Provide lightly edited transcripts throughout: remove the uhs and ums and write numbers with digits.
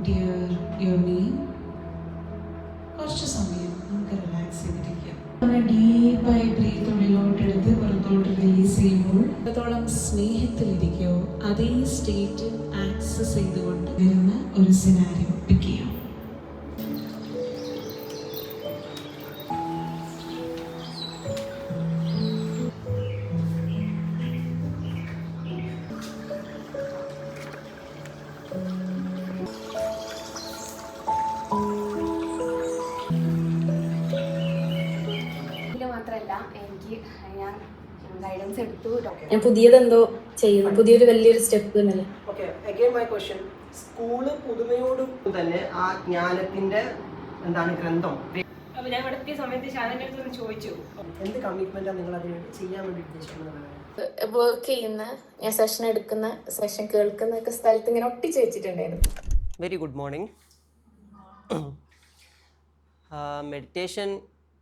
dear Yoni. കുറച്ച് സമയം നമുക്ക് റിലാക്സ് ചെയ്തിരിക്കാം. ഡീപ്പായി ബ്രീത്ത് ഉള്ളിലോട്ടെടുത്ത് പുറത്തോട്ട് റിലീസ് ചെയ്യുമ്പോൾ എത്രത്തോളം സ്നേഹത്തിലിരിക്കോ അതേ സ്റ്റേറ്റ് ആക്സസ് ചെയ്തുകൊണ്ട് വരുന്ന ഒരു സിനാരിയോ പിക്ക് ചെയ്യാം. മാത്രമല്ല എനിക്ക് ഞാൻ ഗൈഡൻസ് എടുത്തു. ഞാൻ പുതിയതെന്തോ ചെയ്യുന്നു, പുതിയൊരു വലിയൊരു സ്റ്റെപ്പ് തന്നെ. Okay, again my question, school പുതുമയോട് തന്നെ ആ ജ്ഞാനത്തിന്റെ എന്താണ് ഗ്രന്ഥം? അപ്പോൾ ഞാൻ ഇവിടെ എത്തിയ സമയത്ത് ഷാനന്റെ അടുത്ത് ചോദിച്ചു എന്ത് കമ്മിറ്റ്മെന്റാണ് നിങ്ങൾ അതിന് ചെയ്യാൻ വേണ്ടി ഉദ്ദേശിക്കുന്നത്? വർക്ക് ചെയ്യുന്ന, ഞാൻ സെഷൻ എടുക്കുന്ന, സെഷൻ കേൾക്കുന്ന ഒക്കെ സ്ഥലത്ത് ഇങ്ങനെ ഒട്ടിച്ച് വെച്ചിട്ടുണ്ടായിരുന്നു. Very good morning. മെഡിറ്റേഷൻ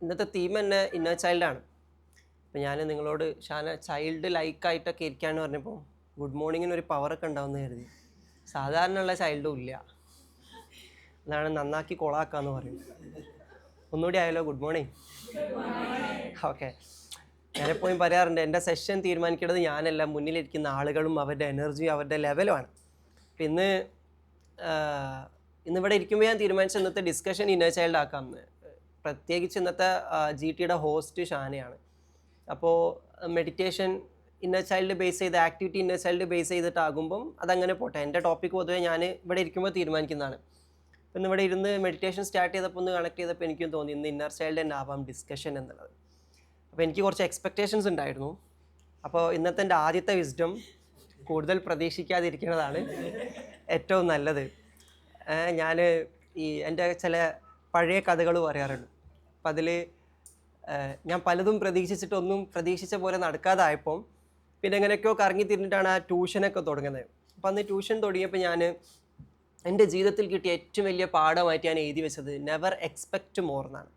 ഇന്നത്തെ തീം തന്നെ ഇന്നർ ചൈൽഡാണ്. അപ്പോൾ ഞാൻ നിങ്ങളോട് ചൈൽഡ് ലൈക്കായിട്ടൊക്കെ ഇരിക്കുകയെന്ന് പറഞ്ഞപ്പോൾ ഗുഡ് മോർണിങ്ങിനൊരു പവറൊക്കെ ഉണ്ടാവുമെന്ന് കരുതി. സാധാരണയുള്ള ചൈൽഡും ഇല്ല, അതാണ് നന്നാക്കി കൊളാക്കാന്ന് പറയും. ഒന്നുകൂടി ആയാലോ? Good morning. ഓക്കെ, ഞാനെപ്പോഴും പറയാറുണ്ട്, എൻ്റെ സെഷൻ തീരുമാനിക്കേണ്ടത് ഞാനല്ല, മുന്നിലിരിക്കുന്ന ആളുകളും അവരുടെ എനർജിയും അവരുടെ ലെവലുമാണ്. അപ്പം ഇന്നിവിടെ ഇരിക്കുമ്പോൾ ഞാൻ തീരുമാനിച്ച ഇന്നത്തെ ഡിസ്കഷൻ ഇന്നർ ചൈൽഡ് ആക്കാമെന്ന്. പ്രത്യേകിച്ച് ഇന്നത്തെ GTയുടെ ഹോസ്റ്റ് ഷാനയാണ്. അപ്പോൾ മെഡിറ്റേഷൻ ഇന്നർ ചൈൽഡ് ബേസ് ചെയ്ത്, ആക്ടിവിറ്റി ഇന്നർ ചൈൽഡ് ബേസ് ചെയ്തിട്ടാകുമ്പം അതങ്ങനെ പോട്ടെ. എൻ്റെ ടോപ്പിക്ക് പൊതുവെ ഞാൻ ഇവിടെ ഇരിക്കുമ്പോൾ തീരുമാനിക്കുന്നതാണ്. ഇന്ന് ഇവിടെ ഇരുന്ന് മെഡിറ്റേഷൻ സ്റ്റാർട്ട് ചെയ്തപ്പോൾ ഒന്ന് കണക്ട് ചെയ്തപ്പോൾ എനിക്കും തോന്നി ഇന്ന് ഇന്നർ ചൈൽഡ് തന്നെ ആവാം ഡിസ്കഷൻ എന്നുള്ളത്. അപ്പോൾ എനിക്ക് കുറച്ച് എക്സ്പെക്റ്റേഷൻസ് ഉണ്ടായിരുന്നു. അപ്പോൾ ഇന്നത്തെ എൻ്റെ ആദ്യത്തെ വിസ്ഡം, കൂടുതൽ പ്രതീക്ഷിക്കാതിരിക്കുന്നതാണ് ഏറ്റവും നല്ലത്. ഞാൻ എൻ്റെ ചില പഴയ കഥകൾ പറയാറുണ്ട്. അപ്പം അതിൽ ഞാൻ പലതും പ്രതീക്ഷിച്ചിട്ടൊന്നും പ്രതീക്ഷിച്ച പോലെ നടക്കാതായപ്പം പിന്നെ എങ്ങനെയൊക്കെയോ കറങ്ങി തിരിഞ്ഞിട്ടാണ് ആ ട്യൂഷനൊക്കെ തുടങ്ങുന്നത്. അപ്പം അന്ന് ട്യൂഷൻ തുടങ്ങിയപ്പോൾ ഞാൻ എൻ്റെ ജീവിതത്തിൽ കിട്ടിയ ഏറ്റവും വലിയ പാഠമായിട്ട് ഞാൻ എഴുതി വെച്ചത് നെവർ എക്സ്പെക്റ്റ് മോർ എന്നാണ്.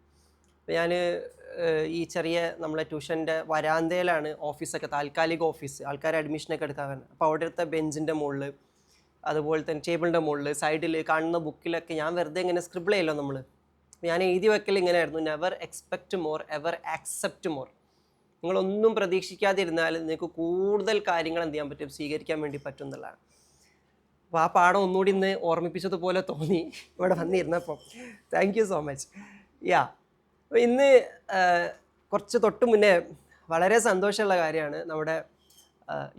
അപ്പോൾ ഞാൻ ഈ ചെറിയ നമ്മളെ ട്യൂഷൻ്റെ വരാന്തയിലാണ് ഓഫീസൊക്കെ, താൽക്കാലിക ഓഫീസ്, ആൾക്കാർ അഡ്മിഷനൊക്കെ എടുക്കാൻ വരുന്നത്. അപ്പോൾ അവിടുത്തെ ബെഞ്ചിൻ്റെ മുകളിൽ, അതുപോലെ തന്നെ ടേബിളിൻ്റെ മുകളിൽ, സൈഡിൽ കാണുന്ന ബുക്കിലൊക്കെ ഞാൻ വെറുതെ ഇങ്ങനെ സ്ക്രിബിൾ ചെയ്യല്ലോ നമ്മൾ. ഞാൻ എഴുതി വെക്കൽ ഇങ്ങനെയായിരുന്നു, never expect more, ever accept more. നിങ്ങളൊന്നും പ്രതീക്ഷിക്കാതിരുന്നാൽ നിങ്ങൾക്ക് കൂടുതൽ കാര്യങ്ങൾ എന്ത് ചെയ്യാൻ പറ്റും, സ്വീകരിക്കാൻ വേണ്ടി പറ്റും എന്നുള്ളതാണ്. അപ്പോൾ ആ പാഠം ഒന്നുകൂടി ഇന്ന് ഓർമ്മിപ്പിച്ചതുപോലെ തോന്നി ഇവിടെ വന്നിരുന്നപ്പോൾ. Thank you so much. അപ്പോൾ ഇന്ന് കുറച്ച് തൊട്ട് മുന്നേ വളരെ സന്തോഷമുള്ള കാര്യമാണ്, നമ്മുടെ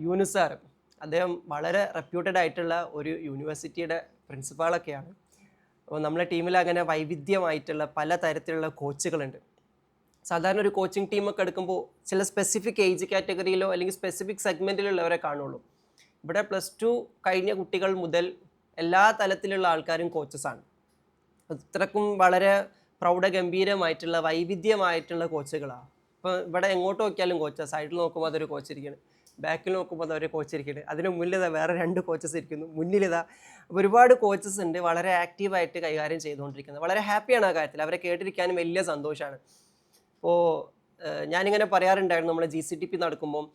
യൂനുസ് സാർ, അദ്ദേഹം വളരെ റെപ്യൂട്ടഡ് ആയിട്ടുള്ള ഒരു യൂണിവേഴ്സിറ്റിയുടെ പ്രിൻസിപ്പാളൊക്കെയാണ്. അപ്പോൾ നമ്മളെ ടീമിൽ അങ്ങനെ വൈവിധ്യമായിട്ടുള്ള പല തരത്തിലുള്ള കോച്ചുകളുണ്ട്. സാധാരണ ഒരു കോച്ചിങ് ടീമൊക്കെ എടുക്കുമ്പോൾ ചില സ്പെസിഫിക് ഏജ് കാറ്റഗറിയിലോ അല്ലെങ്കിൽ സ്പെസിഫിക് സെഗ്മെൻറ്റിലുള്ളവരെ കാണുള്ളൂ. ഇവിടെ +2 കഴിഞ്ഞ കുട്ടികൾ മുതൽ എല്ലാ തലത്തിലുള്ള ആൾക്കാരും കോച്ചസാണ്. ഇത്രക്കും വളരെ പ്രൗഢഗംഭീരമായിട്ടുള്ള വൈവിധ്യമായിട്ടുള്ള കോച്ചുകളാണ്. ഇപ്പോൾ ഇവിടെ എങ്ങോട്ട് നോക്കിയാലും കോച്ചാണ്. സൈഡിൽ നോക്കുമ്പോൾ അതൊരു കോച്ചിരിക്കണം, ബാക്കിൽ നോക്കുമ്പോൾ അതൊരു കോച്ചിരിക്കുന്നത്, അതിന് മുന്നിലിതാ വേറെ 2 കോച്ചസ് ഇരിക്കുന്നു, മുന്നിലിതാ. അപ്പോൾ ഒരുപാട് കോച്ചസ് ഉണ്ട് വളരെ ആക്റ്റീവായിട്ട് കൈകാര്യം ചെയ്തുകൊണ്ടിരിക്കുന്നത്. വളരെ ഹാപ്പിയാണ് ആ കാര്യത്തിൽ, അവരെ കേട്ടിരിക്കാനും വലിയ സന്തോഷമാണ്. അപ്പോൾ ഞാനിങ്ങനെ പറയാറുണ്ടായിരുന്നു, നമ്മുടെ GCTP നടക്കുമ്പം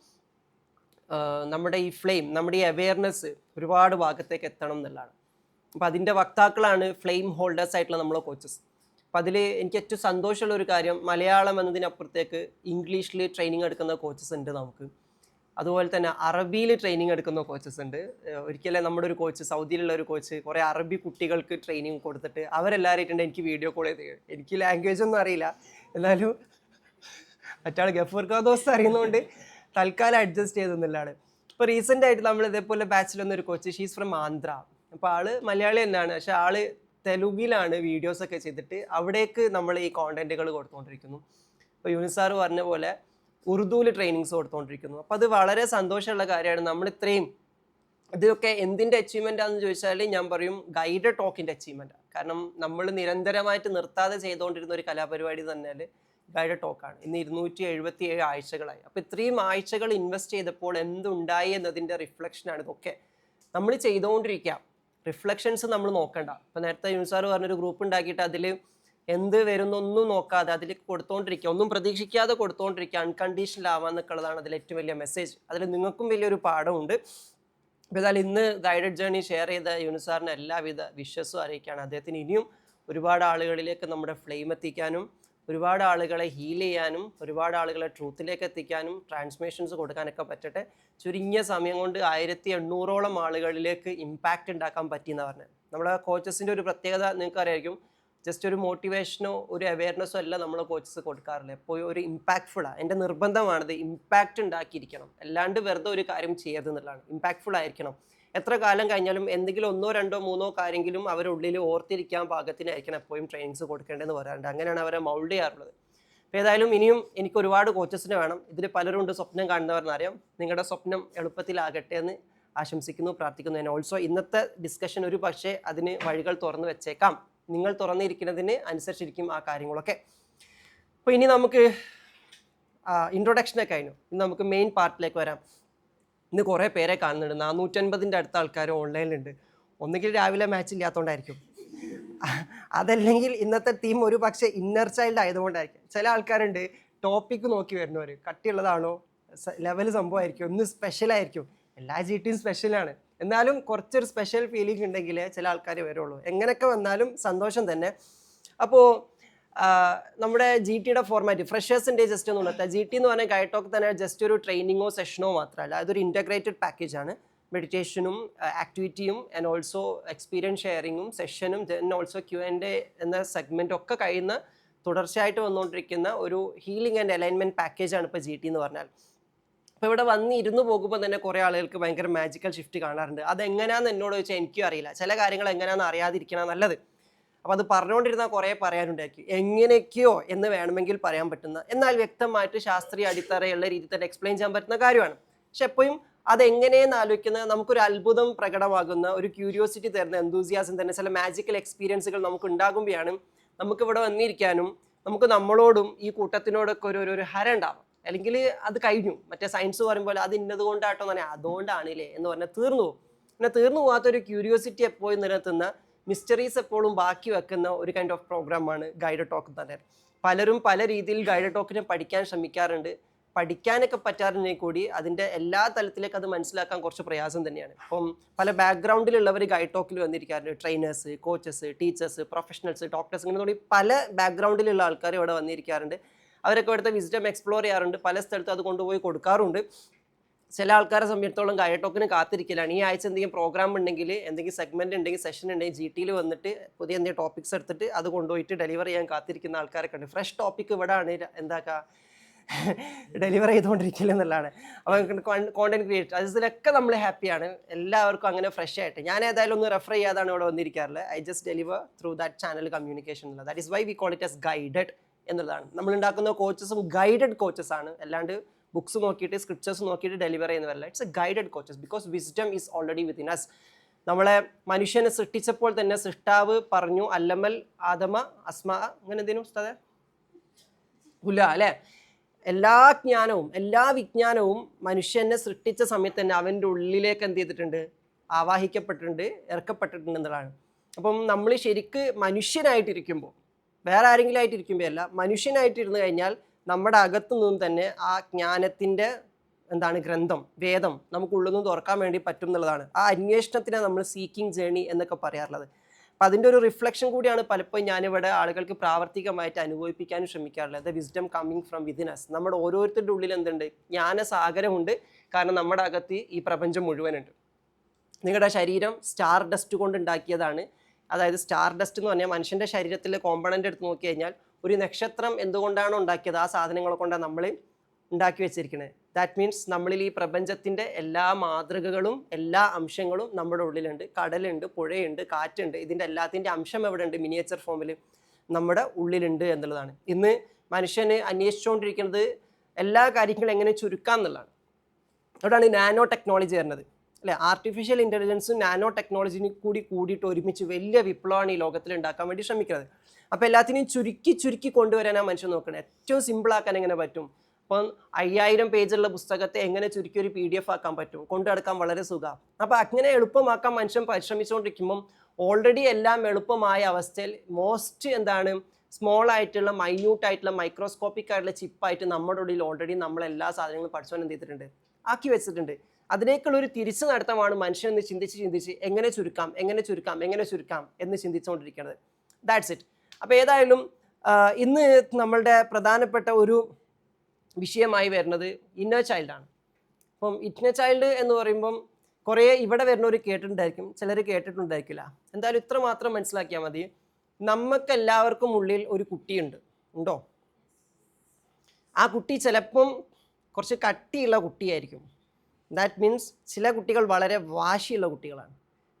നമ്മുടെ ഈ ഫ്ലെയിം, നമ്മുടെ ഈ അവെയർനെസ് ഒരുപാട് ഭാഗത്തേക്ക് എത്തണം എന്നുള്ളതാണ്. അപ്പോൾ അതിൻ്റെ വക്താക്കളാണ് ഫ്ലെയിം ഹോൾഡേഴ്സ് ആയിട്ടുള്ള നമ്മളെ കോച്ചസ്. അപ്പോൾ അതിൽ എനിക്ക് ഏറ്റവും സന്തോഷമുള്ള ഒരു കാര്യം, മലയാളം എന്നതിനപ്പുറത്തേക്ക് ഇംഗ്ലീഷിൽ ട്രെയിനിങ് എടുക്കുന്ന കോച്ചസ് ഉണ്ട് നമുക്ക്. അതുപോലെ തന്നെ അറബിയിൽ ട്രെയിനിങ് എടുക്കുന്ന കോച്ചസ് ഉണ്ട്. ഒരിക്കലും നമ്മുടെ ഒരു കോച്ച്, സൗദിയിലുള്ള ഒരു കോച്ച്, കുറേ അറബി കുട്ടികൾക്ക് ട്രെയിനിങ് കൊടുത്തിട്ട് അവരെല്ലാവരായിട്ടുണ്ട് എനിക്ക് വീഡിയോ കോൾ ചെയ്ത്. എനിക്ക് ലാംഗ്വേജ് ഒന്നും അറിയില്ല, എന്നാലും മറ്റാൾ ഗഫൂർ ഖാദോസ് അറിയുന്നതുകൊണ്ട് തൽക്കാലം അഡ്ജസ്റ്റ് ചെയ്തെന്നുള്ളതാണ്. ഇപ്പോൾ റീസെൻ്റ് ആയിട്ട് നമ്മൾ ഇതേപോലെ ബാച്ചിലൊന്നൊരു കോച്ച്, ഷീസ് ഫ്രം ആന്ധ്ര. അപ്പോൾ ആള് മലയാളി തന്നെയാണ്, പക്ഷെ ആള് തെലുങ്കിലാണ് വീഡിയോസൊക്കെ ചെയ്തിട്ട് അവിടേക്ക് നമ്മൾ ഈ കോണ്ടന്റുകൾ കൊടുത്തുകൊണ്ടിരിക്കുന്നു. ഇപ്പോൾ യൂനുസ് സാർ പറഞ്ഞ പോലെ ഉറുദുവിൽ ട്രെയിനിങ്സ് കൊടുത്തുകൊണ്ടിരിക്കുന്നു. അപ്പോൾ അത് വളരെ സന്തോഷമുള്ള കാര്യമാണ്. നമ്മൾ ഇത്രയും ഇതൊക്കെ എന്തിൻ്റെ അച്ചീവ്മെൻ്റ് ആണെന്ന് ചോദിച്ചാൽ ഞാൻ പറയും ഗൈഡഡ് ടോക്കിൻ്റെ അച്ചീവ്മെൻറ്റാണ്. കാരണം നമ്മൾ നിരന്തരമായിട്ട് നിർത്താതെ ചെയ്തുകൊണ്ടിരുന്ന ഒരു കലാപരിപാടി തന്നെ ഗൈഡഡ് ടോക്കാണ്. ഇന്ന് 277 ആഴ്ചകളായി. അപ്പോൾ ഇത്രയും ആഴ്ചകൾ ഇൻവെസ്റ്റ് ചെയ്തപ്പോൾ എന്തുണ്ടായി എന്നതിൻ്റെ റിഫ്ലക്ഷനാണ് ഇതൊക്കെ. നമ്മൾ ചെയ്തുകൊണ്ടിരിക്കുക, റിഫ്ലക്ഷൻസ് നമ്മൾ നോക്കണ്ട. ഇപ്പോൾ നേരത്തെ യൂനുസ് സാർ പറഞ്ഞൊരു ഗ്രൂപ്പ് ഉണ്ടാക്കിയിട്ട് അതിൽ എന്ത് വരുന്നൊന്നും നോക്കാതെ അതിലേക്ക് കൊടുത്തുകൊണ്ടിരിക്കുക, ഒന്നും പ്രതീക്ഷിക്കാതെ കൊടുത്തുകൊണ്ടിരിക്കുക, അൺകണ്ടീഷണൽ ആവാന്നൊക്കെയുള്ളതാണ് അതിൽ ഏറ്റവും വലിയ മെസ്സേജ്. അതിൽ നിങ്ങൾക്കും വലിയൊരു പാഠമുണ്ട്. അപ്പോൾ ഏതായാലും ഇന്ന് ഗൈഡഡ് ജേർണി ഷെയർ ചെയ്ത യൂനുസാറിന് എല്ലാവിധ വിശ്വസും അറിയിക്കുകയാണ്. അദ്ദേഹത്തിന് ഇനിയും ഒരുപാട് ആളുകളിലേക്ക് നമ്മുടെ ഫ്ലെയിം എത്തിക്കാനും, ഒരുപാട് ആളുകളെ ഹീൽ ചെയ്യാനും, ഒരുപാട് ആളുകളെ ട്രൂത്തിലേക്ക് എത്തിക്കാനും, ട്രാൻസ്മിഷൻസ് കൊടുക്കാനൊക്കെ പറ്റട്ടെ. ചുരുങ്ങിയ സമയം കൊണ്ട് 1800ഓളം ആളുകളിലേക്ക് ഇമ്പാക്റ്റ് ഉണ്ടാക്കാൻ പറ്റിയെന്ന് പറഞ്ഞത്. നമ്മുടെ കോച്ചസിൻ്റെ ഒരു പ്രത്യേകത നിങ്ങൾക്ക് അറിയായിരിക്കും. ജസ്റ്റ് ഒരു മോട്ടിവേഷനോ ഒരു അവയർനെസ്സോ അല്ല നമ്മൾ കോച്ചസ് കൊടുക്കാറില്ല. എപ്പോഴും ഒരു ഇമ്പാക്റ്റ്ഫുള്ളാണ്. എൻ്റെ നിർബന്ധമാണത്. ഇമ്പാക്റ്റ് ഉണ്ടാക്കിയിരിക്കണം, അല്ലാണ്ട് വെറുതെ ഒരു കാര്യം ചെയ്യരുത് എന്നുള്ളതാണ്. ഇമ്പാക്റ്റ്ഫുൾ ആയിരിക്കണം. എത്ര കാലം കഴിഞ്ഞാലും എന്തെങ്കിലും 1, 2, 3 കാര്യങ്ങളും അവരുടെ ഉള്ളിൽ ഓർത്തിരിക്കാൻ പാകത്തിനായിരിക്കണം എപ്പോഴും ട്രെയിനിങ്സ് കൊടുക്കേണ്ടതെന്ന് പറയാറുണ്ട്. അങ്ങനെയാണ് അവരെ മൗൾഡ് ചെയ്യാറുള്ളത്. അപ്പോൾ ഏതായാലും ഇനിയും എനിക്ക് ഒരുപാട് കോച്ചസിനെ വേണം. ഇതിൽ പലരും ഉണ്ട് സ്വപ്നം കാണുന്നവരെന്നറിയാം. നിങ്ങളുടെ സ്വപ്നം എളുപ്പത്തിലാകട്ടെ എന്ന് ആശംസിക്കുന്നു, പ്രാർത്ഥിക്കുന്നു. ഞാൻ ഓൾസോ ഇന്നത്തെ ഡിസ്കഷൻ ഒരു പക്ഷേ അതിന് വഴികൾ തുറന്നു വെച്ചേക്കാം. നിങ്ങൾ തുറന്നിരിക്കുന്നതിന് അനുസരിച്ചിരിക്കും ആ കാര്യങ്ങളൊക്കെ. അപ്പോൾ ഇനി നമുക്ക് ഇൻട്രൊഡക്ഷനൊക്കെ കഴിഞ്ഞു. ഇനി നമുക്ക് മെയിൻ പാർട്ടിലേക്ക് വരാം. ഇന്ന് കുറേ പേരെ കാണുന്നുണ്ട്. 450 അടുത്ത ആൾക്കാർ ഓൺലൈനിലുണ്ട്. ഒന്നുകിൽ രാവിലെ മാച്ച് ഇല്ലാത്തതുകൊണ്ടായിരിക്കും, അതല്ലെങ്കിൽ ഇന്നത്തെ ടീം ഒരു പക്ഷേ ഇന്നർ ചൈൽഡ് ആയതുകൊണ്ടായിരിക്കും. ചില ആൾക്കാരുണ്ട് ടോപ്പിക്ക് നോക്കി വരുന്നവർ, കട്ടിയുള്ളതാണോ, ലെവൽ സംഭവമായിരിക്കും, ഒന്ന് സ്പെഷ്യലായിരിക്കും. എല്ലാ GTയും സ്പെഷ്യലാണ്, എന്നാലും കുറച്ചൊരു സ്പെഷ്യൽ ഫീലിംഗ് ഉണ്ടെങ്കിൽ ചില ആൾക്കാർ വരുള്ളൂ. എങ്ങനെയൊക്കെ വന്നാലും സന്തോഷം തന്നെ. അപ്പോൾ നമ്മുടെ GTയുടെ ഫോർമാറ്റ് ഫ്രഷേഴ്സിൻ്റെ ജസ്റ്റ് ഒന്ന് ഉണർത്തുക. GT എന്ന് പറഞ്ഞാൽ ഗൈഡ് ടോക്ക് തന്നെ ജസ്റ്റ് ഒരു ട്രെയിനിങ്ങോ സെഷനോ മാത്രമല്ല, അതൊരു ഇൻറ്റഗ്രേറ്റഡ് പാക്കേജാണ്. മെഡിറ്റേഷനും ആക്ടിവിറ്റിയും ആൻഡ് ഓൾസോ എക്സ്പീരിയൻസ് ഷെയറിങ്ങും സെഷനും ദെൻ ഓൾസോ Q&A എന്ന സെഗ്മെൻറ്റ് ഒക്കെ കഴിയുന്ന തുടർച്ചയായിട്ട് വന്നുകൊണ്ടിരിക്കുന്ന ഒരു ഹീലിംഗ് ആൻഡ് അലൈൻമെൻറ്റ് പാക്കേജാണ് ഇപ്പോൾ GT എന്ന് പറഞ്ഞാൽ. അപ്പോൾ ഇവിടെ വന്ന് ഇരുന്ന് പോകുമ്പോൾ തന്നെ കുറേ ആളുകൾക്ക് ഭയങ്കര മാജിക്കൽ ഷിഫ്റ്റ് കാണാറുണ്ട്. അതെങ്ങനെയാണെന്ന് എന്നോട് ചോദിച്ചാൽ എനിക്കും അറിയില്ല. ചില കാര്യങ്ങൾ എങ്ങനെയാണെന്ന് അറിയാതിരിക്കണം നല്ലത്. അപ്പോൾ അത് പറഞ്ഞുകൊണ്ടിരുന്നാൽ കുറേ പറയാനുണ്ടായിരിക്കും. എങ്ങനെയൊക്കെയോ എന്ന് വേണമെങ്കിൽ പറയാൻ പറ്റുന്ന, എന്നാൽ വ്യക്തമായിട്ട് ശാസ്ത്രീയ അടിത്തറയുള്ള രീതിയിൽ തന്നെ എക്സ്പ്ലെയിൻ ചെയ്യാൻ പറ്റുന്ന കാര്യമാണ്. പക്ഷെ എപ്പോഴും അതെങ്ങനെയെന്ന് ആലോചിക്കുന്ന നമുക്കൊരു അത്ഭുതം പ്രകടമാകുന്ന, ഒരു ക്യൂരിയോസിറ്റി തരുന്ന, എന്തൂസിയാസം തന്നെ ചില മാജിക്കൽ എക്സ്പീരിയൻസുകൾ നമുക്ക് ഉണ്ടാകുമ്പോഴാണ് നമുക്കിവിടെ വന്നിരിക്കാനും നമുക്ക് നമ്മളോടും ഈ കൂട്ടത്തിനോടൊക്കെ ഒരു ഹര ഉണ്ടാവും. അല്ലെങ്കിൽ അത് കഴിഞ്ഞു, മറ്റേ സയൻസ് പറയുമ്പോൾ അത് ഇന്നത് കൊണ്ടാട്ടോ എന്ന് പറഞ്ഞാൽ അതുകൊണ്ടാണില്ലേ എന്ന് പറഞ്ഞാൽ തീർന്നു പോകും. പിന്നെ തീർന്നു പോകാത്തൊരു ക്യൂരിയോസിറ്റി എപ്പോഴും നിലനിർത്തുന്ന, മിസ്റ്ററീസ് എപ്പോഴും ബാക്കി വെക്കുന്ന ഒരു കൈൻഡ് ഓഫ് പ്രോഗ്രാമാണ് ഗൈഡ് ടോക്ക് തന്നെ. പലരും പല രീതിയിൽ ഗൈഡ് ടോക്കിനെ പഠിക്കാൻ ശ്രമിക്കാറുണ്ട്. പഠിക്കാനൊക്കെ പറ്റാറുണ്ടെങ്കിൽ കൂടി അതിൻ്റെ എല്ലാ തലത്തിലേക്ക് അത് മനസ്സിലാക്കാൻ കുറച്ച് പ്രയാസം തന്നെയാണ്. അപ്പം പല ബാക്ക്ഗ്രൗണ്ടിലുള്ളവർ ഗൈഡ് ടോക്കിൽ വന്നിരിക്കാറുണ്ട്. Trainers, coaches, teachers, professionals, doctors, ഇങ്ങനെ തുടങ്ങി പല ബാക്ക്ഗ്രൗണ്ടിലുള്ള ആൾക്കാർ ഇവിടെ വന്നിരിക്കാറുണ്ട്. അവരൊക്കെ ഇവിടുത്തെ വിസ്ഡം എക്സ്പ്ലോർ ചെയ്യാറുണ്ട്. പല സ്ഥലത്തും അത് കൊണ്ടുപോയി കൊടുക്കാറുണ്ട്. ചില ആൾക്കാരെ സംബന്ധിച്ചിടത്തോളം ഗൈഡ് ടോക്കിന് കാത്തിരിക്കലാണ്. ഈ ആഴ്ച എന്തെങ്കിലും പ്രോഗ്രാം ഉണ്ടെങ്കിൽ, എന്തെങ്കിലും സെഗ്മെൻറ്റ് ഉണ്ടെങ്കിൽ, സെഷൻ ഉണ്ടെങ്കിൽ GTയിൽ വന്നിട്ട് പുതിയ എന്തെങ്കിലും ടോപ്പിക്സ് എടുത്തിട്ട് അത് കൊണ്ടുപോയിട്ട് ഡെലിവർ ചെയ്യാൻ കാത്തിരിക്കുന്ന ആൾക്കാരൊക്കെ ഉണ്ട്. ഫ്രഷ് ടോപ്പിക്ക് ഇവിടെ ആണ് എന്താക്കുക ഡെലിവർ ചെയ്തുകൊണ്ടിരിക്കില്ല എന്നുള്ളതാണ്. അപ്പോൾ കോണ്ടന്റ് ക്രിയേറ്റർ അതിലൊക്കെ നമ്മൾ ഹാപ്പിയാണ്. എല്ലാവർക്കും അങ്ങനെ ഫ്രഷ് ആയിട്ട്. ഞാൻ ഏതായാലും ഒന്ന് റെഫർ ചെയ്യാതാണ് ഇവിടെ വന്നിരിക്കാറുള്ളത്. I just deliver through that channel communication എന്നുള്ളത്. That is why we call it as guided എന്നുള്ളതാണ്. നമ്മൾ ഉണ്ടാക്കുന്ന കോച്ചസും ഗൈഡഡ് കോച്ചസ് ആണ്, അല്ലാണ്ട് ബുക്സ് നോക്കിയിട്ട് സ്ക്രിപ്ചേഴ്സ് നോക്കിയിട്ട് ഡെലിവർ ചെയ്യുന്നവരല്ല. It's a guided coaches because wisdom is already within us. നമ്മളെ മനുഷ്യനെ സൃഷ്ടിച്ചപ്പോൾ തന്നെ സൃഷ്ടാവ് പറഞ്ഞു അല്ലമൽ ആദമ അസ്മ, അങ്ങനെ എന്തെങ്കിലും ഉസ്താദേ ഹുല അല്ലേ. എല്ലാ ജ്ഞാനവും എല്ലാ വിജ്ഞാനവും മനുഷ്യനെ സൃഷ്ടിച്ച സമയത്ത് തന്നെ അവൻ്റെ ഉള്ളിലേക്ക് എന്ത് ചെയ്തിട്ടുണ്ട്, ആവാഹിക്കപ്പെട്ടിട്ടുണ്ട്, ഇറക്കപ്പെട്ടിട്ടുണ്ട് എന്നുള്ളതാണ്. അപ്പം നമ്മൾ ശരിക്ക് മനുഷ്യനായിട്ടിരിക്കുമ്പോൾ, വേറെ ആരെങ്കിലും ആയിട്ടിരിക്കുമ്പോൾ അല്ല, മനുഷ്യനായിട്ടിരുന്ന് കഴിഞ്ഞാൽ നമ്മുടെ അകത്തു നിന്നും തന്നെ ആ ജ്ഞാനത്തിൻ്റെ ഗ്രന്ഥം, വേദം നമുക്കുള്ളിൽ നിന്ന് തുറക്കാൻ വേണ്ടി പറ്റും എന്നുള്ളതാണ്. ആ അന്വേഷണത്തിനെ നമ്മൾ സീക്കിംഗ് ജേണി എന്നൊക്കെ പറയാറുള്ളത്. അപ്പം അതിൻ്റെ ഒരു റിഫ്ലക്ഷൻ കൂടിയാണ് പലപ്പോഴും ഞാനിവിടെ ആളുകൾക്ക് പ്രാവർത്തികമായിട്ട് അനുഭവിപ്പിക്കാനും ശ്രമിക്കാറുള്ളത്. The wisdom coming from within us. നമ്മുടെ ഓരോരുത്തരുടെ ഉള്ളിൽ എന്തുണ്ട്, ജ്ഞാനസാഗരമുണ്ട്. കാരണം നമ്മുടെ അകത്ത് ഈ പ്രപഞ്ചം മുഴുവനുണ്ട്. നിങ്ങളുടെ ശരീരം സ്റ്റാർ ഡസ്റ്റ് കൊണ്ട് ഉണ്ടാക്കിയതാണ്. അതായത് സ്റ്റാർ ഡസ്റ്റ് എന്ന് പറഞ്ഞാൽ മനുഷ്യൻ്റെ ശരീരത്തിലെ കോമ്പണൻ്റ് എടുത്ത് നോക്കി കഴിഞ്ഞാൽ ഒരു നക്ഷത്രം എന്തുകൊണ്ടാണോ ഉണ്ടാക്കിയത് ആ സാധനങ്ങളെ കൊണ്ടാണ് നമ്മൾ ഉണ്ടാക്കി വെച്ചിരിക്കുന്നത്. ദാറ്റ് മീൻസ് നമ്മളിൽ ഈ പ്രപഞ്ചത്തിൻ്റെ എല്ലാ മാതൃകകളും എല്ലാ അംശങ്ങളും നമ്മുടെ ഉള്ളിലുണ്ട്. കടലുണ്ട്, പുഴയുണ്ട്, കാറ്റുണ്ട്. ഇതിൻ്റെ എല്ലാത്തിൻ്റെ അംശം എവിടെ ഉണ്ട്, മിനിയേച്ചർ ഫോമിൽ നമ്മുടെ ഉള്ളിലുണ്ട് എന്നുള്ളതാണ്. ഇന്ന് മനുഷ്യന് അന്വേഷിച്ചുകൊണ്ടിരിക്കുന്നത് എല്ലാ കാര്യങ്ങളും എങ്ങനെ ചുരുക്കാം എന്നുള്ളതാണ്. അവിടെയാണ് നാനോ ടെക്നോളജി വരുന്നത് അല്ലേ. ആർട്ടിഫിഷ്യൽ ഇൻ്റലിജൻസും നാനോ ടെക്നോളജിനും കൂടിയിട്ട് ഒരുമിച്ച് വലിയ വിപ്ലവമാണ് ഈ ലോകത്തിൽ ഉണ്ടാക്കാൻ വേണ്ടി ശ്രമിക്കുന്നത്. അപ്പോൾ എല്ലാത്തിനെയും ചുരുക്കി കൊണ്ടുവരാനാണ് മനുഷ്യൻ നോക്കുന്നത്. ഏറ്റവും സിമ്പിളാക്കാൻ എങ്ങനെ പറ്റും. അപ്പം 5000 പേജുള്ള പുസ്തകത്തെ എങ്ങനെ ചുരുക്കി ഒരു PDF ആക്കാൻ പറ്റും, കൊണ്ടു നടക്കാൻ വളരെ സുഖമാണ്. അപ്പോൾ അങ്ങനെ എളുപ്പമാക്കാൻ മനുഷ്യൻ പരിശ്രമിച്ചുകൊണ്ടിരിക്കുമ്പം ഓൾറെഡി എല്ലാം എളുപ്പമായ അവസ്ഥയിൽ മോസ്റ്റ് സ്മോൾ ആയിട്ടുള്ള മൈന്യൂട്ടായിട്ടുള്ള മൈക്രോസ്കോപ്പിക് ആയിട്ടുള്ള ചിപ്പായിട്ട് നമ്മുടെ ഉള്ളിൽ ഓൾറെഡി നമ്മളെല്ലാ സാധനങ്ങളും പഠിച്ചുകൊണ്ട് എന്ത് ചെയ്തിട്ടുണ്ട്, ആക്കി വെച്ചിട്ടുണ്ട്. അതിലേക്കുള്ളൊരു തിരിച്ചു നടത്തമാണ് മനുഷ്യൻ എന്ന് ചിന്തിച്ച് എങ്ങനെ ചുരുക്കാം എന്ന് ചിന്തിച്ചുകൊണ്ടിരിക്കുന്നത്. That's it. അപ്പോൾ ഏതായാലും ഇന്ന് നമ്മളുടെ പ്രധാനപ്പെട്ട ഒരു വിഷയമായി വരുന്നത് ഇന്നർ ചൈൽഡാണ്. അപ്പം ഇന്നർ ചൈൽഡ് എന്ന് പറയുമ്പം കുറേ ഇവിടെ വരുന്നവർ കേട്ടിട്ടുണ്ടായിരിക്കും, ചിലർ കേട്ടിട്ടുണ്ടായിരിക്കില്ല. എന്തായാലും ഇത്ര മാത്രം മനസ്സിലാക്കിയാൽ മതി. നമുക്കെല്ലാവർക്കും ഉള്ളിൽ ഒരു കുട്ടിയുണ്ട്, ഉണ്ടോ? ആ കുട്ടി ചിലപ്പം കുറച്ച് കട്ടിയുള്ള കുട്ടിയായിരിക്കും. ദാറ്റ് മീൻസ് ചില കുട്ടികൾ വളരെ വാശിയുള്ള കുട്ടികളാണ്,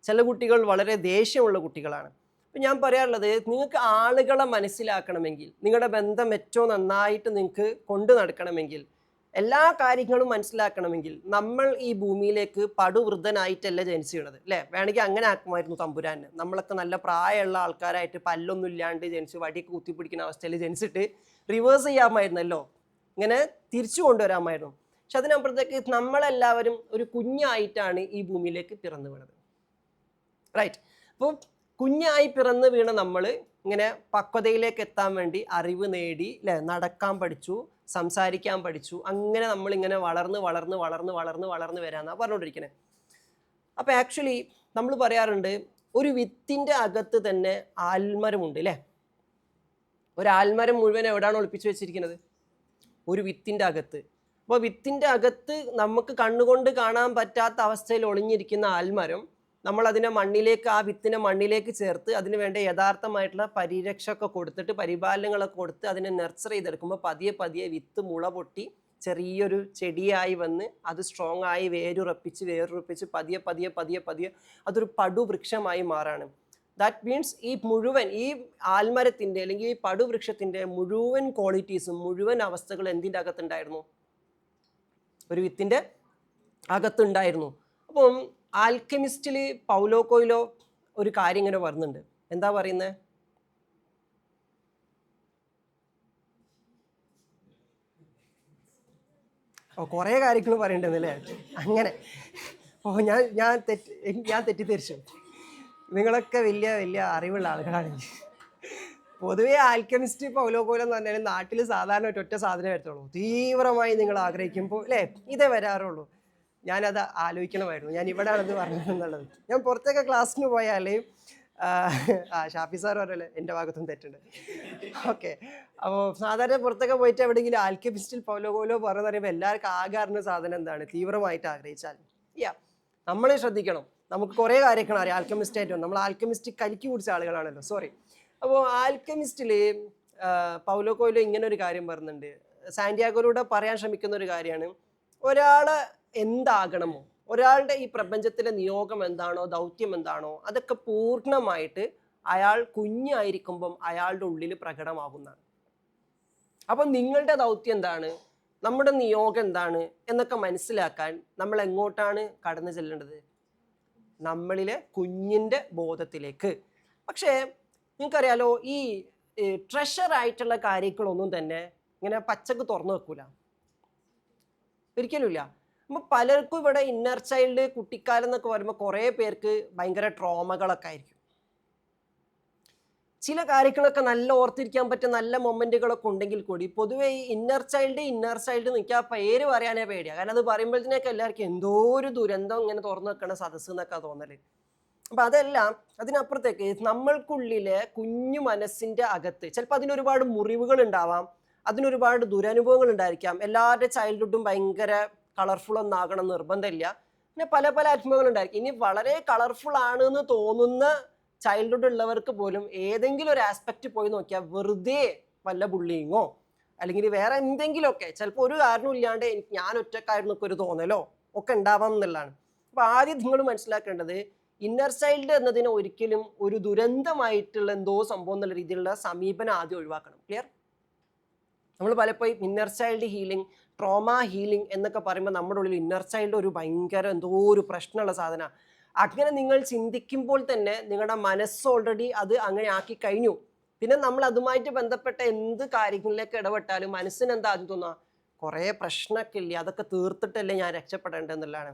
ചില കുട്ടികൾ വളരെ ദേഷ്യമുള്ള കുട്ടികളാണ്. അപ്പം ഞാൻ പറയാറുള്ളത്, നിങ്ങൾക്ക് ആളുകളെ മനസ്സിലാക്കണമെങ്കിൽ, നിങ്ങളുടെ ബന്ധം ഏറ്റവും നന്നായിട്ട് നിങ്ങൾക്ക് കൊണ്ടു നടക്കണമെങ്കിൽ, എല്ലാ കാര്യങ്ങളും മനസ്സിലാക്കണമെങ്കിൽ നമ്മൾ ഈ ഭൂമിയിലേക്ക് പടുവൃദ്ധനായിട്ടല്ല ജനിച്ചിരുന്നത്, അല്ലേ? വേണമെങ്കിൽ അങ്ങനെ ആക്കുമായിരുന്നു തമ്പുരാന്. നമ്മളൊക്കെ നല്ല പ്രായമുള്ള ആൾക്കാരായിട്ട് പല്ലൊന്നും ഇല്ലാണ്ട് ജനിച്ച് വടിയൊക്കെ കുത്തിപ്പിടിക്കുന്ന അവസ്ഥയിൽ ജനിച്ചിട്ട് റിവേഴ്സ് ചെയ്യാമായിരുന്നല്ലോ, ഇങ്ങനെ തിരിച്ചു കൊണ്ടുവരാമായിരുന്നു. പക്ഷെ അതിനപ്പുറത്തേക്ക് നമ്മളെല്ലാവരും ഒരു കുഞ്ഞായിട്ടാണ് ഈ ഭൂമിയിലേക്ക് പിറന്നു വീണത്, റൈറ്റ്? അപ്പോൾ കുഞ്ഞായി പിറന്നു വീണ നമ്മൾ ഇങ്ങനെ പക്വതയിലേക്ക് എത്താൻ വേണ്ടി അറിവ് നേടി, അല്ലേ? നടക്കാൻ പഠിച്ചു, സംസാരിക്കാൻ പഠിച്ചു, അങ്ങനെ നമ്മളിങ്ങനെ വളർന്ന് വരാമെന്നാണ് പറഞ്ഞുകൊണ്ടിരിക്കുന്നത്. അപ്പോൾ ആക്ച്വലി നമ്മൾ പറയാറുണ്ട്, ഒരു വിത്തിൻ്റെ അകത്ത് തന്നെ ആൽമരമുണ്ട്, അല്ലേ? ഒരു ആൽമരം മുഴുവൻ എവിടെയാണ് ഒളിപ്പിച്ച് വെച്ചിരിക്കുന്നത്? ഒരു വിത്തിൻ്റെ അകത്ത്. അപ്പോൾ വിത്തിൻ്റെ അകത്ത് നമുക്ക് കണ്ണുകൊണ്ട് കാണാൻ പറ്റാത്ത അവസ്ഥയിൽ ഒളിഞ്ഞിരിക്കുന്ന ആൽമരം, നമ്മളതിനെ മണ്ണിലേക്ക്, ആ വിത്തിനെ മണ്ണിലേക്ക് ചേർത്ത് അതിന് വേണ്ട യഥാർത്ഥമായിട്ടുള്ള പരിരക്ഷയൊക്കെ കൊടുത്തിട്ട് പരിപാലനങ്ങളൊക്കെ കൊടുത്ത് അതിനെ നർച്ചർ ചെയ്തെടുക്കുമ്പോൾ പതിയെ വിത്ത് മുള പൊട്ടി ചെറിയൊരു ചെടിയായി വന്ന് അത് സ്ട്രോങ് ആയി വേരുറപ്പിച്ച് പതിയെ അതൊരു പടുവൃക്ഷമായി മാറാണ്. ദാറ്റ് മീൻസ് ഈ ആൽമരത്തിൻ്റെ അല്ലെങ്കിൽ ഈ പടുവൃക്ഷത്തിൻ്റെ മുഴുവൻ ക്വാളിറ്റീസും മുഴുവൻ അവസ്ഥകളും എന്തിൻ്റെ അകത്തുണ്ടായിരുന്നു? ഒരു വിത്തിൻ്റെ അകത്തുണ്ടായിരുന്നു. അപ്പം ആൽക്കെമിസ്റ്റിൽ പൗലോ കൊയ്ലോ ഒരു കാര്യം ഇങ്ങനെ പറയുന്നുണ്ട്. എന്താ പറയുന്നത്? കുറേ കാര്യങ്ങൾ പറയണ്ടെന്നല്ലേ? അങ്ങനെ ഞാൻ തെറ്റിദ്ധരിച്ചു. നിങ്ങളൊക്കെ വലിയ അറിവുള്ള ആളുകളാണ്. പൊതുവേ ആൽക്കെമിസ്റ്റ് പൗലോ കൊയ്ലോ എന്ന് പറഞ്ഞാൽ നാട്ടിൽ സാധാരണ ഒറ്റ സാധനം വരത്തുള്ളൂ. തീവ്രമായി നിങ്ങൾ ആഗ്രഹിക്കുമ്പോൾ, അല്ലേ, ഇതേ വരാറുള്ളൂ. ഞാനത് ആലോചിക്കണമായിരുന്നു, ഞാൻ ഇവിടെയാണെന്ന് പറഞ്ഞതെന്നുള്ളത്. ഞാൻ പുറത്തൊക്കെ ക്ലാസ്സിന് പോയാൽ ഷാഫി സാർ പറഞ്ഞല്ലേ, എൻ്റെ ഭാഗത്തും തെറ്റുണ്ട്. ഓക്കെ, അപ്പോൾ സാധാരണ പുറത്തൊക്കെ പോയിട്ട് എവിടെയെങ്കിലും ആൽക്കെമിസ്റ്റിൽ പൗലോ കൊയ്ലോ പറഞ്ഞു പറയുമ്പോൾ എല്ലാവർക്കും ആകെ അറിഞ്ഞ സാധനം എന്താണ്? തീവ്രമായിട്ട് ആഗ്രഹിച്ചാൽ. നമ്മൾ ശ്രദ്ധിക്കണം, നമുക്ക് കുറേ കാര്യങ്ങൾ അറിയാം ആൽക്കെമിസ്റ്റായിട്ട്. നമ്മൾ ആൽക്കെമിസ്റ്റ് കരിക്ക് കുടിച്ച ആളുകളാണല്ലോ, സോറി. അപ്പോൾ ആൽക്കെമിസ്റ്റിൽ പൗലോ കൊയ്ലോ ഇങ്ങനെ ഒരു കാര്യം പറയുന്നുണ്ട്. സാന്റിയാഗോയിലൂടെ പറയാൻ ശ്രമിക്കുന്ന ഒരു കാര്യമാണ്, ഒരാളെ എന്താകണമോ, ഒരാളുടെ ഈ പ്രപഞ്ചത്തിലെ നിയോഗം എന്താണോ, ദൗത്യം എന്താണോ, അതൊക്കെ പൂർണ്ണമായിട്ട് അയാൾ കുഞ്ഞായിരിക്കുമ്പം അയാളുടെ ഉള്ളിൽ പ്രകടമാകുന്നതാണ്. അപ്പം നിങ്ങളുടെ ദൗത്യം എന്താണ്, നമ്മുടെ നിയോഗം എന്താണ് എന്നൊക്കെ മനസ്സിലാക്കാൻ നമ്മൾ എങ്ങോട്ടാണ് കടന്നു ചെല്ലേണ്ടത്? നമ്മളിലെ കുഞ്ഞിൻ്റെ ബോധത്തിലേക്ക്. പക്ഷേ നിങ്ങൾക്കറിയാലോ, ഈ ട്രഷർ ആയിട്ടുള്ള കാര്യങ്ങളൊന്നും തന്നെ ഇങ്ങനെ പച്ചക്ക് തുറന്നു വെക്കൂല, ഒരിക്കലും ഇല്ല. അപ്പോൾ പലർക്കും ഇവിടെ ഇന്നർ ചൈൽഡ്, കുട്ടിക്കാലം എന്നൊക്കെ പറയുമ്പോൾ കുറേ പേർക്ക് ഭയങ്കര ട്രോമകളൊക്കെ ആയിരിക്കും. ചില കാര്യങ്ങളൊക്കെ നല്ല ഓർത്തിരിക്കാൻ പറ്റിയ നല്ല മൊമെന്റുകളൊക്കെ ഉണ്ടെങ്കിൽ കൂടി പൊതുവെ ഈ ഇന്നർ ചൈൽഡ് എനിക്ക് ആ പേര് പറയാനേ പേടിയാണ്. കാരണം അത് പറയുമ്പോഴത്തേനൊക്കെ എല്ലാവർക്കും എന്തോ ഒരു ദുരന്തം ഇങ്ങനെ തുറന്നു വെക്കണ സദസ്സ് എന്നൊക്കെ തോന്നല്. അപ്പം അതെല്ലാം അതിനപ്പുറത്തേക്ക് നമ്മൾക്കുള്ളിലെ കുഞ്ഞു മനസ്സിൻ്റെ അകത്ത് ചിലപ്പോൾ അതിനൊരുപാട് മുറിവുകൾ ഉണ്ടാവാം, അതിനൊരുപാട് ദുരനുഭവങ്ങൾ ഉണ്ടായിരിക്കാം. എല്ലാവരുടെ ചൈൽഡ്ഹുഡും ഭയങ്കര കളർഫുൾ ഒന്നാകണം നിർബന്ധമില്ല. പിന്നെ പല അനുഭവങ്ങൾ ഉണ്ടായിരിക്കും. ഇനി വളരെ കളർഫുൾ ആണെന്ന് തോന്നുന്ന ചൈൽഡ്ഹുഡ് ഉള്ളവർക്ക് പോലും ഏതെങ്കിലും ഒരു ആസ്പെക്റ്റ് പോയി നോക്കിയാൽ വെറുതെ വല്ല ബുള്ളിങ്ങോ അല്ലെങ്കിൽ വേറെ എന്തെങ്കിലുമൊക്കെ ചിലപ്പോൾ ഒരു കാരണവും ഇല്ലാണ്ട് ഞാൻ ഒറ്റക്കായിരുന്നു ഒക്കെ ഒരു തോന്നലോ ഒക്കെ ഉണ്ടാവാം എന്നുള്ളതാണ്. അപ്പോൾ ആദ്യം നിങ്ങൾ മനസ്സിലാക്കേണ്ടത്, ഇന്നർ ചൈൽഡ് എന്നതിന് ഒരിക്കലും ഒരു ദുരന്തമായിട്ടുള്ള എന്തോ സംഭവം എന്നുള്ള രീതിയിലുള്ള സമീപനം ആദ്യം ഒഴിവാക്കണം. ക്ലിയർ? നമ്മൾ പലപ്പോഴും inner child healing, trauma healing എന്നൊക്കെ പറയുമ്പോൾ നമ്മുടെ ഉള്ളിൽ ഇന്നർ ചൈൽഡ് ഒരു ഭയങ്കര എന്തോ ഒരു പ്രശ്നമുള്ള സാധനമാണ്. അങ്ങനെ നിങ്ങൾ ചിന്തിക്കുമ്പോൾ തന്നെ നിങ്ങളുടെ മനസ്സ് ഓൾറെഡി അത് അങ്ങനെ ആക്കി കഴിഞ്ഞു. പിന്നെ നമ്മൾ അതുമായിട്ട് ബന്ധപ്പെട്ട എന്ത് കാര്യങ്ങളിലേക്ക് ഇടപെട്ടാലും മനസ്സിന് എന്താ ആദ്യം തോന്നുക, കുറേ പ്രശ്നമൊക്കെ ഇല്ലേ, അതൊക്കെ തീർത്തിട്ടല്ലേ ഞാൻ രക്ഷപ്പെടേണ്ടതെന്നുള്ളതാണ്.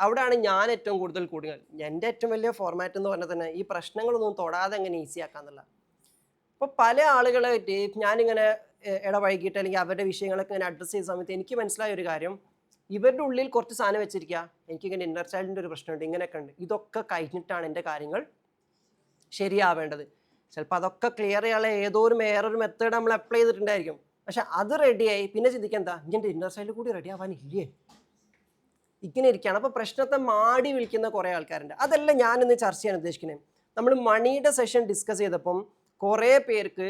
അവിടെയാണ് ഞാൻ ഏറ്റവും കൂടുതൽ കൂടുക. എൻ്റെ ഏറ്റവും വലിയ ഫോർമാറ്റ് എന്ന് പറഞ്ഞാൽ തന്നെ ഈ പ്രശ്നങ്ങളൊന്നും തൊടാതെ എങ്ങനെ ഈസി ആക്കാന്നുള്ള. അപ്പോൾ പല ആളുകളായിട്ട് ഞാനിങ്ങനെ ഇടപഴകിയിട്ട് അല്ലെങ്കിൽ അവരുടെ വിഷയങ്ങളൊക്കെ ഇങ്ങനെ അഡ്രസ്സ് ചെയ്യുന്ന സമയത്ത് എനിക്ക് മനസ്സിലായ ഒരു കാര്യം, ഇവരുടെ ഉള്ളിൽ കുറച്ച് സാധനം വെച്ചിരിക്കുക, എനിക്കിങ്ങനെ ഇന്നർ ചൈൽഡിൻ്റെ ഒരു പ്രശ്നമുണ്ട്, ഇങ്ങനെയൊക്കെ ഉണ്ട്, ഇതൊക്കെ കഴിഞ്ഞിട്ടാണ് എൻ്റെ കാര്യങ്ങൾ ശരിയാവേണ്ടത്. ചിലപ്പോൾ അതൊക്കെ ക്ലിയർ ചെയ്യാനുള്ള ഏതോ ഒരു വേറൊരു മെത്തേഡ് നമ്മൾ അപ്ലൈ ചെയ്തിട്ടുണ്ടായിരിക്കും. പക്ഷെ അത് റെഡിയായി പിന്നെ ചിന്തിക്കുക എന്താ, ഇങ്ങനെ ഇന്നർ ചൈൽഡ് കൂടി റെഡി ആവാനില്ലേ, ഇങ്ങനെ ഇരിക്കുകയാണ്. അപ്പോൾ പ്രശ്നത്തെ മാടി വിളിക്കുന്ന കുറേ ആൾക്കാരുണ്ട്. അതല്ല ഞാനിന്ന് ചർച്ച ചെയ്യാൻ ഉദ്ദേശിക്കുന്നത്. നമ്മൾ മണിയുടെ സെഷൻ ഡിസ്കസ് ചെയ്തപ്പം കുറേ പേർക്ക്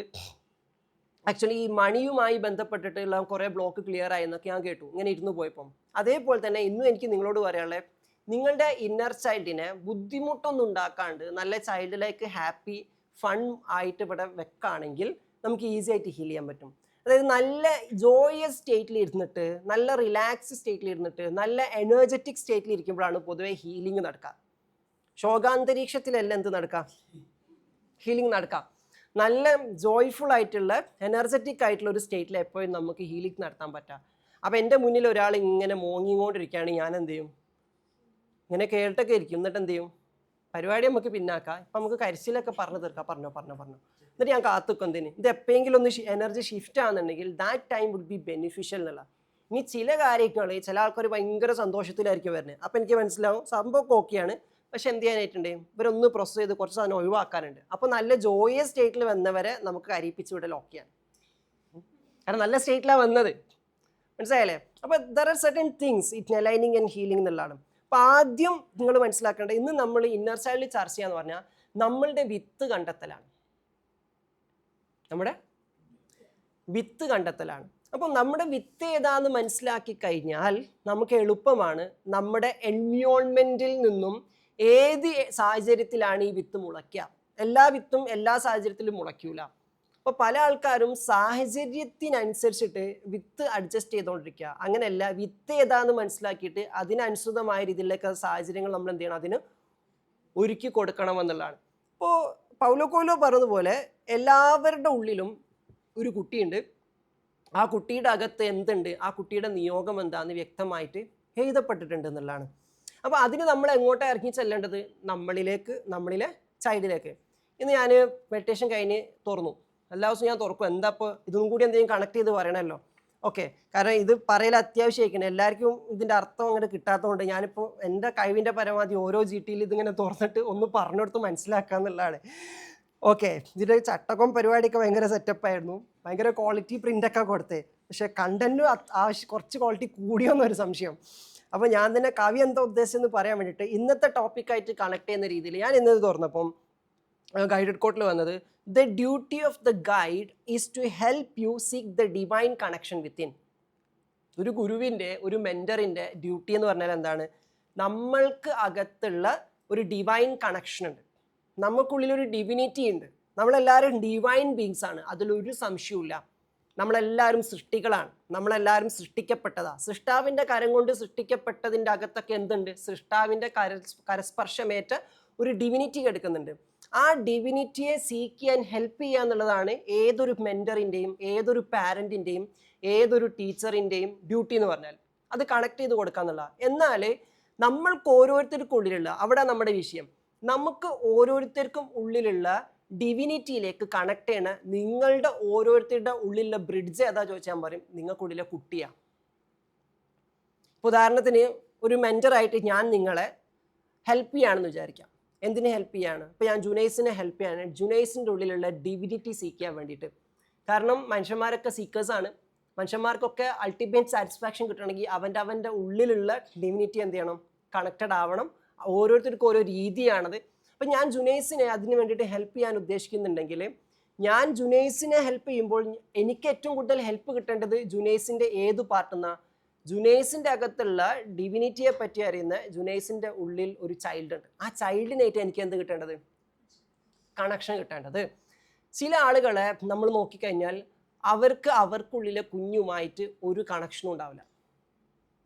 ആക്ച്വലി ഈ മണിയുമായി ബന്ധപ്പെട്ടിട്ടുള്ള കുറേ ബ്ലോക്ക് ക്ലിയർ ആയി എന്നൊക്കെ ഞാൻ കേട്ടു ഇങ്ങനെ ഇരുന്ന് പോയപ്പം. അതേപോലെ തന്നെ ഇന്നും എനിക്ക് നിങ്ങളോട് പറയാനുള്ളത്, നിങ്ങളുടെ ഇന്നർ ചൈൽഡിനെ ബുദ്ധിമുട്ടൊന്നും ഉണ്ടാക്കാണ്ട് നല്ല ചൈൽഡിലേക്ക് ഹാപ്പി ഫൺ ആയിട്ട് ഇവിടെ വെക്കുകയാണെങ്കിൽ നമുക്ക് ഈസി ആയിട്ട് ഹീൽ ചെയ്യാൻ പറ്റും. അതായത് നല്ല ജോയസ് സ്റ്റേറ്റിൽ ഇരുന്നിട്ട്, നല്ല റിലാക്സ് സ്റ്റേറ്റിൽ ഇരുന്നിട്ട്, നല്ല എനർജറ്റിക് സ്റ്റേറ്റിൽ ഇരിക്കുമ്പോഴാണ് പൊതുവെ ഹീലിംഗ് നടക്കുക. ശോകാന്തരീക്ഷത്തിലല്ല എന്ത് നടക്കുക, ഹീലിംഗ് നടക്കുക. നല്ല ജോയ്ഫുൾ ആയിട്ടുള്ള എനർജറ്റിക് ആയിട്ടുള്ള ഒരു സ്റ്റേറ്റിൽ എപ്പോഴും നമുക്ക് ഹീലിംഗ് നടത്താൻ പറ്റുക. അപ്പോൾ എൻ്റെ മുന്നിൽ ഒരാൾ ഇങ്ങനെ മോങ്ങിക്കൊണ്ടിരിക്കുകയാണ്, ഞാൻ എന്ത് ചെയ്യും, ഇങ്ങനെ കേട്ടൊക്കെ ഇരിക്കും. എന്നിട്ട് എന്ത് ചെയ്യും, പരിപാടി നമുക്ക് പിന്നാക്കാം. ഇപ്പം നമുക്ക് കരച്ചിലൊക്കെ പറഞ്ഞു തീർക്കാം, പറഞ്ഞോ. എന്നിട്ട് ഞാൻ കാത്തുക്കും എന്തിന്, ഇത് എപ്പോഴെങ്കിലും ഒന്ന് എനർജി ഷിഫ്റ്റ് ആണെന്നുണ്ടെങ്കിൽ that time would be beneficial എന്നുള്ള. ഇനി ചില കാര്യങ്ങൾ ചില ആൾക്കാർ ഭയങ്കര സന്തോഷത്തിലായിരിക്കും വരുന്നത്. അപ്പം എനിക്ക് മനസ്സിലാവും സംഭവം ഓക്കെയാണ്, പക്ഷെ എന്ത് ചെയ്യാനായിട്ടുണ്ട്, ഇവരൊന്ന് പ്രോസസ് ചെയ്ത് കുറച്ച് സാധനം ഒഴിവാക്കാനുണ്ട്. അപ്പോൾ നല്ല ജോയസ് സ്റ്റേറ്റിൽ വന്നവരെ നമുക്ക് കരയിപ്പിച്ച് വിടൽ ഓക്കെയാണ്, കാരണം നല്ല സ്റ്റേറ്റിലാണ് വന്നത്, മനസ്സിലായല്ലേ. അപ്പോൾ there are certain things it aligning and healing എന്നുള്ളതാണ്. അപ്പോൾ ആദ്യം നിങ്ങൾ മനസ്സിലാക്കേണ്ടത്, ഇന്ന് നമ്മൾ ഇന്നർ ചൈൽഡിൽ ചർച്ച ചെയ്യാന്ന് പറഞ്ഞാൽ നമ്മളുടെ വിത്ത് കണ്ടെത്തലാണ്. നമ്മുടെ വിത്ത് കണ്ടെത്തലാണ്. അപ്പം നമ്മുടെ വിത്ത് ഏതാന്ന് മനസ്സിലാക്കി കഴിഞ്ഞാൽ നമുക്ക് എളുപ്പമാണ് നമ്മുടെ എൻവയോൺമെൻറ്റിൽ നിന്നും ഏത് സാഹചര്യത്തിലാണ് ഈ വിത്ത് മുളയ്ക്കുക. എല്ലാ വിത്തും എല്ലാ സാഹചര്യത്തിലും മുളയ്ക്കൂല. അപ്പോൾ പല ആൾക്കാരും സാഹചര്യത്തിനനുസരിച്ചിട്ട് വിത്ത് അഡ്ജസ്റ്റ് ചെയ്തുകൊണ്ടിരിക്കുക. അങ്ങനെയല്ല, വിത്ത് ഏതാന്ന് മനസ്സിലാക്കിയിട്ട് അതിനനുസൃതമായ രീതിയിലേക്ക് സാഹചര്യങ്ങൾ നമ്മൾ എന്ത് ചെയ്യണം, അതിന് ഒരുക്കി കൊടുക്കണമെന്നുള്ളതാണ്. ഇപ്പോൾ പൗലോ കൊയ്ലോ പറഞ്ഞതുപോലെ എല്ലാവരുടെ ഉള്ളിലും ഒരു കുട്ടിയുണ്ട്. ആ കുട്ടിയുടെ അകത്ത് എന്തുണ്ട്, ആ കുട്ടിയുടെ നിയോഗം എന്താണെന്ന് വ്യക്തമായിട്ട് എഴുതപ്പെട്ടിട്ടുണ്ട് എന്നുള്ളതാണ്. അപ്പോൾ അതിന് നമ്മൾ എങ്ങോട്ടാണ് ഇറങ്ങി ചെല്ലേണ്ടത്, നമ്മളിലെ ചൈൽഡിലേക്ക്. ഇന്ന് ഞാൻ മെഡിറ്റേഷൻ കഴിഞ്ഞ് തുറന്നു, എല്ലാ ദിവസവും ഞാൻ തുറക്കും. എന്താ ഇപ്പോൾ ഇതും കൂടി എന്തെങ്കിലും കണക്ട് ചെയ്ത് പറയണമല്ലോ, ഓക്കെ. കാരണം ഇത് പറയൽ അത്യാവശ്യമായിരിക്കണം. എല്ലാവർക്കും ഇതിൻ്റെ അർത്ഥം അങ്ങനെ കിട്ടാത്തതുകൊണ്ട് ഞാനിപ്പോൾ എൻ്റെ കഴിവിൻ്റെ പരമാവധി ഓരോ GTയിൽ ഇതിങ്ങനെ തുറന്നിട്ട് ഒന്ന് പറഞ്ഞെടുത്ത് മനസ്സിലാക്കുക എന്നുള്ളതാണ്. ഓക്കെ, ഇതിൻ്റെ ചട്ടക്കം പരിപാടിയൊക്കെ ഭയങ്കര സെറ്റപ്പായിരുന്നു, ഭയങ്കര ക്വാളിറ്റി പ്രിൻ്റൊക്കെ കൊടുത്തേ. പക്ഷേ കണ്ടൻറ്റും കുറച്ച് ക്വാളിറ്റി കൂടിയോന്നൊരു സംശയം. അപ്പോൾ ഞാൻ തന്നെ കവി എന്താ ഉദ്ദേശിച്ചെന്ന് പറയാൻ വേണ്ടിയിട്ട് ഇന്നത്തെ ടോപ്പിക്കായിട്ട് കണക്ട് ചെയ്യുന്ന രീതിയിൽ ഞാൻ ഇന്നത് തുറന്നപ്പം ഗൈഡഡ് കോട്ടിൽ വന്നത്, the duty of the guide is to help you seek the divine connection within. ഒരു ഗുരുവിൻ്റെ, ഒരു മെൻറ്ററിൻ്റെ ഡ്യൂട്ടി എന്ന് പറഞ്ഞാൽ എന്താണ്, നമ്മൾക്ക് അകത്തുള്ള ഒരു ഡിവൈൻ കണക്ഷൻ ഉണ്ട്, നമുക്കുള്ളിലൊരു ഡിവിനിറ്റി ഉണ്ട്. നമ്മളെല്ലാവരും ഡിവൈൻ ബീങ്സ് ആണ്, അതിലൊരു സംശയവുമില്ല. നമ്മളെല്ലാവരും സൃഷ്ടികളാണ്, നമ്മളെല്ലാവരും സൃഷ്ടിക്കപ്പെട്ടതാണ്. സൃഷ്ടാവിൻ്റെ കരം കൊണ്ട് സൃഷ്ടിക്കപ്പെട്ടതിൻ്റെ അകത്തൊക്കെ എന്തുണ്ട്, സൃഷ്ടാവിൻ്റെ കരസ്പർശമേറ്റ ഒരു ഡിവിനിറ്റി എടുക്കുന്നുണ്ട്. ആ ഡിവിനിറ്റിയെ സീക്ക് ചെയ്യാൻ ഹെൽപ്പ് ചെയ്യുക എന്നുള്ളതാണ് ഏതൊരു മെൻറ്ററിൻ്റെയും, ഏതൊരു പാരൻറ്റിൻ്റെയും, ഏതൊരു ടീച്ചറിൻ്റെയും ഡ്യൂട്ടി എന്ന് പറഞ്ഞാൽ. അത് കണക്ട് ചെയ്ത് കൊടുക്കുക എന്നുള്ള. എന്നാൽ നമ്മൾക്ക് ഓരോരുത്തർക്കും ഉള്ളിലുള്ള, അവിടെ നമ്മുടെ വിഷയം, നമുക്ക് ഓരോരുത്തർക്കും ഉള്ളിലുള്ള ഡിവിനിറ്റിയിലേക്ക് കണക്ട് ചെയ്യണ നിങ്ങളുടെ ഓരോരുത്തരുടെ ഉള്ളിലുള്ള ബ്രിഡ്ജ് ഏതാ ചോദിച്ചാൽ പറയും, നിങ്ങൾക്കുള്ളിലെ കുട്ടിയാണ്. ഉദാഹരണത്തിന് ഒരു മെൻറ്ററായിട്ട് ഞാൻ നിങ്ങളെ ഹെൽപ്പ് ചെയ്യുകയാണെന്ന് വിചാരിക്കാം. എന്തിനെ ഹെൽപ്പ് ചെയ്യാണ്? ഇപ്പോൾ ഞാൻ ജുനൈസിനെ ഹെൽപ്പ് ചെയ്യാണ്, ജുനൈസിൻ്റെ ഉള്ളിലുള്ള ഡിവിനിറ്റി സീക്ക് ചെയ്യാൻ വേണ്ടിയിട്ട്. കാരണം മനുഷ്യന്മാരൊക്കെ സീക്കേഴ്സാണ്. മനുഷ്യന്മാർക്കൊക്കെ അൾട്ടിമേറ്റ് സാറ്റിസ്ഫാക്ഷൻ കിട്ടണമെങ്കിൽ അവൻ്റെ ഉള്ളിലുള്ള ഡിവിനിറ്റി എന്ത് ചെയ്യണം, കണക്റ്റഡ് ആവണം. ഓരോരുത്തർക്കും ഓരോ രീതിയാണത്. അപ്പം ഞാൻ ജുനൈസിനെ അതിന് വേണ്ടിയിട്ട് ഹെൽപ്പ് ചെയ്യാൻ ഉദ്ദേശിക്കുന്നുണ്ടെങ്കിൽ, ഞാൻ ജുനൈസിനെ ഹെൽപ്പ് ചെയ്യുമ്പോൾ എനിക്ക് ഏറ്റവും കൂടുതൽ ഹെൽപ്പ് കിട്ടേണ്ടത് ജുനൈസിൻ്റെ ഏത് പാർട്ടെന്നാ, ജുനൈസിൻ്റെ അകത്തുള്ള ഡിവിനിറ്റിയെ പറ്റി അറിയുന്ന ജുനൈസിൻ്റെ ഉള്ളിൽ ഒരു ചൈൽഡ് ഉണ്ട്. ആ ചൈൽഡിനായിട്ട് എനിക്ക് എന്ത് കിട്ടേണ്ടത്, കണക്ഷൻ കിട്ടേണ്ടത്. ചില ആളുകളെ നമ്മൾ നോക്കിക്കഴിഞ്ഞാൽ അവർക്കുള്ളിലെ കുഞ്ഞുമായിട്ട് ഒരു കണക്ഷനും ഉണ്ടാവില്ല,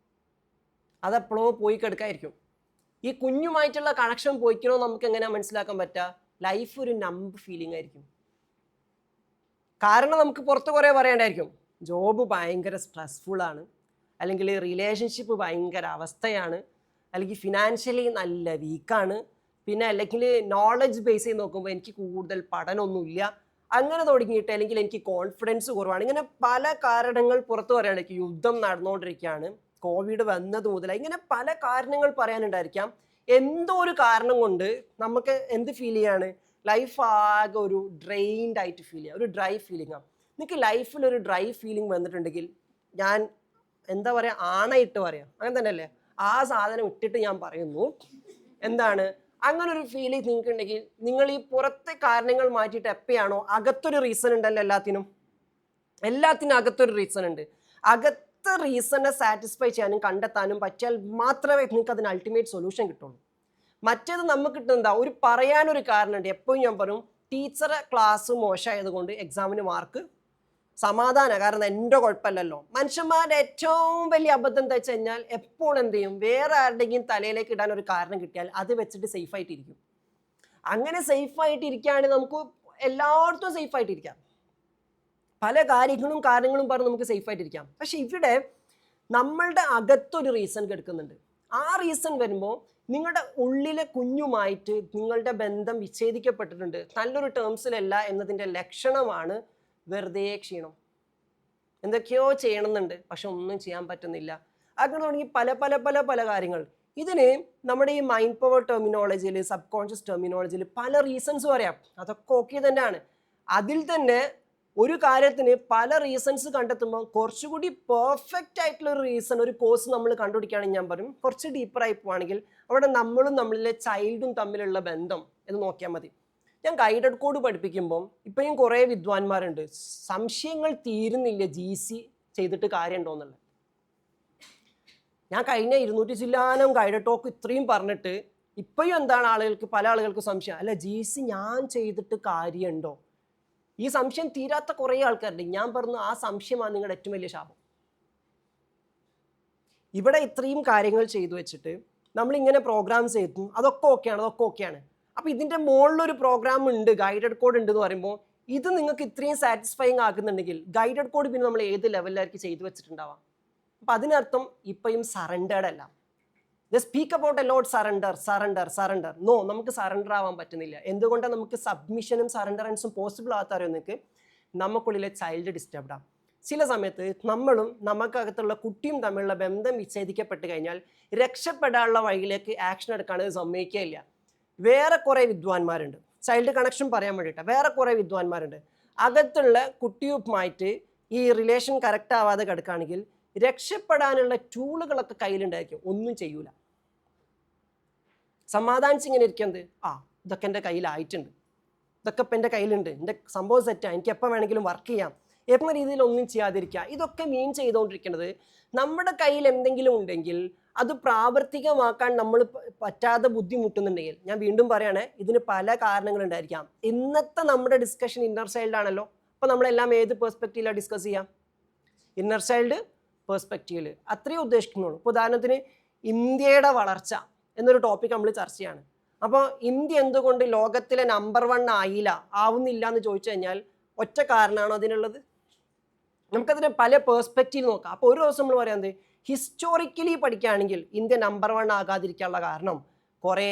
അതെപ്പോഴോ പോയി കിടക്കായിരിക്കും. ഈ കുഞ്ഞുമായിട്ടുള്ള കണക്ഷൻ പോയിക്കണോ നമുക്ക് എങ്ങനെയാണ് മനസ്സിലാക്കാൻ പറ്റുക? ലൈഫ് ഒരു നമ്പ് ഫീലിംഗ് ആയിരിക്കും. കാരണം നമുക്ക് പുറത്ത് കുറേ പറയേണ്ടായിരിക്കും, ജോബ് ഭയങ്കര സ്ട്രെസ്ഫുള്ളാണ്, അല്ലെങ്കിൽ റിലേഷൻഷിപ്പ് ഭയങ്കര അവസ്ഥയാണ്, അല്ലെങ്കിൽ ഫിനാൻഷ്യലി നല്ല വീക്കാണ്, പിന്നെ അല്ലെങ്കിൽ നോളജ് ബേസ് ചെയ്ത് നോക്കുമ്പോൾ എനിക്ക് കൂടുതൽ പഠനമൊന്നുമില്ല, അങ്ങനെ തുടങ്ങിയിട്ട്, അല്ലെങ്കിൽ എനിക്ക് കോൺഫിഡൻസ് കുറവാണ്. ഇങ്ങനെ പല കാരണങ്ങൾ പുറത്ത് പറയുകയാണെങ്കിൽ യുദ്ധം നടന്നുകൊണ്ടിരിക്കുകയാണ്, കോവിഡ് വന്നത് മുതൽ ഇങ്ങനെ പല കാരണങ്ങൾ പറയാനുണ്ടായിരിക്കാം. എന്തോ ഒരു കാരണം കൊണ്ട് നമുക്ക് എന്ത് ഫീൽ ചെയ്യാണ്, ലൈഫ് ആകെ ഒരു ഡ്രെയിൻഡ് ആയിട്ട് ഫീൽ ചെയ്യുക, ഒരു ഡ്രൈ ഫീലിംഗ് ആണ്. നിങ്ങൾക്ക് ലൈഫിൽ ഒരു ഡ്രൈ ഫീലിംഗ് വന്നിട്ടുണ്ടെങ്കിൽ ഞാൻ എന്താ പറയുക, ആണയിട്ട് പറയാം, അങ്ങനെ തന്നെ അല്ലേ, ആ സാധനം ഇട്ടിട്ട് ഞാൻ പറയുന്നു, എന്താണ് അങ്ങനെ ഒരു ഫീലിംഗ് നിങ്ങൾക്ക് ഉണ്ടെങ്കിൽ നിങ്ങൾ ഈ പുറത്തെ കാരണങ്ങൾ മാറ്റിയിട്ട് എപ്പോഴാണോ അകത്തൊരു റീസൺ ഉണ്ടല്ലോ, എല്ലാത്തിനും അകത്തൊരു റീസൺ ഉണ്ട്. അകത്തെ റീസണെ സാറ്റിസ്ഫൈ ചെയ്യാനും കണ്ടെത്താനും പറ്റിയാൽ മാത്രമേ നിങ്ങൾക്ക് അതിന് അൾട്ടിമേറ്റ് സൊല്യൂഷൻ കിട്ടുള്ളൂ. മറ്റേത് നമുക്ക് കിട്ടുന്നത് എന്താ, ഒരു പറയാനൊരു കാരണമുണ്ട്. എപ്പോഴും ഞാൻ പറയും, ടീച്ചറെ ക്ലാസ് മോശമായത് കൊണ്ട് എക്സാമിന് മാർക്ക് സമാധാനം, കാരണം എൻ്റെ കുഴപ്പമില്ലല്ലോ. മനുഷ്യന്മാരുടെ ഏറ്റവും വലിയ അബദ്ധം എന്താ വെച്ച് കഴിഞ്ഞാൽ എപ്പോഴും എന്ത് ചെയ്യും, വേറെ ആരുടെയും തലയിലേക്ക് ഇടാൻ ഒരു കാരണം കിട്ടിയാൽ അത് വെച്ചിട്ട് സേഫായിട്ടിരിക്കും. അങ്ങനെ സേഫായിട്ടിരിക്കുകയാണെങ്കിൽ നമുക്ക് എല്ലായിടത്തും സേഫായിട്ടിരിക്കാം, പല കാരണങ്ങളും പറഞ്ഞ് നമുക്ക് സേഫായിട്ടിരിക്കാം. പക്ഷെ ഇവിടെ നമ്മളുടെ അകത്തൊരു റീസൺ കിടക്കുന്നുണ്ട്. ആ റീസൺ വരുമ്പോൾ നിങ്ങളുടെ ഉള്ളിലെ കുഞ്ഞുമായിട്ട് നിങ്ങളുടെ ബന്ധം വിച്ഛേദിക്കപ്പെട്ടിട്ടുണ്ട്, നല്ലൊരു ടേംസിലല്ല എന്നതിൻ്റെ ലക്ഷണമാണ് വെറുതെ ക്ഷീണം. എന്തൊക്കെയോ ചെയ്യണമെന്നുണ്ട്, പക്ഷെ ഒന്നും ചെയ്യാൻ പറ്റുന്നില്ല. അങ്ങനെ തുടങ്ങി പല പല പല പല കാര്യങ്ങൾ. ഇതിന് നമ്മുടെ ഈ മൈൻഡ് പവർ ടെർമിനോളജിയിൽ, സബ് കോൺഷ്യസ് ടെർമിനോളജിയിൽ പല റീസൺസ് പറയാം. അതൊക്കെ ഓക്കെ തന്നെയാണ്. അതിൽ തന്നെ ഒരു കാര്യത്തിന് പല റീസൺസ് കണ്ടെത്തുമ്പോൾ കുറച്ചുകൂടി പെർഫെക്റ്റ് ആയിട്ടുള്ള ഒരു റീസൺ, ഒരു കോഴ്സ് നമ്മൾ കണ്ടുപിടിക്കുകയാണെങ്കിൽ ഞാൻ പറയും, കുറച്ച് ഡീപ്പറായി പോവുകയാണെങ്കിൽ അവിടെ നമ്മളിലെ ചൈൽഡും തമ്മിലുള്ള ബന്ധം എന്ന് നോക്കിയാൽ മതി. ഞാൻ ഗൈഡഡ് കോഡ് പഠിപ്പിക്കുമ്പം ഇപ്പോഴും കുറേ വിദ്വാൻമാരുണ്ട്, സംശയങ്ങൾ തീരുന്നില്ല GC ചെയ്തിട്ട് കാര്യമുണ്ടോ എന്നുള്ളത്. ഞാൻ കഴിഞ്ഞ 200 ചില്ലാനം ഗൈഡഡ് ടോക്ക് ഇത്രയും പറഞ്ഞിട്ട് ഇപ്പോഴും എന്താണ് പല ആളുകൾക്ക് സംശയം, അല്ല GC ഞാൻ ചെയ്തിട്ട് കാര്യമുണ്ടോ? ഈ സംശയം തീരാത്ത കുറേ ആൾക്കാരുണ്ട്. ഞാൻ പറഞ്ഞു, ആ സംശയമാണ് നിങ്ങളുടെ ഏറ്റവും വലിയ ശാപം. ഇവിടെ ഇത്രയും കാര്യങ്ങൾ ചെയ്തു വെച്ചിട്ട് നമ്മളിങ്ങനെ പ്രോഗ്രാംസ് ചെയ്തു, അതൊക്കെ ഓക്കെയാണ്. അപ്പോൾ ഇതിൻ്റെ മുകളിലൊരു പ്രോഗ്രാം ഉണ്ട്, ഗൈഡഡ് കോഡ് ഉണ്ട് എന്ന് പറയുമ്പോൾ ഇത് നിങ്ങൾക്ക് ഇത്രയും സാറ്റിസ്ഫൈങ് ആക്കുന്നുണ്ടെങ്കിൽ ഗൈഡഡ് കോഡ് പിന്നെ നമ്മൾ ഏത് ലെവലിലായിരിക്കും ചെയ്തു വെച്ചിട്ടുണ്ടാവാം. അപ്പം അതിനർത്ഥം ഇപ്പോഴും സറണ്ടേർഡ് അല്ല. They speak about a lot surrender. No, നമുക്ക് സറണ്ടർ ആവാൻ പറ്റുന്നില്ല. എന്തുകൊണ്ടാണ് നമുക്ക് സബ്മിഷനും സറണ്ടറൻസും പോസിബിൾ ആകാത്തറിയോ? നിങ്ങൾക്ക് നമുക്കുള്ളിലെ ചൈൽഡ് ഡിസ്റ്റർബ്ഡ് ആണ്. ചില സമയത്ത് നമ്മളും നമുക്കകത്തുള്ള കുട്ടിയും തമ്മിലുള്ള ബന്ധം വിച്ഛേദിക്കപ്പെട്ട് കഴിഞ്ഞാൽ രക്ഷപ്പെടാനുള്ള വഴിയിലേക്ക് ആക്ഷൻ എടുക്കാൻ സമ്മതിക്കുകയില്ല. വേറെ കുറേ വിദ്വാൻമാരുണ്ട്, ചൈൽഡ് കണക്ഷൻ പറയാൻ വേണ്ടിയിട്ട് വേറെ കുറേ വിദ്വാൻമാരുണ്ട്. അകത്തുള്ള കുട്ടിയുമായിട്ട് ഈ റിലേഷൻ കറക്റ്റ് ആവാതെ കിടക്കുകയാണെങ്കിൽ രക്ഷപ്പെടാനുള്ള ടൂളുകളൊക്കെ കയ്യിലുണ്ടായിരിക്കും, ഒന്നും ചെയ്യൂല. സമാധാനിച്ചിങ്ങനെ ഇരിക്കുന്നത്, ഇതൊക്കെ എൻ്റെ കയ്യിലായിട്ടുണ്ട്, ഇതൊക്കെ ഇപ്പം എൻ്റെ കയ്യിലുണ്ട്, എൻ്റെ സംഭവം സെറ്റാണ്, എനിക്ക് എപ്പോൾ വേണമെങ്കിലും വർക്ക് ചെയ്യാം എന്ന രീതിയിൽ ഒന്നും ചെയ്യാതിരിക്കുക. ഇതൊക്കെ മീൻ ചെയ്തുകൊണ്ടിരിക്കുന്നത് നമ്മുടെ കയ്യിൽ എന്തെങ്കിലും ഉണ്ടെങ്കിൽ അത് പ്രാവർത്തികമാക്കാൻ നമ്മൾ പറ്റാതെ ബുദ്ധിമുട്ടുന്നുണ്ടെങ്കിൽ, ഞാൻ വീണ്ടും പറയുകയാണെ, ഇതിന് പല കാരണങ്ങളുണ്ടായിരിക്കാം. ഇന്നത്തെ നമ്മുടെ ഡിസ്കഷൻ ഇന്നർ ചൈൽഡ് ആണല്ലോ. അപ്പോൾ നമ്മളെല്ലാം ഏത് പെർസ്പെക്റ്റീവിലാണ് ഡിസ്കസ് ചെയ്യാം? ഇന്നർ ചൈൽഡ് പെർസ്പെക്റ്റീവിൽ അത്രയും ഉദ്ദേശിക്കുന്നുള്ളൂ. ഇപ്പോൾ ഉദാഹരണത്തിന് ഇന്ത്യയുടെ വളർച്ച എന്നൊരു ടോപ്പിക് നമ്മൾ ചർച്ച ചെയ്യാണ്. അപ്പോൾ ഇന്ത്യ എന്തുകൊണ്ട് ലോകത്തിലെ നമ്പർ 1 ആവുന്നില്ല എന്ന് ചോദിച്ചു കഴിഞ്ഞാൽ ഒറ്റ കാരണമാണോ അതിനുള്ളത്? നമുക്കതിനെ പല പേഴ്സ്പെക്റ്റീവ് നോക്കാം. അപ്പോൾ ഒരു ദിവസം നമ്മൾ പറയാം, ഹിസ്റ്റോറിക്കലി പഠിക്കുകയാണെങ്കിൽ ഇന്ത്യ നമ്പർ 1 ആകാതിരിക്കാനുള്ള കാരണം കുറേ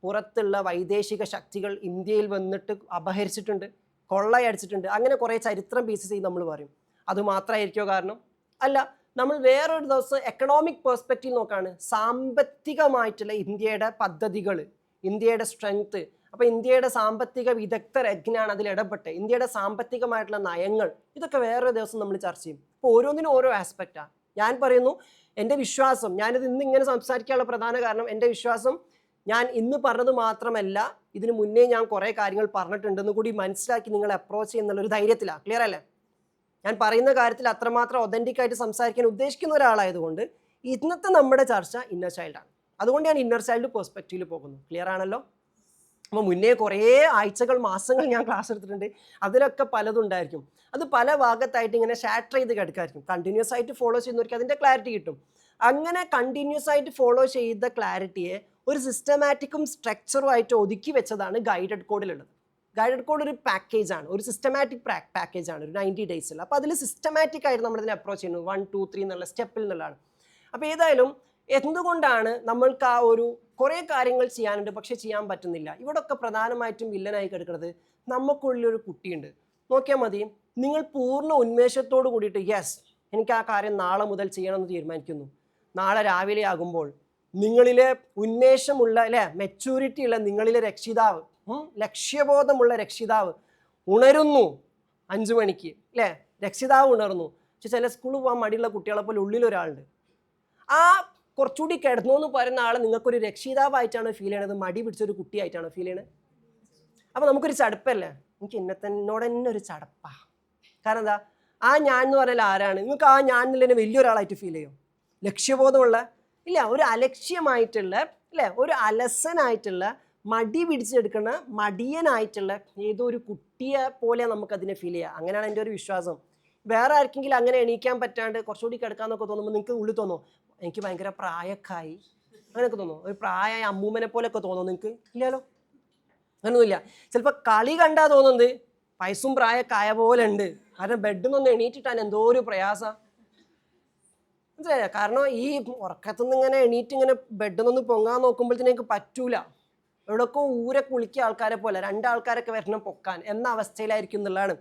പുറത്തുള്ള വൈദേശിക ശക്തികൾ ഇന്ത്യയിൽ വന്നിട്ട് അപഹരിച്ചിട്ടുണ്ട്, കൊള്ളയടിച്ചിട്ടുണ്ട്, അങ്ങനെ കുറേ ചരിത്രം ബേസിസ് ചെയ്ത് നമ്മൾ പറയും. അതുമാത്രമായിരിക്കോ കാരണം? അല്ല. നമ്മൾ വേറൊരു ദിവസം എക്കണോമിക് പേഴ്സ്പെക്റ്റീവ് നോക്കുകയാണ്, സാമ്പത്തികമായിട്ടുള്ള ഇന്ത്യയുടെ പദ്ധതികൾ, ഇന്ത്യയുടെ സ്ട്രെങ്ത്ത്. അപ്പോൾ ഇന്ത്യയുടെ സാമ്പത്തിക വിദഗ്ധർ എങ്ങനെയാണ് അതിൽ ഇടപെട്ട്, ഇന്ത്യയുടെ സാമ്പത്തികമായിട്ടുള്ള നയങ്ങൾ, ഇതൊക്കെ വേറൊരു ദിവസം നമ്മൾ ചർച്ച ചെയ്യും. അപ്പോൾ ഓരോന്നിനും ഓരോ ആസ്പെക്റ്റാണ്. ഞാൻ പറയുന്നു, എൻ്റെ വിശ്വാസം, ഞാനിത് ഇന്ന് ഇങ്ങനെ സംസാരിക്കാനുള്ള പ്രധാന കാരണം, എൻ്റെ വിശ്വാസം ഞാൻ ഇന്ന് പറഞ്ഞത് മാത്രമല്ല, ഇതിന് മുന്നേ ഞാൻ കുറേ കാര്യങ്ങൾ പറഞ്ഞിട്ടുണ്ടെന്ന് കൂടി മനസ്സിലാക്കി നിങ്ങൾ അപ്രോച്ച് ചെയ്യുന്നുള്ളൊരു ധൈര്യത്തിലാണ്. ക്ലിയർ അല്ലേ? ഞാൻ പറയുന്ന കാര്യത്തിൽ അത്രമാത്രം ഒതൻറ്റിക് ആയിട്ട് സംസാരിക്കാൻ ഉദ്ദേശിക്കുന്ന ഒരാളായതുകൊണ്ട് ഇന്നത്തെ നമ്മുടെ ചർച്ച ഇന്നർ ചൈൽഡാണ്. അതുകൊണ്ട് ഞാൻ ഇന്നർ ചൈൽഡ് പെർസ്പെക്റ്റീവിൽ പോകുന്നു. ക്ലിയർ ആണല്ലോ? അപ്പോൾ മുന്നേ കുറേ ആഴ്ചകൾ, മാസങ്ങൾ ഞാൻ ക്ലാസ് എടുത്തിട്ടുണ്ട്. അതിലൊക്കെ പലതും ഉണ്ടായിരിക്കും. അത് പല ഭാഗത്തായിട്ട് ഇങ്ങനെ ഷാറ്റർ ചെയ്ത് കിടക്കായിരിക്കും. കണ്ടിന്യൂസ് ആയിട്ട് ഫോളോ ചെയ്യുന്നവർക്ക് അതിൻ്റെ ക്ലാരിറ്റി കിട്ടും. അങ്ങനെ കണ്ടിന്യൂസ് ആയിട്ട് ഫോളോ ചെയ്ത ക്ലാരിറ്റിയെ ഒരു സിസ്റ്റമാറ്റിക്കും സ്ട്രക്ചറും ആയിട്ട് ഒതുക്കി വെച്ചതാണ് ഗൈഡഡ് കോഡിലുള്ളത്. ഗൈഡഡ് കോഡ് ഒരു പാക്കേജാണ്, ഒരു സിസ്റ്റമാറ്റിക് പാക്കേജാണ്, ഒരു 90 days. അപ്പോൾ അതിൽ സിസ്റ്റമാറ്റിക് ആയിട്ട് നമ്മളിതിനെ അപ്രോച്ച് ചെയ്യുന്നത് 1, 2, 3 എന്നുള്ള സ്റ്റെപ്പിൽ നിന്നുള്ളതാണ്. അപ്പോൾ ഏതായാലും എന്തുകൊണ്ടാണ് നമ്മൾക്ക് ആ ഒരു കുറേ കാര്യങ്ങൾ ചെയ്യാനുണ്ട് പക്ഷെ ചെയ്യാൻ പറ്റുന്നില്ല? ഇവിടെയൊക്കെ പ്രധാനമായിട്ടും വില്ലനായി കിടക്കുന്നത് നമുക്കുള്ളിലൊരു കുട്ടിയുണ്ട്. നോക്കിയാൽ മതി, നിങ്ങൾ പൂർണ്ണ ഉന്മേഷത്തോട് കൂടിയിട്ട് യെസ് എനിക്ക് ആ കാര്യം നാളെ മുതൽ ചെയ്യണമെന്ന് തീരുമാനിക്കുന്നു. നാളെ രാവിലെ ആകുമ്പോൾ നിങ്ങളിലെ ഉന്മേഷമുള്ള അല്ലേ മെച്യൂരിറ്റി ഉള്ള നിങ്ങളിലെ രക്ഷിതാവ്, ലക്ഷ്യബോധമുള്ള രക്ഷിതാവ് ഉണരുന്നു 5 മണിക്ക് അല്ലേ, രക്ഷിതാവ് ഉണർന്നു. പക്ഷെ ചില സ്കൂളിൽ പോകാൻ മടിയുള്ള കുട്ടികളെ പോലെ ഉള്ളിലൊരാളുണ്ട്. ആ കുറച്ചുകൂടി കിടന്നു എന്ന് പറയുന്ന ആൾ നിങ്ങൾക്കൊരു രക്ഷിതാവായിട്ടാണ് ഫീൽ ചെയ്യണത്, മടി പിടിച്ചൊരു കുട്ടിയായിട്ടാണ് ഫീൽ ചെയ്യണത്. അപ്പോൾ നമുക്കൊരു ചടപ്പല്ലേ, എനിക്ക് എന്നോട് തന്നെ ഒരു ചടപ്പാ. കാരണം എന്താ, ആ ഞാൻ എന്ന് പറഞ്ഞാൽ ആരാണ്? നിങ്ങൾക്ക് ആ ഞാൻ എന്നുള്ളതിനെ വലിയൊരാളായിട്ട് ഫീൽ ചെയ്യും? ലക്ഷ്യബോധമുള്ള ഇല്ല, ഒരു അലക്ഷ്യമായിട്ടുള്ള അല്ലേ, ഒരു അലസനായിട്ടുള്ള മടി പിടിച്ചെടുക്കുന്ന മടിയനായിട്ടുള്ള ഏതോ ഒരു കുട്ടിയെ പോലെ നമുക്കതിനെ ഫീൽ ചെയ്യാം. അങ്ങനെയാണ് എൻ്റെ ഒരു വിശ്വാസം. വേറെ ആർക്കെങ്കിലും അങ്ങനെ എണീക്കാൻ പറ്റാണ്ട് കുറച്ചുകൂടി കിടക്കാന്നൊക്കെ തോന്നുമ്പോൾ നിങ്ങൾക്ക് ഉള്ളിൽ തോന്നും എനിക്ക് ഭയങ്കര പ്രായക്കായി അങ്ങനെയൊക്കെ തോന്നും, ഒരു പ്രായമായ അമ്മൂമ്മനെ പോലെയൊക്കെ തോന്നും. നിങ്ങൾക്ക് ഇല്ലല്ലോ, അങ്ങനെയൊന്നുമില്ല. ചിലപ്പോൾ കളി കണ്ടാൽ തോന്നുന്നത് വയസ്സും പ്രായക്കായ പോലെ ഉണ്ട്. കാരണം ബെഡിൽ നിന്നൊന്ന് എണീറ്റിട്ടാൻ എന്തോ ഒരു പ്രയാസം. മനസ്സിലായോ? കാരണം ഈ ഉറക്കത്തുനിന്ന് ഇങ്ങനെ എണീറ്റ് ഇങ്ങനെ ബെഡിൽ നിന്ന് പൊങ്ങാൻ നോക്കുമ്പോഴത്തേക്ക് പറ്റൂല. എവിടെയൊക്കെ ഊരെ കുളിക്കുക ആൾക്കാരെ പോലെ 2 ആൾക്കാരൊക്കെ വരണം പൊക്കാൻ എന്ന അവസ്ഥയിലായിരിക്കും എന്നുള്ളതാണ്.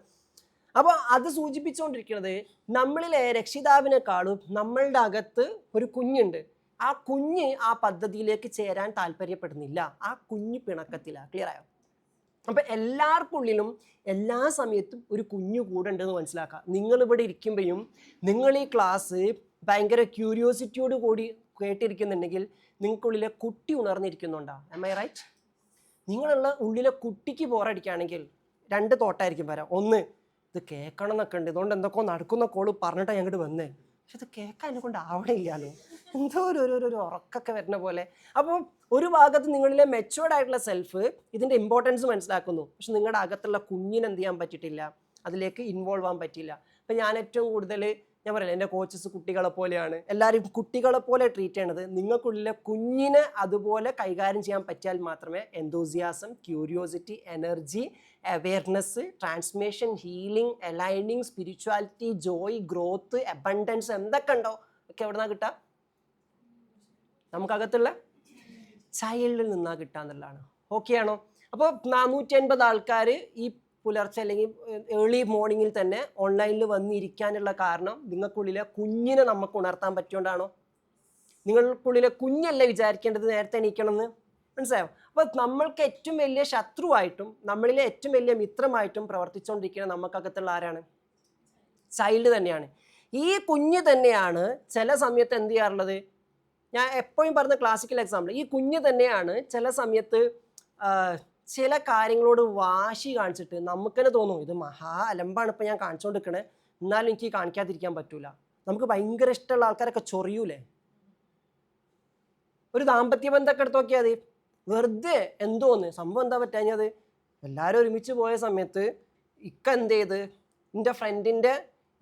അപ്പോൾ അത് സൂചിപ്പിച്ചുകൊണ്ടിരിക്കുന്നത് നമ്മളിലെ രക്ഷിതാവിനെക്കാളും നമ്മളുടെ അകത്ത് ഒരു കുഞ്ഞുണ്ട്. ആ കുഞ്ഞ് ആ പദ്ധതിയിലേക്ക് ചേരാൻ താല്പര്യപ്പെടുന്നില്ല, ആ കുഞ്ഞ് പിണക്കത്തിലാണ്. ക്ലിയർ ആയോ? അപ്പം എല്ലാവർക്കുള്ളിലും എല്ലാ സമയത്തും ഒരു കുഞ്ഞു കൂടെ ഉണ്ടെന്ന് മനസ്സിലാക്കുക. നിങ്ങളിവിടെ ഇരിക്കുമ്പോഴും നിങ്ങൾ ഈ ക്ലാസ് ഭയങ്കര ക്യൂരിയോസിറ്റിയോട് കൂടി കേട്ടിരിക്കുന്നുണ്ടെങ്കിൽ നിങ്ങൾക്കുള്ളിലെ കുട്ടി ഉണർന്നിരിക്കുന്നുണ്ടോ? Am I right? നിങ്ങളുള്ള ഉള്ളിലെ കുട്ടിക്ക് ബോറടിക്കുകയാണെങ്കിൽ 2 തോട്ടായിരിക്കും വരാം. ഒന്ന്, ഇത് കേൾക്കണം എന്നൊക്കെ ഉണ്ട്, ഇതുകൊണ്ട് എന്തൊക്കെ നടക്കുന്ന കോള് പറഞ്ഞിട്ടാണ് ഞങ്ങോട്ട് വന്നേ, പക്ഷെ ഇത് കേൾക്കാൻ എന്നെ കൊണ്ട് അവിടെ ഇല്ലാലോ, എന്തോ ഒരു ഉറക്കൊക്കെ വരുന്ന പോലെ. അപ്പോൾ ഒരു ഭാഗത്ത് നിങ്ങളിലെ മെച്ചുവേർഡ് ആയിട്ടുള്ള സെൽഫ് ഇതിൻ്റെ ഇമ്പോർട്ടൻസ് മനസ്സിലാക്കുന്നു, പക്ഷെ നിങ്ങളുടെ അകത്തുള്ള കുഞ്ഞിന് എന്ത് ചെയ്യാൻ പറ്റിയിട്ടില്ല, അതിലേക്ക് ഇൻവോൾവ് ആകാൻ പറ്റിയില്ല. അപ്പം ഞാൻ ഏറ്റവും കൂടുതൽ ഞാൻ പറയില്ല, എൻ്റെ കോച്ചസ് കുട്ടികളെ പോലെയാണ്, എല്ലാവരും കുട്ടികളെ പോലെ ട്രീറ്റ് ചെയ്യണത്. നിങ്ങൾക്കുള്ളിലെ കുഞ്ഞിനെ അതുപോലെ കൈകാര്യം ചെയ്യാൻ പറ്റിയാൽ മാത്രമേ എന്തൂസിയാസം, curiosity, energy, awareness, transmission, healing, aligning, spirituality, Joy, growth, abundance എന്തൊക്കെ ഉണ്ടോ ഒക്കെ എവിടെ നിന്നാണ് കിട്ടുക? നമുക്കകത്തുള്ള ചൈൽഡിൽ നിന്നാ കിട്ടാന്നുള്ളതാണ്. ഓക്കെ ആണോ? അപ്പോൾ 450 ആൾക്കാർ ഈ പുലർച്ചെ അല്ലെങ്കിൽ ഏർലി മോർണിംഗിൽ തന്നെ ഓൺലൈനിൽ വന്നിരിക്കാനുള്ള കാരണം നിങ്ങൾക്കുള്ളിലെ കുഞ്ഞിനെ നമുക്ക് ഉണർത്താൻ പറ്റിയോണ്ടാണോ? നിങ്ങൾക്കുള്ളിലെ കുഞ്ഞല്ലേ വിചാരിക്കേണ്ടത് നേരത്തെ എണീക്കണമെന്ന്? മനസ്സിലായോ? അപ്പോൾ നമ്മൾക്ക് ഏറ്റവും വലിയ ശത്രുവായിട്ടും നമ്മളിലെ ഏറ്റവും വലിയ മിത്രമായിട്ടും പ്രവർത്തിച്ചുകൊണ്ടിരിക്കുന്നത് നമുക്കകത്തുള്ള ആരാണ്? ചൈൽഡ് തന്നെയാണ്. ഈ കുഞ്ഞ് തന്നെയാണ് ചില സമയത്ത് എന്ത് ചെയ്യാറുള്ളത്? ഞാൻ എപ്പോഴും പറഞ്ഞ ക്ലാസിക്കൽ എക്സാമ്പിൾ, ഈ കുഞ്ഞ് തന്നെയാണ് ചില സമയത്ത് ചില കാര്യങ്ങളോട് വാശി കാണിച്ചിട്ട് നമുക്ക് തന്നെ തോന്നും ഇത് മഹാ അലമ്പാണ് ഇപ്പം ഞാൻ കാണിച്ചുകൊണ്ടിരിക്കണേ, എന്നാലും എനിക്ക് കാണിക്കാതിരിക്കാൻ പറ്റൂല. നമുക്ക് ഭയങ്കര ഇഷ്ടമുള്ള ആൾക്കാരൊക്കെ ചൊറിയൂലേ? ഒരു ദാമ്പത്യ ബന്ധമൊക്കെ എടുത്ത് നോക്കിയാൽ മതി, വെറുതെ എന്തോന്ന് സംഭവം എന്താ പറ്റാഞ്ഞത്? എല്ലാവരും ഒരുമിച്ച് പോയ സമയത്ത് ഇക്ക എന്ത് ചെയ്ത് എൻ്റെ ഫ്രണ്ടിൻ്റെ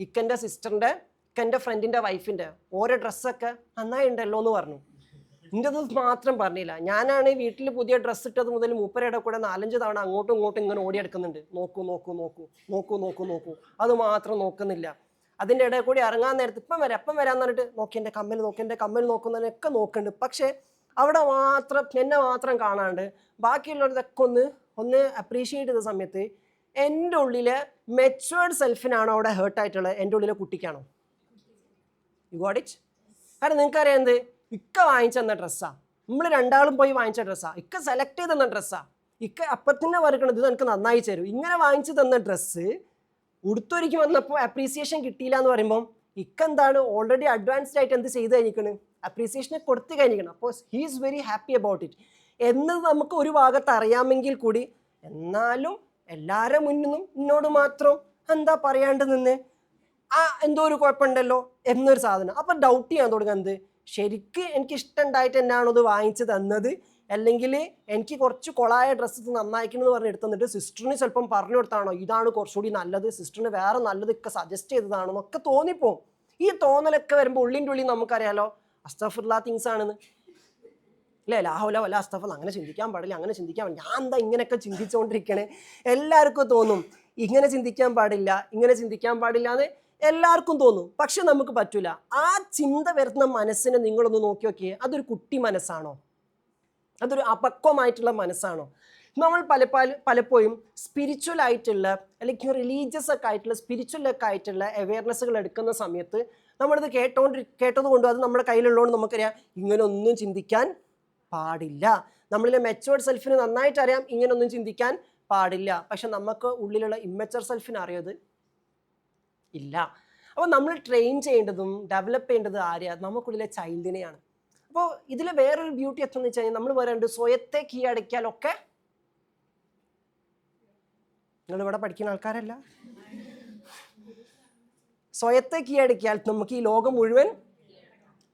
ഇക്കൻ്റെ സിസ്റ്ററിൻ്റെ ഇക്കൻ്റെ ഫ്രണ്ടിൻ്റെ വൈഫിൻ്റെ ഓരോ ഡ്രസ്സൊക്കെ നന്നായി ഉണ്ടല്ലോ എന്ന് പറഞ്ഞു. എൻ്റെ അത് മാത്രം പറഞ്ഞില്ല. ഞാനാണ് വീട്ടിൽ പുതിയ ഡ്രസ്സ് ഇട്ടത് മുതൽ മൂപ്പരയുടെ കൂടെ 4-5 തവണ അങ്ങോട്ടും ഇങ്ങോട്ടും ഇങ്ങനെ ഓടിയെടുക്കുന്നുണ്ട്. നോക്കൂ നോക്കൂ നോക്കൂ നോക്കൂ നോക്കൂ നോക്കൂ, അത് മാത്രം നോക്കുന്നില്ല. അതിൻ്റെ ഇടയിൽ കൂടി ഇറങ്ങാൻ നേരത്ത് ഇപ്പം വരാമെന്ന് പറഞ്ഞിട്ട് നോക്കി എൻ്റെ കമ്മൽ നോക്കുന്നതിനൊക്കെ നോക്കുന്നുണ്ട്. പക്ഷേ അവിടെ മാത്രം എന്നെ മാത്രം കാണാണ്ട് ബാക്കിയുള്ളവരതൊക്കെ ഒന്ന് അപ്രീഷിയേറ്റ് ചെയ്ത സമയത്ത് എൻ്റെ ഉള്ളിലെ മെച്ചുവേർഡ് സെൽഫിനാണോ അവിടെ ഹേർട്ടായിട്ടുള്ളത്, എൻ്റെ ഉള്ളിലെ കുട്ടിക്കാണോ? You got it? കാരണം നിങ്ങൾക്കറിയാം എന്ത്, ഇക്ക വാങ്ങിച്ചു തന്ന ഡ്രസ്സാണ്, നമ്മൾ 2 ആളും പോയി വാങ്ങിച്ച ഡ്രസ്സാണ്, ഇക്ക സെലക്ട് ചെയ്ത് തന്ന ഡ്രസ്സാണ്, ഇക്ക അപ്പത്തന്നെ വരക്കണത് ഇത് എനിക്ക് നന്നായി ചേരും. ഇങ്ങനെ വാങ്ങിച്ചു തന്ന ഡ്രസ്സ് ഉടുത്തൊരുക്കി വന്നപ്പോൾ അപ്രീസിയേഷൻ കിട്ടിയില്ല എന്ന് പറയുമ്പം ഇക്ക എന്താണ് ഓൾറെഡി അഡ്വാൻസ്ഡ് ആയിട്ട് എന്ത് ചെയ്ത് കഴിഞ്ഞിരിക്കണ്, അപ്രീസിയേഷനെ കൊടുത്തു കഴിഞ്ഞിരിക്കണം. അപ്പോൾ he is very happy about it എന്നത് നമുക്ക് ഒരു ഭാഗത്ത് അറിയാമെങ്കിൽ കൂടി, എന്നാലും എല്ലാവരുടെ മുന്നിലും എന്നോട് മാത്രം എന്താ പറയാണ്ട് നിന്ന് എന്തോ ഒരു കുഴപ്പമുണ്ടല്ലോ എന്നൊരു സാധനം. അപ്പം ഡൗട്ട് ചെയ്യാൻ തുടങ്ങുന്നത് ശരിക്ക് എനിക്ക് ഇഷ്ടമുണ്ടായിട്ട് എന്നാണോ ഇത് വാങ്ങിച്ചു തന്നത്, അല്ലെങ്കിൽ എനിക്ക് കുറച്ച് കൊളായ ഡ്രസ്സ് നന്നായിക്കണമെന്ന് പറഞ്ഞ് എടുത്തുന്നിട്ട് സിസ്റ്ററിന് ചിലപ്പം പറഞ്ഞു കൊടുത്താണോ ഇതാണ് കുറച്ചുകൂടി നല്ലത്, സിസ്റ്ററിന് വേറെ നല്ലത് ഒക്കെ സജസ്റ്റ് ചെയ്തതാണോ എന്നൊക്കെ തോന്നിപ്പോവും. ഈ തോന്നലൊക്കെ വരുമ്പോൾ ഉള്ളിൻ്റെ ഉള്ളിൽ നമുക്കറിയാലോ അസ്തഗ്ഫിറുല്ലാഹ് തിങ്സ് ആണെന്ന് അല്ലേ, ലാഹുല വല അസ്തഗ്ഫിറുല്ലാഹ്, അങ്ങനെ ചിന്തിക്കാൻ പാടില്ല, അങ്ങനെ ചിന്തിക്കാൻ പാടില്ല, ഞാൻ എന്താ ഇങ്ങനെയൊക്കെ ചിന്തിച്ചുകൊണ്ടിരിക്കണേ. എല്ലാവർക്കും തോന്നും ഇങ്ങനെ ചിന്തിക്കാൻ പാടില്ല, ഇങ്ങനെ ചിന്തിക്കാൻ പാടില്ല എന്ന് എല്ലാവർക്കും തോന്നും. പക്ഷെ നമുക്ക് പറ്റൂല. ആ ചിന്ത വരുന്ന മനസ്സിനെ നിങ്ങളൊന്ന് നോക്കി നോക്കിയേ, അതൊരു കുട്ടി മനസ്സാണോ, അതൊരു അപക്വമായിട്ടുള്ള മനസ്സാണോ? നമ്മൾ പലപ്പോഴും സ്പിരിച്വൽ ആയിട്ടുള്ള അല്ലെങ്കിൽ റിലീജിയസ് ഒക്കെ ആയിട്ടുള്ള സ്പിരിച്വൽ ഒക്കെ ആയിട്ടുള്ള അവെയർനെസ്സുകൾ എടുക്കുന്ന സമയത്ത് നമ്മളിത് കേട്ടത് കൊണ്ടും അത് നമ്മുടെ കയ്യിലുള്ളതുകൊണ്ട് നമുക്കറിയാം ഇങ്ങനെ ഒന്നും ചിന്തിക്കാൻ പാടില്ല. നമ്മളിലെ മെച്ചുവേർഡ് സെൽഫിന് നന്നായിട്ട് അറിയാം ഇങ്ങനെ ഒന്നും ചിന്തിക്കാൻ പാടില്ല. പക്ഷെ നമുക്ക് ഉള്ളിലുള്ള ഇമ്മച്ചുവർ സെൽഫിന് അറിയത് ഇല്ല. അപ്പോൾ നമ്മൾ ട്രെയിൻ ചെയ്യേണ്ടതും ഡെവലപ്പ് ചെയ്യേണ്ടത് ആരെയാ? നമുക്കുള്ളിലെ ചൈൽഡിനെയാണ്. അപ്പോൾ ഇതിൽ വേറൊരു ബ്യൂട്ടി എത്തുന്നത് വെച്ച് കഴിഞ്ഞാൽ നമ്മൾ പറയുന്നുണ്ട് സ്വയത്തെ കീഴടക്കിയാലൊക്കെ. നിങ്ങളിവിടെ പഠിക്കുന്ന ആൾക്കാരല്ല. സ്വയത്തെ കീഴടക്കിയാൽ നമുക്ക് ഈ ലോകം മുഴുവൻ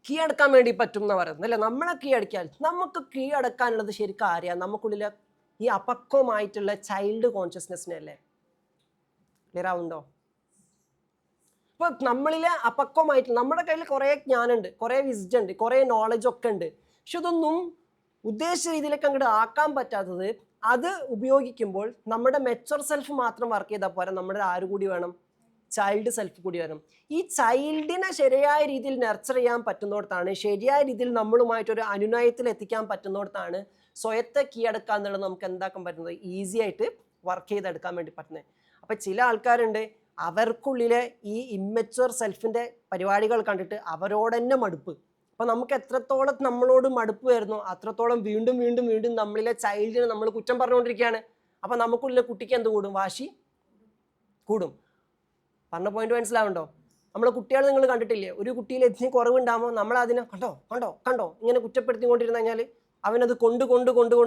കീഴടക്കാൻ വേണ്ടി പറ്റും എന്ന് പറയുന്നത് അല്ലേ? നമ്മളെ കീഴടക്കിയാൽ നമുക്ക് കീഴടക്കാനുള്ളത് ശരിക്കും ആരെയാ? നമുക്കുള്ളിലെ ഈ അപക്വമായിട്ടുള്ള ചൈൽഡ് കോൺഷ്യസ്നെസ്സിനെ അല്ലേ? ക്ലിയർ ആവുന്നുണ്ടോ? അപ്പോൾ നമ്മളിലെ അപക്വമായിട്ട് നമ്മുടെ കയ്യിൽ കുറേ ജ്ഞാനമുണ്ട്, കുറേ വിസ്ഡം ഉണ്ട്, കുറേ നോളജ് ഒക്കെ ഉണ്ട്. പക്ഷെ ഇതൊന്നും ഉദ്ദേശിച്ച രീതിയിലേക്ക് അങ്ങോട്ട് ആക്കാൻ പറ്റാത്തത് അത് ഉപയോഗിക്കുമ്പോൾ നമ്മുടെ മെച്ചുവർ സെൽഫ് മാത്രം വർക്ക് ചെയ്താൽ പോരാ, നമ്മുടെ ആര് കൂടി വേണം? ചൈൽഡ് സെൽഫ് കൂടി വരണം. ഈ ചൈൽഡിനെ ശരിയായ രീതിയിൽ നർച്ചർ ചെയ്യാൻ പറ്റുന്നിടത്താണ്, ശരിയായ രീതിയിൽ നമ്മളുമായിട്ടൊരു അനുനയത്തിൽ എത്തിക്കാൻ പറ്റുന്നിടത്താണ് സ്വയത്തെ കീഴടക്കുക എന്നുള്ളത് നമുക്ക് എന്താക്കാൻ പറ്റുന്നത്? ഈസി ആയിട്ട് വർക്ക് ചെയ്തെടുക്കാൻ വേണ്ടി പറ്റുന്നത്. അപ്പം ചില ആൾക്കാരുണ്ട് അവർക്കുള്ളിലെ ഈ ഇമ്മച്ചുവർ സെൽഫിൻ്റെ പരിപാടികൾ കണ്ടിട്ട് അവരോട് തന്നെ മടുപ്പ്. അപ്പോൾ നമുക്ക് എത്രത്തോളം നമ്മളോട് മടുപ്പ് വരുന്നു അത്രത്തോളം വീണ്ടും വീണ്ടും വീണ്ടും നമ്മളിലെ ചൈൽഡിനെ നമ്മൾ കുറ്റം പറഞ്ഞുകൊണ്ടിരിക്കുകയാണ്. അപ്പോൾ നമുക്കുള്ളിലെ കുട്ടിക്ക് എന്ത് കൂടും? വാശി കൂടും. പറഞ്ഞ പോയിന്റ് മനസ്സിലാവുണ്ടോ? നമ്മളെ കുട്ടികളെ നിങ്ങൾ കണ്ടിട്ടില്ലേ? ഒരു കുട്ടിയിൽ എന്തിന് കുറവുണ്ടാകുമ്പോൾ നമ്മൾ അതിനെ കണ്ടോ കണ്ടോ കണ്ടോ ഇങ്ങനെ കുറ്റപ്പെടുത്തിക്കൊണ്ടിരുന്നു കഴിഞ്ഞാൽ അവനത് കൊണ്ട്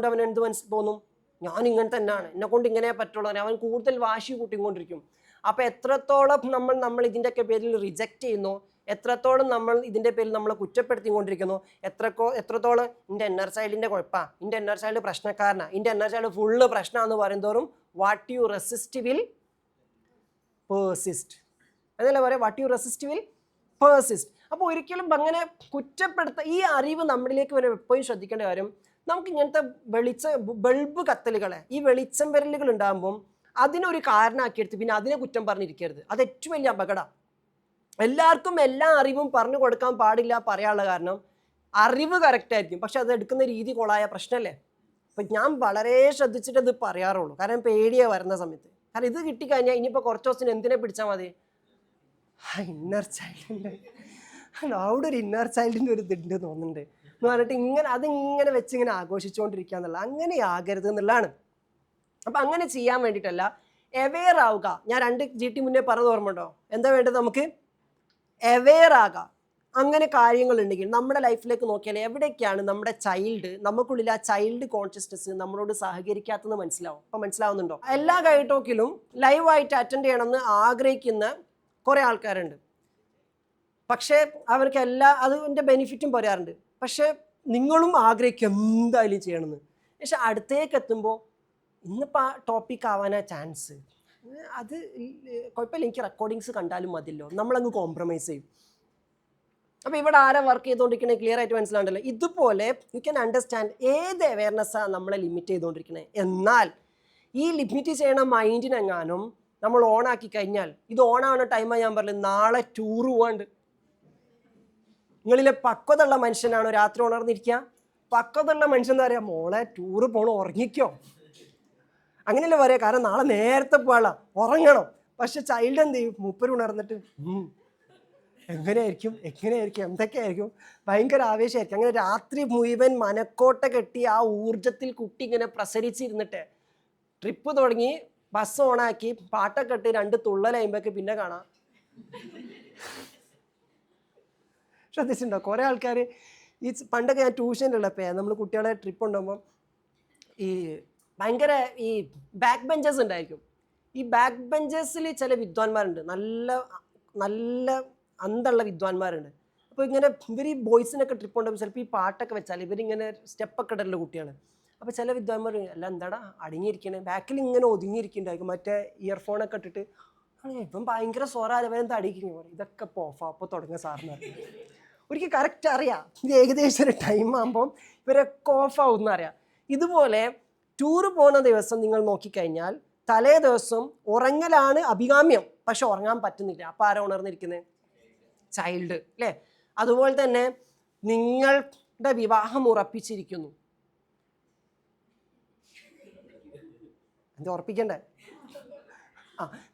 അവൻ എന്ത് തോന്നും? ഞാൻ ഇങ്ങനെ തന്നെയാണ്, എന്നെ കൊണ്ട് ഇങ്ങനെ പറ്റുള്ളൂ. അവൻ കൂടുതൽ വാശി കൂട്ടിക്കൊണ്ടിരിക്കും. അപ്പോൾ എത്രത്തോളം നമ്മൾ ഇതിൻ്റെയൊക്കെ പേരിൽ റിജക്റ്റ് ചെയ്യുന്നു, എത്രത്തോളം നമ്മൾ ഇതിൻ്റെ പേരിൽ നമ്മളെ കുറ്റപ്പെടുത്തിക്കൊണ്ടിരിക്കുന്നു, എത്രത്തോളം എൻ്റെ എന്നർ ചൈൽഡിൻ്റെ കുഴപ്പമാണ്, എൻ്റെ എന്നർ ചൈൽഡ് പ്രശ്നക്കാരനാണ്, എൻ്റെ എന്നർ ചൈൽഡ് ഫുള്ള് പ്രശ്നമാണെന്ന് പറയുന്തോറും what you resist will persist എന്നല്ല പറയാം. What you resist will persist. അപ്പോൾ ഒരിക്കലും അങ്ങനെ ഈ അറിവ് നമ്മളിലേക്ക് വരെ എപ്പോഴും ശ്രദ്ധിക്കേണ്ട കാര്യം, നമുക്ക് ഇങ്ങനത്തെ ബൾബ് കത്തലുകളെ, ഈ വെളിച്ചം വരലുകൾ ഉണ്ടാകുമ്പം അതിനൊരു കാരണമാക്കിയെടുത്ത് പിന്നെ അതിനെ കുറ്റം പറഞ്ഞിരിക്കരുത്. അത് ഏറ്റവും വലിയ അപകടം. എല്ലാവർക്കും എല്ലാ അറിവും പറഞ്ഞു കൊടുക്കാൻ പാടില്ല പറയാനുള്ള കാരണം അറിവ് കറക്റ്റായിരിക്കും, പക്ഷെ അത് എടുക്കുന്ന രീതി കൊളായ പ്രശ്നമല്ലേ? അപ്പം ഞാൻ വളരെ ശ്രദ്ധിച്ചിട്ട് ഇത് പറയാറുള്ളൂ. കാരണം പേടിയാണ് വരുന്ന സമയത്ത്. കാരണം ഇത് കിട്ടിക്കഴിഞ്ഞാൽ ഇനിയിപ്പോൾ കുറച്ച് ദിവസത്തിന് എന്തിനെ പിടിച്ചാൽ മതി? ഇന്നർ ചൈൽഡിൻ്റെ അവിടെ ഒരു ഇന്നർ ചൈൽഡിൻ്റെ ഒരു ഇതുണ്ട് തോന്നുന്നുണ്ട് എന്ന് പറഞ്ഞിട്ട് അതിങ്ങനെ വെച്ചിങ്ങനെ ആഘോഷിച്ചുകൊണ്ടിരിക്കുക എന്നുള്ള അങ്ങനെ ആകരുത് എന്നുള്ളതാണ്. അപ്പം അങ്ങനെ ചെയ്യാൻ വേണ്ടിയിട്ടല്ല, അവെയർ ആവുക. ഞാൻ 2 GT മുന്നേ പറഞ്ഞത് ഓർമ്മയുണ്ടോ? എന്താ വേണ്ടത്? നമുക്ക് അവെയർ ആകാം. അങ്ങനെ കാര്യങ്ങളുണ്ടെങ്കിൽ നമ്മുടെ ലൈഫിലേക്ക് നോക്കിയാൽ എവിടേക്കാണ് നമ്മുടെ ചൈൽഡ്, നമുക്കുള്ളിൽ ആ ചൈൽഡ് കോൺഷ്യസ്നസ് നമ്മളോട് സഹകരിക്കാത്തതെന്ന് മനസ്സിലാവും. അപ്പം മനസ്സിലാവുന്നുണ്ടോ? എല്ലാ ഗൈഡ് ടോക്കിലും ലൈവായിട്ട് അറ്റൻഡ് ചെയ്യണമെന്ന് ആഗ്രഹിക്കുന്ന കുറേ ആൾക്കാരുണ്ട്. പക്ഷേ അവർക്ക് അതിൻ്റെ ബെനിഫിറ്റും പറയാറുണ്ട്. പക്ഷേ നിങ്ങളും ആഗ്രഹിക്കും എന്തായാലും ചെയ്യണമെന്ന്. പക്ഷെ അടുത്തേക്ക് എത്തുമ്പോൾ ഇന്നിപ്പോൾ ആ ടോപ്പിക് ആവാനാ ചാൻസ്, അത് കുഴപ്പമില്ല, എനിക്ക് റെക്കോർഡിങ്സ് കണ്ടാലും മതിയല്ലോ, നമ്മളങ്ങ് കോംപ്രമൈസ് ചെയ്യും. അപ്പോൾ ഇവിടെ ആരാ വർക്ക് ചെയ്തുകൊണ്ടിരിക്കണേ? ക്ലിയർ ആയിട്ട് മനസ്സിലാവുണ്ടല്ലോ. ഇതുപോലെ യു ക്യാൻ അണ്ടർസ്റ്റാൻഡ് ഏത് അവെയർനെസ്സാണ് നമ്മളെ ലിമിറ്റ് ചെയ്തുകൊണ്ടിരിക്കണേ. എന്നാൽ ഈ ലിമിറ്റ് ചെയ്യണ മൈൻഡിനെങ്ങാനും നമ്മൾ ഓണാക്കി കഴിഞ്ഞാൽ, ഇത് ഓണാവുന്ന ടൈമാണ് ഞാൻ പറഞ്ഞത്, നാളെ ടൂറ് പോകാണ്ട്. നിങ്ങളിലെ പക്വതുള്ള മനുഷ്യനാണോ രാത്രി ഉണർന്നിരിക്കുക? പക്വതുള്ള മനുഷ്യൻ എന്താ പറയുക? മോളെ ടൂറ് പോകണം, ഉറങ്ങിക്കോ, അങ്ങനെയല്ലേ പറയാം. കാരണം നാളെ നേരത്തെ പോകാനുള്ള ഉറങ്ങണം. പക്ഷെ ചൈൽഡ് എന്ത് ചെയ്യും? മൂപ്പര് ഉണർന്നിട്ട് എങ്ങനെയായിരിക്കും എന്തൊക്കെയായിരിക്കും, ഭയങ്കര ആവേശമായിരിക്കും. അങ്ങനെ രാത്രി മുഴുവൻ മനക്കോട്ട കെട്ടി ആ ഊർജത്തിൽ കുട്ടി ഇങ്ങനെ പ്രസരിച്ചിരുന്നിട്ട് ട്രിപ്പ് തുടങ്ങി, ബസ് ഓണാക്കി, പാട്ടൊക്കെ ഇട്ട് 2 തുള്ളലയുമ്പോഴേക്ക് പിന്നെ കാണാം. ശ്രദ്ധിച്ചിട്ടുണ്ടോ? കുറേ ആൾക്കാർ ഈ പണ്ടൊക്കെ ഞാൻ ട്യൂഷനിലുള്ളപ്പോൾ നമ്മൾ കുട്ടികളെ ട്രിപ്പ് കൊണ്ടുപോകുമ്പോൾ ഈ ഭയങ്കര ഈ ബാക്ക് ബെഞ്ചേഴ്സ് ഉണ്ടായിരിക്കും. ഈ ബാക്ക് ബെഞ്ചേഴ്സിൽ ചില വിദ്വാൻമാരുണ്ട്, നല്ല നല്ല അന്തമുള്ള വിദ്വാൻമാരുണ്ട്. അപ്പോൾ ഇങ്ങനെ ഇവർ ഈ ബോയ്സിനൊക്കെ ട്രിപ്പ് കൊണ്ടുപോകുമ്പോൾ ചിലപ്പോൾ ഈ പാട്ടൊക്കെ വെച്ചാൽ ഇവരിങ്ങനെ സ്റ്റെപ്പൊക്കെ ഇടലുള്ള കുട്ടികൾ. അപ്പോൾ ചില വിദ്വാൻമാർ അല്ല എന്താടാ അടങ്ങിയിരിക്കണേ, ബാക്കിൽ ഇങ്ങനെ ഒതുങ്ങിയിരിക്കുന്നുണ്ടായിരിക്കും, മറ്റേ ഇയർഫോണൊക്കെ ഇട്ടിട്ട് ഇപ്പം ഭയങ്കര സ്വരാലവനെന്താ അടിക്കുന്നു. ഇതൊക്കെ ഇപ്പോൾ ഓഫാ അപ്പോൾ തുടങ്ങിയ സാറിന് ഒരിക്കൽ കറക്റ്റ് അറിയാം, ഇത് ഏകദേശം ഒരു ടൈം ആകുമ്പം ഇവരൊക്കെ ഓഫാവുമെന്ന് അറിയാം. ഇതുപോലെ ടൂറ് പോകുന്ന ദിവസം നിങ്ങൾ നോക്കിക്കഴിഞ്ഞാൽ തലേ ദിവസം ഉറങ്ങലാണ് അഭികാമ്യം, പക്ഷെ ഉറങ്ങാൻ പറ്റുന്നില്ല. അപ്പോൾ ആരാ ഉണർന്നിരിക്കുന്നത്? ചൈൽഡ് അല്ലേ? അതുപോലെ തന്നെ നിങ്ങളുടെ വിവാഹം ഉറപ്പിച്ചിരിക്കുന്നു. എന്താ ഉറപ്പിക്കണ്ടേ?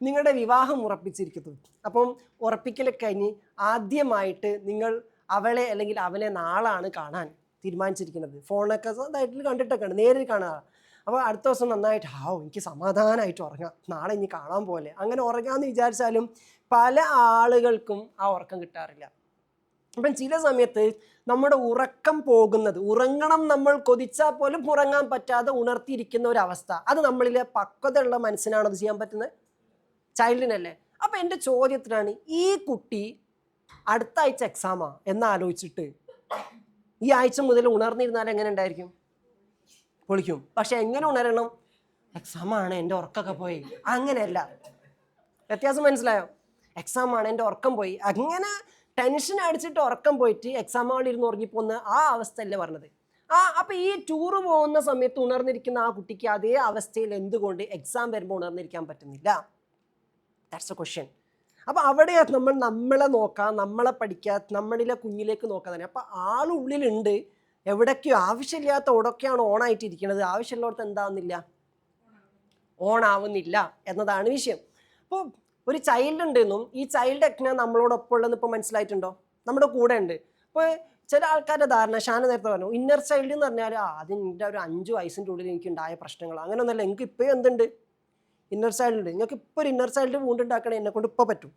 നിങ്ങളുടെ വിവാഹം ഉറപ്പിച്ചിരിക്കുന്നു. അപ്പം ഉറപ്പിക്കലൊക്കെ കഴിഞ്ഞ് ആദ്യമായിട്ട് നിങ്ങൾ അവളെ അല്ലെങ്കിൽ അവനെ നാളാണ് കാണാൻ തീരുമാനിച്ചിരിക്കുന്നത്. ഫോണൊക്കെ ഇതായിട്ട് കണ്ടിട്ടൊക്കെ ഉണ്ട്, നേരിൽ കാണുക. അപ്പോൾ അടുത്ത ദിവസം നന്നായിട്ട് എനിക്ക് സമാധാനമായിട്ട് ഉറങ്ങാം, നാളെ ഇനി കാണാൻ പോലെ അങ്ങനെ ഉറങ്ങാമെന്ന് വിചാരിച്ചാലും പല ആളുകൾക്കും ആ ഉറക്കം കിട്ടാറില്ല. അപ്പം ചില സമയത്ത് നമ്മുടെ ഉറക്കം പോകുന്നത്, ഉറങ്ങണം നമ്മൾ കൊതിച്ചാൽ പോലും ഉറങ്ങാൻ പറ്റാതെ ഉണർത്തിയിരിക്കുന്ന ഒരു അവസ്ഥ, അത് നമ്മളിലെ പക്വതയുള്ള മനസ്സിനാണ് അത് ചെയ്യാൻ പറ്റുന്നത്, ചൈൽഡിനല്ലേ. അപ്പം എൻ്റെ ചോദ്യത്തിനാണ്, ഈ കുട്ടി അടുത്ത ആഴ്ച എക്സാമാ എന്നാലോചിച്ചിട്ട് ഈ ആഴ്ച മുതൽ ഉണർന്നിരുന്നാൽ എങ്ങനെ ഉണ്ടായിരിക്കും? പൊളിക്കും. പക്ഷെ എങ്ങനെ ഉണരണം? എക്സാമാണ്, എൻ്റെ ഉറക്കമൊക്കെ പോയി, അങ്ങനെയല്ല. വ്യത്യാസം മനസ്സിലായോ? എക്സാമാണ്, എൻ്റെ ഉറക്കം പോയി, അങ്ങനെ ടെൻഷൻ അടിച്ചിട്ട് ഉറക്കം പോയിട്ട് എക്സാം ഹാളിൽ ഇരുന്ന് ഉറങ്ങിപ്പോകുന്ന ആ അവസ്ഥയല്ലേ പറഞ്ഞത്. അപ്പം ഈ ടൂറ് പോകുന്ന സമയത്ത് ഉണർന്നിരിക്കുന്ന ആ കുട്ടിക്ക് അതേ അവസ്ഥയിൽ എന്തുകൊണ്ട് എക്സാം വരുമ്പോൾ ഉണർന്നിരിക്കാൻ പറ്റുന്നില്ല? That's A question. അപ്പം അവിടെ നമ്മൾ നമ്മളെ നോക്കാം, നമ്മളെ പഠിക്കുക, നമ്മളിലെ കുഞ്ഞിലേക്ക് നോക്കാൻ തന്നെ. അപ്പം ആളുള്ളിലുണ്ട്, എവിടേക്കോ ആവശ്യമില്ലാത്ത ഓടൊക്കെയാണ് ഓണായിട്ടിരിക്കുന്നത്, ആവശ്യമുള്ളവർക്ക് എന്താവുന്നില്ല, ഓണാവുന്നില്ല എന്നതാണ് വിഷയം. അപ്പോൾ ഒരു ചൈൽഡ് ഉണ്ടെന്നും ഈ ചൈൽഡ് ഒക്കെ നമ്മളോടൊപ്പം ഉള്ളതെന്ന് ഇപ്പോൾ മനസ്സിലായിട്ടുണ്ടോ? നമ്മുടെ കൂടെ ഉണ്ട്. ഇപ്പോൾ ചില ആൾക്കാരുടെ ധാരണ, ഷാന നേരത്തെ പറഞ്ഞു, ഇന്നർ ചൈൽഡ് എന്ന് പറഞ്ഞാൽ അതിൻ്റെ ഒരു 5 വയസ്സിൻ്റെ ഉള്ളിൽ എനിക്ക് ഉണ്ടായ പ്രശ്നങ്ങൾ, അങ്ങനെയൊന്നുമല്ല. എനിക്ക് ഇപ്പോൾ എന്തുണ്ട്? ഇന്നർ ചൈൽഡ് ഉണ്ട്. നിങ്ങൾക്ക് ഇപ്പോൾ ഒരു ഇന്നർ ചൈൽഡ് വീണ്ടുണ്ടാക്കണേ എന്നെ കൊണ്ട് ഇപ്പോൾ പറ്റും.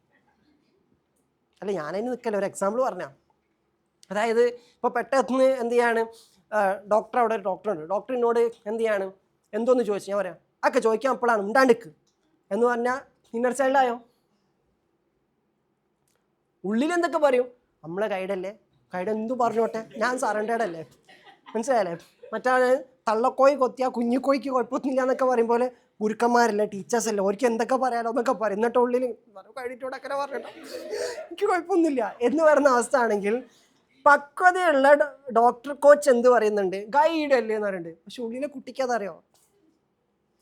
അല്ല, ഞാനതിന് നിൽക്കല്ല, ഒരു എക്സാമ്പിൾ പറഞ്ഞാൽ. അതായത് ഇപ്പോൾ പെട്ടെന്ന് എന്ത് ചെയ്യാണ്, ഡോക്ടർ, അവിടെ ഒരു ഡോക്ടറുണ്ട്, ഡോക്ടർ എന്നോട് എന്ത് ചെയ്യാണ്, എന്തോന്ന് ചോദിച്ചു, ഞാൻ പറയാം ഒക്കെ ചോദിക്കാൻ അപ്പോഴാണ് ഉണ്ടാണ്ടിക്ക് എന്ന് പറഞ്ഞാൽ ഇന്നർ ചൈൽഡായോ? ഉള്ളിൽ എന്തൊക്കെ പറയും, നമ്മളെ ഗൈഡല്ലേ, ഗൈഡ് എന്തു പറഞ്ഞോട്ടെ, ഞാൻ സറണ്ടേഡ് അല്ലേ, മനസ്സിലായല്ലേ? മറ്റാണ് തള്ളക്കോയി കൊത്തിയാൽ കുഞ്ഞിക്കോയ്ക്ക് കുഴപ്പമൊന്നുമില്ല എന്നൊക്കെ പറയും പോലെ ഗുരുക്കന്മാരല്ലേ, ടീച്ചേഴ്സ് അല്ലേ, അവർക്ക് എന്തൊക്കെ പറയാലോ എന്നൊക്കെ പറയും. എന്നിട്ട് ഉള്ളിൽ കഴിഞ്ഞിട്ടോടെ അങ്ങനെ പറഞ്ഞിട്ടോ എനിക്ക് കുഴപ്പമൊന്നുമില്ല എന്ന് പറയുന്ന അവസ്ഥ ആണെങ്കിൽ, പക്വതയുള്ള ഡോക്ടർ കോച്ച് എന്ത് പറയുന്നുണ്ട്, ഗൈഡ് അല്ലേ എന്ന് പറയുന്നുണ്ട്. പക്ഷെ ഉള്ളിലെ കുട്ടിക്ക് അതറിയോ?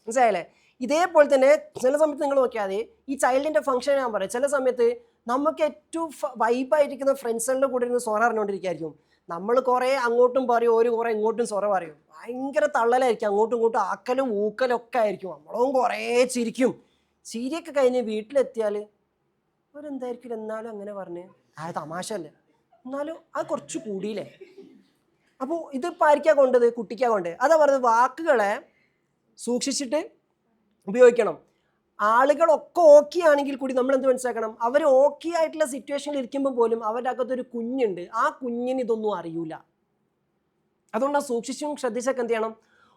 മനസ്സിലായല്ലേ? ഇതേപോലെ തന്നെ ചില സമയത്ത് നിങ്ങൾ നോക്കിയാൽ മതി, ഈ ചൈൽഡിൻ്റെ ഫംഗ്ഷൻ ഞാൻ പറയാം. ചില സമയത്ത് നമുക്ക് ഏറ്റവും വൈബായിരിക്കുന്ന ഫ്രണ്ട്സുകളുടെ കൂടെ ഇരുന്ന് സൊറ അറിഞ്ഞുകൊണ്ടിരിക്കുകയായിരിക്കും. നമ്മൾ കുറേ അങ്ങോട്ടും പറയും, ഒരു കുറേ ഇങ്ങോട്ടും സൊറ പറയും, ഭയങ്കര തള്ളലായിരിക്കും, അങ്ങോട്ടും ഇങ്ങോട്ടും ആക്കലും ഊക്കലും ഒക്കെ ആയിരിക്കും. നമ്മളും കുറേ ചിരിക്കും. ചിരിയൊക്കെ കഴിഞ്ഞ് വീട്ടിലെത്തിയാൽ അവരെന്തായിരിക്കും എന്നാലും അങ്ങനെ പറഞ്ഞ് തമാശ അല്ലേ, എന്നാലും അത് കുറച്ച് കൂടിയില്ലേ. അപ്പോൾ ഇതിപ്പോൾ ആയിരിക്കാ കൊണ്ടത്? കുട്ടിക്കാ കൊണ്ടത്. അതാ പറഞ്ഞത്, വാക്കുകളെ സൂക്ഷിച്ചിട്ട് ഉപയോഗിക്കണം. ആളുകളൊക്കെ ഓക്കെ ആണെങ്കിൽ കൂടി നമ്മൾ എന്ത് മനസ്സിലാക്കണം, അവർ ഓക്കെ ആയിട്ടുള്ള സിറ്റുവേഷനിൽ ഇരിക്കുമ്പോൾ പോലും അവരുടെ അകത്തൊരു കുഞ്ഞുണ്ട്, ആ കുഞ്ഞിന് ഇതൊന്നും അറിയൂല. അതുകൊണ്ട് ആ സൂക്ഷിച്ചും ശ്രദ്ധിച്ചൊക്കെ എന്ത് ചെയ്യണം,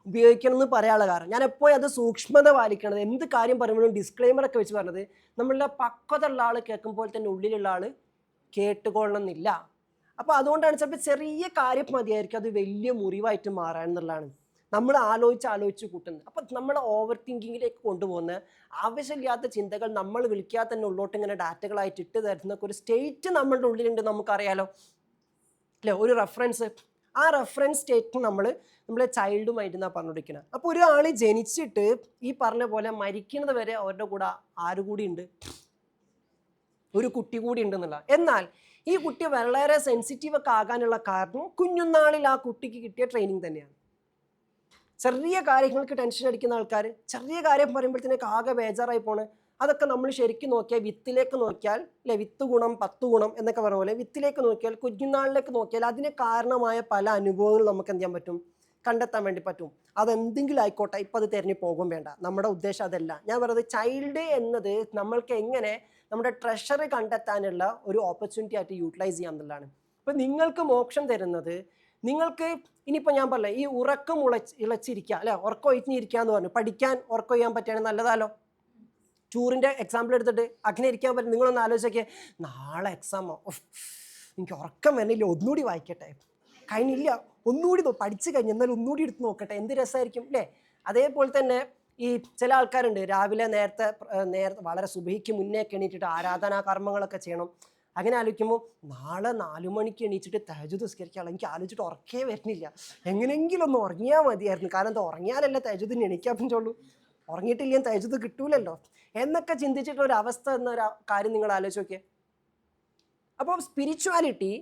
ഉപയോഗിക്കണം എന്ന് പറയാനുള്ള കാരണം. ഞാൻ എപ്പോഴും അത് സൂക്ഷ്മത പാലിക്കണത്, എന്ത് കാര്യം പറയുമ്പോഴും ഡിസ്ക്ലെയിമറൊക്കെ വെച്ച് പറഞ്ഞത്, നമ്മളുടെ പക്വത ഉള്ള ആൾ കേൾക്കുമ്പോൾ തന്നെ ഉള്ളിലുള്ള ആൾ കേട്ടുകൊള്ളണം എന്നില്ല. അപ്പോൾ അതുകൊണ്ടാണ് ചിലപ്പോൾ ചെറിയ കാര്യം മതിയായിരിക്കും അത് വലിയ മുറിവായിട്ട് മാറാൻ എന്നുള്ളതാണ് നമ്മൾ ആലോചിച്ച് കൂട്ടുന്നത്. അപ്പം നമ്മൾ ഓവർ തിങ്കിങ്ങിലേക്ക് കൊണ്ടുപോകുന്ന ആവശ്യമില്ലാത്ത ചിന്തകൾ നമ്മൾ വിളിക്കാതെ തന്നെ ഉള്ളോട്ട് ഇങ്ങനെ ഡാറ്റകളായിട്ട് ഇട്ട് തരുന്ന ഒരു സ്റ്റേറ്റ് നമ്മളുടെ ഉള്ളിലുണ്ട്, നമുക്കറിയാലോ അല്ലേ? ഒരു റെഫറൻസ്, ആ റെഫറൻസ് സ്റ്റേറ്റ് നമ്മളെ ചൈൽഡുമായിട്ട് എന്നാണ് പറഞ്ഞുകൊണ്ടിരിക്കുന്നത്. അപ്പോൾ ഒരാൾ ജനിച്ചിട്ട് ഈ പറഞ്ഞ പോലെ മരിക്കുന്നത് വരെ അവരുടെ കൂടെ ആരുകൂടി ഉണ്ട്, ഒരു കുട്ടി കൂടി ഉണ്ടെന്നുള്ള. എന്നാൽ ഈ കുട്ടി വളരെ സെൻസിറ്റീവ് ഒക്കെ ആകാനുള്ള കാരണം കുഞ്ഞുനാളിൽ ആ കുട്ടിക്ക് കിട്ടിയ ട്രെയിനിങ് തന്നെയാണ്. ചെറിയ കാര്യങ്ങൾക്ക് ടെൻഷൻ അടിക്കുന്ന ആൾക്കാർ, ചെറിയ കാര്യം പറയുമ്പോഴത്തേക്ക് ആകെ ബേജാറായി പോണ്, അതൊക്കെ നമ്മൾ ശരിക്കും നോക്കിയാൽ വിത്തിലേക്ക് നോക്കിയാൽ അല്ലെ, വിത്ത് ഗുണം 10 ഗുണം എന്നൊക്കെ പറഞ്ഞ പോലെ വിത്തിലേക്ക് നോക്കിയാൽ, കുഞ്ഞുനാളിലേക്ക് നോക്കിയാൽ അതിന് കാരണമായ പല അനുഭവങ്ങൾ നമുക്ക് എന്ത് ചെയ്യാൻ പറ്റും, കണ്ടെത്താൻ വേണ്ടി പറ്റും. അതെന്തെങ്കിലും ആയിക്കോട്ടെ, ഇപ്പം അത് തിരഞ്ഞു പോകും വേണ്ട, നമ്മുടെ ഉദ്ദേശം അതല്ല. ഞാൻ പറയുന്നത് ചൈൽഡ് എന്നത് നമ്മൾക്ക് എങ്ങനെ നമ്മുടെ ട്രഷർ കണ്ടെത്താനുള്ള ഒരു ഓപ്പർച്യൂണിറ്റി ആയിട്ട് യൂട്ടിലൈസ് ചെയ്യാം എന്നുള്ളതാണ്. ഇപ്പം നിങ്ങൾക്ക് മോക്ഷം തരുന്നത്, നിങ്ങൾക്ക് ഇനിയിപ്പോൾ ഞാൻ പറഞ്ഞില്ല, ഈ ഉറക്കം ഇളച്ചിരിക്കുക അല്ലെ, ഉറക്കം ഒഴിഞ്ഞിരിക്കുക എന്ന് പറഞ്ഞു, പഠിക്കാൻ ഉറക്കം ചെയ്യാൻ പറ്റുകയാണെങ്കിൽ നല്ലതാലോ. ടൂറിൻ്റെ എക്സാമ്പിൾ എടുത്തിട്ട് അങ്ങനെ ഇരിക്കാൻ പറ്റും. നിങ്ങളൊന്ന് ആലോചിച്ചൊക്കെ, നാളെ എക്സാമോ, എനിക്ക് ഉറക്കം വരുന്നില്ല, ഒന്നുകൂടി വായിക്കട്ടെ, കഴിഞ്ഞില്ല ഒന്നുകൂടി പഠിച്ചു കഴിഞ്ഞ് എന്നാലും ഒന്നുകൂടി എടുത്ത് നോക്കട്ടെ, എന്ത് രസമായിരിക്കും അല്ലേ? അതേപോലെ തന്നെ ഈ ചില ആൾക്കാരുണ്ട്, രാവിലെ നേരത്തെ വളരെ സുബഹിക്ക് മുന്നേ എണീറ്റിട്ട് ആരാധനാ കർമ്മങ്ങളൊക്കെ ചെയ്യണം. അങ്ങനെ ആലോചിക്കുമ്പോൾ നാളെ 4 മണിക്ക് എണീച്ചിട്ട് തഹജ്ജുദ് നിസ്കരിക്കാനുള്ള, എനിക്ക് ആലോചിച്ചിട്ട് ഉറക്കേ വരുന്നില്ല, എങ്ങനെയെങ്കിലും ഒന്ന് ഉറങ്ങിയാൽ മതിയായിരുന്നു, കാരണം എന്താ ഉറങ്ങിയാലല്ലേ തഹജ്ജുദിന് എണീക്കാൻ പറ്റുള്ളൂ, ഉറങ്ങിയിട്ടില്ലെങ്കിൽ തഹജ്ജുദ് കിട്ടൂലല്ലോ എന്നൊക്കെ ചിന്തിച്ചിട്ടുള്ള ഒരു അവസ്ഥ എന്നൊരു കാര്യം നിങ്ങൾ ആലോചിച്ച് നോക്കിയേ. അപ്പോൾ സ്പിരിച്വാലിറ്റി,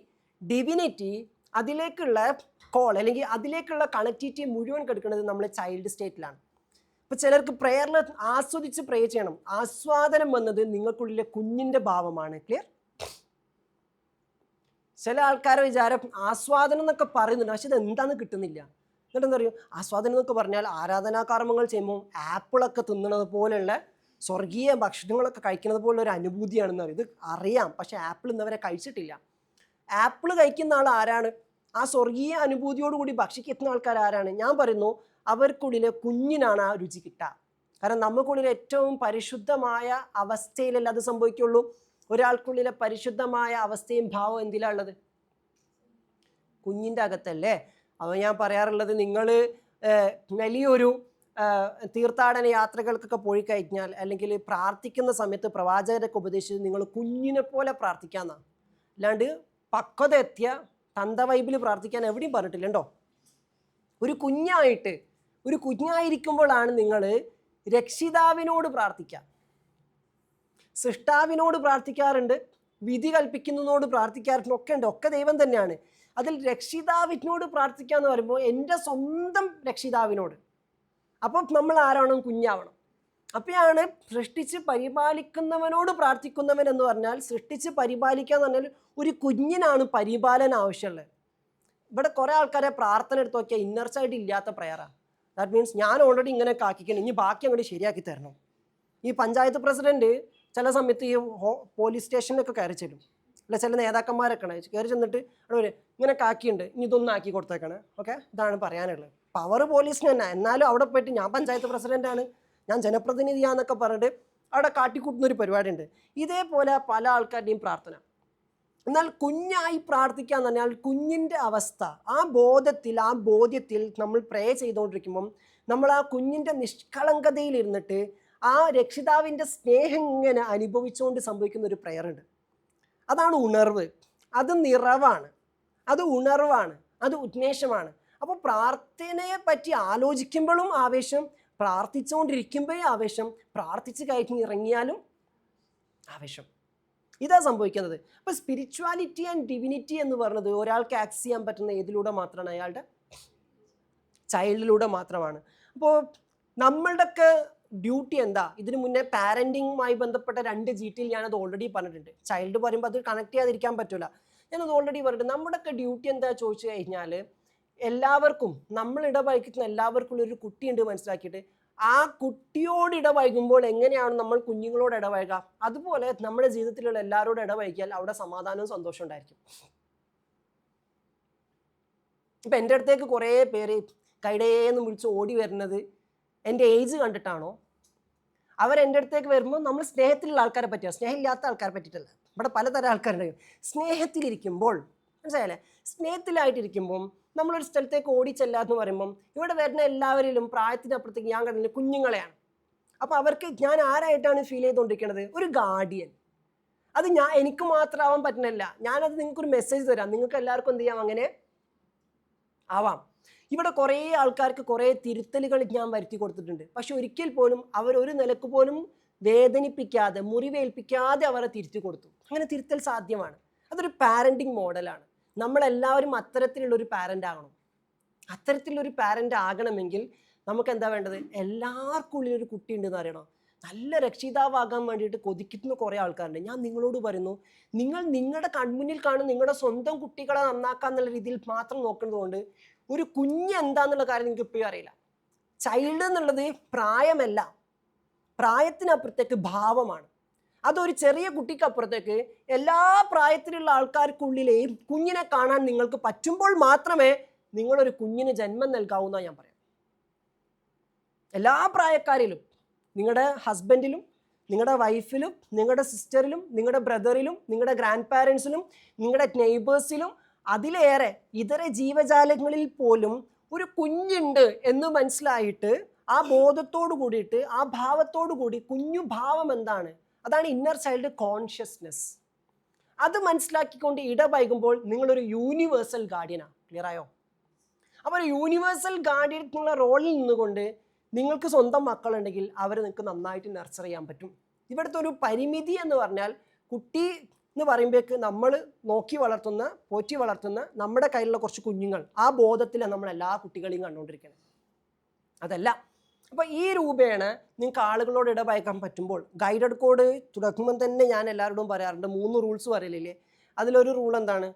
ഡിവിനിറ്റി, അതിലേക്കുള്ള കോൾ അല്ലെങ്കിൽ അതിലേക്കുള്ള കണക്ടിവിറ്റി മുഴുവൻ കിടക്കുന്നത് നമ്മൾ ചൈൽഡ് സ്റ്റേറ്റിലാണ്. അപ്പോൾ ചിലർക്ക് പ്രേയറിൽ ആസ്വദിച്ച് പ്രേ ചെയ്യണം. ആസ്വാദനം വന്നത് നിങ്ങൾക്കുള്ളിലെ കുഞ്ഞിൻ്റെ ഭാവമാണ്. ക്ലിയർ? ചില ആൾക്കാരെ വിചാരം ആസ്വാദനം എന്നൊക്കെ പറയുന്നുണ്ട്, പക്ഷെ ഇത് എന്താണെന്ന് കിട്ടുന്നില്ല. എന്നിട്ട് എന്താ പറയുക, ആസ്വാദനം എന്നൊക്കെ പറഞ്ഞാൽ ആരാധനാകർമ്മങ്ങൾ ചെയ്യുമ്പോൾ ആപ്പിളൊക്കെ തിന്നണത് പോലെയുള്ള സ്വർഗീയ ഭക്ഷണങ്ങളൊക്കെ കഴിക്കുന്നത് പോലുള്ള ഒരു അനുഭൂതിയാണെന്ന് പറയും. ഇത് അറിയാം, പക്ഷെ ആപ്പിൾ ഇന്നവരെ കഴിച്ചിട്ടില്ല. ആപ്പിൾ കഴിക്കുന്ന ആൾ ആരാണ്? ആ സ്വർഗീയ അനുഭൂതിയോടുകൂടി ഭക്ഷിക്കുന്ന ആൾക്കാർ ആരാണ്? ഞാൻ പറയുന്നു, അവർക്കുള്ളിലെ കുഞ്ഞിനാണ് ആ രുചി കിട്ടുക. കാരണം നമുക്കുള്ളിൽ ഏറ്റവും പരിശുദ്ധമായ അവസ്ഥയിലല്ല അത് സംഭവിക്കുള്ളൂ. ഒരാൾക്കുള്ളിലെ പരിശുദ്ധമായ അവസ്ഥയും ഭാവവും എന്തിലാണ് ഉള്ളത്? കുഞ്ഞിൻ്റെ അകത്തല്ലേ. അപ്പോൾ ഞാൻ പറയാറുള്ളത്, നിങ്ങൾ വലിയൊരു തീർത്ഥാടന യാത്രകൾക്കൊക്കെ പോയി കഴിഞ്ഞാൽ, അല്ലെങ്കിൽ പ്രാർത്ഥിക്കുന്ന സമയത്ത് പ്രവാചകരൊക്കെ ഉപദേശിച്ചത് നിങ്ങൾ കുഞ്ഞിനെ പോലെ പ്രാർത്ഥിക്കാമെന്നാണ്. അല്ലാണ്ട് പക്വത എത്തിയ തന്ത വൈബിൽ പ്രാർത്ഥിക്കാൻ എവിടെയും പറഞ്ഞിട്ടില്ല കേട്ടോ. ഒരു കുഞ്ഞായിരിക്കുമ്പോഴാണ് നിങ്ങൾ രക്ഷിതാവിനോട് പ്രാർത്ഥിക്കുക. സൃഷ്ടാവിനോട് പ്രാർത്ഥിക്കാറുണ്ട്, വിധി കൽപ്പിക്കുന്നതിനോട് പ്രാർത്ഥിക്കാറുണ്ട്, ഒക്കെ ഉണ്ട്, ഒക്കെ ദൈവം തന്നെയാണ്. അതിൽ രക്ഷിതാവിനോട് പ്രാർത്ഥിക്കുക എന്ന് പറയുമ്പോൾ എൻ്റെ സ്വന്തം രക്ഷിതാവിനോട്. അപ്പം നമ്മൾ ആരാണോ? കുഞ്ഞാവണം. അപ്പോഴാണ് സൃഷ്ടിച്ച് പരിപാലിക്കുന്നവനോട് പ്രാർത്ഥിക്കുന്നവൻ എന്ന് പറഞ്ഞാൽ, സൃഷ്ടിച്ച് പരിപാലിക്കുക എന്ന് പറഞ്ഞാൽ ഒരു കുഞ്ഞിനാണ് പരിപാലനം ആവശ്യമുള്ളത്. ഇവിടെ കുറേ ആൾക്കാരെ പ്രാർത്ഥന എടുത്ത് നോക്കിയാൽ ഇന്നർ സൈഡ് ഇല്ലാത്ത പ്രയറാണ്. ദാറ്റ് മീൻസ് ഞാൻ ഓൾറെഡി ഇങ്ങനെ ആക്കിക്കണം, ഇനി ബാക്കി അങ്ങോട്ട് ശരിയാക്കി തരണം. ഈ പഞ്ചായത്ത് പ്രസിഡന്റ് ചില സമയത്ത് ഈ പോലീസ് സ്റ്റേഷനിലൊക്കെ കയറി ചെല്ലും, അല്ല ചില നേതാക്കന്മാരൊക്കെ കയറി ചെന്നിട്ട് അവിടെ ഇങ്ങനെ കാക്കിയുണ്ട്, ഇനി ഇതൊന്നും ആക്കി കൊടുത്തേക്കാണ്. ഓക്കെ, ഇതാണ് പറയാനുള്ളത്. പവർ പോലീസിന് തന്നെ. എന്നാലും അവിടെ പോയിട്ട് ഞാൻ പഞ്ചായത്ത് പ്രസിഡന്റാണ്, ഞാൻ ജനപ്രതിനിധിയാന്നൊക്കെ പറഞ്ഞിട്ട് അവിടെ കാട്ടിക്കൂട്ടുന്നൊരു പരിപാടി ഉണ്ട്. ഇതേപോലെ പല ആൾക്കാരുടെയും പ്രാർത്ഥന. എന്നാൽ കുഞ്ഞായി പ്രാർത്ഥിക്കുക എന്ന് പറഞ്ഞാൽ കുഞ്ഞിൻ്റെ അവസ്ഥ, ആ ബോധ്യത്തിൽ നമ്മൾ പ്രേ ചെയ്തുകൊണ്ടിരിക്കുമ്പം നമ്മൾ ആ കുഞ്ഞിൻ്റെ നിഷ്കളങ്കതയിലിരുന്നിട്ട് ആ രക്ഷിതാവിൻ്റെ സ്നേഹം ഇങ്ങനെ അനുഭവിച്ചുകൊണ്ട് സംഭവിക്കുന്ന ഒരു പ്രയർ ഉണ്ട്. അതാണ് ഉണർവ്. അത് നിറവാണ്, അത് ഉണർവാണ്, അത് ഉന്മേഷമാണ്. അപ്പോൾ പ്രാർത്ഥനയെ പറ്റി ആലോചിക്കുമ്പോഴും ആവേശം, പ്രാർത്ഥിച്ചുകൊണ്ടിരിക്കുമ്പോഴേ ആവേശം, പ്രാർത്ഥിച്ച് കഴിഞ്ഞ് ഇറങ്ങിയാലും ആവേശം. ഇതാ സംഭവിക്കുന്നത്. അപ്പോൾ സ്പിരിച്വാലിറ്റി ആൻഡ് ഡിവിനിറ്റി എന്ന് പറയുന്നത് ഒരാൾക്ക് ആക്സസ് ചെയ്യാൻ പറ്റുന്ന ഏതിലൂടെ മാത്രമാണ്? അയാളുടെ ചൈൽഡിലൂടെ മാത്രമാണ്. അപ്പോൾ നമ്മളുടെയൊക്കെ ഡ്യൂട്ടി എന്താ? ഇതിനു മുന്നേ പാരൻറ്റിങ്ങുമായി ബന്ധപ്പെട്ട 2 GT ഞാനത് ഓൾറെഡി പറഞ്ഞിട്ടുണ്ട്. ചൈൽഡ് പറയുമ്പോൾ അത് കണക്ട് ചെയ്യാതിരിക്കാൻ പറ്റില്ല. ഞാനത് ഓൾറെഡി പറഞ്ഞിട്ടുണ്ട്. നമ്മുടെയൊക്കെ ഡ്യൂട്ടി എന്താ ചോദിച്ചു കഴിഞ്ഞാൽ, എല്ലാവർക്കും, നമ്മൾ ഇടപഴകുന്ന എല്ലാവർക്കും ഒരു കുട്ടിയുണ്ട് മനസ്സിലാക്കിയിട്ട് ആ കുട്ടിയോട് ഇടപഴകുമ്പോൾ എങ്ങനെയാണ് നമ്മൾ കുഞ്ഞുങ്ങളോട് ഇടപഴകുക, അതുപോലെ നമ്മുടെ ജീവിതത്തിലുള്ള എല്ലാവരോടും ഇടപഴകിയാൽ അവിടെ സമാധാനവും സന്തോഷവും ഉണ്ടായിരിക്കും. ഇപ്പം എൻ്റെ അടുത്തേക്ക് കുറേ പേര് കൈടേന്ന് വിളിച്ച് ഓടി വരുന്നത് എൻ്റെ ഏജ് കണ്ടിട്ടാണോ? അവരെൻ്റെ അടുത്തേക്ക് വരുമ്പോൾ നമ്മൾ സ്നേഹത്തിലുള്ള ആൾക്കാരെ പറ്റിയാണ്, സ്നേഹമില്ലാത്ത ആൾക്കാരെ പറ്റിയിട്ടല്ല. ഇവിടെ പലതരം ആൾക്കാരുണ്ട്. സ്നേഹത്തിലിരിക്കുമ്പോൾ, മനസ്സിലായല്ലേ, സ്നേഹത്തിലായിട്ടിരിക്കുമ്പം നമ്മളൊരു സ്ഥലത്തേക്ക് ഓടിച്ചെല്ലാന്ന് പറയുമ്പം ഇവിടെ വരുന്ന എല്ലാവരിലും പ്രായത്തിനപ്പുറത്തേക്ക് ഞാൻ കണ്ടില്ല കുഞ്ഞുങ്ങളെയാണ്. അപ്പോൾ അവർക്ക് ഞാൻ ആരായിട്ടാണ് ഫീൽ ചെയ്തുകൊണ്ടിരിക്കുന്നത്? ഒരു ഗാർഡിയൻ. അത് എനിക്ക് മാത്രമാവാൻ പറ്റുന്നില്ല. ഞാനത് നിങ്ങൾക്കൊരു മെസ്സേജ് തരാം, നിങ്ങൾക്ക് എല്ലാവർക്കും എന്ത് ചെയ്യാം, അങ്ങനെ ആവാം. ഇവിടെ കുറേ ആൾക്കാർക്ക് കുറേ തിരുത്തലുകൾ ഞാൻ വരുത്തി കൊടുത്തിട്ടുണ്ട്. പക്ഷെ ഒരിക്കൽ പോലും അവരൊരു നിലക്ക് പോലും വേദനിപ്പിക്കാതെ, മുറിവേൽപ്പിക്കാതെ അവരെ തിരുത്തി കൊടുത്തു. അങ്ങനെ തിരുത്തൽ സാധ്യമാണ്. അതൊരു പാരൻറ്റിങ് മോഡലാണ്. നമ്മളെല്ലാവരും അത്തരത്തിലുള്ളൊരു പാരൻ്റ് ആകണം. അത്തരത്തിലുള്ളൊരു പാരൻ്റ് ആകണമെങ്കിൽ നമുക്ക് എന്താ വേണ്ടത്? എല്ലാവർക്കും ഉള്ളിലൊരു കുട്ടി ഉണ്ടെന്ന് അറിയണം. നല്ല രക്ഷിതാവാകാൻ വേണ്ടിയിട്ട് കൊതിക്കുന്ന കുറേ ആൾക്കാരുണ്ട്. ഞാൻ നിങ്ങളോട് പറയുന്നു, നിങ്ങൾ നിങ്ങളുടെ കൺമുന്നിൽ കാണുന്ന നിങ്ങളുടെ സ്വന്തം കുട്ടികളെ നന്നാക്കുക എന്നുള്ള രീതിയിൽ മാത്രം നോക്കുന്നതുകൊണ്ട് ഒരു കുഞ്ഞ് എന്താന്നുള്ള കാര്യം നിങ്ങൾക്ക് ഇപ്പോഴും അറിയില്ല. ചൈൽഡ് എന്നുള്ളത് പ്രായമല്ല, പ്രായത്തിനപ്പുറത്തേക്ക് ഭാവമാണ്. അതൊരു ചെറിയ കുട്ടിക്കപ്പുറത്തേക്ക് എല്ലാ പ്രായത്തിലുള്ള ആൾക്കാർക്കുള്ളിലെയും കുഞ്ഞിനെ കാണാൻ നിങ്ങൾക്ക് പറ്റുമ്പോൾ മാത്രമേ നിങ്ങളൊരു കുഞ്ഞിന് ജന്മം നൽകാവൂന്നാ ഞാൻ പറയാം. എല്ലാ പ്രായക്കാരിലും, നിങ്ങളുടെ ഹസ്ബൻഡിലും, നിങ്ങളുടെ വൈഫിലും, നിങ്ങളുടെ സിസ്റ്ററിലും, നിങ്ങളുടെ ബ്രദറിലും, നിങ്ങളുടെ ഗ്രാൻഡ് പാരൻസിലും, നിങ്ങളുടെ നെയ്ബേഴ്സിലും, അതിലേറെ ഇതര ജീവജാലങ്ങളിൽ പോലും ഒരു കുഞ്ഞുണ്ട് എന്ന് മനസ്സിലായിട്ട് ആ ബോധത്തോടു കൂടിയിട്ട്, ആ ഭാവത്തോടു കൂടി, കുഞ്ഞു ഭാവം എന്താണ്, അതാണ് ഇന്നർ ചൈൽഡ് കോൺഷ്യസ്നെസ്. അത് മനസ്സിലാക്കിക്കൊണ്ട് ഇടപഴകുമ്പോൾ നിങ്ങളൊരു യൂണിവേഴ്സൽ ഗാർഡിയനാണ്. ക്ലിയർ ആയോ? അപ്പോൾ ഒരു യൂണിവേഴ്സൽ ഗാർഡിയൻ എന്നുള്ള റോളിൽ നിന്നുകൊണ്ട് നിങ്ങൾക്ക് സ്വന്തം മക്കളുണ്ടെങ്കിൽ അവരെ നിങ്ങൾക്ക് നന്നായിട്ട് നർച്ചർ ചെയ്യാൻ പറ്റും. ഇവിടുത്തെ ഒരു പരിമിതി എന്ന് പറഞ്ഞാൽ, കുട്ടി എന്ന് പറയുമ്പോഴേക്ക് നമ്മൾ നോക്കി വളർത്തുന്ന, പോറ്റി വളർത്തുന്ന നമ്മുടെ കയ്യിലുള്ള കുറച്ച് കുഞ്ഞുങ്ങൾ, ആ ബോധത്തിലാണ് നമ്മൾ എല്ലാ കുട്ടികളെയും കണ്ടുകൊണ്ടിരിക്കുന്നത്. അതല്ല. അപ്പോൾ ഈ രൂപേണ നിങ്ങൾക്ക് ആളുകളോട് ഇടപഴകാൻ പറ്റുമ്പോൾ ഗൈഡഡ് കോഡ് തുടങ്ങുമ്പോൾ തന്നെ ഞാൻ എല്ലാവരോടും പറയാറുണ്ട് 3 റൂൾസ് പറയലില്ലേ. അതിലൊരു റൂൾ എന്താണ്?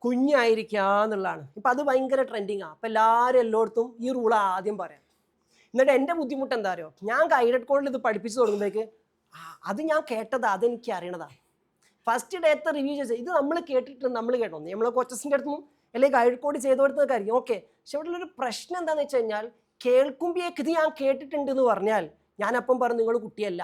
കുഞ്ഞായിരിക്കുക എന്നുള്ളതാണ്. ഇപ്പം അത് ഭയങ്കര ട്രെൻഡിങ്ങാണ്. അപ്പോൾ എല്ലാവരും എല്ലായിടത്തും ഈ റൂൾ ആദ്യം പറയാം. എന്നിട്ട് എൻ്റെ ബുദ്ധിമുട്ട് എന്താ അറിയോ, ഞാൻ ഗൈഡഡ് കോഡിൽ ഇത് പഠിപ്പിച്ച് തുടങ്ങുമ്പോഴേക്ക് അത് ഞാൻ കേട്ടതാ, അതെനിക്ക് അറിയണതാണ്. ഫസ്റ്റ് ഡേത്തെ റിവ്യൂ ചെയ്ത് ഇത് നമ്മൾ കേട്ടിട്ട് നമ്മൾ കേട്ടോ, നമ്മൾ കോച്ചസിൻ്റെ അടുത്തുനിന്നും അല്ലെങ്കിൽ ഗൈഡ് കോഡ് ചെയ്ത് കൊടുത്തൊക്കെ ആയിരിക്കും ഓക്കെ. പക്ഷെ ഇവിടെ ഒരു പ്രശ്നം എന്താണെന്ന് വെച്ച് കഴിഞ്ഞാൽ കേൾക്കുമ്പോഴേക്ക് ഇത് ഞാൻ കേട്ടിട്ടുണ്ട് എന്ന് പറഞ്ഞാൽ ഞാൻ അപ്പം പറഞ്ഞു നിങ്ങൾ കുട്ടിയല്ല.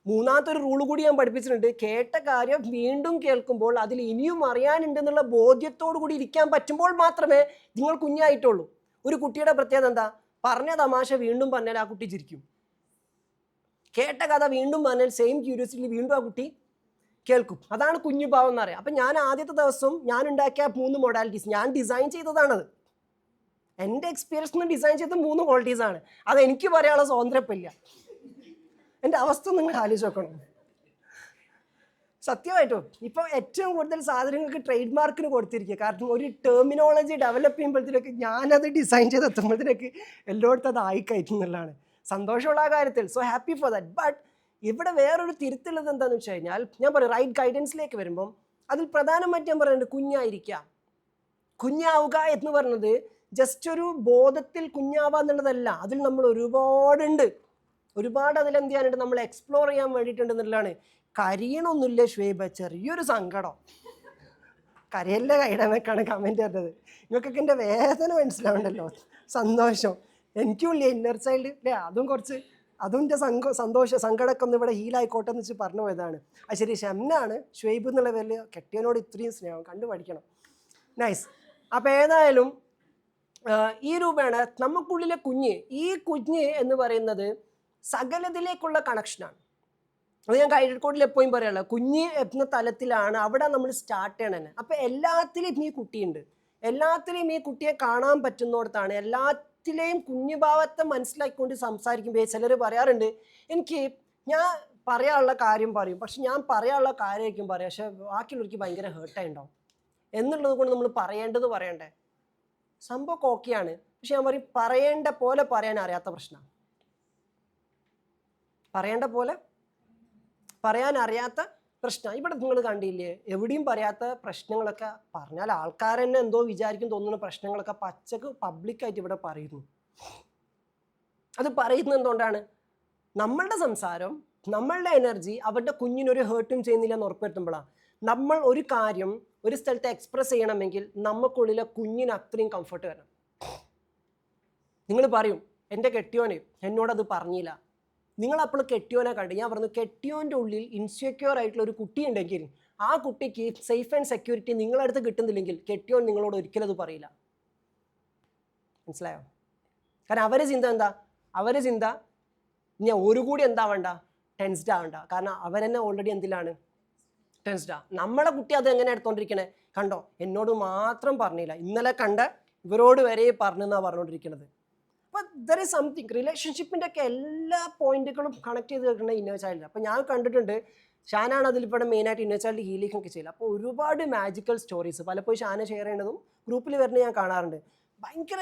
മൂന്നാമത്തെ ഒരു റൂൾ കൂടി ഞാൻ പഠിപ്പിച്ചിട്ടുണ്ട്. കേട്ട കാര്യം വീണ്ടും കേൾക്കുമ്പോൾ അതിൽ ഇനിയും അറിയാനുണ്ടെന്നുള്ള ബോധ്യത്തോടു കൂടി ഇരിക്കാൻ പറ്റുമ്പോൾ മാത്രമേ നിങ്ങൾ കുഞ്ഞായിട്ടുള്ളൂ. ഒരു കുട്ടിയുടെ പ്രത്യേകത എന്താ? പറഞ്ഞ തമാശ വീണ്ടും പറഞ്ഞാൽ ആ കുട്ടി ചിരിക്കും. കേട്ട കഥ വീണ്ടും പറഞ്ഞാൽ സെയിം ക്യൂരിയോസിറ്റി വീണ്ടും ആ കുട്ടി കേൾക്കും. അതാണ് കുഞ്ഞുഭാവം എന്ന് പറയാം. അപ്പം ഞാൻ ആദ്യത്തെ ദിവസം ഞാൻ ഉണ്ടാക്കിയ 3 മൊഡാലിറ്റീസ് ഞാൻ ഡിസൈൻ ചെയ്തതാണത്. എൻ്റെ എക്സ്പീരിയൻസ് ഡിസൈൻ ചെയ്ത 3 ക്വാളിറ്റീസാണ്. അത് എനിക്ക് പറയാനുള്ള സ്വാതന്ത്ര്യമില്ല. എൻ്റെ അവസ്ഥ നിങ്ങൾ ആലോചിച്ച് നോക്കണം. സത്യമായിട്ടും ഇപ്പോൾ ഏറ്റവും കൂടുതൽ സാധനങ്ങൾക്ക് ട്രേഡ് മാർക്കിന് കൊടുത്തിരിക്കുക. കാരണം ഒരു ടെർമിനോളജി ഡെവലപ്പ് ചെയ്യുമ്പോഴത്തേക്ക് ഞാനത് ഡിസൈൻ ചെയ്തെത്തുമ്പോഴത്തേക്ക് എല്ലായിടത്തും അത് ആയിക്കയറ്റുന്നുള്ളതാണ് സന്തോഷമുള്ള കാര്യത്തിൽ. So happy for that. But ഇവിടെ വേറൊരു തിരുത്തുള്ളത് എന്താണെന്ന് വെച്ച് കഴിഞ്ഞാൽ ഞാൻ പറയും റൈറ്റ് ഗൈഡൻസിലേക്ക് വരുമ്പം അതിൽ പ്രധാനമായിട്ട് ഞാൻ പറയുന്നത് കുഞ്ഞായിരിക്കുക. കുഞ്ഞാവുക എന്ന് പറയുന്നത് ജസ്റ്റ് ഒരു ബോധത്തിൽ കുഞ്ഞാവുക എന്നുള്ളതല്ല. അതിൽ നമ്മൾ ഒരുപാട് അതിലെന്ത് ചെയ്യാനുണ്ട്, നമ്മൾ എക്സ്പ്ലോർ ചെയ്യാൻ വേണ്ടിയിട്ടുണ്ട് എന്നുള്ളതാണ്. കരയണമൊന്നുമില്ല ഷുഹൈബ, ചെറിയൊരു സങ്കടം. കരയല്ല കൈഡമൊക്കെയാണ് കമൻറ്റ് വരുന്നത്. നിങ്ങൾക്കൊക്കെ എൻ്റെ വേദന മനസ്സിലാവുണ്ടല്ലോ. സന്തോഷം എനിക്കും ഇല്ലേ ഇന്നർ ചൈൽഡ് അല്ലേ, അതും എൻ്റെ സങ്കടമൊക്കെ ഒന്ന് ഇവിടെ ഹീലായിക്കോട്ടെ എന്ന് വെച്ച് പറഞ്ഞു പോയതാണ്. അത് ശരി, ഷംനാണ് ഷുഹൈബ് എന്നുള്ള പേരിൽ കെട്ടിയനോട് ഇത്രയും സ്നേഹം കണ്ടു പഠിക്കണം. നൈസ്. അപ്പോൾ ഏതായാലും ഈ രൂപേണ നമുക്കുള്ളിലെ ഈ കുഞ്ഞ് എന്ന് പറയുന്നത് സകലത്തിലേക്കുള്ള കണക്ഷനാണ്. അത് ഞാൻ ഗൈഡഡ് കോഡിൽ എപ്പോഴും പറയാനുള്ള കുഞ്ഞ് എന്ന തലത്തിലാണ് അവിടെ നമ്മൾ സ്റ്റാർട്ട് ചെയ്യണത്. അപ്പോൾ എല്ലാത്തിലും ഈ കുട്ടിയുണ്ട്. എല്ലാത്തിലും ഈ കുട്ടിയെ കാണാൻ പറ്റുന്നിടത്താണ്. എല്ലാത്തിലെയും കുഞ്ഞുഭാവത്തെ മനസ്സിലാക്കിക്കൊണ്ട് സംസാരിക്കുമ്പോൾ ചിലർ പറയാറുണ്ട് ഞാൻ പറയാനുള്ള കാര്യം പറയും, പക്ഷെ ഞാൻ പറയാനുള്ള കാര്യമായിരിക്കും പറയാം, പക്ഷെ ബാക്കിയുള്ളവർക്ക് ഭയങ്കര ഹേർട്ടായിട്ടുണ്ടാവും എന്നുള്ളത് കൊണ്ട് നമ്മൾ പറയണ്ടേ. സംഭവം ഓക്കെയാണ്, പക്ഷെ ഞാൻ പറയും പറയേണ്ട പോലെ പറയാൻ അറിയാത്ത പ്രശ്നമാണ്. പറയേണ്ട പോലെ പറയാൻ അറിയാത്ത പ്രശ്നം. ഇവിടെ നിങ്ങൾ കണ്ടില്ലേ, എവിടെയും പറയാത്ത പ്രശ്നങ്ങളൊക്കെ പറഞ്ഞാൽ ആൾക്കാർ തന്നെ എന്തോ വിചാരിക്കും തോന്നുന്ന പ്രശ്നങ്ങളൊക്കെ പച്ചക്ക് പബ്ലിക്കായിട്ട് ഇവിടെ പറയുന്നു. അത് പറയുന്നത് എന്തുകൊണ്ടാണ്? നമ്മളുടെ സംസാരം, നമ്മളുടെ എനർജി അവരുടെ കുഞ്ഞിനൊരു ഹേർട്ടും ചെയ്യുന്നില്ല എന്ന് ഉറപ്പുവരുത്തുമ്പോഴാണ്. നമ്മൾ ഒരു കാര്യം ഒരു സ്ഥലത്ത് എക്സ്പ്രസ് ചെയ്യണമെങ്കിൽ നമുക്കുള്ളിലെ കുഞ്ഞിന് അത്രയും കംഫർട്ട് വരണം. നിങ്ങൾ പറയും എൻ്റെ കെട്ടിയോന് എന്നോടത് പറഞ്ഞില്ല. നിങ്ങളപ്പോൾ കെട്ടിയോനെ കണ്ട് ഞാൻ പറഞ്ഞു, കെട്ടിയോൻ്റെ ഉള്ളിൽ ഇൻസെക്യൂർ ആയിട്ടുള്ള ഒരു കുട്ടി ഉണ്ടെങ്കിൽ ആ കുട്ടിക്ക് സേഫ് ആൻഡ് സെക്യൂരിറ്റി നിങ്ങളടുത്ത് കിട്ടുന്നില്ലെങ്കിൽ കെട്ടിയോൻ നിങ്ങളോട് ഒരിക്കലും അത് പറയില്ല. മനസ്സിലായോ? കാരണം അവരെ ചിന്ത എന്താ? അവരെ ചിന്ത ഞാൻ ഒരു കൂടി എന്താവണ്ട, ടെൻസ്ഡ് ആവണ്ട. കാരണം അവരെന്നെ ഓൾറെഡി എന്തിലാണ്? ടെൻസ്ഡാ. നമ്മളെ കുട്ടി അത് എങ്ങനെ എടുത്തോണ്ടിരിക്കണേ? കണ്ടോ, എന്നോട് മാത്രം പറഞ്ഞില്ല, ഇന്നലെ കണ്ട ഇവരോട് വരെ പറഞ്ഞെന്നാണ് പറഞ്ഞുകൊണ്ടിരിക്കുന്നത്. അപ്പോൾ ദർ ഈസ് സംതിങ് റിലേഷൻഷിപ്പിൻ്റെ ഒക്കെ എല്ലാ പോയിന്റുകളും കണക്ട് ചെയ്ത് വെക്കുന്ന ഇന്നർ ചൈൽഡ്. അപ്പോൾ ഞാൻ കണ്ടിട്ടുണ്ട്, ഷാനാണ് അതിലിപ്പോൾ മെയിനായിട്ട് ഇന്നർ ചൈൽഡ് ഹീലിംഗ് ഒക്കെ ചെയ്യില്ല. അപ്പോൾ ഒരുപാട് മാജിക്കൽ സ്റ്റോറീസ് പലപ്പോഴും ഷാന ഷെയർ ചെയ്യുന്നതും ഗ്രൂപ്പിൽ വരുന്നത് ഞാൻ കാണാറുണ്ട്. ഭയങ്കര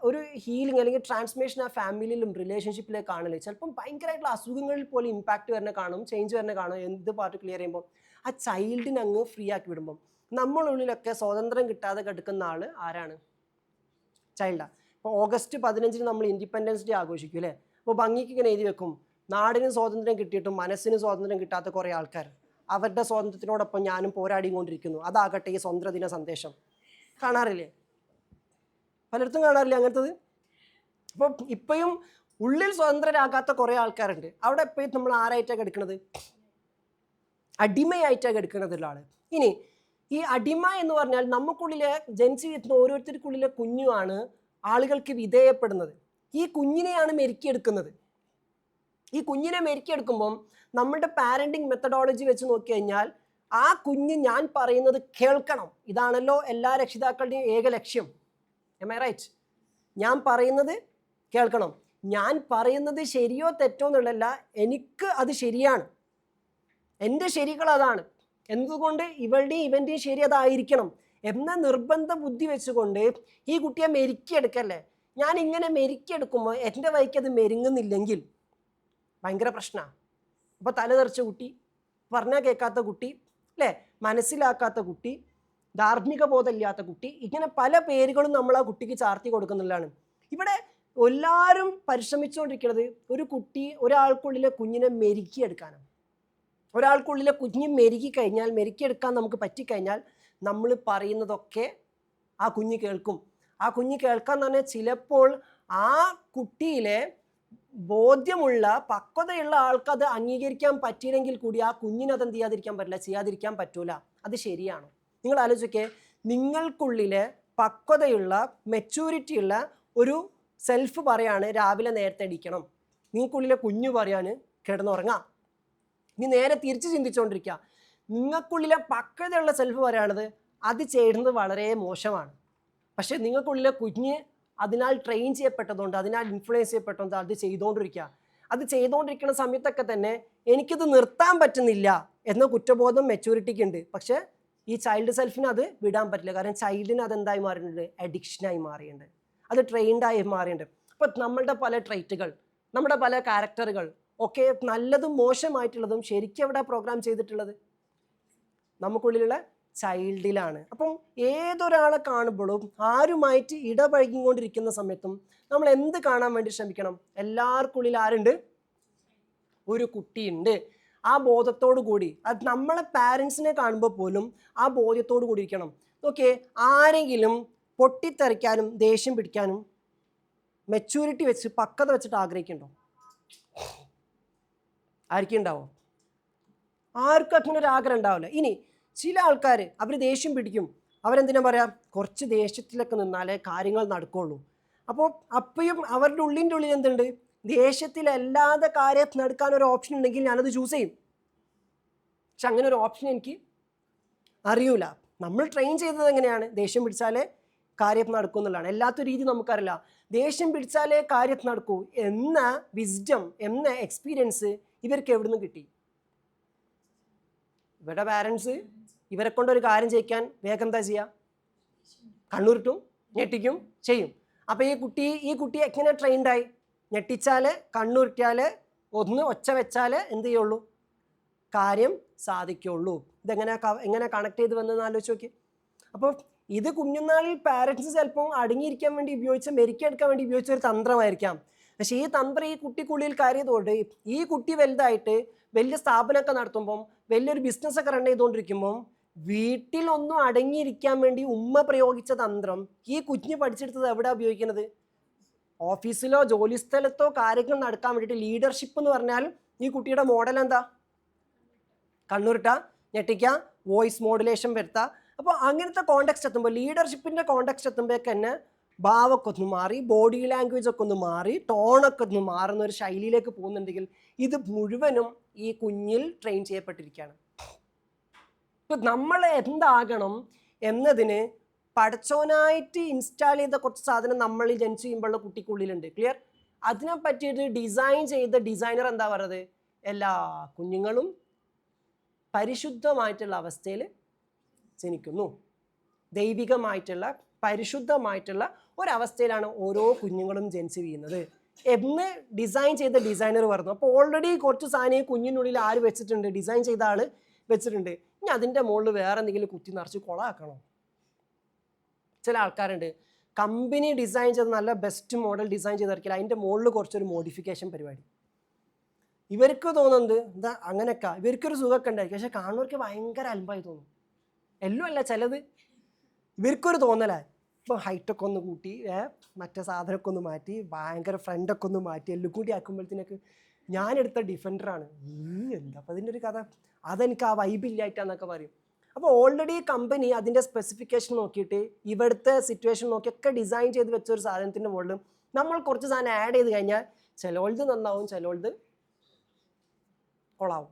ഒരു ഹീലിംഗ് അല്ലെങ്കിൽ ട്രാൻസ്ഫർമേഷൻ ആ ഫാമിലിയിലും റിലേഷൻഷിപ്പിലേക്ക് കാണില്ല. ചിലപ്പം ഭയങ്കരമായിട്ടുള്ള അസുഖങ്ങളിൽ പോലും ഇമ്പാക്റ്റ് വരുന്ന കാണും, ചേഞ്ച് വരുന്ന കാണും. എന്ത് പാർട്ട് ക്ലിയർ ചെയ്യുമ്പോൾ ആ ചൈൽഡിനെ അങ്ങ് ഫ്രീ ആക്കി വിടുമ്പം നമ്മളുള്ളിലൊക്കെ സ്വാതന്ത്ര്യം കിട്ടാതെ കിടക്കുന്ന ആൾ ആരാണ്? ചൈൽഡാണ്. ഇപ്പോൾ August 15 നമ്മൾ ഇൻഡിപെൻഡൻസ് ഡേ ആഘോഷിക്കും അല്ലേ? അപ്പോൾ ഭംഗിക്ക് ഇങ്ങനെ എഴുതി വെക്കും, നാടിന് സ്വാതന്ത്ര്യം കിട്ടിയിട്ടും മനസ്സിന് സ്വാതന്ത്ര്യം കിട്ടാത്ത കുറേ ആൾക്കാർ, അവരുടെ സ്വാതന്ത്ര്യത്തിനോടൊപ്പം ഞാനും പോരാടിക്കൊണ്ടിരിക്കുന്നു, അതാകട്ടെ ഈ സ്വതന്ത്രദിന സന്ദേശം. കാണാറില്ലേ? പലയിടത്തും കാണാറില്ലേ അങ്ങനത്തത്? അപ്പോൾ ഇപ്പോഴും ഉള്ളിൽ സ്വതന്ത്രരാകാത്ത കുറേ ആൾക്കാരുണ്ട്. അവിടെ എപ്പോഴും നമ്മൾ ആരായിട്ടാണ് എടുക്കുന്നത്? അടിമയായിട്ടാണ് എടുക്കുന്നത് ഒരാൾ. ഇനി ഈ അടിമ എന്ന് പറഞ്ഞാൽ നമുക്കുള്ളിലെ ജനിച്ചു വീഴുന്ന ഓരോരുത്തർക്കുള്ളിലെ കുഞ്ഞുമാണ് ആളുകൾക്ക് വിധേയപ്പെടുന്നത്. ഈ കുഞ്ഞിനെയാണ് മെരുക്കിയെടുക്കുന്നത്. ഈ കുഞ്ഞിനെ മെരുക്കിയെടുക്കുമ്പം നമ്മുടെ പാരൻറ്റിങ് മെത്തഡോളജി വെച്ച് നോക്കി കഴിഞ്ഞാൽ ആ കുഞ്ഞ് ഞാൻ പറയുന്നത് കേൾക്കണം. ഇതാണല്ലോ എല്ലാ രക്ഷിതാക്കളുടെയും ഏക ലക്ഷ്യം. Am I right? ഞാൻ പറയുന്നത് കേൾക്കണം. ഞാൻ പറയുന്നത് ശരിയോ തെറ്റോ എന്നുള്ളതല്ല, എനിക്ക് അത് ശരിയാണ്, എൻ്റെ ശരികൾ അതാണ്. എന്തുകൊണ്ട് ഇവളുടെയും ഇവൻ്റെയും ശരി അതായിരിക്കണം എന്ന നിർബന്ധ ബുദ്ധി വെച്ചുകൊണ്ട് ഈ കുട്ടിയെ മെരുക്കിയെടുക്കല്ലേ. ഞാൻ ഇങ്ങനെ മെരുക്കിയെടുക്കുമ്പോൾ എൻ്റെ വഴിക്ക് അത് മെരുങ്ങുന്നില്ലെങ്കിൽ ഭയങ്കര പ്രശ്നമാണ്. അപ്പോൾ തലതെറിച്ച കുട്ടി, പറഞ്ഞാൽ കേൾക്കാത്ത കുട്ടി, അല്ലേ, മനസ്സിലാക്കാത്ത കുട്ടി, ധാർമ്മിക ബോധമില്ലാത്ത കുട്ടി, ഇങ്ങനെ പല പേരുകളും നമ്മൾ ആ കുട്ടിക്ക് ചാർത്തി കൊടുക്കുന്നുള്ളതാണ്. ഇവിടെ എല്ലാവരും പരിശ്രമിച്ചുകൊണ്ടിരിക്കുന്നത് ഒരു കുട്ടി, ഒരാൾക്കുള്ളിലെ കുഞ്ഞിനെ മെരുക്കിയെടുക്കാനാണ്. ഒരാൾക്കുള്ളിലെ കുഞ്ഞ് മെരുക്കിക്കഴിഞ്ഞാൽ, മെരുക്കിയെടുക്കാൻ നമുക്ക് പറ്റിക്കഴിഞ്ഞാൽ നമ്മൾ പറയുന്നതൊക്കെ ആ കുഞ്ഞ് കേൾക്കും. ആ കുഞ്ഞ് കേൾക്കാൻ തന്നെ ചിലപ്പോൾ ആ കുട്ടിയിലെ ബോധ്യമുള്ള പക്വതയുള്ള ആൾക്കത് അംഗീകരിക്കാൻ പറ്റിയില്ലെങ്കിൽ കൂടി ആ കുഞ്ഞിനത് എന്ത് ചെയ്യാതിരിക്കാൻ പറ്റില്ല, ചെയ്യാതിരിക്കാൻ പറ്റൂല. അത് ശരിയാണോ? നിങ്ങൾ ആലോചിക്കേ, നിങ്ങൾക്കുള്ളിലെ പക്വതയുള്ള മെച്യൂരിറ്റിയുള്ള ഒരു സെൽഫ് പറയാണ് രാവിലെ നേരത്തെ അടിക്കണം, നിങ്ങൾക്കുള്ളിലെ കുഞ്ഞു പറയാൻ കിടന്നുറങ്ങാം. നീ നേരെ തിരിച്ച് ചിന്തിച്ചുകൊണ്ടിരിക്കുക. നിങ്ങൾക്കുള്ളിലെ പക്വതയുള്ള സെൽഫ് പറയുന്നത് അത് ചെയ്യുന്നത് വളരെ മോശമാണ്. പക്ഷേ നിങ്ങൾക്കുള്ളിലെ കുഞ്ഞ് അതിനാൽ ട്രെയിൻ ചെയ്യപ്പെട്ടതുകൊണ്ട്, അതിനാൽ ഇൻഫ്ലുവൻസ് ചെയ്യപ്പെട്ടതുകൊണ്ട് അത് ചെയ്തുകൊണ്ടിരിക്കുക. അത് ചെയ്തുകൊണ്ടിരിക്കുന്ന സമയത്തൊക്കെ തന്നെ എനിക്കിത് നിർത്താൻ പറ്റുന്നില്ല എന്ന കുറ്റബോധം മെച്യൂരിറ്റിക്ക് ഉണ്ട്. പക്ഷേ ഈ ചൈൽഡ് സെൽഫിന് അത് വിടാൻ പറ്റില്ല. കാരണം ചൈൽഡിന് അതെന്തായി മാറിയിട്ടുണ്ട്, അഡിക്ഷനായി മാറിയിട്ടുണ്ട്, അത് ട്രെയിൻഡായി മാറിയിട്ടുണ്ട്. അപ്പോൾ നമ്മളുടെ പല ട്രൈറ്റുകൾ, നമ്മുടെ പല ക്യാരക്ടറുകൾ ഒക്കെ നല്ലതും മോശമായിട്ടുള്ളതും ശരിക്കും എവിടെ പ്രോഗ്രാം ചെയ്തിട്ടുള്ളത്? നമുക്കുള്ളിലുള്ള ചൈൽഡിലാണ്. അപ്പം ഏതൊരാളെ കാണുമ്പോഴും ആരുമായിട്ട് ഇടപഴകിക്കൊണ്ടിരിക്കുന്ന സമയത്തും നമ്മൾ എന്ത് കാണാൻ വേണ്ടി ശ്രമിക്കണം? എല്ലാവർക്കുള്ളിൽ ആരുണ്ട്? ഒരു കുട്ടിയുണ്ട്. ആ ബോധത്തോടു കൂടി, അത് നമ്മളെ പാരൻസിനെ കാണുമ്പോൾ പോലും ആ ബോധ്യത്തോടു കൂടി ഇരിക്കണം. ഓക്കെ, ആരെങ്കിലും പൊട്ടിത്തെറിക്കാനും ദേഷ്യം പിടിക്കാനും മെച്യൂരിറ്റി വെച്ച് പക്വത വെച്ചിട്ട് ആഗ്രഹിക്കുന്നുണ്ടോ? ആർക്കും ഉണ്ടാവോ? ആർക്കും അങ്ങനെ ഒരു ആഗ്രഹം ഉണ്ടാവില്ല. ഇനി ചില ആൾക്കാർ അവർ ദേഷ്യം പിടിക്കും. അവരെന്തിനാ പറയാം, കുറച്ച് ദേഷ്യത്തിലൊക്കെ നിന്നാലേ കാര്യങ്ങൾ നടക്കുള്ളൂ. അപ്പോൾ അപ്പോഴും അവരുടെ ഉള്ളിൽ എന്തുണ്ട്, ദേഷ്യത്തിലല്ലാതെ കാര്യം നടക്കാൻ ഒരു ഓപ്ഷൻ ഉണ്ടെങ്കിൽ ഞാനത് ചൂസ് ചെയ്യും. പക്ഷെ അങ്ങനെ ഒരു ഓപ്ഷൻ എനിക്ക് അറിയൂല. നമ്മൾ ട്രെയിൻ ചെയ്തത് എങ്ങനെയാണ്? ദേഷ്യം പിടിച്ചാലേ കാര്യം നടക്കും എന്നുള്ളതാണ്. എല്ലാത്ത രീതി നമുക്കറിയില്ല. ദേഷ്യം പിടിച്ചാലേ കാര്യം നടക്കൂ എന്ന വിസ്ഡം, എന്ന എക്സ്പീരിയൻസ് ഇവർക്ക് എവിടെ നിന്ന് കിട്ടി? ഇവരുടെ പാരൻസ് ഇവരെ കൊണ്ടൊരു കാര്യം ചെയ്യിക്കാൻ വേഗം എന്താ ചെയ്യുക? കണ്ണുരുട്ടും ഞെട്ടിക്കും ചെയ്യും. അപ്പോൾ ഈ കുട്ടി എങ്ങനെ ട്രെയിൻഡായി? ഞെട്ടിച്ചാൽ, കണ്ണുരുട്ടിയാൽ, ഒന്ന് ഒച്ച വെച്ചാൽ എന്ത് ചെയ്യുള്ളൂ? കാര്യം സാധിക്കുള്ളൂ. എങ്ങനെ കണക്ട് ചെയ്ത് വന്നതെന്ന് ആലോചിച്ച് നോക്കി. അപ്പോൾ ഇത് കുഞ്ഞുനാളിൽ പാരൻസ് ചിലപ്പോൾ അടങ്ങിയിരിക്കാൻ വേണ്ടി ഉപയോഗിച്ച, മെരുക്കിയെടുക്കാൻ വേണ്ടി ഉപയോഗിച്ച ഒരു തന്ത്രമായിരിക്കാം. പക്ഷേ ഈ തന്ത്രം ഈ കുട്ടിക്കുള്ളിൽ കയറിയതുകൊണ്ട് ഈ കുട്ടി വലുതായിട്ട് വലിയ സ്ഥാപനമൊക്കെ നടത്തുമ്പം, വലിയൊരു ബിസിനസ്സൊക്കെ റൺ ചെയ്തുകൊണ്ടിരിക്കുമ്പം വീട്ടിലൊന്നും അടങ്ങിയിരിക്കാൻ വേണ്ടി ഉമ്മ പ്രയോഗിച്ച തന്ത്രം ഈ കുഞ്ഞ് പഠിച്ചെടുത്തത് എവിടെ ഉപയോഗിക്കുന്നത്? ഓഫീസിലോ ജോലി സ്ഥലത്തോ കാര്യങ്ങൾ നടക്കാൻ വേണ്ടിയിട്ട്. ലീഡർഷിപ്പ് എന്ന് പറഞ്ഞാൽ ഈ കുട്ടിയുടെ മോഡൽ എന്താ? കണ്ണുരുട്ടുക, ഞെട്ടിക്കുക, വോയിസ് മോഡുലേഷൻ വരുത്തുക. അപ്പോൾ അങ്ങനത്തെ കോണ്ടെക്സ്റ്റ് എത്തുമ്പോൾ, ലീഡർഷിപ്പിൻ്റെ കോണ്ടെക്സ്റ്റ് എത്തുമ്പോഴേക്ക് തന്നെ ഭാവമൊക്കെ ഒന്ന് മാറി, ബോഡി ലാംഗ്വേജ് ഒക്കെ ഒന്ന് മാറി, ടോണൊക്കെ ഒന്ന് മാറുന്ന ഒരു ശൈലിയിലേക്ക് പോകുന്നുണ്ടെങ്കിൽ ഇത് മുഴുവനും ഈ കുഞ്ഞിൽ ട്രെയിൻ ചെയ്യപ്പെട്ടിരിക്കുകയാണ്. ഇപ്പം നമ്മൾ എന്താകണം എന്നതിന് പഠിച്ചോനായിട്ട് ഇൻസ്റ്റാൾ ചെയ്ത കുറച്ച് സാധനം നമ്മൾ ജനിച്ച് ചെയ്യുമ്പോഴുള്ള കുട്ടിക്കുള്ളിലുണ്ട്. ക്ലിയർ? അതിനെ പറ്റിയിട്ട് ഡിസൈൻ ചെയ്ത ഡിസൈനർ എന്താ പറയുന്നത്? എല്ലാ കുഞ്ഞുങ്ങളും പരിശുദ്ധമായിട്ടുള്ള അവസ്ഥയിൽ ജനിക്കുന്നു. ദൈവികമായിട്ടുള്ള പരിശുദ്ധമായിട്ടുള്ള ഒരവസ്ഥയിലാണ് ഓരോ കുഞ്ഞുങ്ങളും ജനിച്ച് വീഴുന്നത് എന്ന് ഡിസൈൻ ചെയ്ത ഡിസൈനർ പറഞ്ഞു. അപ്പോൾ ഓൾറെഡി കുറച്ച് സാധനം ഈ കുഞ്ഞിനുള്ളിൽ ആര് വെച്ചിട്ടുണ്ട്? ഡിസൈൻ ചെയ്ത ആൾ വെച്ചിട്ടുണ്ട്. ഇനി അതിൻ്റെ മുകളിൽ വേറെ എന്തെങ്കിലും കുത്തി നിറച്ച് കൊളാക്കണോ? ചില ആൾക്കാരുണ്ട്, കമ്പനി ഡിസൈൻ ചെയ്ത് നല്ല ബെസ്റ്റ് മോഡൽ ഡിസൈൻ ചെയ്തിരിക്കില്ല, അതിൻ്റെ മുകളിൽ കുറച്ചൊരു മോഡിഫിക്കേഷൻ പരിപാടി. ഇവർക്ക് തോന്നുന്നത് എന്താ അങ്ങനെയൊക്കെ, ഇവർക്കൊരു സുഖമൊക്കെ ഉണ്ടായിരിക്കും. പക്ഷെ കാണുന്നവർക്ക് ഭയങ്കര അൽമ്പായി തോന്നും. എല്ലാം അല്ല, ചിലത് ഇവർക്കൊരു തോന്നലാണ്. ഇപ്പോൾ ഹൈറ്റൊക്കെ ഒന്ന് കൂട്ടി, മറ്റേ സാധനമൊക്കെ ഒന്ന് മാറ്റി, ഭയങ്കര ഫ്രണ്ടൊക്കെ ഒന്ന് മാറ്റി, എല്ലാം കൂടി ആക്കുമ്പോഴത്തേനൊക്കെ ഞാനെടുത്ത ഡിഫൻഡറാണ്. എന്താ അപ്പം അതിൻ്റെ ഒരു കഥ? അതെനിക്ക് ആ വൈബില്ലായിട്ടാന്നൊക്കെ പറയും. അപ്പോൾ ഓൾറെഡി കമ്പനി അതിൻ്റെ സ്പെസിഫിക്കേഷൻ നോക്കിയിട്ട് ഇവിടുത്തെ സിറ്റുവേഷൻ നോക്കിയൊക്കെ ഡിസൈൻ ചെയ്ത് വെച്ച ഒരു സാധനത്തിൻ്റെ മുകളിൽ നമ്മൾ കുറച്ച് സാധനം ആഡ് ചെയ്ത് കഴിഞ്ഞാൽ ചിലവളുത് നന്നാവും, ചിലവളുത് കൊളാവും.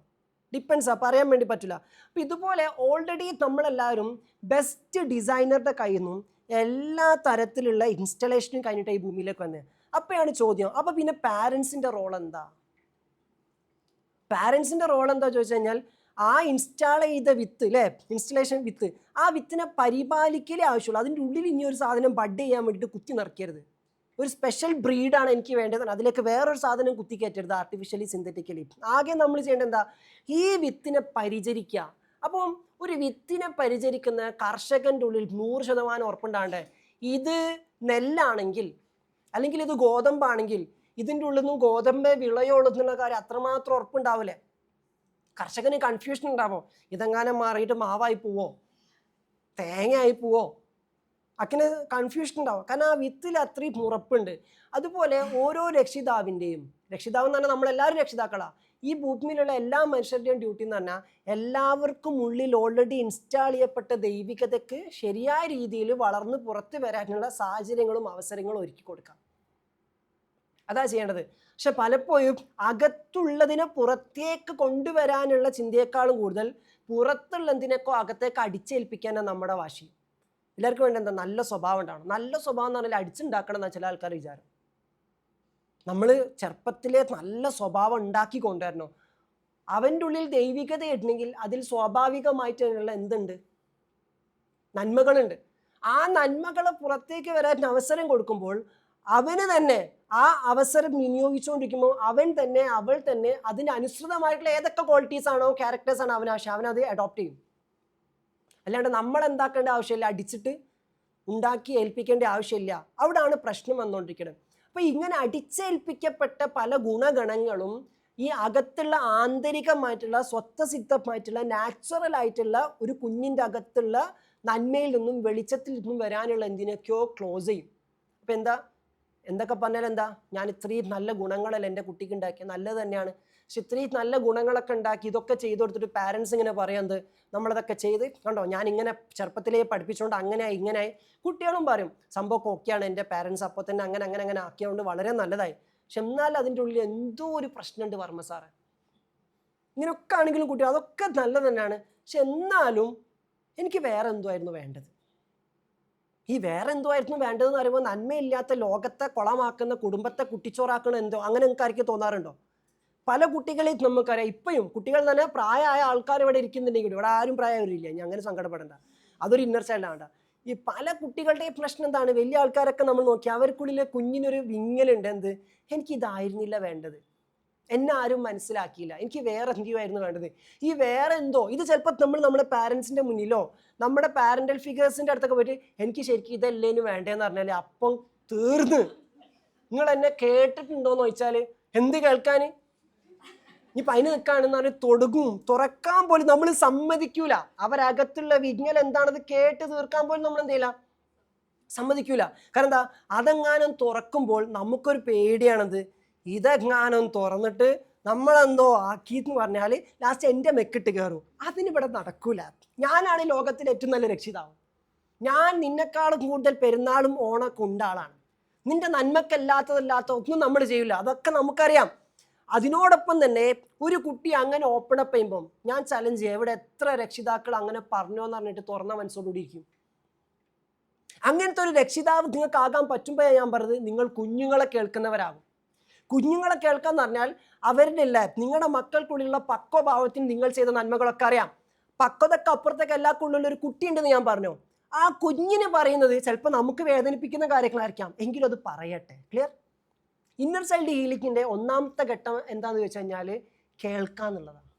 ഡിപ്പെൻസാ, പറയാൻ വേണ്ടി പറ്റില്ല. അപ്പോൾ ഇതുപോലെ ഓൾറെഡി നമ്മളെല്ലാവരും ബെസ്റ്റ് ഡിസൈനറുടെ കയ്യിൽ നിന്നും എല്ലാ തരത്തിലുള്ള ഇൻസ്റ്റലേഷനും കഴിഞ്ഞിട്ട് ഈ ഭൂമിയിലേക്ക് വന്നത്. അപ്പോഴാണ് ചോദ്യം, അപ്പോൾ പിന്നെ പാരൻസിൻ്റെ റോൾ എന്താ? പാരൻസിൻ്റെ റോൾ എന്താ ചോദിച്ചു കഴിഞ്ഞാൽ, ആ ഇൻസ്റ്റാൾ ചെയ്ത വിത്ത്, അല്ലേ, ഇൻസ്റ്റലേഷൻ വിത്ത്, ആ വിത്തിനെ പരിപാലിക്കലേ ആവശ്യമുള്ളൂ. അതിൻ്റെ ഉള്ളിൽ ഇനി ഒരു സാധനം ബഡ് ചെയ്യാൻ വേണ്ടിയിട്ട് കുത്തി നിറയ്ക്കരുത്. ഒരു സ്പെഷ്യൽ ബ്രീഡാണ് എനിക്ക് വേണ്ടത്, അതിലേക്ക് വേറൊരു സാധനം കുത്തിക്കയറ്റരുത് ആർട്ടിഫിഷ്യലി സിന്തറ്റിക്കലി. ആകെ നമ്മൾ ചെയ്യേണ്ടത് എന്താ, ഈ വിത്തിനെ പരിചരിക്കുക. അപ്പം ഒരു വിത്തിനെ പരിചരിക്കുന്ന കർഷകൻ്റെ ഉള്ളിൽ 100% ഉറപ്പുണ്ടാകണ്ടേ. ഇത് നെല്ലാണെങ്കിൽ അല്ലെങ്കിൽ ഇത് ഗോതമ്പാണെങ്കിൽ ഇതിൻ്റെ ഉള്ളിൽ നിന്നും ഗോതമ്പേ വിളയോളൂ എന്നുള്ള കാര്യം അത്രമാത്രം ഉറപ്പുണ്ടാവില്ലേ. കർഷകന് കൺഫ്യൂഷൻ ഉണ്ടാവും, ഇതെങ്ങാനും മാറിയിട്ട് മാവായി പോവോ തേങ്ങയായി പോവോ, അങ്ങനെ കൺഫ്യൂഷൻ ഉണ്ടാവും. കാരണം ആ വിത്തിൽ അത്രയും ഉറപ്പുണ്ട്. അതുപോലെ ഓരോ രക്ഷിതാവിൻ്റെയും, രക്ഷിതാവ് എന്ന് പറഞ്ഞാൽ നമ്മളെല്ലാവരും രക്ഷിതാക്കളാണ്. ഈ ഭൂമിയിലുള്ള എല്ലാ മനുഷ്യരുടെയും ഡ്യൂട്ടി എന്ന് പറഞ്ഞാൽ എല്ലാവർക്കും ഉള്ളിൽ ഓൾറെഡി ഇൻസ്റ്റാൾ ചെയ്യപ്പെട്ട ദൈവികതയ്ക്ക് ശരിയായ രീതിയിൽ വളർന്ന് പുറത്ത് വരാനുള്ള സാഹചര്യങ്ങളും അവസരങ്ങളും ഒരുക്കി കൊടുക്കാം. അതാ ചെയ്യേണ്ടത്. പക്ഷെ പലപ്പോഴും അകത്തുള്ളതിനെ പുറത്തേക്ക് കൊണ്ടുവരാനുള്ള ചിന്തയേക്കാളും കൂടുതൽ പുറത്തുള്ള എന്തിനൊക്കെ അകത്തേക്ക് അടിച്ചേൽപ്പിക്കാനാണ് നമ്മുടെ വാശി. എല്ലാവർക്കും വേണ്ട എന്താ, നല്ല സ്വഭാവം ഉണ്ടാവണം. നല്ല സ്വഭാവം എന്ന് പറഞ്ഞാൽ അടിച്ചുണ്ടാക്കണം എന്നാണ് ചില ആൾക്കാർ വിചാരം. നമ്മൾ ചെറുപ്പത്തിലെ നല്ല സ്വഭാവം ഉണ്ടാക്കി കൊണ്ടുവരണോ. അവൻ്റെ ഉള്ളിൽ ദൈവികത ഇടണമെങ്കിൽ അതിൽ സ്വാഭാവികമായിട്ടുള്ള എന്തുണ്ട്, നന്മകളുണ്ട്. ആ നന്മകളെ പുറത്തേക്ക് വരാൻ അവസരം കൊടുക്കുമ്പോൾ അവന് തന്നെ ആ അവസരം വിനിയോഗിച്ചുകൊണ്ടിരിക്കുമ്പോൾ അവൻ തന്നെ അവൾ തന്നെ അതിനനുസൃതമായിട്ടുള്ള ഏതൊക്കെ ക്വാളിറ്റീസ് ആണോ ക്യാരക്ടേഴ്സ് ആണോ അവനാവശ്യം അവനത് അഡോപ്റ്റ് ചെയ്യും. അല്ലാണ്ട് നമ്മൾ എന്താക്കേണ്ട ആവശ്യമില്ല, അടിച്ചിട്ട് ഉണ്ടാക്കി ഏൽപ്പിക്കേണ്ട ആവശ്യമില്ല. അവിടെയാണ് പ്രശ്നം വന്നുകൊണ്ടിരിക്കുന്നത്. അപ്പോൾ ഇങ്ങനെ അടിച്ചേൽപ്പിക്കപ്പെട്ട പല ഗുണഗണങ്ങളും ഈ അകത്തുള്ള ആന്തരികമായിട്ടുള്ള സ്വത്വസിദ്ധമായിട്ടുള്ള നാച്ചുറൽ ആയിട്ടുള്ള ഒരു കുഞ്ഞിൻ്റെ അകത്തുള്ള നന്മയിൽ നിന്നും വെളിച്ചത്തിൽ നിന്നും വരാനുള്ള എന്തിനൊക്കെയോ ക്ലോസ് ചെയ്യും. അപ്പം എന്തൊക്കെ പറഞ്ഞാൽ എന്താ, ഞാൻ ഇത്രയും നല്ല ഗുണങ്ങളല്ല എൻ്റെ കുട്ടിക്ക് ഉണ്ടാക്കിയത്, നല്ലത് തന്നെയാണ്. പക്ഷെ ഇത്രയും നല്ല ഗുണങ്ങളൊക്കെ ഉണ്ടാക്കി ഇതൊക്കെ ചെയ്തു കൊടുത്തിട്ട് പാരൻസ് ഇങ്ങനെ പറയുന്നത് നമ്മളതൊക്കെ ചെയ്ത് കണ്ടോ, ഞാൻ ഇങ്ങനെ ചെറുപ്പത്തിലേ പഠിപ്പിച്ചുകൊണ്ട് അങ്ങനെയായി ഇങ്ങനെയായി. കുട്ടികളും പറയും സംഭവം ഓക്കെയാണ്, എൻ്റെ പാരൻസ് അപ്പോൾ തന്നെ അങ്ങനെ അങ്ങനെ അങ്ങനെ ആക്കിയതുകൊണ്ട് വളരെ നല്ലതായി. പക്ഷെ എന്നാൽ അതിൻ്റെ ഉള്ളിൽ എന്തോ ഒരു പ്രശ്നമുണ്ട് വർമ്മ സാറേ. ഇങ്ങനെയൊക്കെ ആണെങ്കിലും കുട്ടി അതൊക്കെ നല്ലത് തന്നെയാണ്. പക്ഷെ എന്നാലും എനിക്ക് വേറെ എന്തോ ആയിരുന്നു വേണ്ടത്. ഈ വേറെ എന്തോ ആയിരുന്നു വേണ്ടതെന്ന് പറയുമ്പോൾ നന്മയില്ലാത്ത ലോകത്തെ കുളമാക്കുന്ന കുടുംബത്തെ കുട്ടിച്ചോറാക്കണ എന്തോ അങ്ങനെ നിങ്ങൾക്ക് ആർക്ക് തോന്നാറുണ്ടോ? പല കുട്ടികളെ നമുക്കറിയാം. ഇപ്പോഴും കുട്ടികൾ തന്നെ പ്രായമായ ആൾക്കാർ ഇവിടെ ഇരിക്കുന്നുണ്ടെങ്കിൽ ഇവിടെ ആരും പ്രായവരില്ല, ഞാൻ അങ്ങനെ സങ്കടപ്പെടേണ്ട, അതൊരു ഇന്നർ ചൈൽഡാണ്. ഈ പല കുട്ടികളുടെയും പ്രശ്നം എന്താണ്, വലിയ ആൾക്കാരൊക്കെ നമ്മൾ നോക്കി അവർക്കുള്ളിലെ കുഞ്ഞിനൊരു വിങ്ങലുണ്ട്, എന്ത്, എനിക്കിതായിരുന്നില്ല വേണ്ടത്, എന്നെ ആരും മനസ്സിലാക്കിയില്ല, എനിക്ക് വേറെ എന്തുമായിരുന്നു വേണ്ടത്. ഈ വേറെ എന്തോ ഇത് ചിലപ്പോൾ നമ്മുടെ പാരൻസിൻ്റെ മുന്നിലോ നമ്മുടെ പാരൻ്റൽ ഫിഗേഴ്സിൻ്റെ അടുത്തൊക്കെ പോയിട്ട് എനിക്ക് ശരിക്കും ഇതല്ലേന് വേണ്ടതെന്ന് പറഞ്ഞാൽ അപ്പം തീർന്ന്. നിങ്ങൾ എന്നെ കേട്ടിട്ടുണ്ടോയെന്ന് ചോദിച്ചാൽ എന്ത് കേൾക്കാൻ, ഇനിയിപ്പോൾ അതിന് നിൽക്കുകയാണെന്ന് പറഞ്ഞാൽ തുറക്കാൻ പോലും നമ്മൾ സമ്മതിക്കൂല. അവരകത്തുള്ള വിജ്ഞൽ എന്താണത് കേട്ട് തീർക്കാൻ പോലും നമ്മൾ എന്ത് ചെയ്യില്ല, സമ്മതിക്കൂല. കാരണം എന്താ, അതെങ്ങാനും തുറക്കുമ്പോൾ നമുക്കൊരു പേടിയാണത്, ഇതെങ്ങാനും തുറന്നിട്ട് നമ്മളെന്തോ ആക്കിയെന്ന് പറഞ്ഞാൽ ലാസ്റ്റ് എൻ്റെ മെക്കിട്ട് കയറും. അതിനിവിടെ നടക്കൂല. ഞാനാണ് ലോകത്തിലെ ഏറ്റവും നല്ല രക്ഷിതാവ്. ഞാൻ നിന്നെക്കാളും കൂടുതൽ പെരുന്നാളും ഓണമൊക്കെ ഉണ്ട ആളാണ്. നിന്റെ നന്മക്കല്ലാത്തതല്ലാത്ത ഒന്നും നമ്മൾ ചെയ്യില്ല, അതൊക്കെ നമുക്കറിയാം. അതിനോടൊപ്പം തന്നെ ഒരു കുട്ടി അങ്ങനെ ഓപ്പൺ അപ്പ് ചെയ്യുമ്പം ഞാൻ ചലഞ്ച് ചെയ്യാം, ഇവിടെ എത്ര രക്ഷിതാക്കൾ അങ്ങനെ പറഞ്ഞോ എന്ന് പറഞ്ഞിട്ട് തുറന്ന മനസ്സോടുകൂടി ഇരിക്കും. അങ്ങനത്തെ ഒരു രക്ഷിതാവ് നിങ്ങൾക്ക് ആകാൻ പറ്റുമ്പോഴാണ് ഞാൻ പറഞ്ഞത്, നിങ്ങൾ കുഞ്ഞുങ്ങളെ കേൾക്കുന്നവരാകും. കുഞ്ഞുങ്ങളെ കേൾക്കാന്ന് പറഞ്ഞാൽ അവരുടെ അല്ല, നിങ്ങളുടെ മക്കൾക്കുള്ളിലുള്ള പക്വഭാവത്തിന് നിങ്ങൾ ചെയ്ത നന്മകളൊക്കെ അറിയാം. പക്വതക്ക് അപ്പുറത്തേക്ക് എല്ലാവർക്കുള്ളിൽ ഒരു കുട്ടിയുണ്ടെന്ന് ഞാൻ പറഞ്ഞു. ആ കുഞ്ഞിന് പറയുന്നത് ചിലപ്പോൾ നമുക്ക് വേദനിപ്പിക്കുന്ന കാര്യങ്ങളായിരിക്കാം, എങ്കിലും അത് പറയട്ടെ. ക്ലിയർ? ഇന്നർ ചൈൽഡ് ഹീലിങ്ങിൻ്റെ ഒന്നാമത്തെ ഘട്ടം എന്താണെന്ന് ചോദിച്ചു കഴിഞ്ഞാൽ കേൾക്കാന്നുള്ളതാണ്.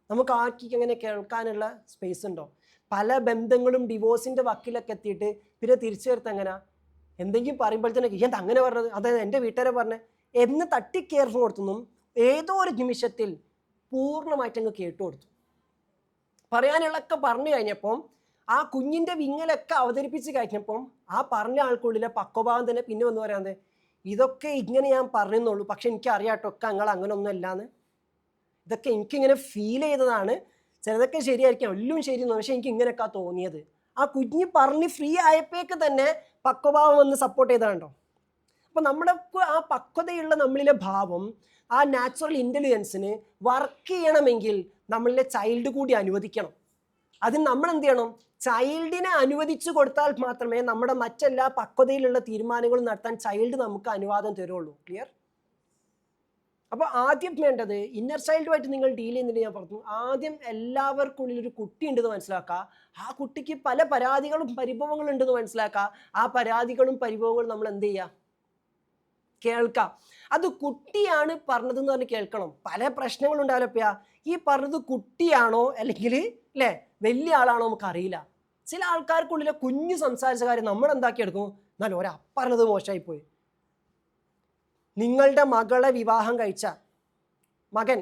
നമുക്ക് ആർക്കും എങ്ങനെ കേൾക്കാനുള്ള സ്പേസ് ഉണ്ടോ? പല ബന്ധങ്ങളും ഡിവോഴ്സിൻ്റെ വക്കിലൊക്കെ എത്തിയിട്ട് പിന്നെ തിരിച്ചു ചേർത്ത് എങ്ങനെ എന്തെങ്കിലും പറയുമ്പോഴത്തേക്ക് എന്താ അങ്ങനെ പറഞ്ഞത്, അതായത് എൻ്റെ വീട്ടുകാരെ പറഞ്ഞത് എന്ന് തട്ടിക്കേർഫ് കൊടുത്തുനിന്നും ഏതോ ഒരു നിമിഷത്തിൽ പൂർണ്ണമായിട്ട് അങ്ങ് കേട്ടു കൊടുത്തു. പറയാനുള്ളതൊക്കെ പറഞ്ഞു കഴിഞ്ഞപ്പം ആ കുഞ്ഞിൻ്റെ വിങ്ങലൊക്കെ അവതരിപ്പിച്ച് കഴിഞ്ഞപ്പം ആ പറഞ്ഞ ആൾക്കുള്ളിലെ പക്വഭാവം തന്നെ പിന്നെ വന്ന് പറയാതെ, ഇതൊക്കെ ഇങ്ങനെ ഞാൻ പറഞ്ഞെന്നുള്ളൂ, പക്ഷെ എനിക്ക് അറിയാട്ടൊക്കെ നിങ്ങൾ അങ്ങനെ ഒന്നും അല്ലാന്ന്, ഇതൊക്കെ എനിക്കിങ്ങനെ ഫീൽ ചെയ്തതാണ്, ചിലതൊക്കെ ശരിയായിരിക്കാം, എല്ലാം ശരിയെന്നു, പക്ഷെ എനിക്ക് ഇങ്ങനെയൊക്കെ തോന്നിയത്. ആ കുഞ്ഞ് പറഞ്ഞ് ഫ്രീ ആയപ്പോഴേക്ക് തന്നെ പക്വഭാവം വന്ന് സപ്പോർട്ട് ചെയ്തതാണ്ടോ. അപ്പം നമ്മുടെ ആ പക്വതയുള്ള നമ്മളിലെ ഭാവം, ആ നാച്ചുറൽ ഇൻ്റലിജൻസിന് വർക്ക് ചെയ്യണമെങ്കിൽ നമ്മളിലെ ചൈൽഡ് കൂടി അനുവദിക്കണം. അതിന് നമ്മൾ എന്ത് ചെയ്യണം, ചൈൽഡിനെ അനുവദിച്ചു കൊടുത്താൽ മാത്രമേ നമ്മുടെ മറ്റെല്ലാ പക്വതയിലുള്ള തീരുമാനങ്ങളും നടത്താൻ ചൈൽഡ് നമുക്ക് അനുവാദം തരുള്ളൂ. ക്ലിയർ? അപ്പോൾ ആദ്യം വേണ്ടത് ഇന്നർ ചൈൽഡുമായിട്ട് നിങ്ങൾ ഡീൽ ചെയ്യുന്നുണ്ട്. ഞാൻ പറഞ്ഞു ആദ്യം എല്ലാവർക്കുള്ളിൽ ഒരു കുട്ടി ഉണ്ടെന്ന് മനസ്സിലാക്കുക. ആ കുട്ടിക്ക് പല പരാതികളും പരിഭവങ്ങളും ഉണ്ടെന്ന് മനസ്സിലാക്കുക. ആ പരാതികളും പരിഭവങ്ങളും നമ്മൾ എന്ത് ചെയ്യുക? കേൾക്കാം. അത് കുട്ടിയാണ് പറഞ്ഞതെന്ന് പറഞ്ഞ് കേൾക്കണം. പല പ്രശ്നങ്ങളും ഉണ്ടാവില്ല. ഈ പറഞ്ഞത് കുട്ടിയാണോ അല്ലെങ്കിൽ അല്ലേ വലിയ ആളാണോ നമുക്കറിയില്ല. ചില ആൾക്കാർക്കുള്ളിലെ കുഞ്ഞു സംസാരിച്ച കാര്യം നമ്മൾ എന്താക്കിയെടുക്കും, എന്നാലും പറഞ്ഞത് മോശമായിപ്പോയി. നിങ്ങളുടെ മകളെ വിവാഹം കഴിച്ച മകൻ,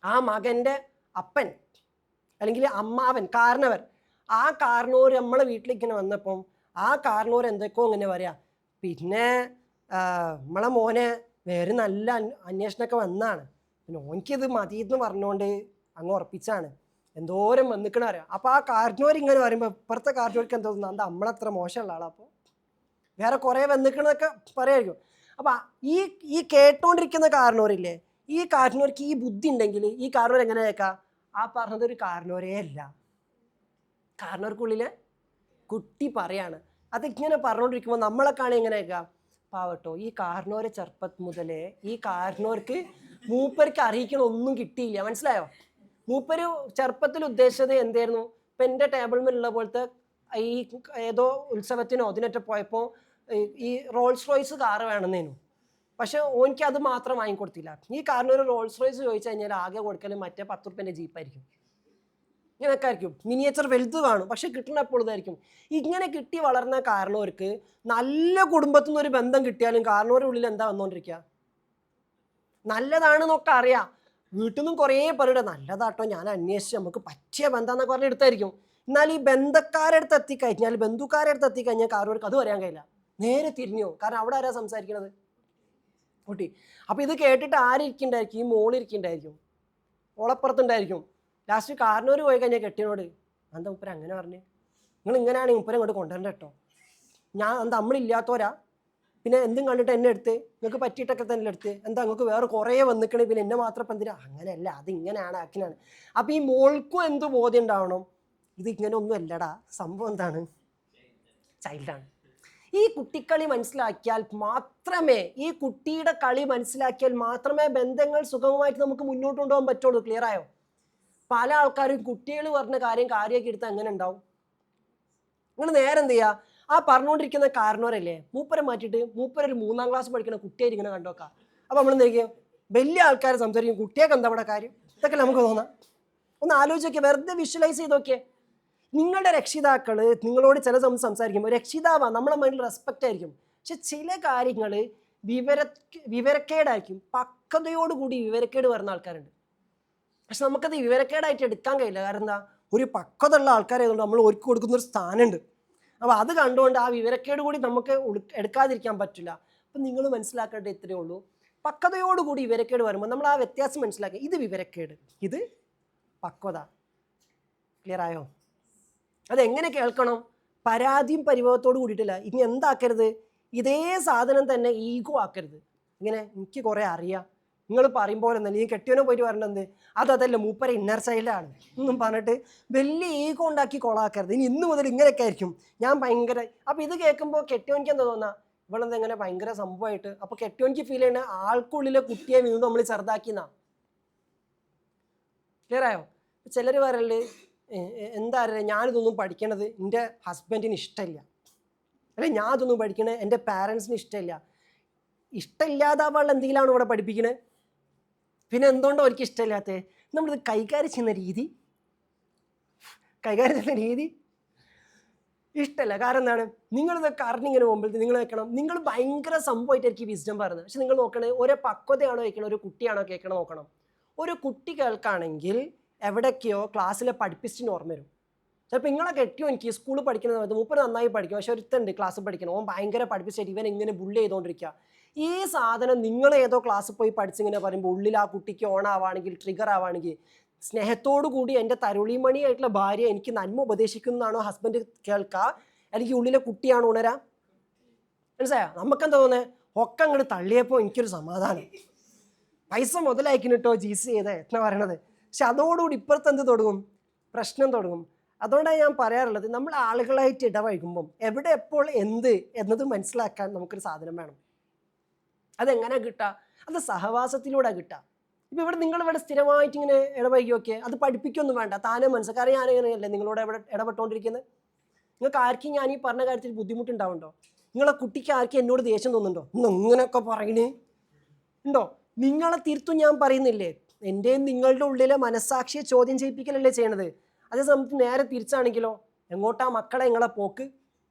ആ മകൻ്റെ അപ്പൻ അല്ലെങ്കിൽ അമ്മാവൻ, കാരണവർ, ആ കാരണവർ നമ്മളെ വീട്ടിലേക്ക് ഇങ്ങനെ വന്നപ്പം ആ കാരണവർ എന്തൊക്കെയോ ഇങ്ങനെ പറയാ, പിന്നെ നമ്മളെ മോനെ വേറെ നല്ല അന്വേഷണമൊക്കെ വന്നാണ്, പിന്നെ ഓനിക്കിത് മതി എന്ന് പറഞ്ഞുകൊണ്ട് അങ്ങ് ഉറപ്പിച്ചാണ്, എന്തോരം വന്നിക്കണ അറിയാം. അപ്പോൾ ആ കാരണവർ ഇങ്ങനെ പറയുമ്പോൾ ഇപ്പുറത്തെ കാരണവർക്ക് എന്താ തോന്നുന്നത്, അത് നമ്മളത്ര മോശമുള്ള ആളാണ്, അപ്പോൾ വേറെ കുറേ വന്നിക്കണതൊക്കെ പറയായിരിക്കും. അപ്പം ഈ കേട്ടോണ്ടിരിക്കുന്ന കാരണവരില്ലേ, ഈ കാരണവർക്ക് ഈ ബുദ്ധി ഉണ്ടെങ്കിൽ ഈ കാരണവർ എങ്ങനെ കേൾക്കാം, ആ പറഞ്ഞതൊരു കാരണവരേ അല്ല, കാരണവർക്കുള്ളിലെ കുട്ടി പറയാണ്. അതിങ്ങനെ പറഞ്ഞുകൊണ്ടിരിക്കുമ്പോൾ നമ്മളെ കാണി എങ്ങനെ കേൾക്കാം, പാവട്ടോ ഈ കാരണവരെ ചെറുപ്പം മുതലേ ഈ കാരണവർക്ക് മൂപ്പർക്ക് അറിയിക്കണ ഒന്നും കിട്ടിയില്ല, മനസ്സിലായോ? മൂപ്പര് ചെറുപ്പത്തിൽ ഉദ്ദേശിച്ചത് എന്തായിരുന്നു, ഇപ്പം എൻ്റെ ടേബിളിലുള്ള പോലത്തെ ഈ ഏതോ ഉത്സവത്തിനോ അതിനൊക്കെ പോയപ്പോൾ ഈ റോൾസ് റോയ്സ് കാറ് വേണമെന്നേനു. പക്ഷെ ഓനിക്ക് അത് മാത്രം വാങ്ങിക്കൊടുത്തില്ല. ഈ കാരണം ഒരു റോൾസ് റോയ്സ് ചോദിച്ചു കഴിഞ്ഞാൽ ആകെ കൊടുക്കൽ മറ്റേ 10 ഉറുപ്പ്യൻ്റെ ജീപ്പായിരിക്കും, ഇങ്ങനെയൊക്കെ ആയിരിക്കും. മിനിയേച്ചർ വലുത് കാണും, പക്ഷെ കിട്ടണപ്പോൾ ഇതായിരിക്കും. ഇങ്ങനെ കിട്ടി വളർന്ന കാരണവർക്ക് നല്ല കുടുംബത്തിൽ നിന്ന് ഒരു ബന്ധം കിട്ടിയാലും കാരണവരുടെ ഉള്ളിൽ എന്താ വന്നുകൊണ്ടിരിക്കുക, നല്ലതാണെന്നൊക്കെ അറിയാം. വീട്ടിൽ നിന്നും കുറേ പേരുടെ നല്ലതാട്ടോ ഞാൻ അന്വേഷിച്ച് നമുക്ക് പറ്റിയ ബന്ധം എന്നൊക്കെ പറഞ്ഞ് എടുത്തായിരിക്കും. എന്നാൽ ഈ ബന്ധക്കാരടുത്ത് എത്തിക്കഴിഞ്ഞാൽ, ബന്ധുക്കാരുടെ അടുത്ത് എത്തിക്കഴിഞ്ഞാൽ കാരണവർക്ക് അത് പറയാൻ കഴിയില്ല, നേരെ തിരിഞ്ഞു. കാരണം അവിടെ ആരാ സംസാരിക്കണത്, കുട്ടി. അപ്പോൾ ഇത് കേട്ടിട്ട് ആരിയ്ക്കുണ്ടായിരിക്കും, ഈ മോളിരിക്കുന്നുണ്ടായിരിക്കും, ഓളപ്പുറത്തുണ്ടായിരിക്കും. ലാസ്റ്റ് കാരണവർ പോയി കഴിഞ്ഞാൽ കെട്ടിയനോട്, എന്താ മുപ്പര അങ്ങനെ പറഞ്ഞു, നിങ്ങൾ ഇങ്ങനെയാണ് മുപ്പര ഇങ്ങോട്ട് കൊണ്ടുവരണ്ട കേട്ടോ, ഞാൻ എന്താ നമ്മളില്ലാത്തവരാ, പിന്നെ എന്തും കണ്ടിട്ട് എന്നെ എടുത്ത് നിങ്ങൾക്ക് പറ്റിയിട്ടൊക്കെ തന്നെ എടുത്ത്, എന്താ നിങ്ങൾക്ക് വേറെ കുറേ വന്നിക്കണേ, പിന്നെ എന്നെ മാത്രം ഇപ്പം എന്തിനാ, അങ്ങനെയല്ല അത് ഇങ്ങനെയാണ് ആക്കിനാണ്. അപ്പോൾ ഈ മോൾക്കും എന്ത് ബോധ്യം ഉണ്ടാവണം, ഇത് ഇങ്ങനെ ഒന്നും അല്ലടാ, സംഭവം എന്താണ്, ചൈൽഡാണ്. ഈ കുട്ടിക്കളി മനസ്സിലാക്കിയാൽ മാത്രമേ, ഈ കുട്ടിയുടെ കളി മനസ്സിലാക്കിയാൽ മാത്രമേ ബന്ധങ്ങൾ സുഗമമായിട്ട് നമുക്ക് മുന്നോട്ട് കൊണ്ടുപോകാൻ പറ്റുള്ളൂ. ക്ലിയർ ആയോ? പല ആൾക്കാരും കുട്ടികൾ പറഞ്ഞ കാര്യമൊക്കെ എടുത്ത് എങ്ങനെ ഉണ്ടാവും, നിങ്ങൾ നേരെ എന്ത് ചെയ്യുക, ആ പറഞ്ഞുകൊണ്ടിരിക്കുന്ന കാരണവരല്ലേ മൂപ്പരെ മാറ്റിയിട്ട് മൂപ്പരൊരു 3ാം ക്ലാസ് പഠിക്കുന്ന കുട്ടിയായിട്ട് ഇങ്ങനെ കണ്ടോക്കാം. അപ്പോൾ നമ്മൾ എന്തെങ്കിലും വലിയ ആൾക്കാർ സംസാരിക്കും, കുട്ടിയൊക്കെ എന്താ അവിടെ കാര്യം, ഇതൊക്കെ നമുക്ക് തോന്നാം. ഒന്ന് ആലോചിച്ച് നോക്കിയാൽ, വെറുതെ വിഷ്വലൈസ് ചെയ്ത് നോക്കിയേ. നിങ്ങളുടെ രക്ഷിതാക്കൾ നിങ്ങളോട് ചില സമയം സംസാരിക്കുമ്പോൾ രക്ഷിതാവാണ്, നമ്മളെ മൈൻഡിൽ റെസ്പെക്റ്റ് ആയിരിക്കും. പക്ഷെ ചില കാര്യങ്ങൾ വിവരക്കേടായിരിക്കും, പക്വതയോടുകൂടി വിവരക്കേട് വരുന്ന ആൾക്കാരുണ്ട്. പക്ഷെ നമുക്കത് വിവരക്കേടായിട്ട് എടുക്കാൻ കഴിയില്ല. കാരണം എന്താ, ഒരു പക്വത ഉള്ള ആൾക്കാരായതുകൊണ്ട് നമ്മൾ ഒരുക്കി കൊടുക്കുന്നൊരു സ്ഥാനമുണ്ട്. അപ്പോൾ അത് കണ്ടുകൊണ്ട് ആ വിവരക്കേട് കൂടി നമുക്ക് എടുക്കാതിരിക്കാൻ പറ്റില്ല. അപ്പം നിങ്ങൾ മനസ്സിലാക്കേണ്ട ഇത്രയേ ഉള്ളൂ, പക്വതയോടുകൂടി വിവരക്കേട് വരുമ്പോൾ നമ്മൾ ആ വ്യത്യാസം മനസ്സിലാക്കുക, ഇത് വിവരക്കേട്, ഇത് പക്വത. ക്ലിയർ ആയോ? അതെങ്ങനെ കേൾക്കണം, പരാതിയും പരിഭവത്തോട് കൂടിയിട്ടില്ല. ഇനി എന്താക്കരുത്, ഇതേ സാധനം തന്നെ ഈഗോ ആക്കരുത്. ഇങ്ങനെ എനിക്ക് കുറേ അറിയാം, നിങ്ങൾ പറയുമ്പോൾ തന്നെ നീ കെട്ടിയവനെ പോയിട്ട് പറഞ്ഞത് അതല്ല മൂപ്പര ഇന്നർ ചൈൽഡാണ് എന്നും പറഞ്ഞിട്ട് വലിയ ഈഗോ ഉണ്ടാക്കി കൊളാക്കരുത്. ഇനി ഇന്ന് മുതൽ ഇങ്ങനെയൊക്കെ ആയിരിക്കും ഞാൻ ഭയങ്കര. അപ്പോൾ ഇത് കേൾക്കുമ്പോൾ കെട്ടിയവനിക്ക് എന്താ തോന്നുക, ഇവളെന്താ ഇങ്ങനെ ഭയങ്കര സംഭവമായിട്ട്. അപ്പോൾ കെട്ടിയവനിക്ക് ഫീൽ ചെയ്യണ ആൾക്കുള്ളിലെ കുട്ടിയെ വീണ്ടും നമ്മൾ ചെറുതാക്കിയെന്നാ. ക്ലിയർ ആയോ? ചിലർ പറയല് എന്താ അറിയാം, ഞാനിതൊന്നും പഠിക്കണത് എൻ്റെ ഹസ്ബൻഡിന് ഇഷ്ടമില്ല, അല്ലെ ഞാൻ ഇതൊന്നും പഠിക്കണത് എൻ്റെ പാരൻസിന് ഇഷ്ടമില്ല. ഇഷ്ടമില്ലാതാവാനുള്ള എന്തെങ്കിലുമാണ് ഇവിടെ പഠിപ്പിക്കണത്, പിന്നെ എന്തുകൊണ്ടോ അവർക്ക് ഇഷ്ടമില്ലാത്തത്. നമ്മളിത് കൈകാര്യം ചെയ്യുന്ന രീതി ഇഷ്ടമല്ല. കാരണം എന്താണ്, നിങ്ങളിതൊക്കെ അറിഞ്ഞിങ്ങനെ പോകുമ്പോഴത്തേക്ക് നിങ്ങൾ വെക്കണം, നിങ്ങൾ ഭയങ്കര സംഭവമായിട്ടായിരിക്കും വിസ്ഡം പറയുന്നത്. പക്ഷെ നിങ്ങൾ നോക്കണേ, ഒരു പക്വതയാണോ കേൾക്കണം, ഒരു കുട്ടിയാണോ കേൾക്കണം നോക്കണം. ഒരു കുട്ടി കേൾക്കുകയാണെങ്കിൽ എവിടേക്കോ ക്ലാസ്സിലെ പഠിപ്പിച്ചിട്ട് ഓർമ്മ വരും. ചിലപ്പോൾ നിങ്ങളെ കെട്ടിയോ എനിക്ക് സ്കൂളിൽ പഠിക്കുന്ന സമയത്ത് മൂപ്പര് നന്നായി പഠിക്കും, പക്ഷെ ഒരുത്തുണ്ട് ക്ലാസ് പഠിക്കണം, ഓൻ ഭയങ്കര പഠിപ്പിച്ചിട്ട് ഇവൻ ഇങ്ങനെ ബുള്ളി ചെയ്തുകൊണ്ടിരിക്കുക. ഈ സാധനം നിങ്ങൾ ഏതോ ക്ലാസ്സിൽ പോയി പഠിച്ചിങ്ങനെ പറയുമ്പോൾ ഉള്ളിൽ ആ കുട്ടിക്ക് ഓണാവുകയാണെങ്കിൽ, ട്രിഗർ ആവുകയാണെങ്കിൽ, സ്നേഹത്തോടു കൂടി എൻ്റെ തരുളിമണിയായിട്ടുള്ള ഭാര്യ എനിക്ക് നന്മ ഉപദേശിക്കുന്നതാണോ ഹസ്ബൻഡ് കേൾക്കുക, അല്ലെങ്കിൽ ഉള്ളിലെ കുട്ടിയാണ് ഉണരാ? മനസ്സിലായോ? നമുക്കെന്താ തോന്നുന്നത്, ഒക്കെ അങ്ങോട്ട് തള്ളിയപ്പോൾ എനിക്കൊരു സമാധാനം, പൈസ മുതലായിക്കിന് കേട്ടോ ജീസ് ചെയ്തേ എന്നാ പറയണത്. പക്ഷെ അതോടുകൂടി ഇപ്പുറത്തെന്ത് തുടങ്ങും, പ്രശ്നം തുടങ്ങും. അതുകൊണ്ടാണ് ഞാൻ പറയാറുള്ളത്, നമ്മൾ ആളുകളായിട്ട് ഇടപഴകുമ്പം എവിടെ എപ്പോൾ എന്ത് എന്നത് മനസ്സിലാക്കാൻ നമുക്കൊരു സാധനം വേണം. അതെങ്ങനെ കിട്ടുക? അത് സഹവാസത്തിലൂടെ കിട്ടുക. ഇപ്പോൾ ഇവിടെ നിങ്ങളിവിടെ സ്ഥിരമായിട്ട് ഇങ്ങനെ ഇടപഴകിയൊക്കെ അത് പഠിപ്പിക്കൊന്നും വേണ്ട, താനെ മനസ്സിലാക്കാം. കാരണം ഞാനിങ്ങനെയല്ലേ നിങ്ങളോട് ഇടപെട്ടുകൊണ്ടിരിക്കുന്നത്. നിങ്ങൾക്ക് ആർക്കും ഞാൻ ഈ പറഞ്ഞ കാര്യത്തിൽ ബുദ്ധിമുട്ടുണ്ടാവുന്നുണ്ടോ? നിങ്ങളെ കുട്ടിക്ക് ആർക്കും എന്നോട് ദേഷ്യം തോന്നുന്നുണ്ടോ? ഇങ്ങനെയൊക്കെ പറയണേ ഉണ്ടോ? നിങ്ങളെ തിരുത്തും ഞാൻ പറയുന്നില്ലേ. എൻ്റെയും നിങ്ങളുടെ ഉള്ളിലെ മനസ്സാക്ഷിയെ ചോദ്യം ചെയ്യിപ്പിക്കലല്ലേ ചെയ്യണത്. അതേ സമയത്ത് നേരെ തിരിച്ചാണെങ്കിലോ, എങ്ങോട്ടാ മക്കളെ നിങ്ങളെ പോക്ക്?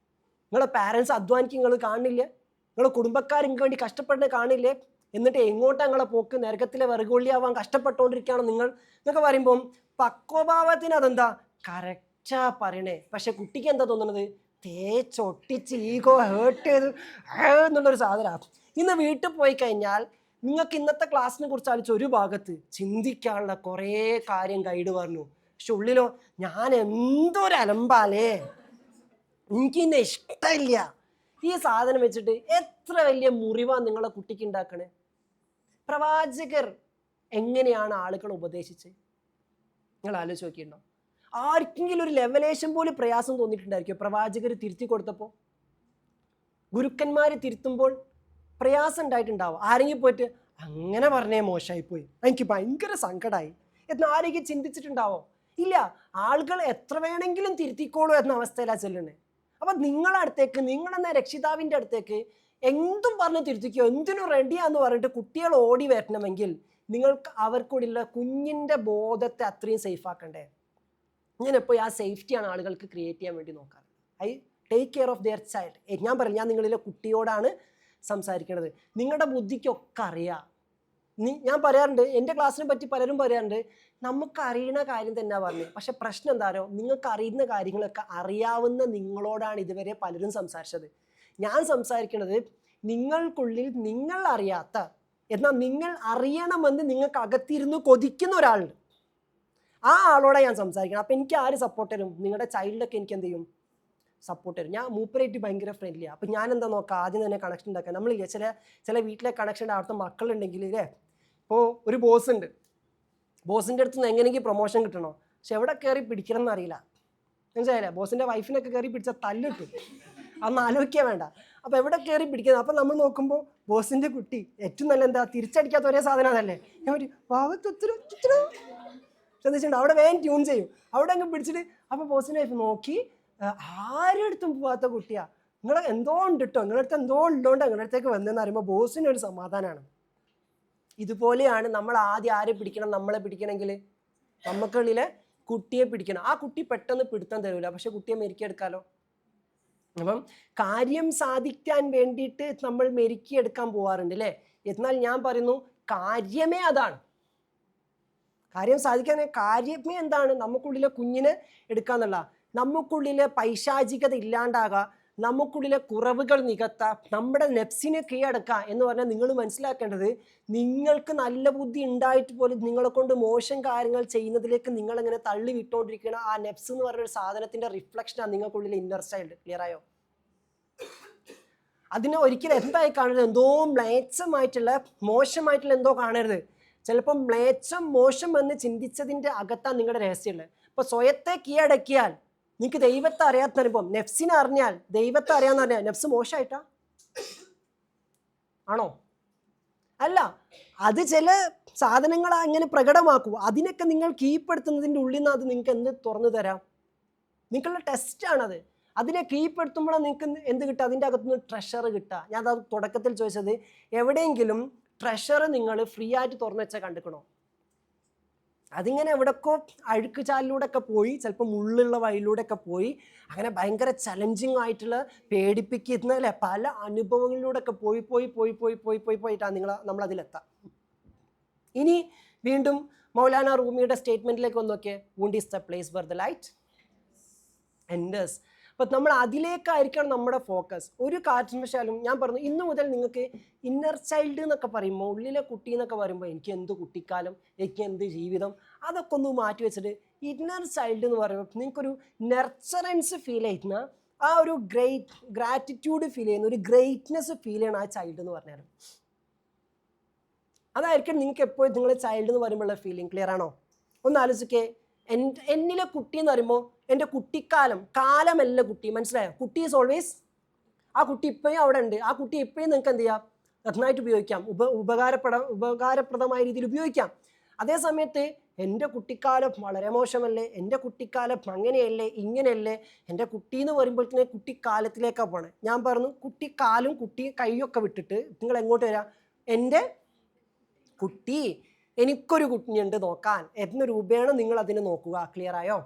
നിങ്ങളെ പാരൻസ് അധ്വാനിക്ക് നിങ്ങൾ കാണില്ലേ? നിങ്ങളെ കുടുംബക്കാർ നിങ്ങൾക്ക് വേണ്ടി കഷ്ടപ്പെടുന്നത് കാണില്ലേ? എന്നിട്ട് എങ്ങോട്ടാ നിങ്ങളെ പോക്ക്? നരകത്തിലെ വെറുകൊള്ളിയാവാൻ കഷ്ടപ്പെട്ടുകൊണ്ടിരിക്കുകയാണോ നിങ്ങൾ എന്നൊക്കെ പറയുമ്പം പക്വഭാവത്തിന് അതെന്താ കറക്റ്റാ പറയണേ. പക്ഷെ കുട്ടിക്ക് എന്താ തോന്നുന്നത്? തേച്ചൊട്ടിച്ച് ഈഗോ ഹേർട്ട് ചെയ്ത് എന്നുള്ളൊരു സാധനമാണ്. ഇന്ന് വീട്ടിൽ പോയി കഴിഞ്ഞാൽ നിങ്ങൾക്ക് ഇന്നത്തെ ക്ലാസ്സിനെ കുറിച്ച് ആലോചിച്ച് ഒരു ഭാഗത്ത് ചിന്തിക്കാനുള്ള കുറേ കാര്യം ഗൈഡ് പറഞ്ഞു. പക്ഷെ ഉള്ളിലോ ഞാൻ എന്തൊരു അലമ്പാലേ, എനിക്കിന്നെ ഇഷ്ടമില്ല. ഈ സാധനം വെച്ചിട്ട് എത്ര വലിയ മുറിവാണ് നിങ്ങളെ കുട്ടിക്ക് ഉണ്ടാക്കണേ. പ്രവാചകർ എങ്ങനെയാണ് ആളുകളെ ഉപദേശിച്ചത് നിങ്ങൾ ആലോചിച്ച് നോക്കിയിട്ടുണ്ടോ? ആർക്കെങ്കിലും ഒരു ലെവലേഷൻ പോലും പ്രയാസം തോന്നിയിട്ടുണ്ടായിരിക്കും പ്രവാചകർ തിരുത്തി കൊടുത്തപ്പോൾ? ഗുരുക്കന്മാർ തിരുത്തുമ്പോൾ പ്രയാസം ഉണ്ടായിട്ടുണ്ടാവും. ആരെങ്കിലും പോയിട്ട് അങ്ങനെ പറഞ്ഞേ മോശമായിപ്പോയി, എനിക്ക് ഭയങ്കര സങ്കടമായി എന്ന് ആരെങ്കിലും ചിന്തിച്ചിട്ടുണ്ടാവോ? ഇല്ല. ആളുകൾ എത്ര വേണമെങ്കിലും തിരുത്തിക്കോളൂ എന്ന അവസ്ഥയിലാണ് ചെല്ലണേ. അപ്പം നിങ്ങളുടെ അടുത്തേക്ക്, നിങ്ങളെന്ന രക്ഷിതാവിൻ്റെ അടുത്തേക്ക് എന്തും പറഞ്ഞ് തിരുത്തിക്കോ, എന്തിനും റെഡിയാന്ന് പറഞ്ഞിട്ട് കുട്ടികൾ ഓടി വരണമെങ്കിൽ നിങ്ങൾക്ക് അവർക്കൂടിയുള്ള കുഞ്ഞിൻ്റെ ബോധത്തെ അത്രയും സേഫ് ആക്കണ്ടേ? ഞാനെപ്പോൾ ആ സേഫ്റ്റിയാണ് ആളുകൾക്ക് ക്രിയേറ്റ് ചെയ്യാൻ വേണ്ടി നോക്കാറ്. Take care of their child. ഞാൻ പറയും, ഞാൻ നിങ്ങളിലെ കുട്ടിയോടാണ് സംസാരിക്കുന്നത്. നിങ്ങളുടെ ബുദ്ധിക്കൊക്കെ അറിയാം. ഞാൻ പറയാറുണ്ട്, എൻ്റെ ക്ലാസ്സിനെ പറ്റി പലരും പറയാറുണ്ട്, നമുക്ക് അറിയുന്ന കാര്യം തന്നെ പറഞ്ഞത്. പക്ഷെ പ്രശ്നം എന്താണോ, നിങ്ങൾക്ക് അറിയുന്ന കാര്യങ്ങളൊക്കെ അറിയാവുന്ന നിങ്ങളോടാണ് ഇതുവരെ പലരും സംസാരിച്ചത്. ഞാൻ സംസാരിക്കുന്നത് നിങ്ങൾക്കുള്ളിൽ നിങ്ങൾ അറിയാത്ത, എന്നാൽ നിങ്ങൾ അറിയണമെന്ന് നിങ്ങൾക്ക് അകത്തിരുന്ന് കൊതിക്കുന്ന ഒരാളുണ്ട്. ആ ആളോടെ ഞാൻ സംസാരിക്കണം. അപ്പം എനിക്ക് ആര് സപ്പോർട്ട് തരും? നിങ്ങളുടെ ചൈൽഡൊക്കെ എനിക്ക് എന്ത് ചെയ്യും? സപ്പോർട്ട് തരും. ഞാൻ മൂപ്പരായിട്ട് ഭയങ്കര ഫ്രണ്ട്ലിയാണ്. അപ്പം ഞാൻ എന്താ നോക്കാം, ആദ്യം തന്നെ കണക്ഷൻ ഉണ്ടാക്കാം. നമ്മളില്ലേ ചില വീട്ടിലെ കണക്ഷൻ്റെ അവിടുത്തെ മക്കളുണ്ടെങ്കിൽ ഇല്ലേ, ഇപ്പോൾ ഒരു ബോസ് ഉണ്ട്, ബോസിൻ്റെ അടുത്ത് നിന്ന് എങ്ങനെയെങ്കിലും പ്രൊമോഷൻ കിട്ടണോ, പക്ഷെ എവിടെ കയറി പിടിക്കണം എന്നറിയില്ല. മനസ്സിലായില്ലേ? ബോസിൻ്റെ വൈഫിനൊക്കെ കയറി പിടിച്ചാൽ തല്ലിട്ടു, അതൊന്നും ആലോചിക്കാൻ വേണ്ട. അപ്പോൾ എവിടെ കയറി പിടിക്കുന്നത്? അപ്പം നമ്മൾ നോക്കുമ്പോൾ ബോസിൻ്റെ കുട്ടി ഏറ്റവും നല്ല എന്താ, തിരിച്ചടിക്കാത്ത ഒരേ സാധനം അതല്ലേ. ഞാൻ ഒരു ഭാവത്തൊത്തിരി ശ്രദ്ധിച്ചിട്ടുണ്ട്, അവിടെ വേഗം ട്യൂൺ ചെയ്യും, അവിടെ അങ്ങ് പിടിച്ചിട്ട്. അപ്പോൾ ബോസിൻ്റെ വൈഫ് നോക്കി, ആരുടെ അടുത്തും പോകാത്ത കുട്ടിയാ, നിങ്ങളെ എന്തോ ഉണ്ട് കേട്ടോ, നിങ്ങളുടെ അടുത്ത് എന്തോ ഉള്ളതുകൊണ്ട് നിങ്ങളുടെ അടുത്തേക്ക് വന്നതെന്ന് പറയുമ്പോൾ ബോസിനൊരു സമാധാനമാണ്. ഇതുപോലെയാണ് നമ്മൾ ആദ്യം ആരെ പിടിക്കണം? നമ്മളെ പിടിക്കണമെങ്കിൽ നമുക്കുള്ളിലെ കുട്ടിയെ പിടിക്കണം. ആ കുട്ടി പെട്ടെന്ന് പിടുത്തം തരൂല, പക്ഷെ കുട്ടിയെ മെരുക്കിയെടുക്കാലോ. അപ്പം കാര്യം സാധിക്കാൻ വേണ്ടിയിട്ട് നമ്മൾ മെരുക്കിയെടുക്കാൻ പോകാറുണ്ട് അല്ലേ. എന്നാൽ ഞാൻ പറയുന്നു, കാര്യമേ അതാണ്. കാര്യം സാധിക്കാൻ കാര്യമേ എന്താണ്? നമുക്കുള്ളിലെ കുഞ്ഞിനെ എടുക്കാന്നുള്ള, നമുക്കുള്ളിലെ പൈശാചികത ഇല്ലാണ്ടാകുക, നമുക്കുള്ളിലെ കുറവുകൾ നികത്താം, നമ്മുടെ നെഫ്സിനെ കീഴടക്കുക എന്ന് പറഞ്ഞാൽ നിങ്ങൾ മനസ്സിലാക്കേണ്ടത്, നിങ്ങൾക്ക് നല്ല ബുദ്ധി ഉണ്ടായിട്ട് പോലും നിങ്ങളെ കൊണ്ട് മോശം കാര്യങ്ങൾ ചെയ്യുന്നതിലേക്ക് നിങ്ങളെങ്ങനെ തള്ളി വിട്ടുകൊണ്ടിരിക്കുന്ന ആ നെഫ്സ് എന്ന് പറഞ്ഞൊരു സാധനത്തിൻ്റെ റിഫ്ലക്ഷനാണ് നിങ്ങൾക്കുള്ളിലെ ഇന്നർ ചൈൽഡ്. ക്ലിയർ ആയോ? അതിനെ ഒരിക്കലും എന്തായി കാണരുത്, എന്തോ മ്ലേച്ഛമായിട്ടുള്ള മോശമായിട്ടുള്ള എന്തോ കാണരുത്. ചിലപ്പോൾ മ്ലേച്ഛം മോശം എന്ന് ചിന്തിച്ചതിൻ്റെ അകത്താണ് നിങ്ങളുടെ രഹസ്യമുള്ളത്. അപ്പോൾ സ്വയത്തെ കീഴടക്കിയാൽ നിങ്ങൾക്ക് ദൈവത്തെ അറിയാത്ത അനുഭവം. നെഫ്സിനെ അറിഞ്ഞാൽ, ദൈവത്തെ അറിയാമെന്ന് പറഞ്ഞാൽ നെഫ്സ് മോശമായിട്ടാ ആണോ? അല്ല, അത് ചില സാധനങ്ങൾ അങ്ങനെ പ്രകടമാക്കൂ. അതിനൊക്കെ നിങ്ങൾ കീഴ്പ്പെടുത്തുന്നതിൻ്റെ ഉള്ളിൽ നിന്ന് അത് നിങ്ങൾക്ക് എന്ത് തുറന്നു തരാം? നിങ്ങളുടെ ടെസ്റ്റാണത്. അതിനെ കീഴ്പ്പെടുത്തുമ്പോഴാണ് നിങ്ങൾക്ക് എന്ത് കിട്ടുക? അതിൻ്റെ അകത്തുനിന്ന് ട്രഷർ കിട്ടുക. ഞാൻ അത് തുടക്കത്തിൽ ചോദിച്ചത്, എവിടെയെങ്കിലും ട്രഷർ നിങ്ങൾ ഫ്രീ ആയിട്ട് തുറന്നു വെച്ചാൽ കണ്ടിക്കണോ? അതിങ്ങനെ എവിടെക്കോ അഴുക്ക് ചാലിലൂടെയൊക്കെ പോയി, ചിലപ്പോൾ മുള്ളുള്ള വഴിയിലൂടെയൊക്കെ പോയി, അങ്ങനെ ഭയങ്കര ചലഞ്ചിങ് ആയിട്ടുള്ള പേടിപ്പിക്കുന്ന അല്ലേ പല അനുഭവങ്ങളിലൂടെയൊക്കെ പോയിട്ടാണ് നമ്മളതിലെത്താം. ഇനി വീണ്ടും മൗലാന റൂമിയുടെ സ്റ്റേറ്റ്മെൻറ്റിലേക്ക് ഒന്ന് നോക്കിയേ. Wound is the place where the light enters. അപ്പം നമ്മൾ അതിലേക്കായിരിക്കണം നമ്മുടെ ഫോക്കസ്. ഒരു കാരണവശാലും ഞാൻ പറഞ്ഞു, ഇന്നു മുതൽ നിങ്ങൾക്ക് ഇന്നർ ചൈൽഡ് എന്നൊക്കെ പറയുമ്പോൾ, ഉള്ളിലെ കുട്ടി എന്നൊക്കെ പറയുമ്പോൾ, എനിക്ക് എന്ത് കുട്ടിക്കാലം, എനിക്ക് എന്ത് ജീവിതം, അതൊക്കെ ഒന്ന് മാറ്റി വെച്ചിട്ട് ഇന്നർ ചൈൽഡ് എന്ന് പറയുമ്പോൾ നിങ്ങൾക്കൊരു നെർച്ചറൻസ് ഫീൽ ചെയ്യുന്ന, ആ ഒരു ഗ്രാറ്റിറ്റ്യൂഡ് ഫീൽ ചെയ്യുന്ന, ഒരു ഗ്രേറ്റ്നെസ് ഫീൽ ചെയ്യണം ആ ചൈൽഡ് എന്ന് പറഞ്ഞാൽ. അതായിരിക്കും നിങ്ങൾക്ക് എപ്പോഴും നിങ്ങൾ ചൈൽഡ് എന്ന് പറയുമ്പോഴുള്ള ഫീലിംഗ്. ക്ലിയർ ആണോ? ഒന്ന് ആലോചിക്കേ. എന്നിലെ കുട്ടി എന്ന് പറയുമ്പോൾ എൻ്റെ കുട്ടിക്കാലം, കാലമല്ല കുട്ടി. മനസ്സിലായോ? കുട്ടി ഈസ് ഓൾവേസ്, ആ കുട്ടി ഇപ്പോഴും അവിടെ ഉണ്ട്. ആ കുട്ടി ഇപ്പോഴും നിങ്ങൾക്ക് എന്ത് ചെയ്യാം? നന്നായിട്ട് ഉപയോഗിക്കാം, ഉപകാരപ്രദമായ രീതിയിൽ ഉപയോഗിക്കാം. അതേ സമയത്ത് എൻ്റെ കുട്ടിക്കാലം വളരെ മോശമല്ലേ, എൻ്റെ കുട്ടിക്കാലം അങ്ങനെയല്ലേ ഇങ്ങനെയല്ലേ, എൻ്റെ കുട്ടി എന്ന് പറയുമ്പോൾ തന്നെ കുട്ടിക്കാലത്തിലേക്കാണ് പോണേ. ഞാൻ പറഞ്ഞു കുട്ടിക്കാലും കുട്ടി കൈയൊക്കെ വിട്ടിട്ട് നിങ്ങൾ എങ്ങോട്ട് വരാം, എൻ്റെ കുട്ടി, എനിക്കൊരു കുട്ടിയുണ്ട് നോക്കാൻ എന്ന രൂപേണ നിങ്ങൾ അതിനെ നോക്കുക. ക്ലിയർ ആയോ?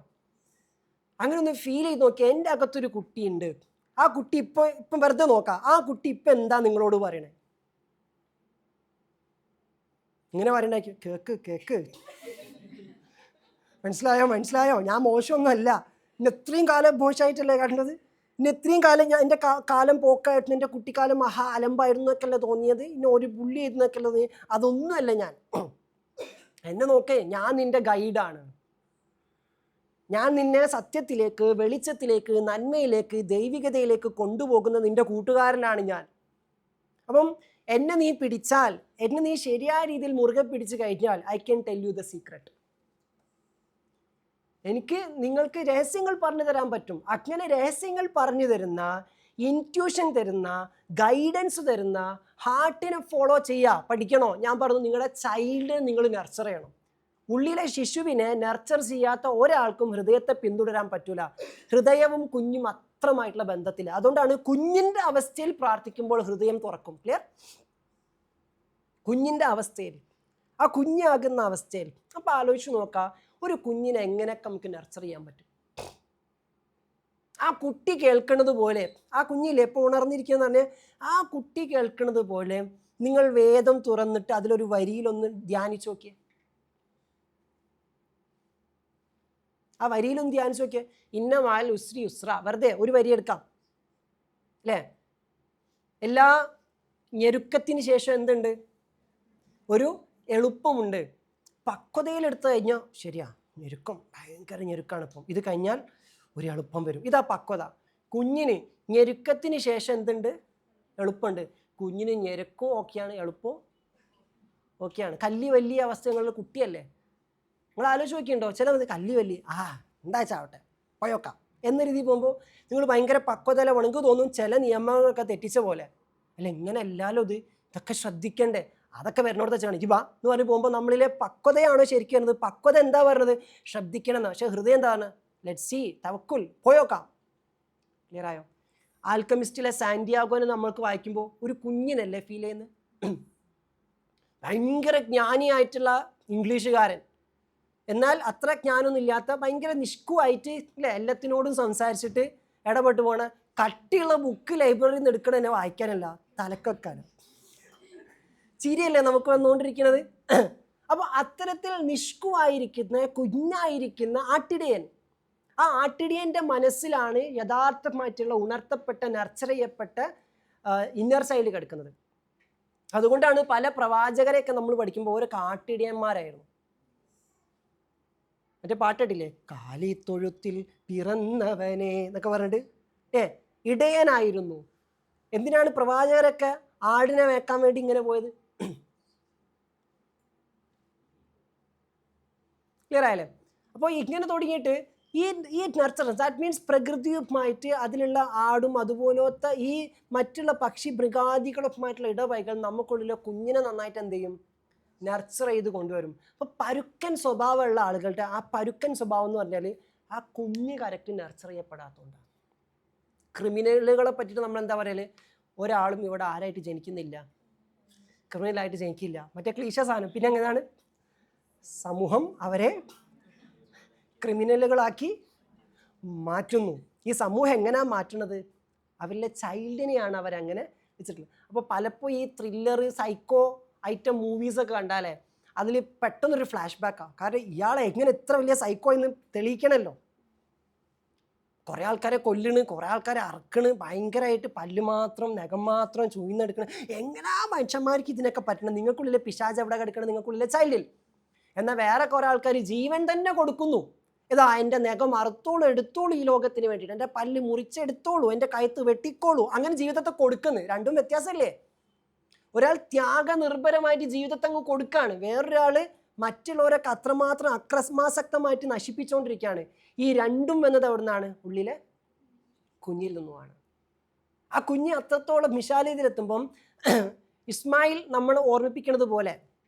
അങ്ങനെ ഒന്ന് ഫീൽ ചെയ്ത് നോക്കിയാൽ എൻ്റെ അകത്തൊരു കുട്ടിയുണ്ട്, ആ കുട്ടി ഇപ്പം വെറുതെ നോക്കാം, ആ കുട്ടി ഇപ്പം എന്താ നിങ്ങളോട് പറയണേ? ഇങ്ങനെ പറയണ്ട, കേക്ക് മനസ്സിലായോ? ഞാൻ മോശമൊന്നുമല്ല, ഇന്ന് എത്രയും കാലം മോശമായിട്ടല്ലേ കണ്ടത്, ഇന്ന് എത്രയും കാലം ഞാൻ എൻ്റെ കാലം പോക്കായിരുന്നു, എൻ്റെ കുട്ടിക്കാലം മഹാ അലമ്പായിരുന്നു എന്നൊക്കെയല്ലേ തോന്നിയത്, ഇന്ന് ഒരു പുള്ളി ആയിരുന്നൊക്കെയല്ലേ തോന്നിയത്. അതൊന്നുമല്ല ഞാൻ. എന്നെ നോക്കേ, ഞാൻ നിൻ്റെ ഗൈഡാണ്. ഞാൻ നിന്നെ സത്യത്തിലേക്ക്, വെളിച്ചത്തിലേക്ക്, നന്മയിലേക്ക്, ദൈവികതയിലേക്ക് കൊണ്ടുപോകുന്ന നിൻ്റെ കൂട്ടുകാരനാണ് ഞാൻ. അപ്പം എന്നെ നീ പിടിച്ചാൽ, എന്നെ നീ ശരിയായ രീതിയിൽ മുറുകെ പിടിച്ചു കഴിഞ്ഞാൽ, I can tell you the secret. എനിക്ക് നിങ്ങൾക്ക് രഹസ്യങ്ങൾ പറഞ്ഞു തരാൻ പറ്റും. അങ്ങനെ രഹസ്യങ്ങൾ പറഞ്ഞു തരുന്ന, ഇൻറ്റ്യൂഷൻ തരുന്ന, ഗൈഡൻസ് തരുന്ന, ഹാർട്ടിനെ ഫോളോ ചെയ്യുക, പഠിക്കണോ? ഞാൻ പറഞ്ഞു, നിങ്ങളുടെ ചൈൽഡിനെ നിങ്ങൾ നർച്ചർ ചെയ്യണം. ഉള്ളിലെ ശിശുവിനെ നർച്ചർ ചെയ്യാത്ത ഒരാൾക്കും ഹൃദയത്തെ പിന്തുടരാൻ പറ്റൂല. ഹൃദയവും കുഞ്ഞും അത്രമായിട്ടുള്ള ബന്ധത്തില്ല. അതുകൊണ്ടാണ് കുഞ്ഞിൻ്റെ അവസ്ഥയിൽ പ്രാർത്ഥിക്കുമ്പോൾ ഹൃദയം തുറക്കും. ക്ലിയർ? കുഞ്ഞിൻ്റെ അവസ്ഥയിൽ, ആ കുഞ്ഞാകുന്ന അവസ്ഥയിൽ. അപ്പം ആലോചിച്ച് നോക്കാം, ഒരു കുഞ്ഞിനെ എങ്ങനെയൊക്കെ നമുക്ക് നർച്ചർ ചെയ്യാൻ പറ്റും? ആ കുട്ടി കേൾക്കുന്നത് പോലെ, ആ കുഞ്ഞില്ലേ എപ്പോൾ ഉണർന്നിരിക്കുന്ന പറഞ്ഞാൽ, ആ കുട്ടി കേൾക്കുന്നത് പോലെ നിങ്ങൾ വേദം തുറന്നിട്ട് അതിലൊരു വരിയിലൊന്ന് ധ്യാനിച്ചു നോക്കിയേ. ആ വരിയിലൊന്ന് ധ്യാനിച്ചു നോക്കിയേ. ഇന്ന മാൽ ഉസ്രി ഉസ്ര, വെറുതെ ഒരു വരി എടുക്കാം അല്ലേ? എല്ലാ ഞെരുക്കത്തിന് ശേഷം എന്തുണ്ട്? ഒരു എളുപ്പമുണ്ട്. പക്വതയിലെടുത്തു കഴിഞ്ഞാൽ ശരിയാ, ഞെരുക്കം ഭയങ്കര ഞെരുക്കാണ് ഇപ്പം, ഇത് കഴിഞ്ഞാൽ ഒരു എളുപ്പം വരും. ഇതാ പക്വത. കുഞ്ഞിന് ഞെരുക്കത്തിന് ശേഷം എന്തുണ്ട്? എളുപ്പമുണ്ട്. കുഞ്ഞിന് ഞെരുക്കവും ഓക്കെയാണ്, എളുപ്പവും ഓക്കെയാണ്. കല്ലി വലിയ അവസ്ഥകളിൽ കുട്ടിയല്ലേ, നിങ്ങൾ ആലോചിച്ച് നോക്കിയിട്ടുണ്ടോ? ചില കല്ലി വലിയ എന്താച്ചാവട്ടെ പോയോക്കാം എന്ന രീതിയിൽ പോകുമ്പോൾ നിങ്ങൾ ഭയങ്കര പക്വതല വേണമെങ്കിൽ തോന്നും ചില നിയമങ്ങളൊക്കെ തെറ്റിച്ച പോലെ. അല്ല ഇങ്ങനെ അല്ലല്ലോ, ഇതൊക്കെ ശ്രദ്ധിക്കണ്ടേ, അതൊക്കെ വരുന്നോടത്ത് വെച്ചാണ് ഇജിബ എന്ന് പറഞ്ഞ് പോകുമ്പോൾ നമ്മളിലെ പക്വതയാണോ ശരിക്കും വരുന്നത്? പക്വത എന്താ പറയുന്നത്? ശ്രദ്ധിക്കണം എന്ന്. പക്ഷേ ഹൃദയം എന്താണ്? ലെറ്റ് സി, തവക്കുൽ, പോയോക്കാം. ക്ലിയർ ആയോ? ആൽക്കമിസ്റ്റിലെ സാന്റിയാഗോനെ നമ്മൾക്ക് വായിക്കുമ്പോൾ ഒരു കുഞ്ഞിനല്ലേ ഫീൽ ചെയ്യുന്നത്? ഭയങ്കര ജ്ഞാനിയായിട്ടുള്ള ഇംഗ്ലീഷുകാരൻ, എന്നാൽ അത്ര ജ്ഞാനമൊന്നും ഇല്ലാത്ത ഭയങ്കര നിഷ്കുവായിട്ട് ഇല്ലേ എല്ലാത്തിനോടും സംസാരിച്ചിട്ട് ഇടപെട്ട് പോണ കട്ടിയുള്ള ബുക്ക് ലൈബ്രറിയിൽ നിന്ന് എടുക്കണം എന്നെ വായിക്കാനല്ല, തലക്കെക്കാനും. ചിരിയല്ലേ നമുക്ക് വന്നുകൊണ്ടിരിക്കുന്നത്? അപ്പോൾ അത്തരത്തിൽ നിഷ്കുവായിരിക്കുന്ന കുഞ്ഞായിരിക്കുന്ന ആട്ടിടയൻ, ആ ആട്ടിടയൻ്റെ മനസ്സിലാണ് യഥാർത്ഥമായിട്ടുള്ള ഉണർത്തപ്പെട്ട നർച്ചർ ചെയ്യപ്പെട്ട ഇന്നർ സൈഡിൽ കിടക്കുന്നത്. അതുകൊണ്ടാണ് പല പ്രവാചകരെയൊക്കെ നമ്മൾ പഠിക്കുമ്പോൾ ഓരോ ആട്ടിടയന്മാരായിരുന്നു. മറ്റേ പാട്ടിട്ടില്ലേ, കാലിത്തൊഴുത്തിൽ പിറന്നവനെ എന്നൊക്കെ പറഞ്ഞിട്ട് ഇടയനായിരുന്നു. എന്തിനാണ് പ്രവാചകരൊക്കെ ആടിനെ വേക്കാൻ വേണ്ടി ഇങ്ങനെ പോയത്? ക്ലിയർ ആയല്ലേ? അപ്പോൾ ഇങ്ങനെ തുടങ്ങിയിട്ട് ഈ നർച്ചർ, ദാറ്റ് മീൻസ് പ്രകൃതിയുമായിട്ട് അതിലുള്ള ആടും അതുപോലത്തെ ഈ മറ്റുള്ള പക്ഷി മൃഗാദികളുമായിട്ടുള്ള ഇടവൈകൾ നമുക്കുള്ളിലെ കുഞ്ഞിനെ നന്നായിട്ട് എന്ത് ചെയ്യും? നർച്ചർ ചെയ്ത് കൊണ്ടുവരും. അപ്പോൾ പരുക്കൻ സ്വഭാവമുള്ള ആളുകളുടെ ആ പരുക്കൻ സ്വഭാവം എന്ന് പറഞ്ഞാൽ ആ കുഞ്ഞ് കറക്റ്റ് നർച്ചർ ചെയ്യപ്പെടാത്തതുകൊണ്ടാണ്. ക്രിമിനലുകളെ പറ്റിയിട്ട് നമ്മൾ എന്താ പറയല്? ഒരാളും ഇവിടെ ആരായിട്ട് ജനിക്കുന്നില്ല, ക്രിമിനലായിട്ട് ജനിക്കില്ല, മറ്റേ ക്ലീശ സാധനം. പിന്നെ എങ്ങനെയാണ് സമൂഹം അവരെ ക്രിമിനലുകളാക്കി മാറ്റുന്നു. ഈ സമൂഹം എങ്ങനെയാണ് മാറ്റുന്നത്? അവരിലെ ചൈൽഡിനെയാണ് അവരങ്ങനെ വെച്ചിട്ടുള്ളത്. അപ്പോൾ പലപ്പോഴും ഈ ത്രില്ലർ സൈക്കോ ഐറ്റം മൂവീസൊക്കെ കണ്ടാലേ അതിൽ പെട്ടെന്നൊരു ഫ്ലാഷ് ബാക്കാണ്. കാരണം ഇയാളെ എങ്ങനെ ഇത്ര വലിയ സൈക്കോ എന്ന് തെളിയിക്കണമല്ലോ. കുറേ ആൾക്കാരെ കൊല്ലണ്, കുറേ ആൾക്കാരെ അറക്കണ്, ഭയങ്കരമായിട്ട് പല്ല് മാത്രം നഖം മാത്രം ചൂഴ്ന്നെടുക്കണം. എങ്ങനെയാ മനുഷ്യന്മാർക്ക് ഇതിനൊക്കെ പറ്റണം? നിങ്ങൾക്കുള്ളിലെ പിശാച് എവിടെ കിടക്കണം? നിങ്ങൾക്കുള്ളിലെ ചൈൽഡിൽ. എന്നാൽ വേറെ കുറേ ആൾക്കാർ ജീവൻ തന്നെ കൊടുക്കുന്നു. ഇതാ എൻ്റെ നഖം അറുത്തോളൂ, എടുത്തോളൂ ഈ ലോകത്തിന് വേണ്ടിയിട്ട്, എൻ്റെ പല്ല് മുറിച്ചെടുത്തോളൂ, എൻ്റെ കഴുത്ത് വെട്ടിക്കോളൂ, അങ്ങനെ ജീവിതത്തെ കൊടുക്കുന്നു. രണ്ടും വ്യത്യാസമല്ലേ? ഒരാൾ ത്യാഗനിർഭരമായിട്ട് ജീവിതത്തെ അങ്ങ് കൊടുക്കുകയാണ്, വേറൊരാൾ മറ്റുള്ളവരൊക്കെ അത്രമാത്രം അക്രമാസക്തമായിട്ട് നശിപ്പിച്ചുകൊണ്ടിരിക്കുകയാണ്. ഈ രണ്ടും എന്നത് എവിടെ നിന്നാണ്? ഉള്ളിലെ കുഞ്ഞിൽ നിന്നുമാണ്. ആ കുഞ്ഞ് അത്രത്തോളം വിശാലതയിലെത്തുമ്പം ഇസ്മായിൽ നമ്മൾ ഓർമ്മിപ്പിക്കുന്നത് പോലെ,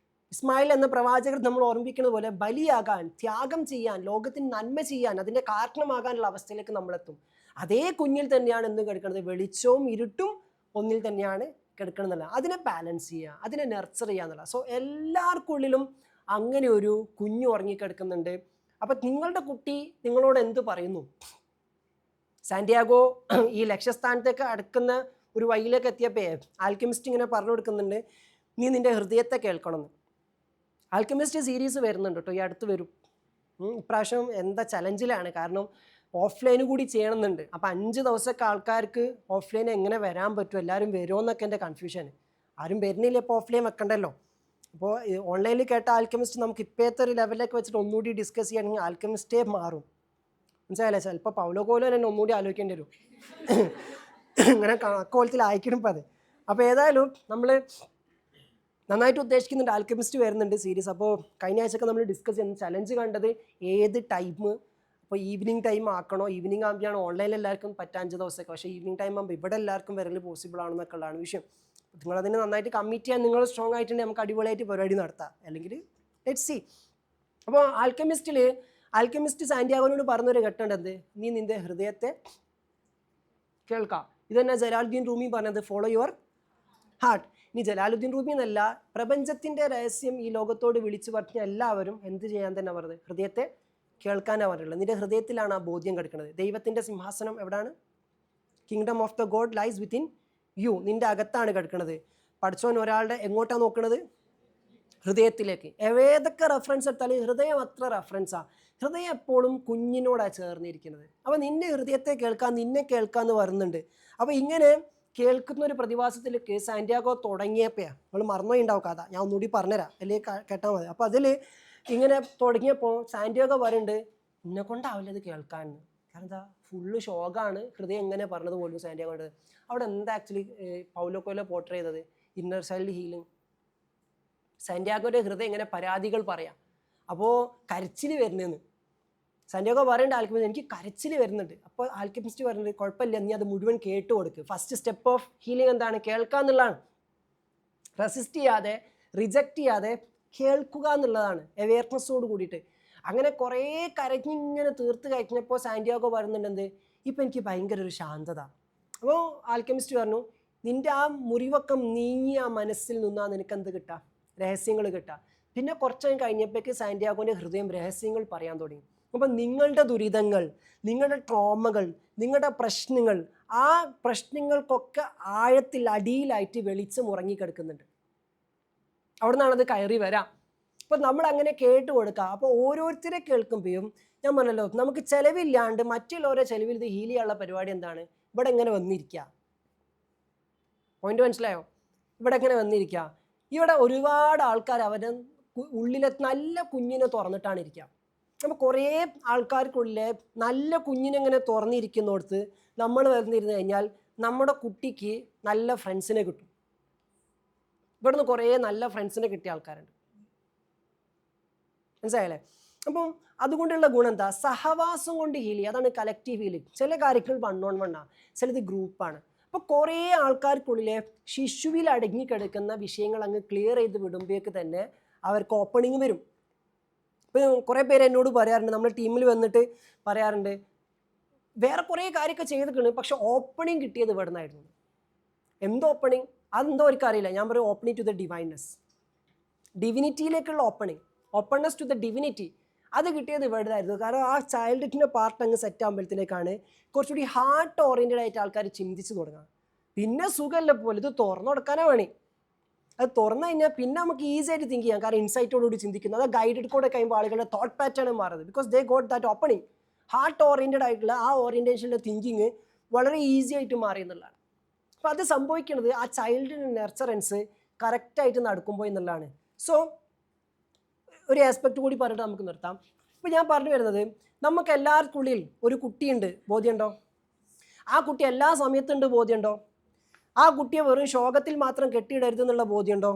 ഇസ്മായിൽ എന്ന പ്രവാചകർ നമ്മൾ ഓർമ്മിപ്പിക്കുന്നത് പോലെ ബലിയാകാൻ, ത്യാഗം ചെയ്യാൻ, ലോകത്തിന് നന്മ ചെയ്യാൻ, അതിൻ്റെ കാരണമാകാനുള്ള അവസ്ഥയിലേക്ക് നമ്മളെത്തും. അതേ കുഞ്ഞിൽ തന്നെയാണ് എന്ത് കിടക്കുന്നത്? വെളിച്ചവും ഇരുട്ടും ഒന്നിൽ തന്നെയാണ് കിടക്കണമെന്നല്ല. അതിനെ ബാലൻസ് ചെയ്യുക, അതിനെ നർച്ചർ ചെയ്യുക എന്നുള്ള. സോ എല്ലാവർക്കുള്ളിലും അങ്ങനെ ഒരു കുഞ്ഞ് ഉറങ്ങിക്കിടക്കുന്നുണ്ട്. അപ്പം നിങ്ങളുടെ കുട്ടി നിങ്ങളോട് എന്ത് പറയുന്നു? സാന്റിയാഗോ ഈ ലക്ഷ്യസ്ഥാനത്തേക്ക് അടുക്കുന്ന ഒരു വഴിയിലേക്ക് എത്തിയപ്പോൾ ആൽക്കെമിസ്റ്റ് ഇങ്ങനെ പറഞ്ഞു കൊടുക്കുന്നുണ്ട്, നീ നിൻ്റെ ഹൃദയത്തെ കേൾക്കണമെന്ന്. ആൽക്കെമിസ്റ്റ് സീരീസ് വരുന്നുണ്ട് കേട്ടോ, ഈ അടുത്ത് വരും. ഇപ്രാവശ്യം എന്താ ചലഞ്ചിലാണ്, കാരണം ഓഫ്ലൈൻ കൂടി ചെയ്യണമെന്നുണ്ട്. അപ്പോൾ 5 ദിവസമൊക്കെ ആൾക്കാർക്ക് ഓഫ്ലൈൻ എങ്ങനെ വരാൻ പറ്റും, എല്ലാവരും വരുമോ എന്നൊക്കെ എൻ്റെ കൺഫ്യൂഷൻ. ആരും വരുന്നില്ല, ഇപ്പോൾ ഓഫ്ലൈൻ വെക്കണ്ടല്ലോ. അപ്പോൾ ഓൺലൈനിൽ കേട്ട ആൽക്കെമിസ്റ്റ് നമുക്ക് ഇപ്പോഴത്തെ ഒരു ലെവലിലേക്ക് വെച്ചിട്ട് ഒന്നുകൂടി ഡിസ്കസ് ചെയ്യണമെങ്കിൽ ആൽക്കെമിസ്റ്റേ മാറും. മനസ്സിലായില്ലേ? ചിലപ്പോൾ പൗലോ കോയിലോ തന്നെ ഒന്നുകൂടി ആലോചിക്കേണ്ടി വരും. ഇങ്ങനെ കണക്കോലത്തിൽ അയക്കണം ഇപ്പോൾ അത്. അപ്പോൾ ഏതായാലും നമ്മൾ നന്നായിട്ട് ഉദ്ദേശിക്കുന്നുണ്ട്. ആൽക്കെമിസ്റ്റ് വരുന്നുണ്ട് സീരീസ്. അപ്പോൾ കഴിഞ്ഞ ആഴ്ചയൊക്കെ നമ്മൾ ഡിസ്കസ് ചെയ്യുന്ന ചലഞ്ച് കണ്ടത് ഏത് ടൈം, അപ്പോൾ ഈവനിങ് ടൈം ആക്കണോ, ഈവനിങ് ആകുമ്പോഴാണ് ഓൺലൈനിൽ എല്ലാവർക്കും പറ്റാൻ 5 ദിവസമൊക്കെ, പക്ഷേ ഈവനിങ് ടൈം ആകുമ്പോൾ ഇവിടെ എല്ലാവർക്കും വരൽ പോസിബിൾ ആണെന്നൊക്കെ ഉള്ളതാണ് വിഷയം. നിങ്ങളതിന് നന്നായിട്ട് കമ്മിറ്റ് ചെയ്യാൻ നിങ്ങൾ സ്ട്രോങ് ആയിട്ടുണ്ടെങ്കിൽ നമുക്ക് അടിപൊളിയായിട്ട് പരിപാടി നടത്താം, അല്ലെങ്കിൽ ലെറ്റ്സ് സീ. അപ്പോൾ ആൽക്കെമിസ്റ്റ് സാന്റിയാഗോനോട് പറഞ്ഞൊരു ഘട്ടമുണ്ട്, എന്ത്? നീ നിൻ്റെ ഹൃദയത്തെ കേൾക്കാം. ഇതന്നെ ജലാലുദ്ദീൻ റൂമി പറഞ്ഞത്, ഫോളോ യുവർ ഹാർട്ട്. ഇനി ജലാലുദ്ദീൻ റൂമി എന്നല്ല, പ്രപഞ്ചത്തിൻ്റെ രഹസ്യം ഈ ലോകത്തോട് വിളിച്ചു പറഞ്ഞ എല്ലാവരും എന്ത് ചെയ്യാൻ തന്നെ പറഞ്ഞത്? ഹൃദയത്തെ കേൾക്കാനാണ് പറഞ്ഞിട്ടുള്ളത്. നിൻ്റെ ഹൃദയത്തിലാണ് ആ ബോധ്യം കിടക്കുന്നത്. ദൈവത്തിൻ്റെ സിംഹാസനം എവിടെയാണ്? Kingdom of the God lies within you. നിൻ്റെ അകത്താണ് കിടക്കുന്നത്. പഠിച്ചോൻ ഒരാളുടെ എങ്ങോട്ടാണ് നോക്കുന്നത്? ഹൃദയത്തിലേക്ക്. ഏതൊക്കെ റെഫറൻസ് എടുത്താലും ഹൃദയം അത്ര റെഫറൻസാണ്. ഹൃദയം എപ്പോഴും കുഞ്ഞിനോടാണ് ചേർന്നിരിക്കുന്നത്. അപ്പോൾ നിൻ്റെ ഹൃദയത്തെ കേൾക്കാൻ, നിന്നെ കേൾക്കാമെന്ന് പറയുന്നുണ്ട്. അപ്പോൾ ഇങ്ങനെ കേൾക്കുന്ന ഒരു പ്രതിഭാസത്തിലേക്ക് സാന്റിയാഗോ തുടങ്ങിയപ്പോൾ, നമ്മൾ മറന്നുപോയി ഉണ്ടാവും കഥ, ഞാൻ ഒന്നുകൂടി പറഞ്ഞുതരാം, അല്ലെങ്കിൽ കേട്ടാൽ മതി. അപ്പോൾ അതിൽ ഇങ്ങനെ തുടങ്ങിയപ്പോൾ സാന്റിയാഗോ പറയുന്നുണ്ട്, എന്നെ കൊണ്ടാവില്ല അത് കേൾക്കാൻ. കാരണം എന്താ? ഫുള്ള് ഷോകാണ്. ഹൃദയം എങ്ങനെ പറഞ്ഞത് പോലും സാന്റിയാഗോയുടെ. അവിടെ എന്താ ആക്ച്വലി പൗലോ കോയിലോ പോർട്രേ ചെയ്തത്? Inner child healing. സാന്റിയാഗോയുടെ ഹൃദയം ഇങ്ങനെ പരാതികൾ പറയാം. അപ്പോൾ കരച്ചിൽ വരുന്നതെന്ന് സാന്റിയാഗോ പറയേണ്ട ആൽക്കെമിസ്റ്റ്, എനിക്ക് കരച്ചിൽ വരുന്നുണ്ട്. അപ്പോൾ ആൽക്കെമിസ്റ്റ് പറയുന്നത്, കുഴപ്പമില്ല, നീ അത് മുഴുവൻ കേട്ട് കൊടുക്ക്. ഫസ്റ്റ് സ്റ്റെപ്പ് ഓഫ് ഹീലിംഗ് എന്താണ്? കേൾക്കുക എന്നുള്ളതാണ്. റെസിസ്റ്റ് ചെയ്യാതെ, റിജക്റ്റ് ചെയ്യാതെ കേൾക്കുക എന്നുള്ളതാണ്, അവെയർനെസ്സോട് കൂടിയിട്ട്. അങ്ങനെ കുറേ കരഞ്ഞിങ്ങനെ തീർത്ത് കഴിഞ്ഞപ്പോൾ സാന്റിയാഗോ പറയുന്നുണ്ട്, എന്ത്? ഇപ്പം എനിക്ക് ഭയങ്കര ഒരു ശാന്തത. അപ്പോൾ ആൽക്കെമിസ്റ്റ് പറഞ്ഞു, നിൻ്റെ ആ മുറിവക്കം നീങ്ങിയ ആ മനസ്സിൽ നിന്നാണ് നിനക്ക് എന്ത് കിട്ടുക? രഹസ്യങ്ങൾ കിട്ടുക. പിന്നെ കുറച്ച് കഴിഞ്ഞപ്പോഴേക്ക് സാന്റിയാഗോൻ്റെ ഹൃദയം രഹസ്യങ്ങൾ പറയാൻ തുടങ്ങി. അപ്പം നിങ്ങളുടെ ദുരിതങ്ങൾ, നിങ്ങളുടെ ട്രോമകൾ, നിങ്ങളുടെ പ്രശ്നങ്ങൾ, ആ പ്രശ്നങ്ങൾക്കൊക്കെ ആഴത്തിൽ അടിയിലായിട്ട് വെളിച്ചം ഉറങ്ങിക്കിടക്കുന്നുണ്ട്. അവിടെ നിന്നാണത് കയറി വരാം. അപ്പോൾ നമ്മൾ അങ്ങനെ കേട്ട് കൊടുക്കുക. അപ്പോൾ ഓരോരുത്തരെ കേൾക്കുമ്പോഴും ഞാൻ പറഞ്ഞല്ലോ, നമുക്ക് ചിലവില്ലാണ്ട് മറ്റുള്ളവരെ ചിലവിൽ ഇത് ഹീൽ ചെയ്യാനുള്ള പരിപാടി എന്താണ്? ഇവിടെ എങ്ങനെ വന്നിരിക്കുക. പോയിന്റ് മനസ്സിലായോ? ഇവിടെ എങ്ങനെ വന്നിരിക്കുക. ഇവിടെ ഒരുപാട് ആൾക്കാർ അവരുടെ ഉള്ളിലെ നല്ല കുഞ്ഞിനെ തുറന്നിട്ടാണ് ഇരിക്കുക. അപ്പോൾ കുറേ ആൾക്കാർക്കുള്ളിലെ നല്ല കുഞ്ഞിനെങ്ങനെ തുറന്നിരിക്കുന്നിടത്ത് നമ്മൾ വന്നിരുന്നു കഴിഞ്ഞാൽ നമ്മുടെ കുട്ടിക്ക് നല്ല ഫ്രണ്ട്സിനെ കിട്ടും. ഇവിടുന്ന് കുറേ നല്ല ഫ്രണ്ട്സിനെ കിട്ടിയ ആൾക്കാരുണ്ട്. മനസ്സിലായല്ലേ? അപ്പം അതുകൊണ്ടുള്ള ഗുണം എന്താ? സഹവാസം കൊണ്ട് ഹീൽ ചെയ്യുക. അതാണ് കലക്റ്റീവ് ഹീലിംഗ്. ചില കാര്യങ്ങൾ 1-on-1 ആണ്, ചിലത് ഗ്രൂപ്പാണ്. അപ്പോൾ കുറേ ആൾക്കാർക്കുള്ളിലെ ശിശുവിൽ അടങ്ങിക്കിടക്കുന്ന വിഷയങ്ങൾ അങ്ങ് ക്ലിയർ ചെയ്ത് വിടുമ്പോഴേക്ക് തന്നെ അവർക്ക് ഓപ്പണിങ് വരും. ഇപ്പം കുറേ പേര് എന്നോട് പറയാറുണ്ട്, നമ്മുടെ ടീമിൽ വന്നിട്ട് പറയാറുണ്ട്, വേറെ കുറേ കാര്യമൊക്കെ ചെയ്തിട്ടുണ്ട്, പക്ഷെ ഓപ്പണിങ് കിട്ടിയത് ഇവിടെ നിന്നായിരുന്നു. എന്തോ ഓപ്പണിങ്? അതെന്തോ അവർക്കറിയില്ല. ഞാൻ പറയും, ഓപ്പണിങ് ടു ദ ഡിവൈനസ്, ഡിവിനിറ്റിയിലേക്കുള്ള ഓപ്പൺനെസ് ടു ദ ഡിവിനിറ്റി. അത് കിട്ടിയത് ഇവിടെ ആയിരുന്നു. കാരണം ആ ചൈൽഡിൻ്റെ പാർട്ട് അങ്ങ് സെറ്റ് ആകുമ്പോഴത്തേക്കാണ് കുറച്ചുകൂടി ഹാർട്ട് ഓറിയൻറ്റഡ് ആയിട്ട് ആൾക്കാർ ചിന്തിച്ച് തുടങ്ങുക. പിന്നെ സുഖമല്ല പോലെ ഇത് തുറന്നു കൊടുക്കാനാണ് വേണേ. അത് തുറന്നു കഴിഞ്ഞാൽ പിന്നെ നമുക്ക് ഈസി ആയിട്ട് തിങ്ക് ചെയ്യാം. കാരണം ഇൻസൈറ്റോടുകൂടി ചിന്തിക്കുന്നത്, അത് ഗൈഡഡ് കൂടെ കഴിയുമ്പോൾ ആളുകളുടെ തോട്ട് പാറ്റേൺ മാറുന്നത്. Because they got that opening. Heart oriented ആയിട്ടുള്ള ആ ഓറിയൻറ്റേഷനിലെ തിങ്കിങ് വളരെ ഈസി ആയിട്ട് മാറി എന്നുള്ളതാണ്. അപ്പോൾ അത് സംഭവിക്കുന്നത് ആ ചൈൽഡിൻ്റെ നെർച്ചറൻസ് കറക്റ്റായിട്ട് നടക്കുമ്പോൾ എന്നുള്ളതാണ്. സോ ഒരു ആസ്പെക്റ്റ് കൂടി പറഞ്ഞിട്ട് നമുക്ക് നിർത്താം. ഇപ്പോൾ ഞാൻ പറഞ്ഞു വരുന്നത്, നമുക്ക് എല്ലാവർക്കുള്ളിൽ ഒരു കുട്ടിയുണ്ട്, ബോധ്യമുണ്ടോ? ആ കുട്ടി എല്ലാ സമയത്തുണ്ട്, ബോധ്യമുണ്ടോ? ആ കുട്ടിയെ വെറും ശോകത്തിൽ മാത്രം കെട്ടിയിടരുതെന്നുള്ള ബോധ്യമുണ്ടോ?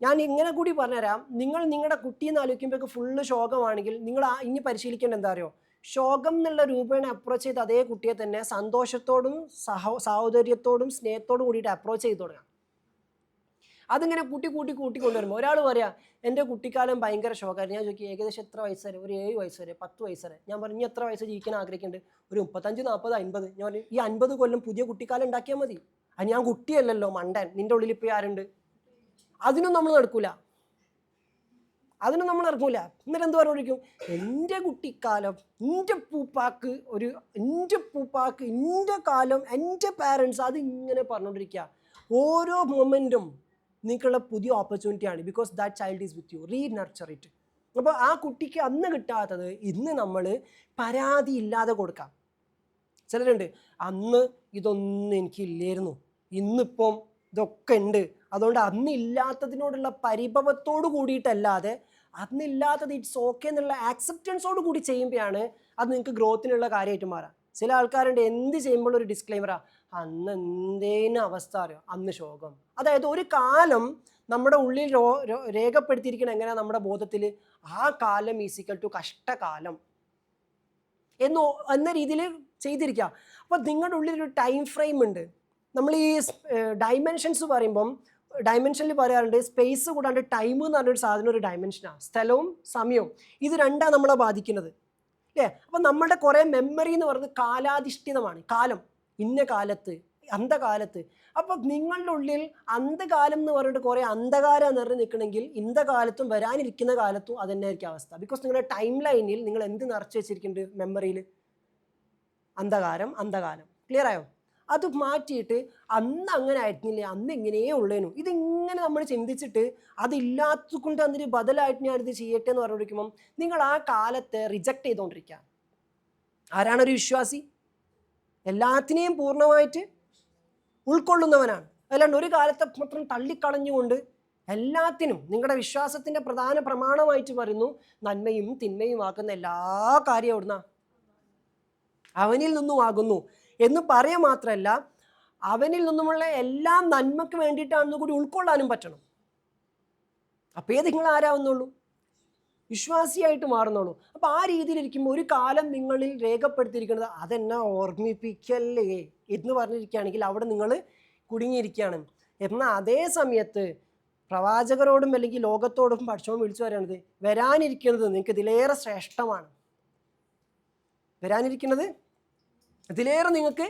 ഞാൻ ഇങ്ങനെ കൂടി പറഞ്ഞുതരാം. നിങ്ങൾ നിങ്ങളുടെ കുട്ടിയെന്ന് ആലോചിക്കുമ്പോഴേക്ക് ഫുള്ള് ശോകമാണെങ്കിൽ നിങ്ങൾ ഇനി പരിശീലിക്കേണ്ട എന്താ അറിയോ? ശോകം എന്നുള്ള രൂപേണ അപ്രോച്ച് ചെയ്ത് അതേ കുട്ടിയെ തന്നെ സന്തോഷത്തോടും സഹോദര്യത്തോടും സ്നേഹത്തോടും കൂടിയിട്ട് അപ്രോച്ച് ചെയ്ത് തുടങ്ങാം. അതിങ്ങനെ കൂട്ടി കൊണ്ടുവരുമ്പോൾ ഒരാൾ പറയാ എൻ്റെ കുട്ടിക്കാലം ഭയങ്കര ഷോക്കായിരുന്നു. ഞാൻ ചോദിക്കും ഏകദേശം എത്ര വയസ്സ് വരെ? ഒരു 7 വയസ്സ് വരെ, 10 വയസ്സ് വരെ. ഞാൻ പറഞ്ഞു എത്ര വയസ്സ് ജീവിക്കാൻ ആഗ്രഹിക്കുന്നുണ്ട്? ഒരു 35, 40, 50. ഞാൻ പറഞ്ഞു ഈ 50 കൊല്ലം പുതിയ കുട്ടിക്കാലം ഉണ്ടാക്കിയാൽ മതി. അത് ഞാൻ കുട്ടിയല്ലല്ലോ മണ്ടൻ, നിൻ്റെ ഉള്ളിൽ ഇപ്പോൾ ആരുണ്ട്? അതിനും നമ്മൾ നടക്കൂല. എന്നിട്ട് എന്ത് പറഞ്ഞിരിക്കും? എൻ്റെ കുട്ടിക്കാലം, എൻ്റെ കാലം, എൻ്റെ പാരൻസ്, അത് ഇങ്ങനെ പറഞ്ഞുകൊണ്ടിരിക്കുക. ഓരോ മൊമെൻറ്റും നിങ്ങൾക്കുള്ള പുതിയ ഓപ്പർച്യൂണിറ്റിയാണ്. Because that child is with you. Renurture it. അപ്പോൾ ആ കുട്ടിക്ക് അന്ന് കിട്ടാത്തത് ഇന്ന് നമ്മൾ പരാതി ഇല്ലാതെ കൊടുക്കാം. ചിലരുണ്ട് അന്ന് ഇതൊന്നും എനിക്കില്ലായിരുന്നു, ഇന്നിപ്പം ഇതൊക്കെ ഉണ്ട്, അതുകൊണ്ട് അന്നില്ലാത്തതിനോടുള്ള പരിഭവത്തോട് കൂടിയിട്ടല്ലാതെ അന്നില്ലാത്തത് ഇറ്റ്സ് ഓക്കെ എന്നുള്ള ആക്സെപ്റ്റൻസോട് കൂടി ചെയ്യുമ്പോഴാണ് അത് നിങ്ങൾക്ക് ഗ്രോത്തിനുള്ള കാര്യമായിട്ട് മാറാം. ചില ആൾക്കാരുണ്ട് എന്ത് ചെയ്യുമ്പോൾ ഒരു ഡിസ്ക്ലെയിമറാ, അന്ന് എന്തേലും അവസ്ഥ അറിയോ, അന്ന് ശോകം. അതായത് ഒരു കാലം നമ്മുടെ ഉള്ളിൽ രേഖപ്പെടുത്തിയിരിക്കണം എങ്ങനെയാ നമ്മുടെ ബോധത്തിൽ, ആ കാലം ഈസിക്കൽ ടു കഷ്ടകാലം എന്ന രീതിയിൽ ചെയ്തിരിക്കുക. അപ്പോൾ നിങ്ങളുടെ ഉള്ളിൽ ഒരു ടൈം ഫ്രെയിം ഉണ്ട്. നമ്മൾ ഈ ഡൈമെൻഷൻസ് പറയുമ്പം ഡൈമെൻഷനിൽ പറയാറുണ്ട് സ്പേസ് കൂടാണ്ട് ടൈം എന്ന് പറഞ്ഞൊരു സാധനം ഒരു ഡൈമെൻഷനാണ്. സ്ഥലവും സമയവും ഇത് രണ്ടാണ് നമ്മളെ ബാധിക്കുന്നത് അല്ലേ? അപ്പം നമ്മുടെ കുറേ മെമ്മറി എന്ന് പറയുന്നത് കാലാധിഷ്ഠിതമാണ്. കാലം, ഇന്ന കാലത്ത്, അന്ധകാലത്ത്. അപ്പം നിങ്ങളുടെ ഉള്ളിൽ അന്ധകാലം എന്ന് പറഞ്ഞിട്ട് കുറേ അന്ധകാരം നിറഞ്ഞ് നിൽക്കണമെങ്കിൽ ഇന്ന കാലത്തും വരാനിരിക്കുന്ന കാലത്തും അത് തന്നെ ആയിരിക്കും അവസ്ഥ. ബിക്കോസ് നിങ്ങളുടെ ടൈം ലൈനിൽ നിങ്ങൾ എന്ത് നിറച്ച് വെച്ചിരിക്കുന്നുണ്ട് മെമ്മറിയിൽ? അന്ധകാരം. ക്ലിയർ ആയോ? അത് മാറ്റിയിട്ട് അന്ന് അങ്ങനെ ആയിരുന്നില്ലേ, അന്ന് ഇങ്ങനെയേ ഉള്ളേനു, ഇതിങ്ങനെ നമ്മൾ ചിന്തിച്ചിട്ട് അതില്ലാത്തത് കൊണ്ട് അതിന് ബദലായിട്ട് ഞാനിത് ചെയ്യട്ടെ എന്ന് പറഞ്ഞിരിക്കുമ്പം നിങ്ങൾ ആ കാലത്തെ റിജക്റ്റ് ചെയ്തുകൊണ്ടിരിക്കുക. ആരാണൊരു വിശ്വാസി? എല്ലാത്തിനെയും പൂർണ്ണമായിട്ട് ഉൾക്കൊള്ളുന്നവനാണ്. അല്ലാണ്ട് ഒരു കാലത്തെ മാത്രം തള്ളിക്കളഞ്ഞുകൊണ്ട് എല്ലാത്തിനും നിങ്ങളുടെ വിശ്വാസത്തിൻ്റെ പ്രധാന പ്രമാണമായിട്ട് പറയുന്നു നന്മയും തിന്മയും ആക്കുന്ന എല്ലാ കാര്യവും എവിടുന്ന? അവനിൽ നിന്നും ആകുന്നു എന്ന് പറയുക മാത്രമല്ല അവനിൽ നിന്നുമുള്ള എല്ലാ നന്മയ്ക്ക് വേണ്ടിയിട്ടാണെന്ന് കൂടി ഉൾക്കൊള്ളാനും പറ്റണം. അപ്പോൾ നിങ്ങൾ ആരാവുന്നുള്ളൂ? വിശ്വാസിയായിട്ട് മാറുന്നുള്ളൂ. അപ്പോൾ ആ രീതിയിലിരിക്കുമ്പോൾ ഒരു കാലം നിങ്ങളിൽ രേഖപ്പെടുത്തിയിരിക്കുന്നത് അതെന്നെ ഓർമ്മിപ്പിക്കല്ലേ എന്ന് പറഞ്ഞിരിക്കുകയാണെങ്കിൽ അവിടെ നിങ്ങൾ കുടുങ്ങിയിരിക്കുകയാണ്. എന്നാൽ അതേ സമയത്ത് പ്രവാചകരോടും അല്ലെങ്കിൽ ലോകത്തോടും പഠിച്ചവൻ വിളിച്ചു പറയുന്നത് വരാനിരിക്കുന്നത് നിങ്ങൾക്ക് ഇതിലേറെ ശ്രേഷ്ഠമാണ്. വരാനിരിക്കുന്നത് ഇതിലേറെ നിങ്ങൾക്ക്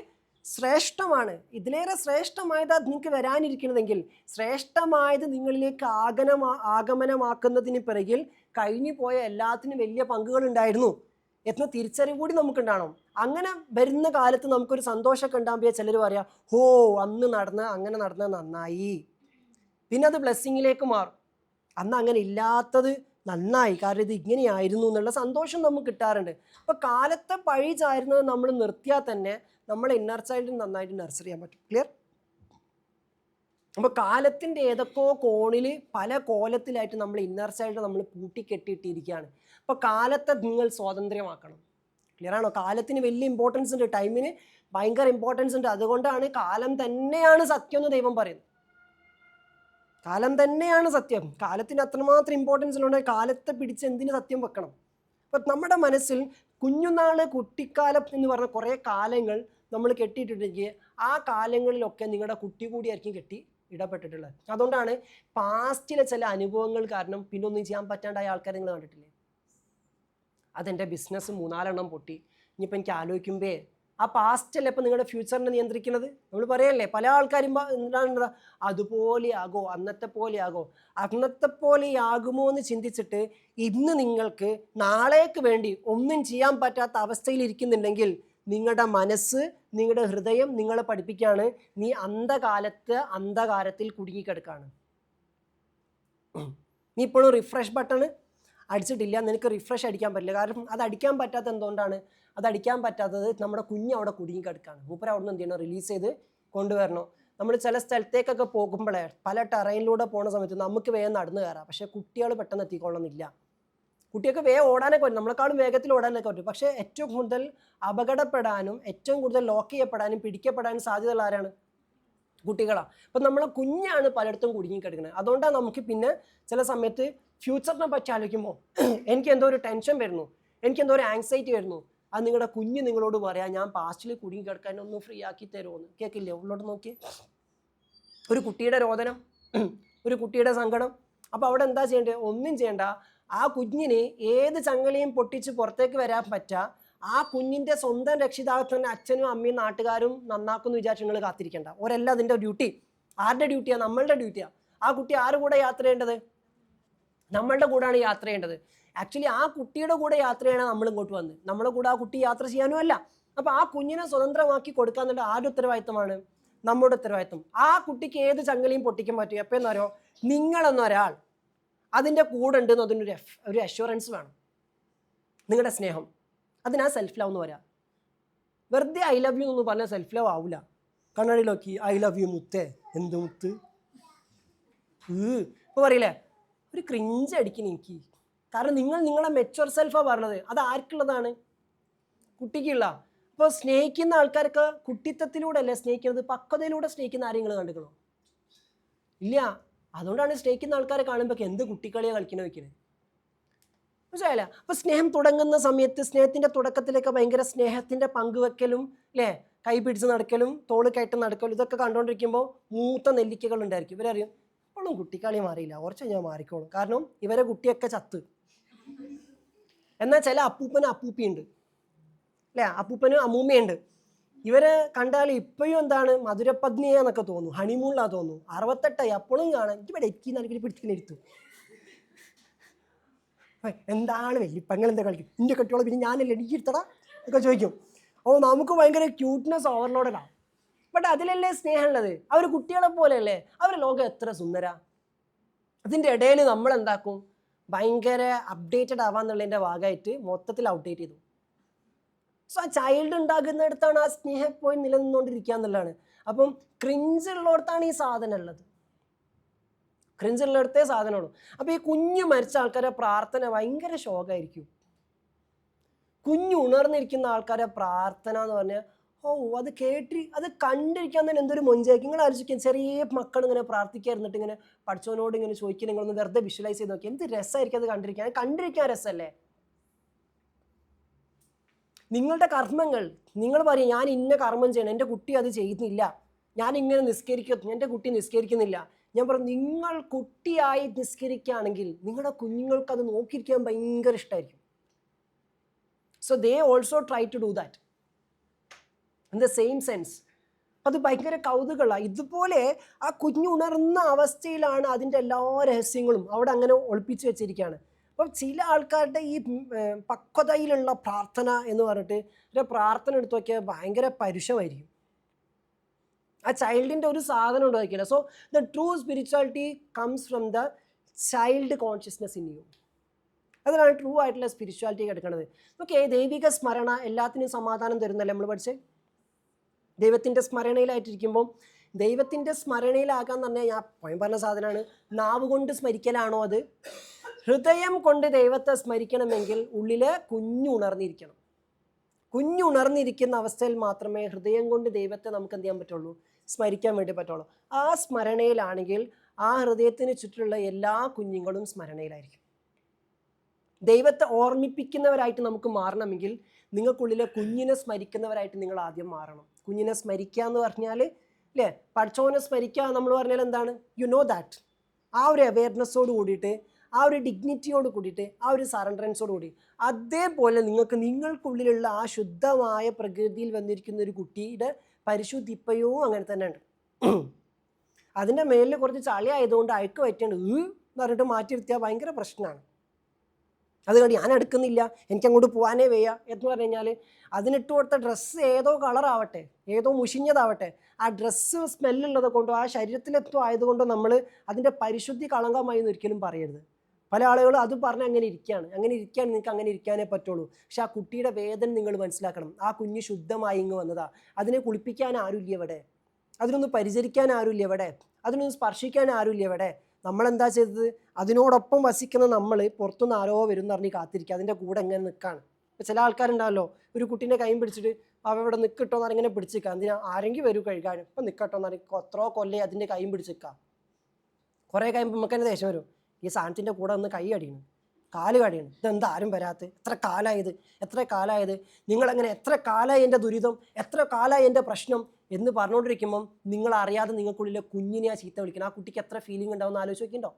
ശ്രേഷ്ഠമാണ്. ഇതിലേറെ ശ്രേഷ്ഠമായതാ നിങ്ങൾക്ക് വരാനിരിക്കുന്നതെങ്കിൽ ശ്രേഷ്ഠമായത് നിങ്ങളിലേക്ക് ആഗമനമാക്കുന്നതിന് പിറകിൽ കഴിഞ്ഞു പോയ എല്ലാത്തിനും വലിയ പങ്കുകളുണ്ടായിരുന്നു എന്ന തിരിച്ചറിവ് കൂടി നമുക്കുണ്ടാവണം. അങ്ങനെ വരുന്ന കാലത്ത് നമുക്കൊരു സന്തോഷമൊക്കെ ഉണ്ടാകുമ്പോൾ ചിലർ പറയാം ഹോ അന്ന് അങ്ങനെ നടന്ന നന്നായി, പിന്നെ അത് ബ്ലെസ്സിങ്ങിലേക്ക് മാറും. അന്ന് അങ്ങനെ ഇല്ലാത്തത് നന്നായി, കാരണം ഇത് ഇങ്ങനെയായിരുന്നു എന്നുള്ള സന്തോഷം നമുക്ക് കിട്ടാറുണ്ട്. അപ്പോൾ കാലത്തെ പഴി ചാരുന്നത് നമ്മൾ നിർത്തിയാൽ തന്നെ നമ്മളെ ഇന്നർ ചൈൽഡിന് നന്നായിട്ട് നർച്ചർ ചെയ്യാൻ പറ്റും. ക്ലിയർ? അപ്പോൾ കാലത്തിൻ്റെ ഏതൊക്കെയോ കോണിൽ പല കോലത്തിലായിട്ട് നമ്മൾ ഇന്നർ ചൈൽഡ് നമ്മൾ പൂട്ടിക്കെട്ടിയിട്ടിരിക്കുകയാണ്. അപ്പോൾ കാലത്തെ നിങ്ങൾ സ്വാതന്ത്ര്യമാക്കണം. ക്ലിയർ ആണോ? കാലത്തിന് വലിയ ഇമ്പോർട്ടൻസ് ഉണ്ട്, ടൈമിന് ഭയങ്കര ഇമ്പോർട്ടൻസ് ഉണ്ട്. അതുകൊണ്ടാണ് കാലം തന്നെയാണ് സത്യം എന്ന് ദൈവം പറയുന്നത്. കാലം തന്നെയാണ് സത്യം. കാലത്തിന് അത്രമാത്രം ഇമ്പോർട്ടൻസ് ഉള്ളത്. കാലത്തെ പിടിച്ച് എന്തിന് സത്യം വെക്കണം? അപ്പം നമ്മുടെ മനസ്സിൽ കുഞ്ഞുനാള്, കുട്ടിക്കാലം എന്ന് പറഞ്ഞ കുറേ കാലങ്ങൾ നമ്മൾ കെട്ടിയിട്ടുണ്ടെങ്കിൽ ആ കാലങ്ങളിലൊക്കെ നിങ്ങളുടെ കുട്ടി കൂടിയായിരിക്കും കെട്ടി ഇടപെട്ടിട്ടുള്ളത്. അതുകൊണ്ടാണ് പാസ്റ്റിലെ ചില അനുഭവങ്ങൾ കാരണം പിന്നെ ഒന്നും ചെയ്യാൻ പറ്റാണ്ടായ ആൾക്കാരെ നിങ്ങൾ കണ്ടിട്ടില്ലേ? അതെൻ്റെ ബിസിനസ് 3-4 പൊട്ടി, ഇനിയിപ്പോൾ എനിക്ക് ആലോചിക്കുമ്പേ ആ പാസ്റ്റല്ലേ ഇപ്പം നിങ്ങളുടെ ഫ്യൂച്ചറിനെ നിയന്ത്രിക്കുന്നത്. നമ്മൾ പറയല്ലേ പല ആൾക്കാരും എന്താണ് അതുപോലെയാകോ, അന്നത്തെ പോലെയാകുമോ എന്ന് ചിന്തിച്ചിട്ട് ഇന്ന് നിങ്ങൾക്ക് നാളേക്ക് വേണ്ടി ഒന്നും ചെയ്യാൻ പറ്റാത്ത അവസ്ഥയിൽ ഇരിക്കുന്നുണ്ടെങ്കിൽ നിങ്ങളുടെ മനസ്സ്, നിങ്ങളുടെ ഹൃദയം നിങ്ങളെ പഠിപ്പിക്കുകയാണ് നീ അന്ധകാരത്തിൽ കുടുങ്ങിക്കിടക്കാണ്. നീ ഇപ്പോഴും റിഫ്രഷ് ബട്ടൺ അടിച്ചിട്ടില്ല, നിനക്ക് റിഫ്രഷ് അടിക്കാൻ പറ്റില്ല. കാരണം അത് അടിക്കാൻ പറ്റാത്ത എന്തുകൊണ്ടാണ്? അത് അടിക്കാൻ പറ്റാത്തത് നമ്മുടെ കുഞ്ഞ് അവിടെ കുടുങ്ങിക്കിടക്കാണ്. മൂപ്പര് അവിടെ നിന്ന് എന്ത് ചെയ്യണം? റിലീസ് ചെയ്ത് കൊണ്ടുവരണം. നമ്മൾ ചില സ്ഥലത്തേക്കൊക്കെ പോകുമ്പോഴേ പല ടെറൈനിലൂടെ പോകുന്ന സമയത്ത് നമുക്ക് വേഗം നടന്നു കയറാം, പക്ഷേ കുട്ടികൾ പെട്ടെന്ന് എത്തിക്കൊള്ളണമെന്നില്ല. കുട്ടിയൊക്കെ വേഗം ഓടാനൊക്കെ പറ്റും, നമ്മളെക്കാളും വേഗത്തിൽ ഓടാനൊക്കെ പറ്റും. പക്ഷേ ഏറ്റവും കൂടുതൽ അപകടപ്പെടാനും ഏറ്റവും കൂടുതൽ ലോക്ക് ചെയ്യപ്പെടാനും പിടിക്കപ്പെടാനും സാധ്യതയുള്ള ആരാണ്? കുട്ടികളാണ്. അപ്പം നമ്മളെ കുഞ്ഞാണ് പലയിടത്തും കുടുങ്ങിക്കിടക്കുന്നത്. അതുകൊണ്ടാണ് നമുക്ക് പിന്നെ ചില സമയത്ത് ഫ്യൂച്ചറിനെ പറ്റി ആലോചിക്കുമ്പോൾ എനിക്ക് എന്തോ ഒരു ടെൻഷൻ വരുന്നു, എനിക്ക് എന്തോ ഒരു ആങ്സൈറ്റി വരുന്നു. അത് നിങ്ങളുടെ കുഞ്ഞ് നിങ്ങളോട് പറയാം ഞാൻ പാസ്റ്റിൽ കുടുങ്ങി കിടക്കാൻ ഒന്ന് ഫ്രീ ആക്കി തരുമോന്ന്. കേൾക്കില്ലേ? ഉള്ളോട്ട് നോക്കി ഒരു കുട്ടിയുടെ രോദനം. ഒരു കുട്ടിയുടെ സങ്കടം. അപ്പോൾ അവിടെ എന്താ ചെയ്യേണ്ടത്? ഒന്നും ചെയ്യണ്ട. ആ കുഞ്ഞിന് ഏത് ചങ്ങലയും പൊട്ടിച്ച് പുറത്തേക്ക് വരാൻ പറ്റുക, ആ കുഞ്ഞിൻ്റെ സ്വന്തം രക്ഷിതാക്കൾ അച്ഛനും അമ്മയും നാട്ടുകാരും നന്നാക്കുന്നു വിചാരിച്ച് നിങ്ങൾ കാത്തിരിക്കേണ്ട. ഒരല്ല അതിൻ്റെ ഡ്യൂട്ടി. ആരുടെ ഡ്യൂട്ടിയാണ്? നമ്മളുടെ ഡ്യൂട്ടിയാണ്. ആ കുട്ടി ആരുടെ കൂടെ യാത്ര ചെയ്യേണ്ടത്? നമ്മളുടെ കൂടെയാണ് യാത്ര ചെയ്യേണ്ടത്. ആക്ച്വലി ആ കുട്ടിയുടെ കൂടെ യാത്ര ചെയ്യണം നമ്മൾ ഇങ്ങോട്ട് വന്ന്. നമ്മളെ കൂടെ ആ കുട്ടി യാത്ര ചെയ്യാനും അല്ല. അപ്പോൾ ആ കുഞ്ഞിനെ സ്വതന്ത്രമാക്കി കൊടുക്കാന്നുള്ള ആരുടെ ഉത്തരവാദിത്തമാണ്? നമ്മുടെ ഉത്തരവാദിത്തം. ആ കുട്ടിക്ക് ഏത് ചങ്ങലയും പൊട്ടിക്കാൻ പറ്റും. എപ്പോൾ എന്നറിയോ? നിങ്ങളെന്നൊരാൾ അതിൻ്റെ കൂടെ ഉണ്ട് എന്നതിനൊരു ഒരു അഷ്വറൻസ് വേണം. നിങ്ങളുടെ സ്നേഹം, അതിനാ സെൽഫ് ലവ് എന്ന് പറയാം. വെറുതെ ഐ ലവ് യു എന്ന് പറഞ്ഞാൽ സെൽഫ് ലവ് ആവില്ല. കണ്ണാടി നോക്കി ഐ ലവ് യു മുത്തേ, എന്ത് മുത്ത് ഇപ്പോൾ പറയില്ലേ, ഒരു ക്രിഞ്ച് അടിക്കണം എനിക്ക്. കാരണം നിങ്ങൾ നിങ്ങളെ മെച്ചുവർ സെൽഫാണ് പറഞ്ഞത്. അത് ആർക്കുള്ളതാണ്? കുട്ടിക്കുള്ള. അപ്പോൾ സ്നേഹിക്കുന്ന ആൾക്കാർക്ക് കുട്ടിത്തത്തിലൂടെ അല്ലേ സ്നേഹിക്കുന്നത്, പക്വതയിലൂടെ സ്നേഹിക്കുന്ന ആരെങ്കിലും കണ്ടുക്കണോ? ഇല്ല. അതുകൊണ്ടാണ് സ്നേഹിക്കുന്ന ആൾക്കാരെ കാണുമ്പോൾ എന്ത് കുട്ടിക്കളിയാണ് കളിക്കണോ വയ്ക്കുന്നത്. മനസ്സിലായില്ല? അപ്പോൾ സ്നേഹം തുടങ്ങുന്ന സമയത്ത്, സ്നേഹത്തിൻ്റെ തുടക്കത്തിലേക്ക് ഭയങ്കര സ്നേഹത്തിൻ്റെ പങ്കുവെക്കലും അല്ലേ, കൈ പിടിച്ച് നടക്കലും തോള് കയറ്റി നടക്കലും ഇതൊക്കെ കണ്ടുകൊണ്ടിരിക്കുമ്പോൾ മൂത്ത നെല്ലിക്കകൾ ഉണ്ടായിരിക്കും. ഇവരറിയും ഇപ്പോഴും കുട്ടിക്കളി മാറിയില്ല, കുറച്ച് ഞാൻ മാറിക്കോളും. കാരണം ഇവരെ കുട്ടിയൊക്കെ ചത്ത്. എന്നാൽ ചില അപ്പൂപ്പനും അപ്പൂപ്പിയുണ്ട് അല്ലേ, അപ്പൂപ്പനും അമ്മൂമ്മയുണ്ട്. ഇവരെ കണ്ടാൽ ഇപ്പോഴും എന്താണ് മധുരപത്നിയെന്നൊക്കെ തോന്നും, ഹണിമൂണിലാ തോന്നും. 68 അപ്പോഴും കാണാൻ എനിക്ക് ഇവിടെ എത്തി നൽകി പിടിച്ചിങ്ങനെ ഇരുത്തും. എന്താണ് വല്യപ്പങ്ങൾ എന്താ കളിക്കും, ഇൻ്റെ കെട്ടിയോളം പിന്നെ ഞാനല്ലേ എനിക്ക് ഇരുത്തടാ എന്നൊക്കെ ചോദിക്കും. ഓ നമുക്ക് ഭയങ്കര ക്യൂട്ട്നെസ് ഓവർലോഡാണ്. ബട്ട് അതിലല്ലേ സ്നേഹമുള്ളത്? അവർ കുട്ടികളെ പോലെയല്ലേ? അവരുടെ ലോകം എത്ര സുന്ദര. അതിൻ്റെ ഇടയിൽ നമ്മൾ എന്താക്കും? ഭയങ്കര അപ്ഡേറ്റഡ് ആവാന്നുള്ളതിൻ്റെ ഭാഗമായിട്ട് മൊത്തത്തിൽ ഔട്ട്ഡേറ്റ് ചെയ്തു. സോ ആ ചൈൽഡ് ഉണ്ടാകുന്നിടത്താണ് ആ സ്നേഹം പോയി നിലനിന്നുകൊണ്ടിരിക്കുക എന്നുള്ളതാണ്. അപ്പം ക്രിഞ്ച് ഉള്ളിടത്താണ് ഈ സാധനം ഉള്ളത്. ക്രിഞ്ച് ഉള്ളിടത്തേ സാധനമുള്ളൂ. അപ്പോൾ ഈ കുഞ്ഞു മരിച്ച ആൾക്കാരെ പ്രാർത്ഥന ഭയങ്കര ശോകമായിരിക്കും. കുഞ്ഞു ഉണർന്നിരിക്കുന്ന ആൾക്കാരെ പ്രാർത്ഥന എന്ന് പറഞ്ഞാൽ അത് അത് കണ്ടിരിക്കാൻ തന്നെ എന്തൊരു മൊഞ്ചായിരിക്കും. നിങ്ങൾ ആലോചിക്കും, ചെറിയ മക്കൾ ഇങ്ങനെ പ്രാർത്ഥിക്കാതിരുന്നിട്ട് ഇങ്ങനെ പഠിച്ചവനോട് ഇങ്ങനെ ചോദിക്കുക, നിങ്ങളൊന്ന് വെറുതെ വിഷ്വലൈസ് ചെയ്ത് നോക്കി, എന്ത് രസമായിരിക്കും അത് കണ്ടിരിക്കാൻ രസമല്ലേ? നിങ്ങളുടെ കർമ്മങ്ങൾ നിങ്ങൾ പറയും, ഞാൻ ഇന്ന കർമ്മം ചെയ്യണം, എൻ്റെ കുട്ടി അത് ചെയ്യുന്നില്ല, ഞാൻ ഇങ്ങനെ നിസ്കരിക്കും, എൻ്റെ കുട്ടി നിസ്കരിക്കുന്നില്ല. ഞാൻ പറഞ്ഞു, നിങ്ങൾ കുട്ടിയായി നിസ്കരിക്കുകയാണെങ്കിൽ നിങ്ങളുടെ കുഞ്ഞുങ്ങൾക്ക് അത് നോക്കിയിരിക്കാൻ ഭയങ്കര ഇഷ്ടമായിരിക്കും. So they also try to do that in the same sense. അത് ഭയങ്കര കൗതുകമാണ്. ഇതുപോലെ ആ കുഞ്ഞു ഉണർന്ന അവസ്ഥയിലാണ് അതിൻ്റെ എല്ലാ രഹസ്യങ്ങളും അവിടെ അങ്ങനെ ഒളിപ്പിച്ച് വെച്ചിരിക്കുകയാണ്. അപ്പം ചില ആൾക്കാരുടെ ഈ പക്വതയിലുള്ള പ്രാർത്ഥന എന്ന് പറഞ്ഞിട്ട് ഒരു പ്രാർത്ഥന എടുത്ത് നോക്കിയാൽ ഭയങ്കര പരുഷമായിരിക്കും. ആ ചൈൽഡിൻ്റെ ഒരു സാധനം ഉണ്ടാക്കിയില്ല. So the true spirituality comes from the child consciousness in you. അതിലാണ് ട്രൂ ആയിട്ടുള്ള സ്പിരിച്വാലിറ്റി എടുക്കുന്നത്. ഓക്കെ, ദൈവിക സ്മരണ എല്ലാത്തിനും സമാധാനം തരുന്നല്ലേ നമ്മൾ പഠിച്ചേ? ദൈവത്തിൻ്റെ സ്മരണയിലായിട്ടിരിക്കുമ്പം ദൈവത്തിൻ്റെ സ്മരണയിലാകാൻ തന്നെ ഞാൻ പറഞ്ഞ സാധനമാണ്. നാവ് കൊണ്ട് സ്മരിക്കലാണോ അത്? ഹൃദയം കൊണ്ട് ദൈവത്തെ സ്മരിക്കണമെങ്കിൽ ഉള്ളിൽ കുഞ്ഞുണർന്നിരിക്കണം. കുഞ്ഞുണർന്നിരിക്കുന്ന അവസ്ഥയിൽ മാത്രമേ ഹൃദയം കൊണ്ട് ദൈവത്തെ നമുക്ക് എന്ത് ചെയ്യാൻ പറ്റുള്ളൂ? സ്മരിക്കാൻ വേണ്ടി പറ്റുള്ളൂ. ആ സ്മരണയിലാണെങ്കിൽ ആ ഹൃദയത്തിന് ചുറ്റിലുള്ള എല്ലാ കുഞ്ഞുങ്ങളും സ്മരണയിലായിരിക്കും. ദൈവത്തെ ഓർമ്മിപ്പിക്കുന്നവരായിട്ട് നമുക്ക് മാറണമെങ്കിൽ നിങ്ങൾക്കുള്ളിലെ കുഞ്ഞിനെ സ്മരിക്കുന്നവരായിട്ട് നിങ്ങൾ ആദ്യം മാറണം. കുഞ്ഞിനെ സ്മരിക്കുക എന്ന് പറഞ്ഞാൽ അല്ലേ, പഠിച്ചവനെ സ്മരിക്കുക നമ്മൾ പറഞ്ഞാൽ എന്താണ്? You know that. ആ ഒരു അവെയർനെസ്സോട് കൂടിയിട്ട്, ആ ഒരു ഡിഗ്നിറ്റിയോട് കൂടിയിട്ട്, ആ ഒരു സറണ്ടറൻസോട് കൂടി, അതേപോലെ നിങ്ങൾക്കുള്ളിലുള്ള ആ ശുദ്ധമായ പ്രകൃതിയിൽ വന്നിരിക്കുന്ന ഒരു കുട്ടിയുടെ പരിശുദ്ധിപ്പയവും അങ്ങനെ തന്നെ ഉണ്ട്. അതിൻ്റെ മേലിൽ കുറച്ച് ചളി ആയതുകൊണ്ട് അയക്ക് പറ്റിയാണ് എന്ന് പറഞ്ഞിട്ട് മാറ്റിയിരുത്തിയാൽ ഭയങ്കര പ്രശ്നമാണ്. അതുകൊണ്ട് ഞാൻ എടുക്കുന്നില്ല, എനിക്കങ്ങോട്ട് പോകാനേ വയ്യ എന്ന് പറഞ്ഞു കഴിഞ്ഞാൽ അതിനിട്ട് കൊടുത്ത ഡ്രസ്സ് ഏതോ കളറാവട്ടെ, ഏതോ മുഷിഞ്ഞതാവട്ടെ, ആ ഡ്രസ്സ് സ്മെല്ലുള്ളത് കൊണ്ടോ ആ ശരീരത്തിലെത്തോ ആയതുകൊണ്ടോ നമ്മൾ അതിൻ്റെ പരിശുദ്ധി കളങ്കമായി എന്ന് ഒരിക്കലും പറയരുത്. പല ആളുകളും അത് പറഞ്ഞ് അങ്ങനെ ഇരിക്കുകയാണ് നിങ്ങൾക്ക് അങ്ങനെ ഇരിക്കാനേ പറ്റുള്ളൂ. പക്ഷെ ആ കുട്ടിയുടെ വേദന നിങ്ങൾ മനസ്സിലാക്കണം. ആ കുഞ്ഞ് ശുദ്ധമായി ഇങ്ങ് വന്നതാ. അതിനെ കുളിപ്പിക്കാൻ ആരുമില്ല ഇവിടെ, അതിനൊന്ന് പരിചരിക്കാൻ ആരുമില്ല ഇവിടെ, അതിനൊന്ന് സ്പർശിക്കാൻ ആരുമില്ല ഇവിടെ. നമ്മളെന്താ ചെയ്തത്? അതിനോടൊപ്പം വസിക്കുന്ന നമ്മൾ പുറത്തുനിന്ന് ആരോ വരും എന്ന് പറഞ്ഞ് കാത്തിരിക്കുക, അതിൻ്റെ കൂടെ എങ്ങനെ നിൽക്കുകയാണ്. ഇപ്പോൾ ചില ആൾക്കാരുണ്ടാവല്ലോ, ഒരു കുട്ടീൻ്റെ കൈയും പിടിച്ചിട്ട് അവ ഇവിടെ നിൽക്കട്ടോ എന്ന് ഇങ്ങനെ പിടിച്ചിരിക്കുക. എന്തിനാ? ആരെങ്കിലും വരും കഴുകാനും, ഇപ്പം നിൽക്കട്ടോ എന്ന് പറഞ്ഞ് എത്രയോ കൊല്ലേ അതിൻ്റെ കൈയും പിടിച്ചിരിക്കുക. കുറേ കഴിയുമ്പോൾ നമുക്ക് തന്നെ ദേഷ്യം വരും, ഈ സാധനത്തിൻ്റെ കൂടെ ഒന്ന് കൈ അടിക്കണം. കാല് കടിയാണ്. ഇതെന്താ ആരും വരാത്ത, എത്ര കാലമായത്, നിങ്ങളെങ്ങനെ, എത്ര കാലമായി എൻ്റെ ദുരിതം, എത്ര കാലമായി എൻ്റെ പ്രശ്നം എന്ന് പറഞ്ഞുകൊണ്ടിരിക്കുമ്പം നിങ്ങൾ അറിയാതെ നിങ്ങൾക്കുള്ളിലെ കുഞ്ഞിനെ ആ ചീത്ത വിളിക്കണം. ആ കുട്ടിക്ക് എത്ര ഫീലിംഗ് ഉണ്ടാവും എന്ന് ആലോചിച്ച് നോക്കിയിട്ടുണ്ടോ?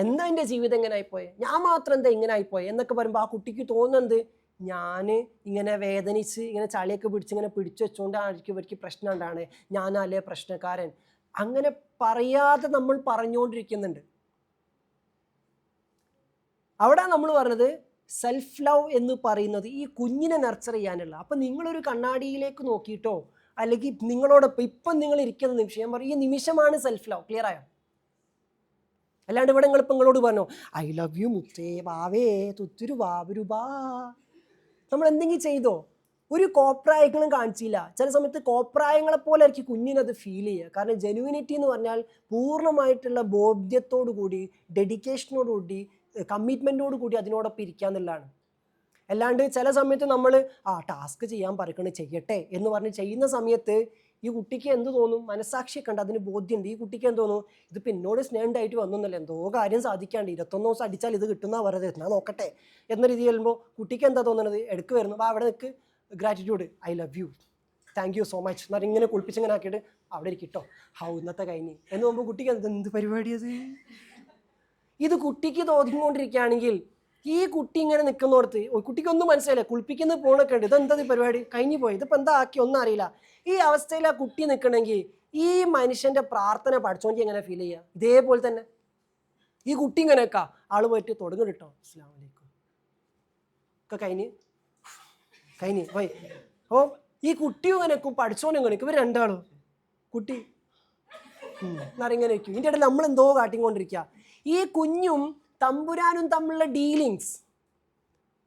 എന്താ എൻ്റെ ജീവിതം ഇങ്ങനെ ആയിപ്പോയെ, ഞാൻ മാത്രം എന്താ ഇങ്ങനെ ആയിപ്പോയെ എന്നൊക്കെ പറയുമ്പോൾ ആ കുട്ടിക്ക് തോന്നുന്നത് ഞാൻ ഇങ്ങനെ വേദനിച്ച് ഇങ്ങനെ ചളിയൊക്കെ പിടിച്ച് ഇങ്ങനെ പിടിച്ചു വെച്ചുകൊണ്ടായിരിക്കും ഇവർക്ക് പ്രശ്നം ഉണ്ടാണ്, ഞാനല്ലേ പ്രശ്നക്കാരൻ. അങ്ങനെ പറയാതെ നമ്മൾ പറഞ്ഞുകൊണ്ടിരിക്കുന്നുണ്ട്. അവിടെ നമ്മൾ പറഞ്ഞത് സെൽഫ് ലവ് എന്ന് പറയുന്നത് ഈ കുഞ്ഞിനെ നർച്ചർ ചെയ്യാനുള്ള. അപ്പം നിങ്ങളൊരു കണ്ണാടിയിലേക്ക് നോക്കിയിട്ടോ അല്ലെങ്കിൽ നിങ്ങളോടൊപ്പം ഇപ്പം നിങ്ങൾ ഇരിക്കുന്ന നിമിഷം, ഞാൻ പറയും ഈ നിമിഷമാണ് സെൽഫ് ലവ്. ക്ലിയർ ആയോ? അല്ലാണ്ട് ഇവിടെ നിങ്ങളിപ്പോൾ നിങ്ങളോട് പറഞ്ഞോ ഐ ലവ് യു മുത്തേ വാവേ തുത്തുരു വാവരുബാ, നമ്മൾ എന്തെങ്കിലും ചെയ്തോ? ഒരു കോപ്രായങ്ങളും കാണിച്ചില്ല. ചില സമയത്ത് കോപ്രായങ്ങളെപ്പോലെ ആയിരിക്കും കുഞ്ഞിനത് ഫീൽ ചെയ്യുക. കാരണം ജെനുവിനിറ്റി എന്ന് പറഞ്ഞാൽ പൂർണ്ണമായിട്ടുള്ള ബോധ്യത്തോടു കൂടി, ഡെഡിക്കേഷനോടു കൂടി, കമ്മിറ്റ്മെൻറ്റോട് കൂടി അതിനോടൊപ്പം ഇരിക്കുക എന്നുള്ളതാണ്. അല്ലാണ്ട് ചില സമയത്ത് നമ്മൾ ടാസ്ക് ചെയ്യാൻ പറയണേ ചെയ്യട്ടെ എന്ന് പറഞ്ഞ് ചെയ്യുന്ന സമയത്ത് ഈ കുട്ടിക്ക് എന്ത് തോന്നും? മനസ്സാക്ഷിയൊക്കെ ഉണ്ട്, അതിന് ബോധ്യമുണ്ട്. ഈ കുട്ടിക്ക് എന്ത് തോന്നും? ഇതിപ്പോൾ എന്നോട് സ്നേഹമായിട്ട് വന്നൊന്നല്ല, എന്തോ കാര്യം സാധിക്കാണ്ട് 21 ദിവസം അടിച്ചാൽ ഇത് കിട്ടുന്ന വെറുതെ എന്നാൽ നോക്കട്ടെ എന്ന രീതി വരുമ്പോൾ കുട്ടിക്ക് എന്താ തോന്നുന്നത്? എടുക്ക് വരുന്നു, അവിടെ നിൽക്ക്, gratitude, I love you, thank you so much എന്നാൽ ഇങ്ങനെ കുളിപ്പിച്ചിങ്ങനെ ആക്കിയിട്ട് അവിടെ ഇരിക്കട്ടോ, ഇന്നത്തെ കഴിഞ്ഞ് എന്ന് പോകുമ്പോൾ കുട്ടിക്ക് എന്ത് പരിപാടിയത്? ഇത് കുട്ടിക്ക് തോന്നിക്കൊണ്ടിരിക്കുകയാണെങ്കിൽ ഈ കുട്ടി ഇങ്ങനെ നിൽക്കുന്നിടത്ത് കുട്ടിക്കൊന്നും മനസ്സിലായില്ല, കുളിപ്പിക്കുന്നത് പോണൊക്കെ ഉണ്ട്, ഇതെന്താ പരിപാടി കഴിഞ്ഞു പോയി, ഇതിപ്പോൾ എന്താ ആക്കി ഒന്നും അറിയില്ല. ഈ അവസ്ഥയിൽ ആ കുട്ടി നിൽക്കണമെങ്കിൽ ഈ മനുഷ്യൻ്റെ പ്രാർത്ഥന പഠിച്ചോണ്ടി എങ്ങനെ ഫീൽ ചെയ്യുക? ഇതേപോലെ തന്നെ ഈ കുട്ടി ഇങ്ങനെ വെക്കാം, ആള് പോയിട്ട് തുടങ്ങും കേട്ടോ, അസ്സലാമു അലൈക്കും ഒക്കെ കഴിഞ്ഞ് പോയി. അപ്പോൾ ഈ കുട്ടിയും ഇങ്ങനെ വെക്കും, പഠിച്ചോനും ഇങ്ങനെ വെക്കും, ഇവർ രണ്ടാളും കുട്ടി എന്നറിങ്ങനെ വെക്കും. ഇതിൻ്റെ ഇടയിൽ നമ്മൾ എന്തോ കാട്ടിക്കൊണ്ടിരിക്കുക. ഈ കുഞ്ഞും തമ്പുരാനും തമ്മിലുള്ള ഡീലിങ്സ്.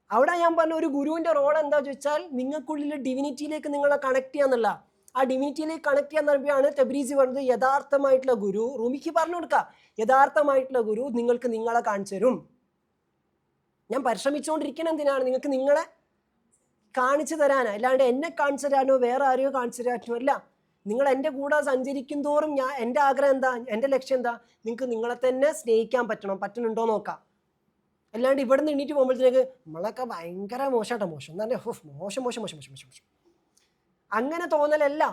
അവിടെ ഞാൻ പറഞ്ഞ ഒരു ഗുരുവിൻ്റെ റോൾ എന്താ ചോദിച്ചാൽ നിങ്ങൾക്കുള്ളിൽ ഡിവിനിറ്റിയിലേക്ക് നിങ്ങളെ കണക്ട് ചെയ്യാന്നുള്ള. ആ ഡിവിനിറ്റിയിലേക്ക് കണക്ട് ചെയ്യാൻ പറയുമ്പോഴാണ് തബ്രീസി പറഞ്ഞത് യഥാർത്ഥമായിട്ടുള്ള ഗുരു, റൂമിക്ക് പറഞ്ഞു കൊടുക്കുക, യഥാർത്ഥമായിട്ടുള്ള ഗുരു നിങ്ങൾക്ക് നിങ്ങളെ കാണിച്ചു തരും. ഞാൻ പരിശ്രമിച്ചുകൊണ്ടിരിക്കണം എന്തിനാണ്? നിങ്ങൾക്ക് നിങ്ങളെ കാണിച്ചു തരാനാണ്, അല്ലാണ്ട് എന്നെ കാണിച്ചു തരാനോ വേറെ ആരെയോ കാണിച്ചു തരാനോ അല്ല. നിങ്ങൾ എൻ്റെ കൂടെ സഞ്ചരിക്കും തോറും എൻ്റെ ആഗ്രഹം എന്താ, എൻ്റെ ലക്ഷ്യം എന്താ? നിങ്ങൾക്ക് നിങ്ങളെ തന്നെ സ്നേഹിക്കാൻ പറ്റുന്നുണ്ടോ നോക്കാം. അല്ലാണ്ട് ഇവിടെ നിന്ന് എണീറ്റ് പോകുമ്പോഴത്തേക്ക് നമ്മളൊക്കെ ഭയങ്കര മോശമാട്ടോ, മോശം എന്ന് പറഞ്ഞാൽ മോശം അങ്ങനെ തോന്നലല്ല.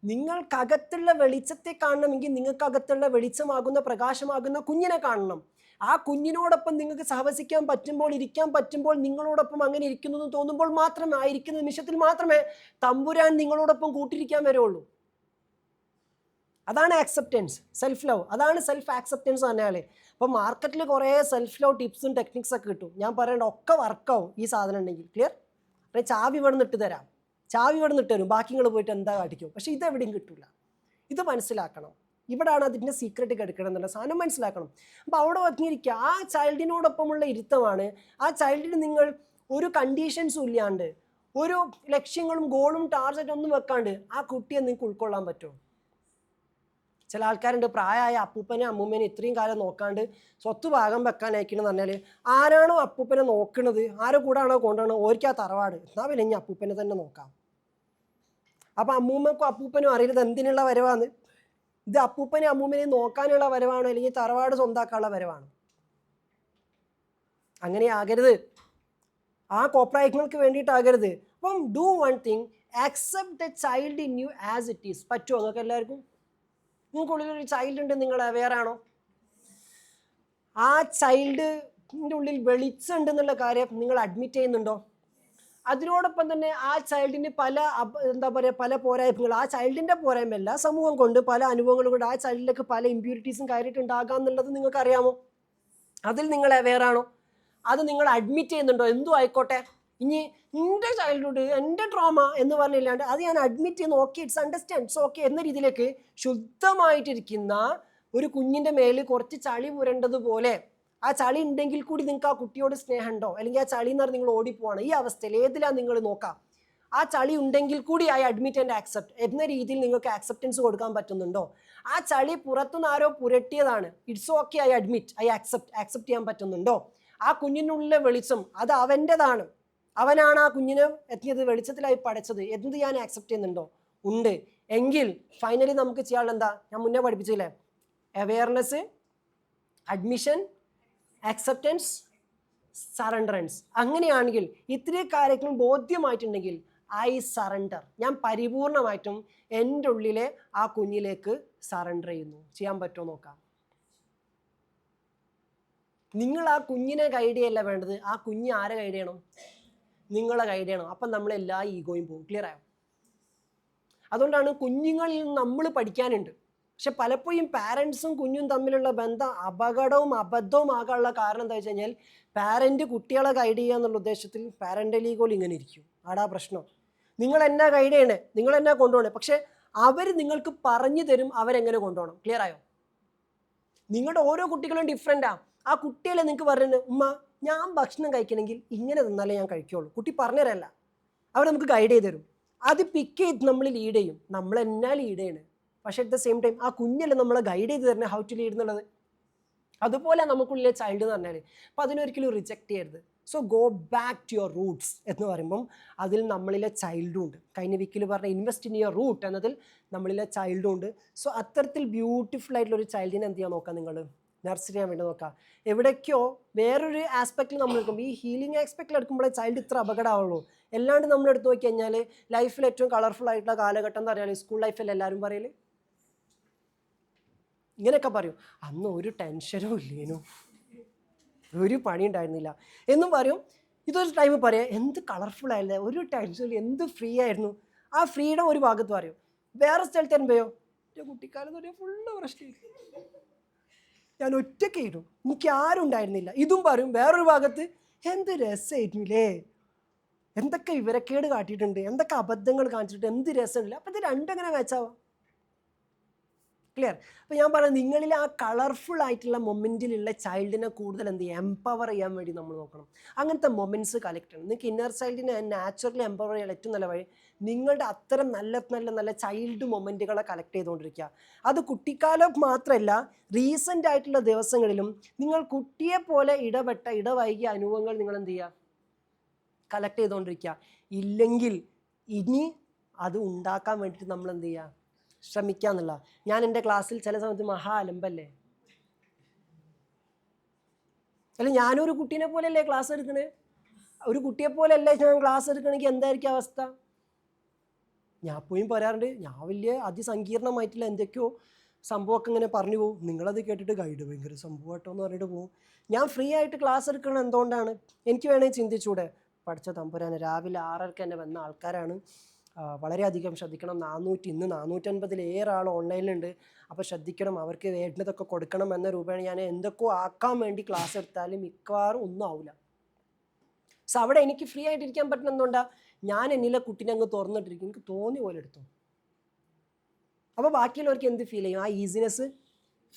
നിങ്ങൾക്കകത്തുള്ള വെളിച്ചത്തെ കാണണമെങ്കിൽ നിങ്ങൾക്കകത്തുള്ള വെളിച്ചമാകുന്ന പ്രകാശമാകുന്ന കുഞ്ഞിനെ കാണണം. ആ കുഞ്ഞിനോടൊപ്പം നിങ്ങൾക്ക് സഹവസിക്കാൻ പറ്റുമ്പോൾ, ഇരിക്കാൻ പറ്റുമ്പോൾ, നിങ്ങളോടൊപ്പം അങ്ങനെ ഇരിക്കുന്നു എന്ന് തോന്നുമ്പോൾ മാത്രമേ, ആയിരിക്കുന്ന നിമിഷത്തിൽ മാത്രമേ തമ്പുരാൻ നിങ്ങളോടൊപ്പം കൂട്ടിരിക്കാൻ വരുള്ളൂ. അതാണ് ആക്സെപ്റ്റൻസ്, സെൽഫ് ലവ്. അതാണ് സെൽഫ് ആക്സെപ്റ്റൻസ് പറഞ്ഞാൽ. അപ്പോൾ മാർക്കറ്റിൽ കുറേ സെൽഫ് ലവ് ടിപ്സും ടെക്നിക്സ് ഒക്കെ കിട്ടും. ഞാൻ പറയേണ്ട ഒക്കെ വർക്കാവും ഈ സാധനം ഉണ്ടെങ്കിൽ. ക്ലിയർ? ചാവി ഇവിടെ നിന്ന് ഇട്ട് തരാം, ചാവി ഇവിടെ നിന്ന് ഇട്ട് തരും, ബാക്കി നിങ്ങൾ പോയിട്ട് എന്താ കാട്ടിക്കും. പക്ഷേ ഇതെവിടെയും കിട്ടില്ല. ഇത് മനസ്സിലാക്കണം. ഇവിടാണ് അതിൻ്റെ സീക്രട്ട് കിടക്കണം എന്നുള്ള സാധനം മനസ്സിലാക്കണം. അപ്പോൾ അവിടെ ഒതുങ്ങിയിരിക്കുക. ആ ചൈൽഡിനോടൊപ്പമുള്ള ഇരുത്തമാണ്. ആ ചൈൽഡിന് നിങ്ങൾ ഒരു കണ്ടീഷൻസും ഇല്ലാണ്ട്, ഒരു ലക്ഷ്യങ്ങളും ഗോളും ടാർഗറ്റ് ഒന്നും വെക്കാണ്ട് ആ കുട്ടിയെ നിങ്ങൾക്ക് ഉൾക്കൊള്ളാൻ പറ്റുമോ? ചില ആൾക്കാരുണ്ട്, പ്രായമായ അപ്പൂപ്പനെ അമ്മൂമ്മേനെ ഇത്രയും കാലം നോക്കാണ്ട് സ്വത്ത് ഭാഗം വെക്കാൻ അയക്കണമെന്ന് പറഞ്ഞാൽ ആരാണോ അപ്പൂപ്പനെ നോക്കണത്, ആരെ കൂടാണോ കൊണ്ടുപോകണോ ഓർക്കാ തറവാട്, എന്നാൽ പിന്നെ ഇനി അപ്പൂപ്പനെ തന്നെ നോക്കാം. അപ്പം അമ്മൂമ്മക്കും അപ്പൂപ്പനും അറിയുന്നത് എന്തിനുള്ള വരവാണ്? ഇത് അപ്പൂപ്പനെ അമ്മൂമ്മനെയും നോക്കാനുള്ള വരവാണോ അല്ലെങ്കിൽ തറവാട് സ്വന്താക്കാനുള്ള വരവാണ്? അങ്ങനെ ആകരുത്. ആ കോപ്രായങ്ങൾക്ക് വേണ്ടിയിട്ടാകരുത്. അപ്പം do one thing, accept the child in you as it is. പറ്റുമോ നിങ്ങൾക്ക് എല്ലാവർക്കും? നിങ്ങൾക്കുള്ളിലൊരു ചൈൽഡ് ഉണ്ട്, നിങ്ങൾ അവെയർ ആണോ? ആ ചൈൽഡിൻ്റെ ഉള്ളിൽ വെളിച്ചമുണ്ട് എന്നുള്ള കാര്യം നിങ്ങൾ അഡ്മിറ്റ് ചെയ്യുന്നുണ്ടോ? അതിനോടൊപ്പം തന്നെ ആ ചൈൽഡിന് പല പോരായ്മകൾ, ആ ചൈൽഡിൻ്റെ പോരായ്മയല്ല, സമൂഹം കൊണ്ട് പല അനുഭവങ്ങളും കൊണ്ട് ആ ചൈൽഡിലേക്ക് പല ഇമ്പ്യൂരിറ്റീസും കയറിയിട്ട് ഉണ്ടാകാം എന്നുള്ളത് നിങ്ങൾക്ക് അറിയാമോ? അതിൽ നിങ്ങൾ അവെയർ ആണോ? അത് നിങ്ങൾ അഡ്മിറ്റ് ചെയ്യുന്നുണ്ടോ? എന്തും ആയിക്കോട്ടെ, ഇനി എൻ്റെ ചൈൽഡ്ഹുഡ്, എൻ്റെ ട്രോമ എന്ന് പറഞ്ഞില്ലാണ്ട് അത് ഞാൻ അഡ്മിറ്റ് ചെയ്യുന്നു, okay it's understand, it's okay എന്ന രീതിയിലേക്ക് ശുദ്ധമായിട്ടിരിക്കുന്ന ഒരു കുഞ്ഞിൻ്റെ മേലിൽ കുറച്ച് ചളി പുരണ്ടതുപോലെ, ആ ചളി ഉണ്ടെങ്കിൽ കൂടി നിങ്ങൾക്ക് ആ കുട്ടിയോട് സ്നേഹമുണ്ടോ? അല്ലെങ്കിൽ ആ ചളി എന്ന് പറഞ്ഞാൽ നിങ്ങൾ ഓടിപ്പോവാണ്. ഈ അവസ്ഥയിൽ ഏതിലാണ് നിങ്ങൾ നോക്കാം? ആ ചളി ഉണ്ടെങ്കിൽ കൂടി ഐ അഡ്മിറ്റ് ആൻഡ് ആക്സെപ്റ്റ് എന്ന രീതിയിൽ നിങ്ങൾക്ക് ആക്സെപ്റ്റൻസ് കൊടുക്കാൻ പറ്റുന്നുണ്ടോ? ആ ചളി പുറത്തുനിന്ന് ആരോ പുരട്ടിയതാണ്, it's okay I admit, I accept ചെയ്യാൻ പറ്റുന്നുണ്ടോ? ആ കുഞ്ഞിനുള്ളിലെ വെളിച്ചം അത് അവൻ്റെതാണ്, അവനാണ് ആ കുഞ്ഞിനെ എത്തിയത്, വെളിച്ചത്തിലായി പടച്ചത്, എന്ത് ഞാൻ ആക്സെപ്റ്റ് ചെയ്യുന്നുണ്ടോ? ഉണ്ട്. എങ്കിൽ ഫൈനലി നമുക്ക് ചെയ്യാനുള്ള എന്താ? ഞാൻ മുന്നേ പഠിപ്പിച്ചില്ലേ, അവെയർനെസ്, അഡ്മിഷൻ, അക്സെപ്റ്റൻസ്, സറണ്ടറൻസ്. അങ്ങനെയാണെങ്കിൽ ഇത്രയും കാര്യങ്ങൾ ബോധ്യമായിട്ടുണ്ടെങ്കിൽ ഐ സറണ്ടർ, ഞാൻ പരിപൂർണമായിട്ടും എൻ്റെ ഉള്ളിലെ ആ കുഞ്ഞിലേക്ക് സറണ്ടർ ചെയ്യുന്നു. ചെയ്യാൻ പറ്റുമോ നോക്കാം. നിങ്ങൾ ആ കുഞ്ഞിനെ ഗൈഡ് ചെയ്യല്ല വേണ്ടത്, ആ കുഞ്ഞ് ആരെ ഗൈഡ് ചെയ്യണം? നിങ്ങളെ ഗൈഡ് ചെയ്യണം. അപ്പം നമ്മളെല്ലാ ഈഗോയും പോകും. ക്ലിയർ ആയോ? അതുകൊണ്ടാണ് കുഞ്ഞുങ്ങളിൽ നിന്ന് നമ്മൾ പഠിക്കാനുണ്ട്. പക്ഷെ പലപ്പോഴും പാരൻസും കുഞ്ഞും തമ്മിലുള്ള ബന്ധം അപകടവും അബദ്ധവും ആകാനുള്ള കാരണം എന്താ വെച്ച് കഴിഞ്ഞാൽ പാരൻറ്റ് കുട്ടികളെ ഗൈഡ് ചെയ്യുക എന്നുള്ള ഉദ്ദേശത്തിൽ പാരൻ്റൽ ഈഗോയിൽ ഇങ്ങനെ ഇരിക്കും. ആടാ പ്രശ്നം. നിങ്ങൾ എന്നാ ഗൈഡ് ചെയ്യണേ, നിങ്ങൾ എന്നാ കൊണ്ടുപോകണേ, പക്ഷെ അവർ നിങ്ങൾക്ക് പറഞ്ഞു തരും അവരെങ്ങനെ കൊണ്ടുപോകണം. ക്ലിയർ ആയോ? നിങ്ങളുടെ ഓരോ കുട്ടികളും ഡിഫറെൻറ്റാ. ആ കുട്ടികളെ നിങ്ങൾക്ക് പറയുന്നത് ഉമ്മ ഞാൻ ഭക്ഷണം കഴിക്കണമെങ്കിൽ ഇങ്ങനെ തന്നാലേ ഞാൻ കഴിക്കുള്ളൂ. കുട്ടി പറഞ്ഞു തരല്ല, അവർ നമുക്ക് ഗൈഡ് ചെയ്ത് തരും. അത് പിക്ക് ചെയ്ത് നമ്മൾ ലീഡ് ചെയ്യും. നമ്മൾ എന്നാ ലീഡ് ചെയ്യണേ, പക്ഷേ അറ്റ് ദ സെയിം ടൈം ആ കുഞ്ഞല്ലേ നമ്മളെ ഗൈഡ് ചെയ്ത് തരണേ ഹൗ ടു ലീഡ് എന്നുള്ളത്. അതുപോലെ നമുക്കുള്ളിലെ ചൈൽഡ് എന്ന് പറഞ്ഞാൽ അപ്പോൾ അതിനൊരിക്കലും റിജക്റ്റ് ചെയ്യരുത്. So go back to your roots എന്ന് പറയുമ്പം അതിൽ നമ്മളിലെ ചൈൽഡും ഉണ്ട്. കഴിഞ്ഞ വീക്കിൽ പറഞ്ഞ ഇൻവെസ്റ്റ് ഇൻ യുവർ റൂട്ട് എന്നതിൽ നമ്മളിലെ ചൈൽഡും ഉണ്ട്. സോ അത്തരത്തിൽ ബ്യൂട്ടിഫുൾ ആയിട്ടുള്ളൊരു ചൈൽഡിനെ എന്ത് ചെയ്യാൻ നോക്കാം, നിങ്ങൾ നർച്ചർ ചെയ്യാൻ വേണ്ടി നോക്കാം. എവിടേക്കോ വേറൊരു ആസ്പെക്റ്റിൽ നമ്മൾ എടുക്കുമ്പോൾ ഈ ഹീലിംഗ് ആസ്പെക്റ്റിൽ എടുക്കുമ്പോഴേ ചൈൽഡ് ഇത്ര അപകടമാവുള്ളൂ. എല്ലാണ്ട് നമ്മൾ എടുത്ത് നോക്കി കഴിഞ്ഞാൽ ലൈഫിൽ ഏറ്റവും കളർഫുൾ ആയിട്ടുള്ള കാലഘട്ടം എന്ന് പറയാൻ സ്കൂൾ ലൈഫിൽ എല്ലാവരും പറയല് ഇങ്ങനെയൊക്കെ പറയും, അന്ന് ഒരു ടെൻഷനും ഇല്ലേനു, ഒരു പണി ഉണ്ടായിരുന്നില്ല എന്നും പറയും. ഇതൊരു ടൈം പറയാം എന്ത് കളർഫുൾ ആയില്ലേ, ഒരു ടെൻഷനില്ല, എന്ത് ഫ്രീ ആയിരുന്നു. ആ ഫ്രീഡം ഒരു ഭാഗത്ത് പറയും. വേറെ സ്ഥലത്ത് വരുമ്പോഴോ എൻ്റെ കുട്ടിക്കാലം എന്ന് ഫുള്ള് പ്രശ്നം, ഞാൻ ഒറ്റയ്ക്ക് ഇടും, എനിക്ക് ആരും ഉണ്ടായിരുന്നില്ല, ഇതും പറയും. വേറൊരു ഭാഗത്ത് എന്ത് രസമായിരുന്നില്ലേ, എന്തൊക്കെ വിവരക്കേട് കാട്ടിയിട്ടുണ്ട്, എന്തൊക്കെ അബദ്ധങ്ങൾ കാണിച്ചിട്ട് എന്ത് രസമില്ല. അപ്പം ഇത് രണ്ടെങ്ങനെ മാച്ചാവാം? ക്ലിയർ? അപ്പോൾ ഞാൻ പറയാം, നിങ്ങളിൽ ആ കളർഫുൾ ആയിട്ടുള്ള മൊമെൻറ്റിലുള്ള ചൈൽഡിനെ കൂടുതൽ എന്ത് ചെയ്യുക, എംപവർ ചെയ്യാൻ വേണ്ടി നമ്മൾ നോക്കണം. അങ്ങനത്തെ മൊമെൻറ്റ്സ് കളക്ട് ചെയ്യണം. നിങ്ങൾക്ക് ഇന്നർ ചൈൽഡിനെ നാച്ചുറലി എംപവർ ചെയ്യാൻ ഏറ്റവും നല്ല വഴി നിങ്ങളുടെ അത്തരം നല്ല നല്ല നല്ല ചൈൽഡ് മൊമെൻറ്റുകളെ കളക്ട് ചെയ്തുകൊണ്ടിരിക്കുക. അത് കുട്ടിക്കാലം മാത്രമല്ല, റീസെൻ്റ് ആയിട്ടുള്ള ദിവസങ്ങളിലും നിങ്ങൾ കുട്ടിയെ പോലെ ഇടവൈകിയ അനുഭവങ്ങൾ നിങ്ങൾ എന്ത് ചെയ്യുക, കളക്ട് ചെയ്തുകൊണ്ടിരിക്കുക. ഇല്ലെങ്കിൽ ഇനി അത് ഉണ്ടാക്കാൻ വേണ്ടിയിട്ട് നമ്മൾ എന്ത് ചെയ്യുക, ശ്രമിക്കുക എന്നുള്ള. ഞാൻ എൻ്റെ ക്ലാസ്സിൽ ചില സമയത്ത് മഹാ അലമ്പല്ലേ, അല്ല ഞാനൊരു കുട്ടീനെ പോലെയല്ലേ ക്ലാസ് എടുക്കണേ, ഒരു കുട്ടിയെ പോലെയല്ലേ ഞാൻ ക്ലാസ് എടുക്കണമെങ്കിൽ എന്തായിരിക്കും അവസ്ഥ? ഞാൻ പോയും പറയാറുണ്ട്, ഞാൻ വലിയ അതിസങ്കീർണമായിട്ടുള്ള എന്തൊക്കെയോ സംഭവമൊക്കെ ഇങ്ങനെ പറഞ്ഞു പോകും, നിങ്ങളത് കേട്ടിട്ട് ഗൈഡ് ഭയങ്കര സംഭവമായിട്ടോ എന്ന് പറഞ്ഞിട്ട് പോകും. ഞാൻ ഫ്രീ ആയിട്ട് ക്ലാസ് എടുക്കണം എന്തുകൊണ്ടാണ്? എനിക്ക് വേണമെങ്കിൽ ചിന്തിച്ചൂടെ, പഠിച്ച തമ്പുരാന് രാവിലെ 6:30 തന്നെ വന്ന ആൾക്കാരാണ്, വളരെയധികം ശ്രദ്ധിക്കണം. ഇന്ന് 450 ആൾ ഓൺലൈനിലുണ്ട്, അപ്പോൾ ശ്രദ്ധിക്കണം, അവർക്ക് വേണ്ടതൊക്കെ കൊടുക്കണം എന്ന രൂപയാണ് ഞാൻ എന്തൊക്കെയോ ആക്കാൻ വേണ്ടി ക്ലാസ് എടുത്താലും മിക്കവാറും ഒന്നും ആവില്ല. സോ അവിടെ എനിക്ക് ഫ്രീ ആയിട്ടിരിക്കാൻ പറ്റുന്ന എന്തുകൊണ്ടാണ്, ഞാൻ എന്നിലെ കുട്ടീനെ അങ്ങ് തുറന്നിട്ടിരിക്കും, എനിക്ക് തോന്നിയ പോലെ എടുത്തു. അപ്പോൾ ബാക്കിയുള്ളവർക്ക് എന്ത് ഫീൽ ചെയ്യും, ആ ഈസിനെസ്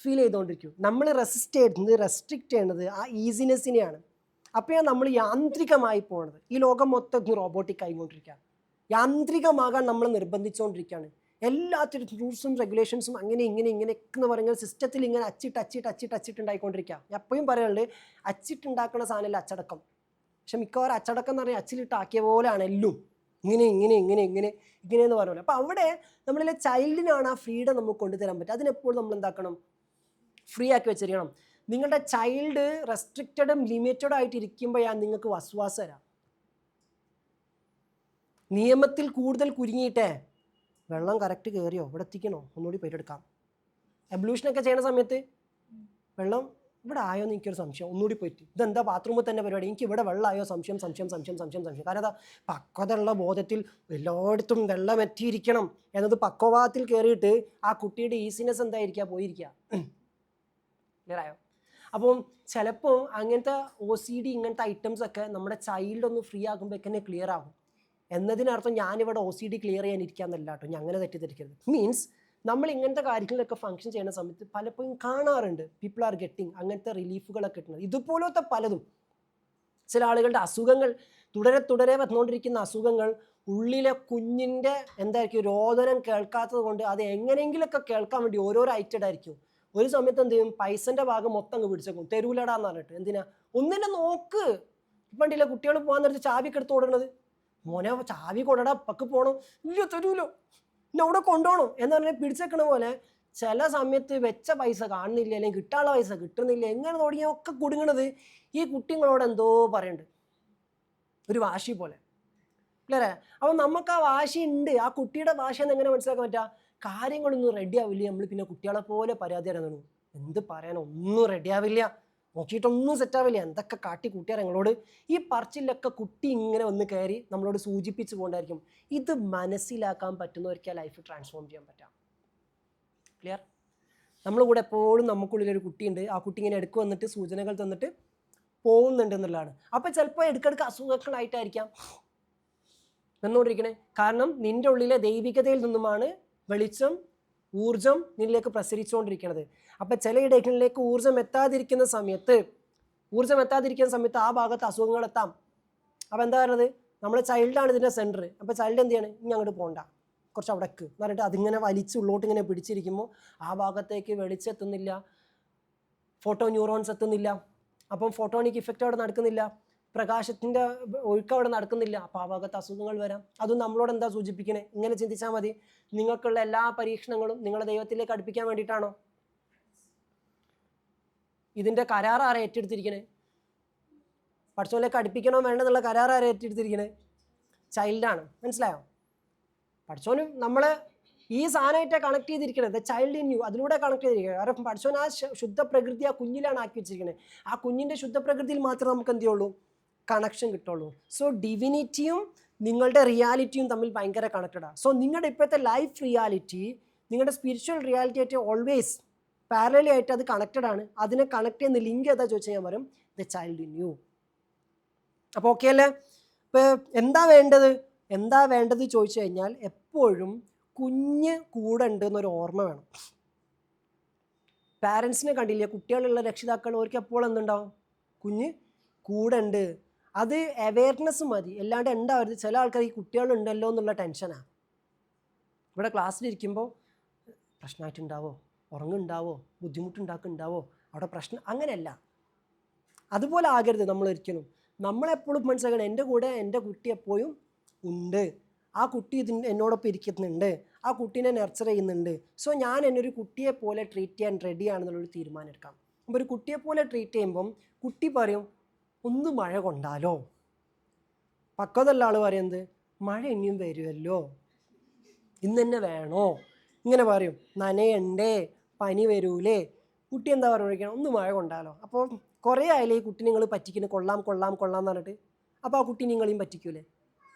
ഫീൽ ചെയ്തുകൊണ്ടിരിക്കും. നമ്മൾ റെസ്ട്രിക്റ്റ് ചെയ്യുന്നത് ആ ഈസിനെസ്സിനെയാണ്. അപ്പോഴാണ് നമ്മൾ യാന്ത്രികമായി പോകുന്നത്. ഈ ലോകം മൊത്തം റോബോട്ടിക് ആയിക്കൊണ്ടിരിക്കുക, യാന്ത്രികമാകാൻ നമ്മൾ നിർബന്ധിച്ചുകൊണ്ടിരിക്കുകയാണ്. എല്ലാത്തിനും റൂൾസും റെഗുലേഷൻസും അങ്ങനെ എന്ന് പറയുന്ന സിസ്റ്റത്തിൽ ഇങ്ങനെ അച്ചിട്ടുണ്ടായിക്കൊണ്ടിരിക്കുക. എപ്പോഴും പറയാനുള്ളത് അച്ചിട്ടുണ്ടാക്കുന്ന സാധനമല്ല അച്ചടക്കം. പക്ഷെ മിക്കവാറും അച്ചടക്കം എന്ന് പറഞ്ഞാൽ അച്ചിലിട്ടാക്കിയ പോലെയാണ് എല്ലാം ഇങ്ങനെ എന്ന് പറയുന്നത്. അപ്പോൾ അവിടെ നമ്മളിലെ ചൈൽഡിനാണ് ആ ഫ്രീഡം നമുക്ക് കൊണ്ടുതരാൻ പറ്റുക. അതിനെപ്പോഴും നമ്മൾ എന്താക്കണം, ഫ്രീ ആക്കി വെച്ചിരിക്കണം. നിങ്ങളുടെ ചൈൽഡ് റെസ്ട്രിക്റ്റഡും ലിമിറ്റഡും ആയിട്ട് ഇരിക്കുമ്പോഴാണ് നിങ്ങൾക്ക് വസ്വാസം വരാം. നിയമത്തിൽ കൂടുതൽ കുരുങ്ങിയിട്ടേ വെള്ളം കറക്റ്റ് കയറിയോ, ഇവിടെ എത്തിക്കണോ, ഒന്നുകൂടി പോയിട്ടെടുക്കാം. എബ്ലൂഷനൊക്കെ ചെയ്യുന്ന സമയത്ത് വെള്ളം ഇവിടെ ആയോ എന്ന് എനിക്കൊരു സംശയം, ഒന്നുകൂടി പോയിട്ട് ഇതെന്താ ബാത്റൂമിൽ തന്നെ പരിപാടി, എനിക്ക് ഇവിടെ വെള്ളമായോ സംശയം. കാരണം അതാ പക്വതയുള്ള ബോധത്തിൽ എല്ലായിടത്തും വെള്ളം എത്തിയിരിക്കണം എന്നത് പക്വഭാവത്തിൽ കയറിയിട്ട് ആ കുട്ടിയുടെ ഈസിനെസ് എന്തായിരിക്കുക, പോയിരിക്കുക. ക്ലിയറായോ? അപ്പം ചിലപ്പോൾ അങ്ങനത്തെ OCD ഇങ്ങനത്തെ ഐറ്റംസ് ഒക്കെ നമ്മുടെ ചൈൽഡ് ഒന്ന് ഫ്രീ ആകുമ്പോഴേക്കന്നെ ക്ലിയർ ആകും. എന്നതിനർത്ഥം ഞാനിവിടെ OCD ക്ലിയർ ചെയ്യാനിരിക്കാന്നല്ല കേട്ടോ, ഞാൻ അങ്ങനെ തെറ്റിദ്ധരിക്കരുത്. മീൻസ് നമ്മൾ ഇങ്ങനത്തെ കാര്യങ്ങളിലൊക്കെ ഫംഗ്ഷൻ ചെയ്യുന്ന സമയത്ത് പലപ്പോഴും കാണാറുണ്ട് പീപ്പിൾ ആർ ഗെറ്റിംഗ് അങ്ങനത്തെ റിലീഫുകളൊക്കെ കിട്ടുന്നത്. ഇതുപോലത്തെ പലതും ചില ആളുകളുടെ അസുഖങ്ങൾ തുടരെ വന്നുകൊണ്ടിരിക്കുന്ന അസുഖങ്ങൾ ഉള്ളിലെ കുഞ്ഞിൻ്റെ എന്തായിരിക്കും രോദനം കേൾക്കാത്തത് കൊണ്ട് അത് എങ്ങനെയെങ്കിലുമൊക്കെ കേൾക്കാൻ വേണ്ടി ഓരോരോ ഐറ്റഡ് ആയിരിക്കും. ഒരു സമയത്ത് എന്ത് ചെയ്യും, പൈസൻ്റെ ഭാഗം മൊത്തം അങ്ങ് പിടിച്ചേക്കും, തെരുവിലടാന്ന് പറഞ്ഞിട്ട്. എന്തിനാ, ഒന്നിനെ നോക്ക്. ഇപ്പണ്ടില്ല കുട്ടികൾ പോകാൻ നേരത്ത് ചാവിയൊക്കെ എടുത്ത് ഓടണത്, മോനെ ചാവി കൊടടാ പക്ക് പോകണം, ഇല്ല തരൂലോ, പിന്നെ അവിടെ കൊണ്ടുപോകണം എന്ന് പറഞ്ഞാൽ പിടിച്ചേക്കണ പോലെ ചില സമയത്ത് വെച്ച പൈസ കാണുന്നില്ല, അല്ലെങ്കിൽ കിട്ടാനുള്ള പൈസ കിട്ടുന്നില്ല, എങ്ങനെ തുടങ്ങിയ ഒക്കെ കുടുങ്ങണത് ഈ കുട്ടികളോട് എന്തോ പറയുന്നുണ്ട്, ഒരു വാശി പോലെ അല്ലേ? അപ്പം നമുക്ക് ആ വാശി ഉണ്ട്. ആ കുട്ടിയുടെ ഭാഷ എന്ന് എങ്ങനെ മനസ്സിലാക്കാൻ പറ്റുക? കാര്യങ്ങളൊന്നും റെഡി ആവില്ല, നമ്മൾ പിന്നെ കുട്ടികളെ പോലെ പരാതി തരാൻ എന്ത് പറയാൻ, ഒന്നും റെഡി ആവില്ല, നോക്കിയിട്ടൊന്നും സെറ്റാവില്ല, എന്തൊക്കെ കാട്ടി കൂട്ടിയാൽ ഞങ്ങളോട്. ഈ പറച്ചിലൊക്കെ കുട്ടി ഇങ്ങനെ ഒന്ന് കയറി നമ്മളോട് സൂചിപ്പിച്ച് പോകണ്ടായിരിക്കും. ഇത് മനസ്സിലാക്കാൻ പറ്റുന്നവർക്ക് ആ ലൈഫ് ട്രാൻസ്ഫോം ചെയ്യാൻ പറ്റാം. ക്ലിയർ? നമ്മുടെ കൂടെ എപ്പോഴും നമുക്കുള്ളിലൊരു കുട്ടിയുണ്ട്. ആ കുട്ടി ഇങ്ങനെ ഇടയ്ക്ക് വന്നിട്ട് സൂചനകൾ തന്നിട്ട് പോകുന്നുണ്ട് എന്നുള്ളതാണ്. അപ്പം ചിലപ്പോൾ ഇടയ്ക്കിടയ്ക്ക് അസുഖങ്ങളായിട്ടായിരിക്കാം നിന്നുകൊണ്ടിരിക്കണേ. കാരണം നിൻ്റെ ഉള്ളിലെ ദൈവികതയിൽ നിന്നുമാണ് വെളിച്ചം, ഊർജം നിന്നിലേക്ക് പ്രസരിച്ചുകൊണ്ടിരിക്കുന്നത്. അപ്പം ചില ഇടങ്ങളിലേക്ക് ഊർജം എത്താതിരിക്കുന്ന സമയത്ത് ആ ഭാഗത്ത് അസുഖങ്ങൾ എത്താം. അപ്പം എന്താ പറയുന്നത്? നമ്മൾ ചൈൽഡാണ് ഇതിൻ്റെ സെൻറ്റർ. അപ്പോൾ ചൈൽഡ് എന്ത് ചെയ്യാണ്? ഇനി അങ്ങോട്ട് പോകണ്ട, കുറച്ച് അവിടേക്ക് എന്ന് പറഞ്ഞിട്ട് അതിങ്ങനെ വലിച്ച് ഉള്ളോട്ട് ഇങ്ങനെ പിടിച്ചിരിക്കുമ്പോൾ ആ ഭാഗത്തേക്ക് വെളിച്ചെത്തുന്നില്ല, ഫോട്ടോ ന്യൂറോൺസ് എത്തുന്നില്ല. അപ്പം ഫോട്ടോണിക് ഇഫക്റ്റ് അവിടെ നടക്കുന്നില്ല, പ്രകാശത്തിൻ്റെ ഒഴുക്ക് അവിടെ നടക്കുന്നില്ല. അപ്പോൾ ആ ഭാഗത്ത് അസുഖങ്ങൾ വരാം. അതും നമ്മളോട് എന്താ സൂചിപ്പിക്കണേ? ഇങ്ങനെ ചിന്തിച്ചാൽ മതി. നിങ്ങൾക്കുള്ള എല്ലാ പരീക്ഷണങ്ങളും നിങ്ങളെ ദൈവത്തിലേക്ക് അടുപ്പിക്കാൻ വേണ്ടിയിട്ടാണോ? ഇതിൻ്റെ കരാർ ആരെ ഏറ്റെടുത്തിരിക്കണേ? പഠിച്ചോലേക്ക് അടുപ്പിക്കണോ വേണ്ടെന്നുള്ള കരാർ ആരെ ഏറ്റെടുത്തിരിക്കണേ? ചൈൽഡാണ്. മനസ്സിലായോ? പഠിച്ചോനും നമ്മളെ ഈ സാധനമായിട്ടാണ് കണക്ട് ചെയ്തിരിക്കുന്നത്. ചൈൽഡ് ഇൻ യു, അതിലൂടെ കണക്ട് ചെയ്തിരിക്കുന്നത്. കാരണം പഠിച്ചോൻ ആ ശുദ്ധ പ്രകൃതി ആ കുഞ്ഞിലാണ് ആക്കി വെച്ചിരിക്കുന്നത്. ആ കുഞ്ഞിൻ്റെ ശുദ്ധ പ്രകൃതിയിൽ മാത്രമേ നമുക്ക് എന്ത് ചെയ്യുള്ളൂ? കണക്ഷൻ കിട്ടുള്ളൂ. സോ ഡിവിനിറ്റിയും നിങ്ങളുടെ റിയാലിറ്റിയും തമ്മിൽ ഭയങ്കര കണക്റ്റഡാണ്. സോ നിങ്ങളുടെ ഇപ്പോഴത്തെ ലൈഫ് റിയാലിറ്റി നിങ്ങളുടെ സ്പിരിച്വൽ റിയാലിറ്റി ആയിട്ട് ഓൾവേസ് പാരലലി ആയിട്ട് അത് കണക്റ്റഡ് ആണ്. അതിനെ കണക്ട് ചെയ്യുന്ന ലിങ്ക് ഏതാ ചോദിച്ചാൽ ഞാൻ പറയും ദ ചൈൽഡ് ഇൻ യു. അപ്പോൾ ഓക്കെ അല്ലേ? ഇപ്പോൾ എന്താ വേണ്ടത് ചോദിച്ചു കഴിഞ്ഞാൽ എപ്പോഴും കുഞ്ഞ് കൂടെ ഉണ്ട് എന്നൊരു ഓർമ്മ വേണം. പാരൻസിനെ കണ്ടില്ലേ, കുട്ടികളുള്ള രക്ഷിതാക്കൾ, അവർക്ക് എപ്പോൾ എന്തുണ്ടാവും? കുഞ്ഞ് കൂടെ ഉണ്ട്. അത് അവെയർനെസ് മതി, അല്ലാണ്ട് ഉണ്ടാവരുത്. ചില ആൾക്കാർ ഈ കുട്ടികളുണ്ടല്ലോ എന്നുള്ള ടെൻഷനാണ്. ഇവിടെ ക്ലാസ്സിലിരിക്കുമ്പോൾ പ്രശ്നമായിട്ടുണ്ടാവോ, ഉറങ്ങുണ്ടാവോ, ബുദ്ധിമുട്ടുണ്ടാക്കുന്നുണ്ടാവോ, അവിടെ പ്രശ്നം, അങ്ങനെയല്ല. അതുപോലെ ആകരുത് നമ്മൾ ഒരിക്കലും. നമ്മളെപ്പോഴും മനസ്സിലാക്കണം, എൻ്റെ കൂടെ എൻ്റെ കുട്ടി എപ്പോഴും ഉണ്ട്, ആ കുട്ടി എന്നോടൊപ്പം ഇരിക്കുന്നുണ്ട്, ആ കുട്ടീനെ നർച്ചർ ചെയ്യുന്നുണ്ട്. സോ ഞാൻ എന്നൊരു കുട്ടിയെ പോലെ ട്രീറ്റ് ചെയ്യാൻ റെഡിയാണെന്നുള്ളൊരു തീരുമാനം എടുക്കാം. അപ്പോൾ ഒരു കുട്ടിയെ പോലെ ട്രീറ്റ് ചെയ്യുമ്പം കുട്ടി പറയും ഒന്ന് മഴ കൊണ്ടാലോ. പക്വതയുള്ള ആൾ പറയുന്നത് മഴ ഇനിയും വരുമല്ലോ, ഇന്ന് തന്നെ വേണോ, ഇങ്ങനെ പറയും. നനയണ്ടേ, പനി വരൂലേ. കുട്ടി എന്താ പറയുക? ഒന്ന് മഴ കൊണ്ടാലോ. അപ്പോൾ കുറേ ആയാലും ഈ കുട്ടി നിങ്ങൾ പറ്റിക്കുന്നു, കൊള്ളാം എന്ന് പറഞ്ഞിട്ട്. അപ്പോൾ ആ കുട്ടി നിങ്ങളെയും പറ്റിക്കൂലേ?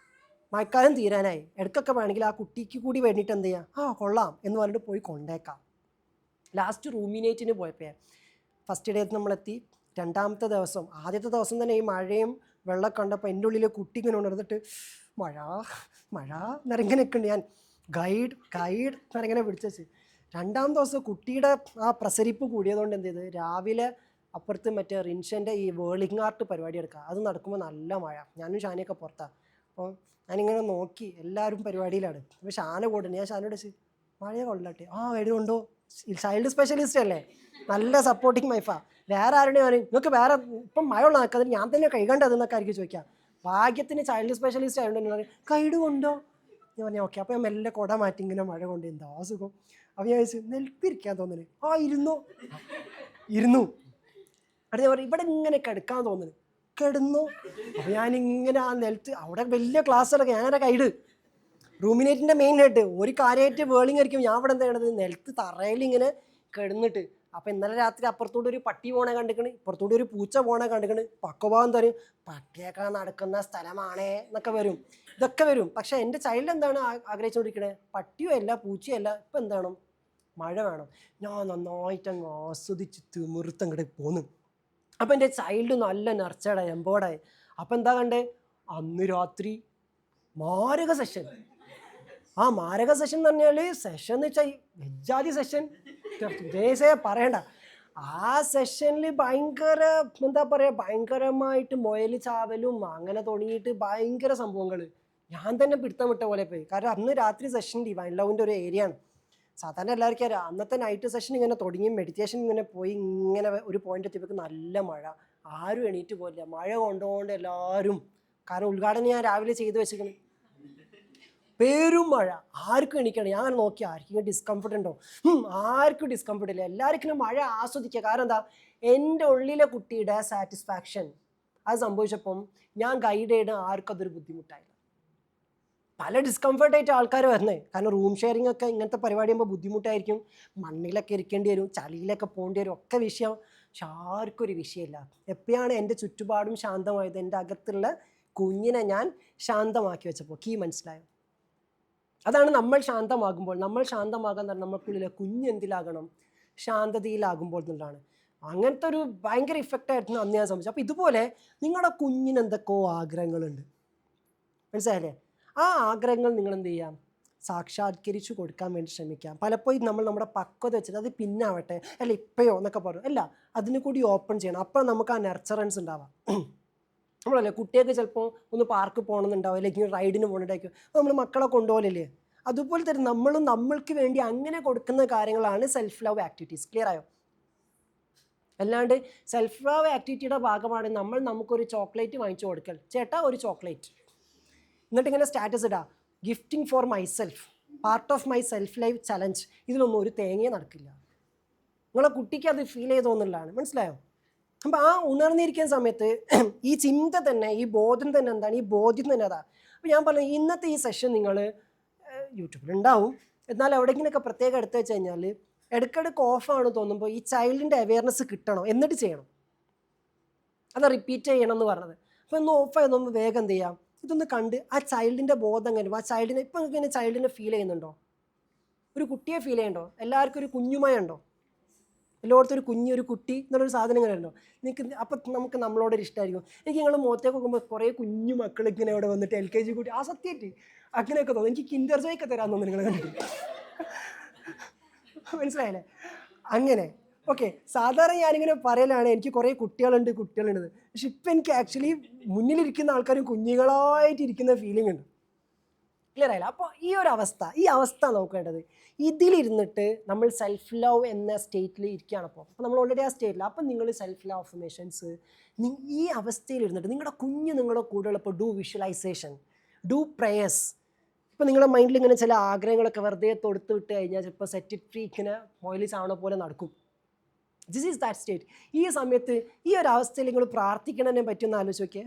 മഴക്കാലം തീരാനായി, ഇടയ്ക്കൊക്കെ വേണമെങ്കിൽ ആ കുട്ടിക്ക് കൂടി വേണ്ടിയിട്ട് എന്ത് ചെയ്യുക? കൊള്ളാം എന്ന് പറഞ്ഞിട്ട് പോയി കൊണ്ടേക്കാം. ലാസ്റ്റ് റൂമിനേറ്റിന് പോയപ്പോൾ ഫസ്റ്റ് ഡേ നമ്മളെത്തി. രണ്ടാമത്തെ ദിവസം, ആദ്യത്തെ ദിവസം തന്നെ ഈ മഴയും വെള്ളം കണ്ടപ്പോൾ എൻ്റെ ഉള്ളിൽ കുട്ടി ഇങ്ങനെ ഉണർന്നിട്ട് മഴ എന്നിങ്ങനെ നിൽക്കുന്നുണ്ട്. ഞാൻ ഗൈഡ് എന്നിങ്ങനെ പിടിച്ചു. രണ്ടാം ദിവസം കുട്ടിയുടെ ആ പ്രസരിപ്പ് കൂടിയതുകൊണ്ട് എന്ത് ചെയ്ത്, രാവിലെ അപ്പുറത്ത് മറ്റേ റിൻഷൻ്റെ ഈ വേളിംഗ് ആർട്ട് പരിപാടി എടുക്കുക. അത് നടക്കുമ്പോൾ നല്ല മഴ, ഞാനും ഷാനയൊക്കെ പുറത്താണ്. അപ്പോൾ ഞാനിങ്ങനെ നോക്കി, എല്ലാവരും പരിപാടിയിലാണ്. അപ്പോൾ ഷാന കൂടുന്നു. ഞാൻ ഷാനോട് മഴ കൊള്ളട്ടെ, ഗൈഡ് കൊണ്ടോ, ചൈൽഡ് സ്പെഷ്യലിസ്റ്റ് അല്ലേ, നല്ല സപ്പോർട്ടിങ് വൈഫാ. വേറെ ആരുടെയും പറയും നിങ്ങൾക്ക് വേറെ ഇപ്പം മഴ ഉള്ള നിൽക്കാതെ ഞാൻ തന്നെ കൈകണ്ടതെന്നൊക്കെ ആയിരിക്കും ചോദിക്കാം. ഭാഗ്യത്തിന് ചൈൽഡ് സ്പെഷ്യലിസ്റ്റ് ആയതുകൊണ്ട് തന്നെ പറയും ഗൈഡ് കൊണ്ടോ. ഞാൻ പറഞ്ഞു ഓക്കെ. അപ്പോൾ ഞാൻ മെല്ലെ കുട മാറ്റി ഇങ്ങനെ മഴ കൊണ്ട് എന്താ സുഖം. അപ്പോൾ ഞാൻ ചോദിച്ചു നെൽത്തിരിക്കാൻ തോന്നുന്നു. ഇരുന്നു. അവിടെ ഞാൻ പറയും ഇവിടെ ഇങ്ങനെ കിടക്കാൻ തോന്നുന്നു. കിടന്നു. അപ്പോൾ ഞാനിങ്ങനെ ആ നിലത്ത്, അവിടെ വലിയ ക്ലാസ്സൊക്കെ, ഞാനൊരു ഗൈഡ്, റൂമിനേറ്റിൻ്റെ മെയിൻ ഹെഡ്, ഒരു കാര്യമായിട്ട് വേളിങ് ആയിരിക്കും. ഞാൻ ഇവിടെ എന്താ ചെയ്യണത്, നിലത്ത് തറയിൽ ഇങ്ങനെ കിടന്നിട്ട്. അപ്പോൾ ഇന്നലെ രാത്രി അപ്പുറത്തോട്ട് ഒരു പട്ടി പോണേ കണ്ടിക്കണ്, ഇപ്പുറത്തോട്ട് ഒരു പൂച്ച പോണേ കണ്ടിക്കണ്. പക്വഭാവം തരും, പട്ടിയൊക്കെ നടക്കുന്ന സ്ഥലമാണേ എന്നൊക്കെ വരും, ഇതൊക്കെ വരും. പക്ഷേ എൻ്റെ ചൈൽഡ് എന്താണ് ആഗ്രഹിച്ചുകൊണ്ടിരിക്കണേ? പട്ടിയോ അല്ല, പൂച്ചയോ അല്ല, ഇപ്പം എന്താണ്? മഴ വേണം. ഞാൻ നന്നായിട്ട് അങ്ങ് ആസ്വദിച്ച് തിമിർത്തങ്ങോട്ട് പോന്നു. അപ്പം എൻ്റെ ചൈൽഡ് നല്ല നർച്ചടായി, എംബോർഡായി. അപ്പം എന്താ കണ്ടേ? അന്ന് രാത്രി മാരക സെഷൻ. മാരക സെഷൻ എന്ന് പറഞ്ഞാൽ സെഷൻ എന്ന് വെച്ചാൽ വെജാതി സെഷൻ, ഉദ്ദേശേ പറയണ്ട. ആ സെഷനിൽ ഭയങ്കര എന്താ പറയുക, ഭയങ്കരമായിട്ട് മുയൽ ചാവലും അങ്ങനെ തുടങ്ങിയിട്ട് ഭയങ്കര സംഭവങ്ങൾ. ഞാൻ തന്നെ പിടുത്തം വിട്ട പോലെ പോയി. കാരണം അന്ന് രാത്രി സെഷൻ ഡിവൈൻ ലവിൻ്റെ ഒരു ഏരിയ ആണ്. സാധാരണ എല്ലാവർക്കും അറിയാം. അന്നത്തെ നൈറ്റ് സെഷൻ ഇങ്ങനെ തുടങ്ങി, മെഡിറ്റേഷൻ ഇങ്ങനെ പോയി, ഇങ്ങനെ ഒരു പോയിന്റ് എത്തിയപ്പോൾ നല്ല മഴ. ആരും എണീറ്റ് പോയില്ല, മഴ കൊണ്ടുകൊണ്ട് എല്ലാവരും. കാരണം ഉദ്ഘാടനം ഞാൻ രാവിലെ ചെയ്ത് വെച്ചിരിക്കണം. പേരും മഴ, ആർക്കും എണീക്കണം. ഞാൻ അങ്ങനെ നോക്കി ആർക്കും ഡിസ്കംഫർട്ട് ഉണ്ടോ? ആർക്കും ഡിസ്കംഫർട്ട് ഇല്ല. എല്ലാവർക്കും മഴ ആസ്വദിക്കുക. കാരണം എന്താ, എൻ്റെ ഉള്ളിലെ കുട്ടിയുടെ സാറ്റിസ്ഫാക്ഷൻ അത് സംഭവിച്ചപ്പം ഞാൻ ഗൈഡ് ചെയ്ത് ആർക്കും അതൊരു ബുദ്ധിമുട്ടായില്ല. പല ഡിസ്കംഫർട്ടായിട്ട് ആൾക്കാർ വരുന്നത്, കാരണം റൂം ഷെയറിംഗ് ഒക്കെ ഇങ്ങനത്തെ പരിപാടി ആകുമ്പോൾ ബുദ്ധിമുട്ടായിരിക്കും. മണ്ണിലൊക്കെ ഇരിക്കേണ്ടി വരും, ചളിയിലൊക്കെ പോകേണ്ടി വരും, ഒക്കെ വിഷയം. പക്ഷെ ആർക്കും ഒരു വിഷയമില്ല. എപ്പോഴാണ് എൻ്റെ ചുറ്റുപാടും ശാന്തമായത്, എൻ്റെ അകത്തുള്ള കുഞ്ഞിനെ ഞാൻ ശാന്തമാക്കി വെച്ചപ്പോൾ കീ മനസ്സിലായോ? അതാണ് നമ്മൾ ശാന്തമാകുമ്പോൾ, നമ്മൾ ശാന്തമാകാൻ തന്നെ നമ്മൾക്കുള്ളിലെ കുഞ്ഞ് എന്തിലാകണം, ശാന്തതയിലാകുമ്പോൾ എന്നുള്ളതാണ്. അങ്ങനത്തെ ഒരു ഭയങ്കര ഇഫക്റ്റായിരുന്നു അന്ന് ഞാൻ സംബന്ധിച്ചു. അപ്പോൾ ഇതുപോലെ നിങ്ങളുടെ കുഞ്ഞിന് എന്തൊക്കെയോ ആഗ്രഹങ്ങളുണ്ട്, മനസ്സിലായില്ലേ? ആ ആഗ്രഹങ്ങൾ നിങ്ങൾ എന്ത് ചെയ്യാം, സാക്ഷാത്കരിച്ചു കൊടുക്കാൻ വേണ്ടി ശ്രമിക്കാം. പലപ്പോഴും നമ്മൾ നമ്മുടെ പക്വത വെച്ചിട്ട് അത് പിന്നാവട്ടെ, അല്ല ഇപ്പോഴോ എന്നൊക്കെ പറയും. അല്ല, അതിന് കൂടി ഓപ്പൺ ചെയ്യണം. അപ്പോൾ നമുക്ക് ആ നെർച്ചറൻസ് ഉണ്ടാവാം. നമ്മളല്ലേ കുട്ടിയൊക്കെ ചിലപ്പോൾ ഒന്ന് പാർക്ക് പോകണമെന്നുണ്ടാവും, അല്ലെങ്കിൽ റൈഡിന് പോകണുണ്ടായിരിക്കും, അപ്പോൾ നമ്മൾ മക്കളെ കൊണ്ടുപോകലല്ലേ. അതുപോലെ തന്നെ നമ്മളും നമ്മൾക്ക് വേണ്ടി അങ്ങനെ കൊടുക്കുന്ന കാര്യങ്ങളാണ് സെൽഫ് ലവ് ആക്ടിവിറ്റീസ്. ക്ലിയർ ആയോ? അല്ലാണ്ട് സെൽഫ് ലവ് ആക്ടിവിറ്റിയുടെ ഭാഗമാണ് നമ്മൾ നമുക്കൊരു ചോക്ലേറ്റ് വാങ്ങിച്ചു കൊടുക്കൽ. ചേട്ടാ ഒരു ചോക്ലേറ്റ്, എന്നിട്ട് ഇങ്ങനെ സ്റ്റാറ്റസ് ഇടാം, gifting for my self, part of my self life challenge. ഇതിലൊന്നും ഒരു തേങ്ങയെ നടക്കില്ല. നിങ്ങളെ കുട്ടിക്ക് അത് ഫീൽ ചെയ്തോന്നുള്ളതാണ്. മനസ്സിലായോ? അപ്പോൾ ആ ഉണർന്നിരിക്കുന്ന സമയത്ത് ഈ ചിന്ത തന്നെ, ഈ ബോധം തന്നെ എന്താണ്, ഈ ബോധ്യം തന്നെ അതാ. അപ്പോൾ ഞാൻ പറഞ്ഞു, ഇന്നത്തെ ഈ സെഷൻ നിങ്ങൾ യൂട്യൂബിലുണ്ടാവും, എന്നാൽ എവിടെയെങ്കിലുമൊക്കെ പ്രത്യേകം എടുത്തു വെച്ച് കഴിഞ്ഞാൽ ഇടയ്ക്കിടയ്ക്ക് ഓഫാണ് തോന്നുമ്പോൾ ഈ ചൈൽഡിൻ്റെ അവെയർനെസ് കിട്ടണം, എന്നിട്ട് ചെയ്യണം. അത് റിപ്പീറ്റ് ചെയ്യണം എന്ന് പറഞ്ഞത്. അപ്പോൾ ഒന്ന് ഓഫായി നോക്കുമ്പോൾ വേഗം എന്ത് ചെയ്യാം, ഇതൊന്ന് കണ്ട് ആ ചൈൽഡിൻ്റെ ബോധം എങ്ങനെ, ആ ചൈൽഡിനെ ഇപ്പം ഇങ്ങനെ ചൈൽഡിനെ ഫീൽ ചെയ്യുന്നുണ്ടോ? ഒരു കുട്ടിയെ ഫീൽ ചെയ്യണ്ടോ? എല്ലാവർക്കും ഒരു കുഞ്ഞുമയ ഉണ്ടോ? എല്ലായിടത്തും ഒരു കുഞ്ഞ്, ഒരു കുട്ടി എന്നുള്ളൊരു സാധനം ഇങ്ങനെ ഉണ്ടോ നിങ്ങൾക്ക്? അപ്പം നമുക്ക് നമ്മളോടൊരു ഇഷ്ടമായിരിക്കും. എനിക്ക് നിങ്ങൾ മുഖത്തേക്ക് നോക്കുമ്പോൾ കുറേ കുഞ്ഞു മക്കൾ ഇങ്ങനെ അവിടെ വന്നിട്ട് LKG കുട്ടി, ആ സത്യമായിട്ട് അങ്ങനെയൊക്കെ തോന്നും. എനിക്ക് കിൻഡർ ജോയ് ഒക്കെ തരാൻ തോന്നുന്നു നിങ്ങൾ കണ്ടിട്ട്. മനസ്സിലായല്ലേ? അങ്ങനെ ഓക്കെ. സാധാരണ ഞാനിങ്ങനെ പറയലാണ് എനിക്ക് കുറേ കുട്ടികളുണ്ട്. പക്ഷെ ഇപ്പം എനിക്ക് ആക്ച്വലി മുന്നിലിരിക്കുന്ന ആൾക്കാരും കുഞ്ഞുങ്ങളായിട്ടിരിക്കുന്ന ഫീലിംഗ് ഉണ്ട്. ക്ലിയർ ആയില്ല? അപ്പോൾ ഈ അവസ്ഥ നോക്കേണ്ടത്, ഇതിലിരുന്നിട്ട് നമ്മൾ സെൽഫ് ലവ് എന്ന സ്റ്റേറ്റിൽ ഇരിക്കുകയാണ്. അപ്പോൾ നമ്മൾ ഓൾറെഡി ആ സ്റ്റേറ്റിൽ. അപ്പം നിങ്ങൾ സെൽഫ് ലവ് അഫർമേഷൻസ് ഈ അവസ്ഥയിലിരുന്നിട്ട് നിങ്ങളുടെ കുഞ്ഞ് നിങ്ങളുടെ കൂടെ ഉള്ളപ്പോൾ ഡു വിഷ്വലൈസേഷൻ, ഡു പ്രേയേഴ്സ്. ഇപ്പോൾ നിങ്ങളുടെ മൈൻഡിൽ ഇങ്ങനെ ചില ആഗ്രഹങ്ങളൊക്കെ വെറുതെ തൊടുത്ത് വിട്ട് കഴിഞ്ഞാൽ ചിലപ്പോൾ സെറ്റ് ഇറ്റ് ഫ്രീ ഇങ്ങനെ മൊയിലിസ് ആവണ പോലെ നടക്കും. This is that state. ഈ സമയത്ത് ഈ ഒരു അവസ്ഥയിൽ നിങ്ങൾ പ്രാർത്ഥിക്കണതിനെ പറ്റിയൊന്ന് ആലോചിച്ച് നോക്കിയേ.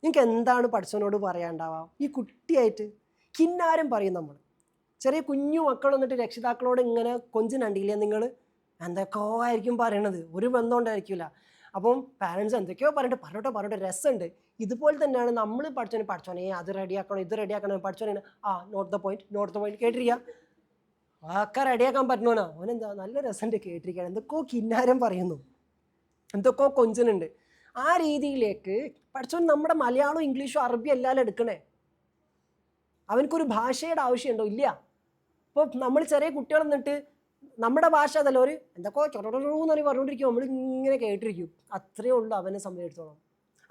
നിങ്ങൾക്ക് എന്താണ് പഠിച്ചവനോട് പറയാണ്ടാവാം? ഈ കുട്ടിയായിട്ട് കിന്നാരം പറയും നമ്മൾ. ചെറിയ കുഞ്ഞു മക്കൾ വന്നിട്ട് രക്ഷിതാക്കളോട് ഇങ്ങനെ കൊഞ്ചിനുണ്ടില്ലേ, നിങ്ങൾ എന്തൊക്കെയോ ആയിരിക്കും പറയണത്, ഒരു ബന്ധം ഉണ്ടായിരിക്കില്ല. അപ്പം പാരൻസ് എന്തൊക്കെയോ പറഞ്ഞിട്ട് രസമുണ്ട്. ഇതുപോലെ തന്നെയാണ് നമ്മൾ പഠിച്ചോനെ അത് റെഡിയാക്കണം, ഇത് റെഡിയാക്കണം. പഠിച്ചോനെ നോട്ട് ദ പോയിന്റ് കേട്ടിരിക്കുക. ഒക്കെ റെഡിയാക്കാൻ പറ്റണോനാ അവനെന്താ നല്ല രസമുണ്ട് കേട്ടിരിക്കുകയാണ്. എന്തൊക്കെയോ കിന്നാരം പറയുന്നു, എന്തൊക്കെയോ കൊഞ്ചനുണ്ട്. ആ രീതിയിലേക്ക് പഠിച്ചോൻ നമ്മുടെ മലയാളവും ഇംഗ്ലീഷും അറബി എല്ലാവരും എടുക്കണേ. അവനക്കൊരു ഭാഷയുടെ ആവശ്യമുണ്ടോ? ഇല്ല. ഇപ്പോൾ നമ്മൾ ചെറിയ കുട്ടികൾ എന്നിട്ട് നമ്മുടെ ഭാഷ അതല്ല, ഒരു എന്തൊക്കെയോ ചൊറൂന്ന് പറഞ്ഞുകൊണ്ടിരിക്കും, നമ്മൾ ഇങ്ങനെ കേട്ടിരിക്കും. അത്രയേ ഉള്ളൂ അവനെ സംബന്ധിച്ചിടത്തോളം.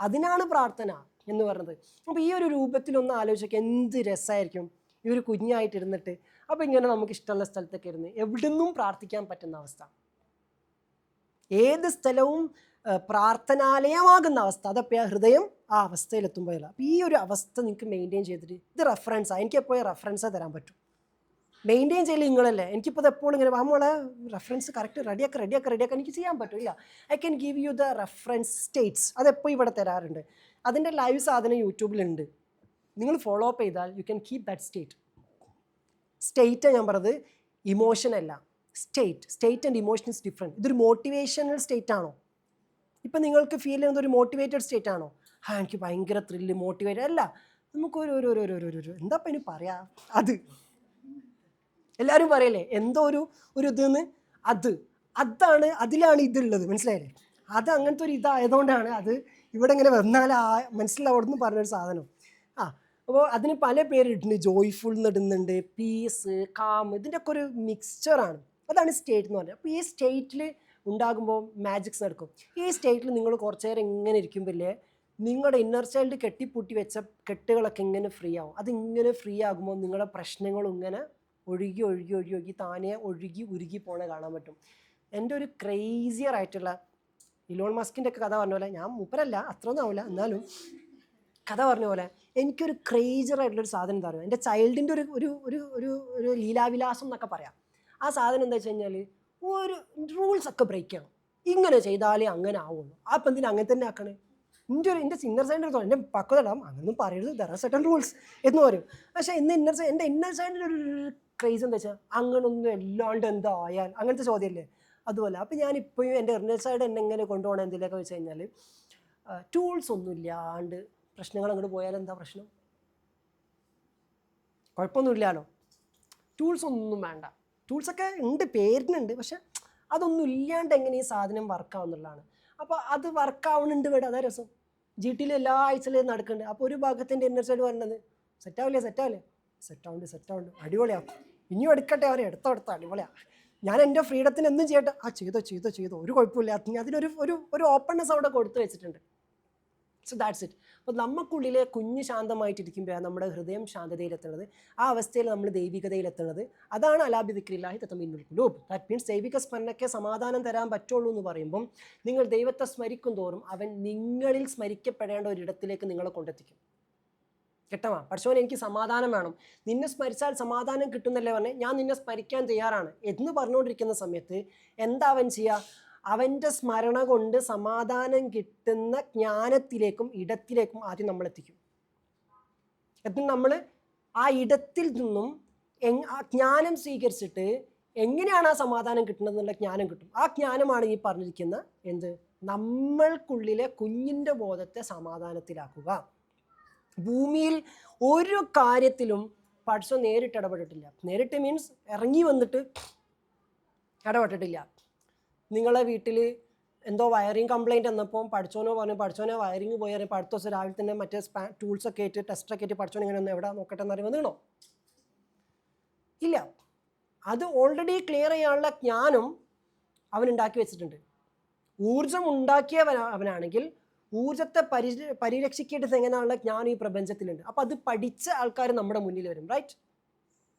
അതിനാണ് പ്രാർത്ഥന എന്ന് പറയുന്നത്. അപ്പോൾ ഈ ഒരു രൂപത്തിലൊന്ന് ആലോചിക്കുക, എന്ത് രസമായിരിക്കും ഈ ഒരു കുഞ്ഞായിട്ടിരുന്നിട്ട്. അപ്പോൾ ഇങ്ങനെ നമുക്ക് ഇഷ്ടമുള്ള സ്ഥലത്തൊക്കെ ഇരുന്ന് എവിടെ നിന്നും പ്രാർത്ഥിക്കാൻ പറ്റുന്ന അവസ്ഥ, ഏത് സ്ഥലവും പ്രാർത്ഥനാലയമാകുന്ന അവസ്ഥ, അതപ്പോൾ ഹൃദയം ആ അവസ്ഥയിലെത്തുമ്പോഴല്ല. അപ്പോൾ ഈ ഒരു അവസ്ഥ നിങ്ങൾക്ക് മെയിൻറ്റെയിൻ ചെയ്തിട്ട്, ഇത് റെഫറൻസാണ്, എനിക്കെപ്പോഴും റെഫറൻസാണ് തരാൻ പറ്റും. മെയിൻറ്റെയിൻ ചെയ്യൽ നിങ്ങളല്ലേ. എനിക്കിപ്പോൾ ഇത് എപ്പോഴും ഇങ്ങനെ നമ്മളെ റെഫറൻസ് കറക്റ്റ് റെഡിയാക്കാൻ എനിക്ക് ചെയ്യാൻ പറ്റില്ല. I can give you the reference states. അതെപ്പോൾ ഇവിടെ തരാറുണ്ട്. അതിൻ്റെ ലൈവ് സാധനം യൂട്യൂബിലുണ്ട്. നിങ്ങൾ ഫോളോ അപ്പ് ചെയ്താൽ you can keep that state ഞാൻ പറഞ്ഞത് ഇമോഷൻ അല്ല, state and emotion is different. ഇതൊരു മോട്ടിവേഷണൽ സ്റ്റേറ്റ് ആണോ? ഇപ്പം നിങ്ങൾക്ക് ഫീൽ ചെയ്യുന്നത് ഒരു മോട്ടിവേറ്റഡ് സ്റ്റേറ്റ് ആണോ? എനിക്ക് ഭയങ്കര ത്രില്ല് മോട്ടിവേറ്റഡ് അല്ല. നമുക്കൊരു എന്താ ഇപ്പം ഇനി പറയാ, അത് എല്ലാവരും പറയല്ലേ എന്തോ ഒരു ഇതെന്ന്, അതാണ് അതിലാണ് ഇതുള്ളത്. മനസ്സിലായില്ലേ? അത് അങ്ങനത്തെ ഒരു ഇതായതുകൊണ്ടാണ് അത് ഇവിടെ ഇങ്ങനെ വന്നാൽ മനസ്സിലാവുമെന്ന് പറഞ്ഞൊരു സാധനം. അപ്പോൾ അതിന് പല പേരിട്ടുണ്ട്. ജോയ്ഫുൾ എന്നിടുന്നുണ്ട്, പീസ്, കാം, ഇതിൻ്റെ ഒക്കെ ഒരു മിക്സ്ചറാണ്. അതാണ് സ്റ്റേറ്റ് എന്ന് പറഞ്ഞത്. അപ്പോൾ ഈ സ്റ്റേറ്റിൽ ഉണ്ടാകുമ്പോൾ മാജിക്സ് നടക്കും. ഈ സ്റ്റേറ്റിൽ നിങ്ങൾ കുറച്ച് നേരം ഇങ്ങനെ ഇരിക്കുമ്പോഴേ നിങ്ങളുടെ ഇന്നർ ചൈൽഡ് കെട്ടിപ്പൂട്ടി വെച്ച കെട്ടുകളൊക്കെ ഇങ്ങനെ ഫ്രീ ആവും. അതിങ്ങനെ ഫ്രീ ആകുമ്പോൾ നിങ്ങളുടെ പ്രശ്നങ്ങളും ഇങ്ങനെ ഒഴുകി താനെ ഉരുകി പോണ കാണാൻ പറ്റും. എൻ്റെ ഒരു ക്രേസിയർ ആയിട്ടുള്ള ഇലോൺ മസ്കിൻ്റെ ഒക്കെ കഥ പറഞ്ഞ പോലെ, ഞാൻ മൂപ്പരല്ല, അത്രയൊന്നും ആവില്ല, എന്നാലും കഥ പറഞ്ഞ പോലെ എനിക്കൊരു ക്രേജറായിട്ടുള്ളൊരു സാധനം എന്താ പറയുക, എൻ്റെ ചൈൽഡിൻ്റെ ഒരു ഒരു ഒരു ഒരു ഒരു ലീലാവിലാസം എന്നൊക്കെ പറയാം. ആ സാധനം എന്താ വെച്ച് കഴിഞ്ഞാൽ ഒരു റൂൾസൊക്കെ ബ്രേക്ക് ചെയ്യണം. ഇങ്ങനെ ചെയ്താലേ അങ്ങനെ ആവുള്ളൂ. ആ അപ്പം എന്തിനാ അങ്ങനെ തന്നെ ആക്കണേ? എൻ്റെ ഇന്നർ സൈഡിൻ്റെ അടുത്തോ എൻ്റെ പക്വത ഇടാം, അങ്ങനൊന്നും പറയരുത്, ദർ ആർ സർട്ടൻ റൂൾസ് എന്ന് പറയും. പക്ഷേ എൻ്റെ ഇന്നർ സൈഡിൻ്റെ ഒരു ക്രേസ് എന്താ വെച്ചാൽ അങ്ങനൊന്നും എല്ലാണ്ട് എന്താ ആയാൽ അങ്ങനത്തെ ചോദ്യമല്ലേ അതുപോലെ. അപ്പം ഞാനിപ്പോഴും എൻ്റെ ഇന്നർ സൈഡ് എന്നെ എങ്ങനെ കൊണ്ടുപോകണം എന്തിലൊക്കെ വെച്ച് കഴിഞ്ഞാൽ ടൂൾസ് ഒന്നും ഇല്ലാണ്ട് പ്രശ്നങ്ങൾ അങ്ങോട്ട് പോയാൽ എന്താ പ്രശ്നം? കുഴപ്പമൊന്നുമില്ലല്ലോ. ടൂൾസ് ഒന്നും വേണ്ട. ടൂൾസൊക്കെ ഉണ്ട്, പേരിനുണ്ട്, പക്ഷെ അതൊന്നും ഇല്ലാണ്ട് എങ്ങനെ ഈ സാധനം വർക്കാവുന്നുള്ളതാണ്. അപ്പോൾ അത് വർക്കാവുന്നുണ്ട് ഇവിടെ, അതാ രസം. GT എല്ലാ ആഴ്ചയിലും നടക്കുന്നുണ്ട്. അപ്പോൾ ഒരു ഭാഗത്തിൻ്റെ ഇന്നർ സൈഡ് പറഞ്ഞത് സെറ്റാവുണ്ട് അടിപൊളിയാവും, ഇനിയും എടുക്കട്ടെ, അവരെ എടുത്തോ അടിപൊളിയാണ്, ഞാൻ എൻ്റെ ഫ്രീഡത്തിന് എന്തും ചെയ്യട്ടെ, ചെയ്തോ ഒരു കുഴപ്പമില്ല, അതിനൊരു ഒരു ഓപ്പൺനെസ് അവിടെ കൊടുത്തു വെച്ചിട്ടുണ്ട്. So that's it. അപ്പോൾ നമുക്കുള്ളിലെ കുഞ്ഞ് ശാന്തമായിട്ടിരിക്കുമ്പോഴാണ് നമ്മുടെ ഹൃദയം ശാന്തതയിലെത്തുന്നത്. ആ അവസ്ഥയിൽ നമ്മൾ ദൈവികതയിലെത്തുന്നത്. അതാണ് അലാബി ദിക്രില്ലാഹി തത്മഇന്നുൽ ഖുലൂബ്. ദാറ്റ് മീൻസ് ദൈവിക സ്മരണയ്ക്ക് സമാധാനം തരാൻ പറ്റുള്ളൂ എന്ന് പറയുമ്പം നിങ്ങൾ ദൈവത്തെ സ്മരിക്കും തോറും അവൻ നിങ്ങളിൽ സ്മരിക്കപ്പെടേണ്ട ഒരിടത്തിലേക്ക് നിങ്ങളെ കൊണ്ടെത്തിക്കും. കേട്ടവാ, പഠിച്ചവൻ എനിക്ക് സമാധാനം വേണം, നിന്നെ സ്മരിച്ചാൽ സമാധാനം കിട്ടുന്നല്ലേ പറഞ്ഞേ, ഞാൻ നിന്നെ സ്മരിക്കാൻ തയ്യാറാണ് എന്ന് പറഞ്ഞുകൊണ്ടിരിക്കുന്ന സമയത്ത് എന്താ അവൻ ചെയ്യുക? അവൻ്റെ സ്മരണ കൊണ്ട് സമാധാനം കിട്ടുന്ന ജ്ഞാനത്തിലേക്കും ഇടത്തിലേക്കും ആദ്യം നമ്മൾ എത്തിക്കും. എന്നിട്ട് നമ്മൾ ആ ഇടത്തിൽ നിന്നും ആ ജ്ഞാനം സ്വീകരിച്ചിട്ട് എങ്ങനെയാണ് ആ സമാധാനം കിട്ടുന്നത് എന്നുള്ള ജ്ഞാനം കിട്ടും. ആ ജ്ഞാനമാണ് ഈ പറഞ്ഞിരിക്കുന്ന എന്ത്, നമ്മൾക്കുള്ളിലെ കുഞ്ഞിൻ്റെ ബോധത്തെ സമാധാനത്തിലാക്കുക. ഭൂമിയിൽ ഒരു കാര്യത്തിലും പഠിച്ചോ നേരിട്ട് ഇടപെട്ടിട്ടില്ല. നേരിട്ട് മീൻസ് ഇറങ്ങി വന്നിട്ട് ഇടപെട്ടിട്ടില്ല. നിങ്ങളെ വീട്ടിൽ എന്തോ വയറിങ് കംപ്ലയിൻറ്റ് വന്നപ്പോൾ പഠിച്ചോനെ വയറിങ് പോയി അറിയാം, അടുത്ത ദിവസം രാവിലെ തന്നെ മറ്റേ ടൂൾസൊക്കെ ആയിട്ട് ടെസ്റ്റൊക്കെ ആയിട്ട് പഠിച്ചോനെ ഇങ്ങനെ ഒന്ന് എവിടെ നോക്കട്ടെ എന്ന് അറിയാൻ വന്നിണോ? ഇല്ല. അത് ഓൾറെഡി ക്ലിയർ ചെയ്യാനുള്ള ജ്ഞാനം അവനുണ്ടാക്കി വെച്ചിട്ടുണ്ട്. ഊർജം ഉണ്ടാക്കിയവനാണെങ്കിൽ ഊർജത്തെ പരിരക്ഷിക്കേണ്ടത് എങ്ങനെയുള്ള ജ്ഞാനം ഈ പ്രപഞ്ചത്തിലുണ്ട്. അപ്പോൾ അത് പഠിച്ച ആൾക്കാർ നമ്മുടെ മുന്നിൽ വരും, റൈറ്റ്?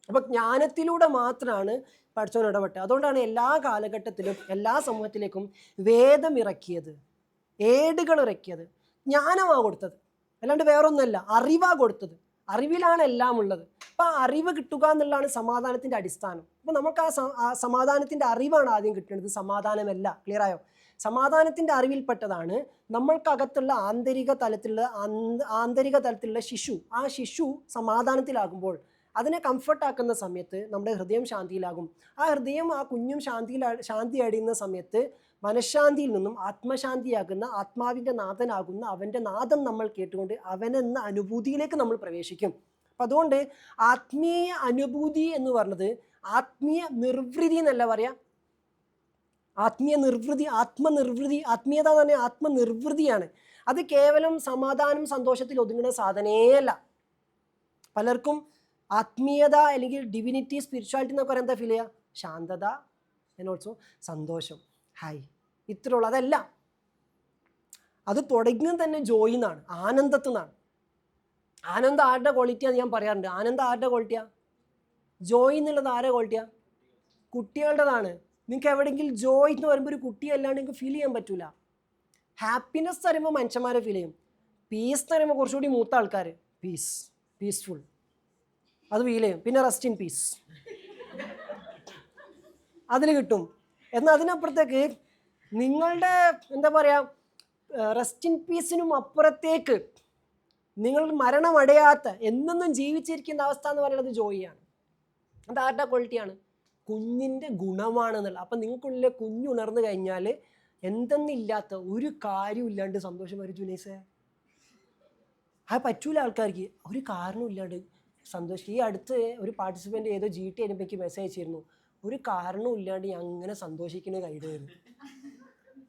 അപ്പോൾ ജ്ഞാനത്തിലൂടെ മാത്രമാണ് പഠിച്ചവൻ ഇടപെട്ടത്. അതുകൊണ്ടാണ് എല്ലാ കാലഘട്ടത്തിലും എല്ലാ സമൂഹത്തിലേക്കും വേദം ഇറക്കിയത്, ഏടുകൾ ഇറക്കിയത്. ജ്ഞാനമാണ് കൊടുത്തത്, അല്ലാണ്ട് വേറൊന്നുമല്ല. അറിവാണ് കൊടുത്തത്. അറിവിലാണ് എല്ലാം ഉള്ളത്. അപ്പോൾ ആ അറിവ് കിട്ടുക എന്നുള്ളതാണ് സമാധാനത്തിൻ്റെ അടിസ്ഥാനം. അപ്പോൾ നമുക്ക് ആ സമാധാനത്തിൻ്റെ അറിവാണ് ആദ്യം കിട്ടുന്നത്, സമാധാനമല്ല. ക്ലിയർ ആയോ? സമാധാനത്തിൻ്റെ അറിവിൽപ്പെട്ടതാണ് നമ്മൾക്കകത്തുള്ള ആന്തരിക തലത്തിലുള്ള ശിശു. ആ ശിശു സമാധാനത്തിലാകുമ്പോൾ, അതിനെ കംഫർട്ടാക്കുന്ന സമയത്ത് നമ്മുടെ ഹൃദയം ശാന്തിയിലാകും. ആ ഹൃദയം ആ കുഞ്ഞും ശാന്തി അടിയുന്ന സമയത്ത് മനഃശാന്തിയിൽ നിന്നും ആത്മശാന്തിയാകുന്ന ആത്മാവിൻ്റെ നാഥനാകുന്ന അവൻ്റെ നാദം നമ്മൾ കേട്ടുകൊണ്ട് അവനെന്ന അനുഭൂതിയിലേക്ക് നമ്മൾ പ്രവേശിക്കും. അപ്പം അതുകൊണ്ട് ആത്മീയ അനുഭൂതി എന്ന് പറഞ്ഞത് ആത്മീയ നിർവൃതി എന്നല്ല പറയാം, ആത്മീയത എന്ന് പറഞ്ഞാൽ ആത്മനിർവൃതിയാണ്. അത് കേവലം സമാധാനം സന്തോഷത്തിൽ ഒതുങ്ങുന്ന സാധനേയല്ല. പലർക്കും ആത്മീയത അല്ലെങ്കിൽ ഡിവിനിറ്റി സ്പിരിച്വാലിറ്റി എന്നൊക്കെ പറയാൻ എന്താ ഫീൽ ചെയ്യുക? ശാന്തത ആൻഡ് ഓൾസോ സന്തോഷം, ഹായ്, ഇത്രയുള്ളൂ. അതല്ല, അത് തുടങ്ങുന്നത് തന്നെ ജോയിൽ നിന്നാണ്, ആനന്ദത്തിൽ നിന്നാണ്. ആനന്ദം ആരുടെ ക്വാളിറ്റിയാന്ന് ഞാൻ പറയാറുണ്ട്. ആനന്ദം ആരുടെ ക്വാളിറ്റിയാണ്? ജോയ് എന്നുള്ളത് ആരുടെ ക്വാളിറ്റിയാണ്? കുട്ടികളുടേതാണ്. നിങ്ങൾക്ക് എവിടെയെങ്കിലും ജോയ് എന്ന് പറയുമ്പോൾ ഒരു കുട്ടിയല്ലാണ്ട് നിങ്ങൾക്ക് ഫീൽ ചെയ്യാൻ പറ്റില്ല. ഹാപ്പിനെസ് തരുമ്പോൾ മനുഷ്യന്മാരെ ഫീൽ ചെയ്യും. പീസ് തരുമ്പോൾ കുറച്ചുകൂടി മൂത്ത ആൾക്കാർ പീസ്ഫുൾ അത് ഫീൽ ചെയ്യും. പിന്നെ റെസ്റ്റ് ഇൻ പീസ് അതിൽ കിട്ടും. എന്നാൽ അതിനപ്പുറത്തേക്ക് നിങ്ങളുടെ എന്താ പറയുക, റെസ്റ്റ് ഇൻ പീസിനും അപ്പുറത്തേക്ക് നിങ്ങൾ മരണമടയാത്ത എന്നെന്നും ജീവിച്ചിരിക്കുന്ന അവസ്ഥ എന്ന് പറയുന്നത് ജോയിയാണ്. അത് ആരുടെ ക്വാളിറ്റിയാണ്? കുഞ്ഞിൻ്റെ ഗുണമാണെന്നുള്ള. അപ്പം നിങ്ങൾക്കുള്ളിലെ കുഞ്ഞുണർന്നു കഴിഞ്ഞാൽ എന്തെന്നില്ലാത്ത ഒരു കാര്യവും ഇല്ലാണ്ട് സന്തോഷം വരും. ജുനൈസേ, അത് പറ്റൂല ആൾക്കാർക്ക്, ഒരു കാരണമില്ലാണ്ട് സന്തോഷം. ഈ അടുത്ത് ഒരു പാർട്ടിസിപ്പൻ്റ് ഏതോ GT എനിക്ക് മെസ്സേജ് അയച്ചിരുന്നു, ഒരു കാരണവും ഇല്ലാണ്ട് ഞാൻ അങ്ങനെ സന്തോഷിക്കുന്ന കൈഡായിരുന്നു,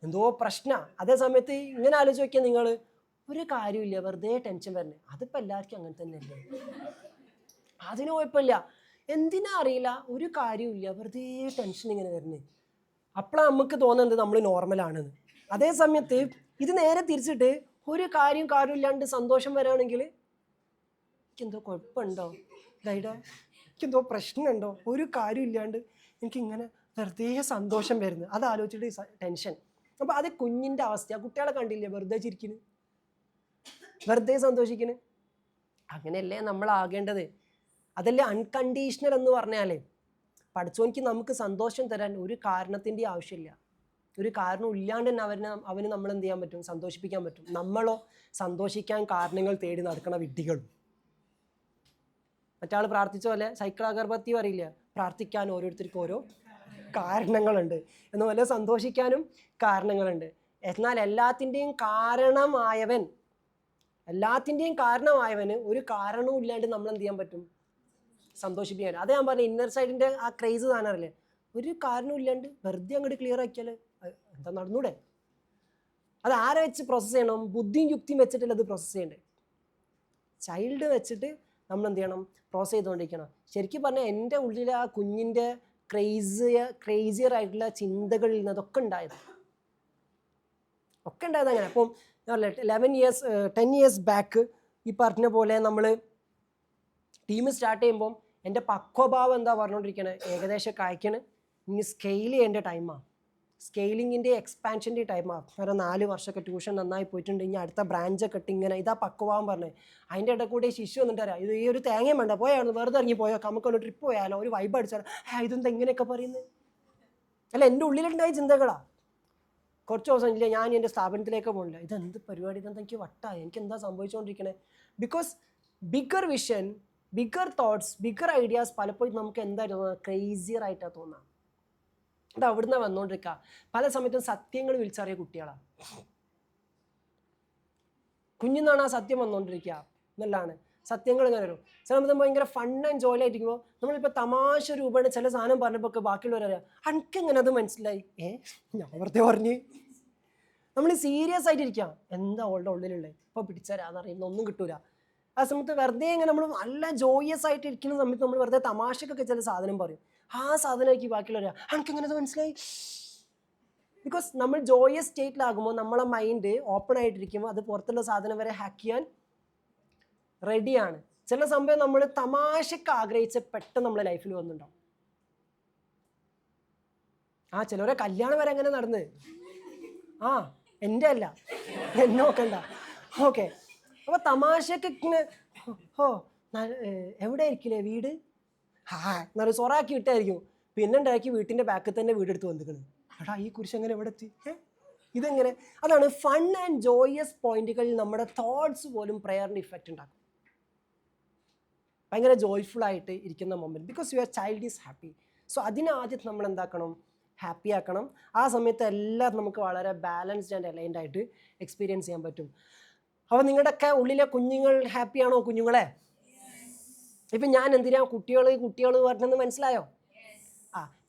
എന്തോ പ്രശ്നമാണ്. അതേ സമയത്ത് ഇങ്ങനെ ആലോചിച്ച് നോക്കിയാൽ നിങ്ങൾ ഒരു കാര്യമില്ല, വെറുതെ ടെൻഷൻ വരണേ. അതിപ്പോൾ എല്ലാവർക്കും അങ്ങനെ തന്നെയല്ലേ, അതിന് കുഴപ്പമില്ല. എന്തിനാ അറിയില്ല, ഒരു കാര്യമില്ല, വെറുതെ ടെൻഷൻ ഇങ്ങനെ വരുന്നത്. അപ്പോഴാണ് നമുക്ക് തോന്നുന്നത് നമ്മൾ നോർമലാണെന്ന്. അതേ സമയത്ത് ഇത് നേരെ തിരിച്ചിട്ട് ഒരു കാര്യമില്ലാണ്ട് സന്തോഷം വരാണെങ്കിൽ എനിക്കെന്തോ കുഴപ്പമുണ്ടോ ഗൈഡേ, എനിക്കെന്തോ പ്രശ്നമുണ്ടോ, ഒരു കാര്യമില്ലാണ്ട് എനിക്കിങ്ങനെ വെറുതെ സന്തോഷം വരുന്നത്, അത് ആലോചിച്ചിട്ട് ടെൻഷൻ. അപ്പോൾ അത് കുഞ്ഞിൻ്റെ അവസ്ഥ. കുട്ടികളെ കണ്ടില്ലേ വെറുതെ ചിരിക്കുന്നു, വെറുതെ സന്തോഷിക്കണ്. അങ്ങനെയല്ലേ നമ്മളാകേണ്ടത്. അതല്ലേ അൺകണ്ടീഷണൽ എന്ന് പറഞ്ഞാൽ പഠിച്ചോനിക്ക് നമുക്ക് സന്തോഷം തരാൻ ഒരു കാരണത്തിൻ്റെ ആവശ്യമില്ല. ഒരു കാരണം ഇല്ലാണ്ട് തന്നെ അവന് നമ്മൾ എന്ത് ചെയ്യാൻ പറ്റും? സന്തോഷിപ്പിക്കാൻ പറ്റും. നമ്മളോ സന്തോഷിക്കാൻ കാരണങ്ങൾ തേടി നടക്കണ വിഡ്ഢികളും. മറ്റാൾ പ്രാർത്ഥിച്ച പോലെ സൈക്കിൾ അഗർബത്തി പറയില്ല, പ്രാർത്ഥിക്കാൻ ഓരോരുത്തർക്കും ഓരോ കാരണങ്ങളുണ്ട് എന്നുപോലെ സന്തോഷിക്കാനും കാരണങ്ങളുണ്ട്. എന്നാൽ എല്ലാത്തിൻ്റെയും കാരണമായവന് ഒരു കാരണവും ഇല്ലാണ്ട് നമ്മൾ എന്ത് ചെയ്യാൻ പറ്റും? സന്തോഷിപ്പിക്കാൻ. അതേ ഞാൻ പറഞ്ഞ ഇന്നർ സൈഡിൻ്റെ ആ ക്രേസ് താനറില്ലേ, ഒരു കാരണവും ഇല്ലാണ്ട് വെറുതെ അങ്ങോട്ട് ക്ലിയർ ആക്കിയാൽ എന്താ നടന്നൂടെ? അത് ആരെ വെച്ച് പ്രോസസ്സ് ചെയ്യണം? ബുദ്ധിയും യുക്തിയും വെച്ചിട്ടല്ല അത് പ്രോസസ്സ് ചെയ്യണ്ടേ. ചൈൽഡ് വെച്ചിട്ട് നമ്മൾ എന്ത് ചെയ്യണം? പ്രോസസ്സ് ചെയ്തുകൊണ്ടിരിക്കണം. ശരിക്കും പറഞ്ഞാൽ എൻ്റെ ഉള്ളിൽ ആ കുഞ്ഞിൻ്റെ ക്രേസിയർ ആയിട്ടുള്ള ചിന്തകളിൽ നിന്ന് അതൊക്കെ ഉണ്ടായത് അങ്ങനെ. അപ്പം 10 years ബാക്ക് ഈ പറഞ്ഞ പോലെ നമ്മൾ ടീം സ്റ്റാർട്ട് ചെയ്യുമ്പം എൻ്റെ പക്വഭാവം എന്താ പറഞ്ഞുകൊണ്ടിരിക്കണേ? ഏകദേശം കായ്ക്കണ്. ഇനി സ്കെയിൽ ചെയ്യേണ്ട ടൈമാണ്. സ്കെയിലിങ്ങിൻ്റെ എക്സ്പാൻഷൻ്റെ ടൈമാണ്. കാരണം 4 വർഷമൊക്കെ ട്യൂഷൻ നന്നായി പോയിട്ടുണ്ട്. ഇനി അടുത്ത ബ്രാഞ്ചൊക്കെ ഇട്ട് ഇങ്ങനെ ഇതാ പക്വഭാവം പറഞ്ഞത്. അതിൻ്റെ ഇടയിൽ കൂടെ ശിശു വന്നിട്ട് അറിയാം, ഇത് ഈ ഒരു തേങ്ങയും വേണ്ട, പോയാണ് വെറുതെ ഇറങ്ങി പോയോ, നമുക്കൊരു ട്രിപ്പ് പോയാലോ, ഒരു വൈബ് അടിച്ചാലോ, ഇതെന്താ ഇങ്ങനെയൊക്കെ പറയുന്നത്? അല്ല, എൻ്റെ ഉള്ളിലുണ്ടായ ചിന്തകളാണ്. കുറച്ച് ദിവസം ഇല്ല, ഞാൻ എൻ്റെ സ്ഥാപനത്തിലേക്ക് പോകില്ല, ഇതെന്ത് പരിപാടി, ഇതെന്താ എനിക്ക് വട്ടായി, എനിക്ക് എന്താ സംഭവിച്ചുകൊണ്ടിരിക്കണേ? Because bigger vision, bigger thoughts, bigger ideas പലപ്പോഴും നമുക്ക് എന്തായിരുന്നു ക്രേസിയർ ആയിട്ടാണ് തോന്നുക. അത് അവിടുന്ന് വന്നുകൊണ്ടിരിക്കുക. പല സമയത്തും സത്യങ്ങൾ വിളിച്ചറിയ കുട്ടികളാണ്. കുഞ്ഞിന്നാണ് ആ സത്യം വന്നുകൊണ്ടിരിക്കുക എന്നുള്ളതാണ്. സത്യങ്ങൾ ഇങ്ങനെ വരും. ചില സമയത്ത് ഭയങ്കര ഫൺ ആൻഡ് ജോലി ആയിട്ടിരിക്കുമ്പോൾ നമ്മളിപ്പോൾ തമാശ രൂപേണ ചില സാധനം പറഞ്ഞപ്പോൾ ബാക്കിയുള്ളവരറിയാം, എനിക്കെങ്ങനെ അത് മനസ്സിലായി? ഞാൻ വെറുതെ പറഞ്ഞ്. നമ്മൾ സീരിയസ് ആയിട്ടിരിക്കാം, എന്താ അവളുടെ ഉള്ളിലുള്ളത്, ഇപ്പോൾ പിടിച്ചരാന്നറിയുന്ന ഒന്നും കിട്ടൂല. ആ സമയത്ത് വെറുതെ ഇങ്ങനെ നമ്മൾ നല്ല ജോയസ് ആയിട്ട് ഇരിക്കുന്ന സമയത്ത് നമ്മൾ വെറുതെ തമാശക്കൊക്കെ ചില സാധനം പറയും. ആ സാധനമാക്കി ബാക്കിയുള്ളവരാ, എനിക്കെങ്ങനെ അത് മനസ്സിലായി? ബിക്കോസ് നമ്മൾ ജോയസ് സ്റ്റേറ്റിലാകുമ്പോൾ നമ്മളെ മൈൻഡ് ഓപ്പൺ ആയിട്ടിരിക്കുമ്പോൾ അത് പുറത്തുള്ള സാധനം വരെ ഹാക്ക് ചെയ്യാൻ റെഡിയാണ്. ചില സമയം നമ്മൾ തമാശക്ക് ആഗ്രഹിച്ച് പെട്ടെന്ന് നമ്മളെ ലൈഫിൽ വന്നിട്ടുണ്ടാവും. ചിലവരെ കല്യാണം വരെ അങ്ങനെ നടന്ന്. എൻ്റെ അല്ല, എന്നെ നോക്കണ്ട. ഓക്കെ, അപ്പോൾ തമാശക്ക് ഇങ്ങനെ എവിടെ ആയിരിക്കില്ലേ വീട്, എന്നൊരു സൊറാക്കി ഇട്ടായിരിക്കും. പിന്നെ ഉണ്ടാക്കി വീട്ടിൻ്റെ ബാക്കിൽ തന്നെ വീടെടുത്ത് വന്നിക്കണം. ഈ കുരിശ് എങ്ങനെ എവിടെ എത്തി, ഇതെങ്ങനെ? അതാണ് ഫൺ ആൻഡ് ജോയസ് പോയിന്റുകളിൽ നമ്മുടെ തോട്ട്സ് പോലും പ്രയറിന് ഇഫക്റ്റ് ഉണ്ടാക്കും. ഭയങ്കര ജോയ്ഫുൾ ആയിട്ട് ഇരിക്കുന്ന moment, because your child is happy. So അതിനാദ്യം നമ്മൾ എന്താക്കണം? ഹാപ്പി ആക്കണം. ആ സമയത്ത് എല്ലാം നമുക്ക് വളരെ ബാലൻസ്ഡ് ആൻഡ് അലൈൻഡ് ആയിട്ട് എക്സ്പീരിയൻസ് ചെയ്യാൻ പറ്റും. അപ്പോൾ നിങ്ങളുടെയൊക്കെ ഉള്ളിലെ കുഞ്ഞുങ്ങൾ ഹാപ്പിയാണോ കുഞ്ഞുങ്ങളെ? ഇപ്പം ഞാൻ എന്തിനാ കുട്ടികൾ പറഞ്ഞെന്ന് മനസ്സിലായോ?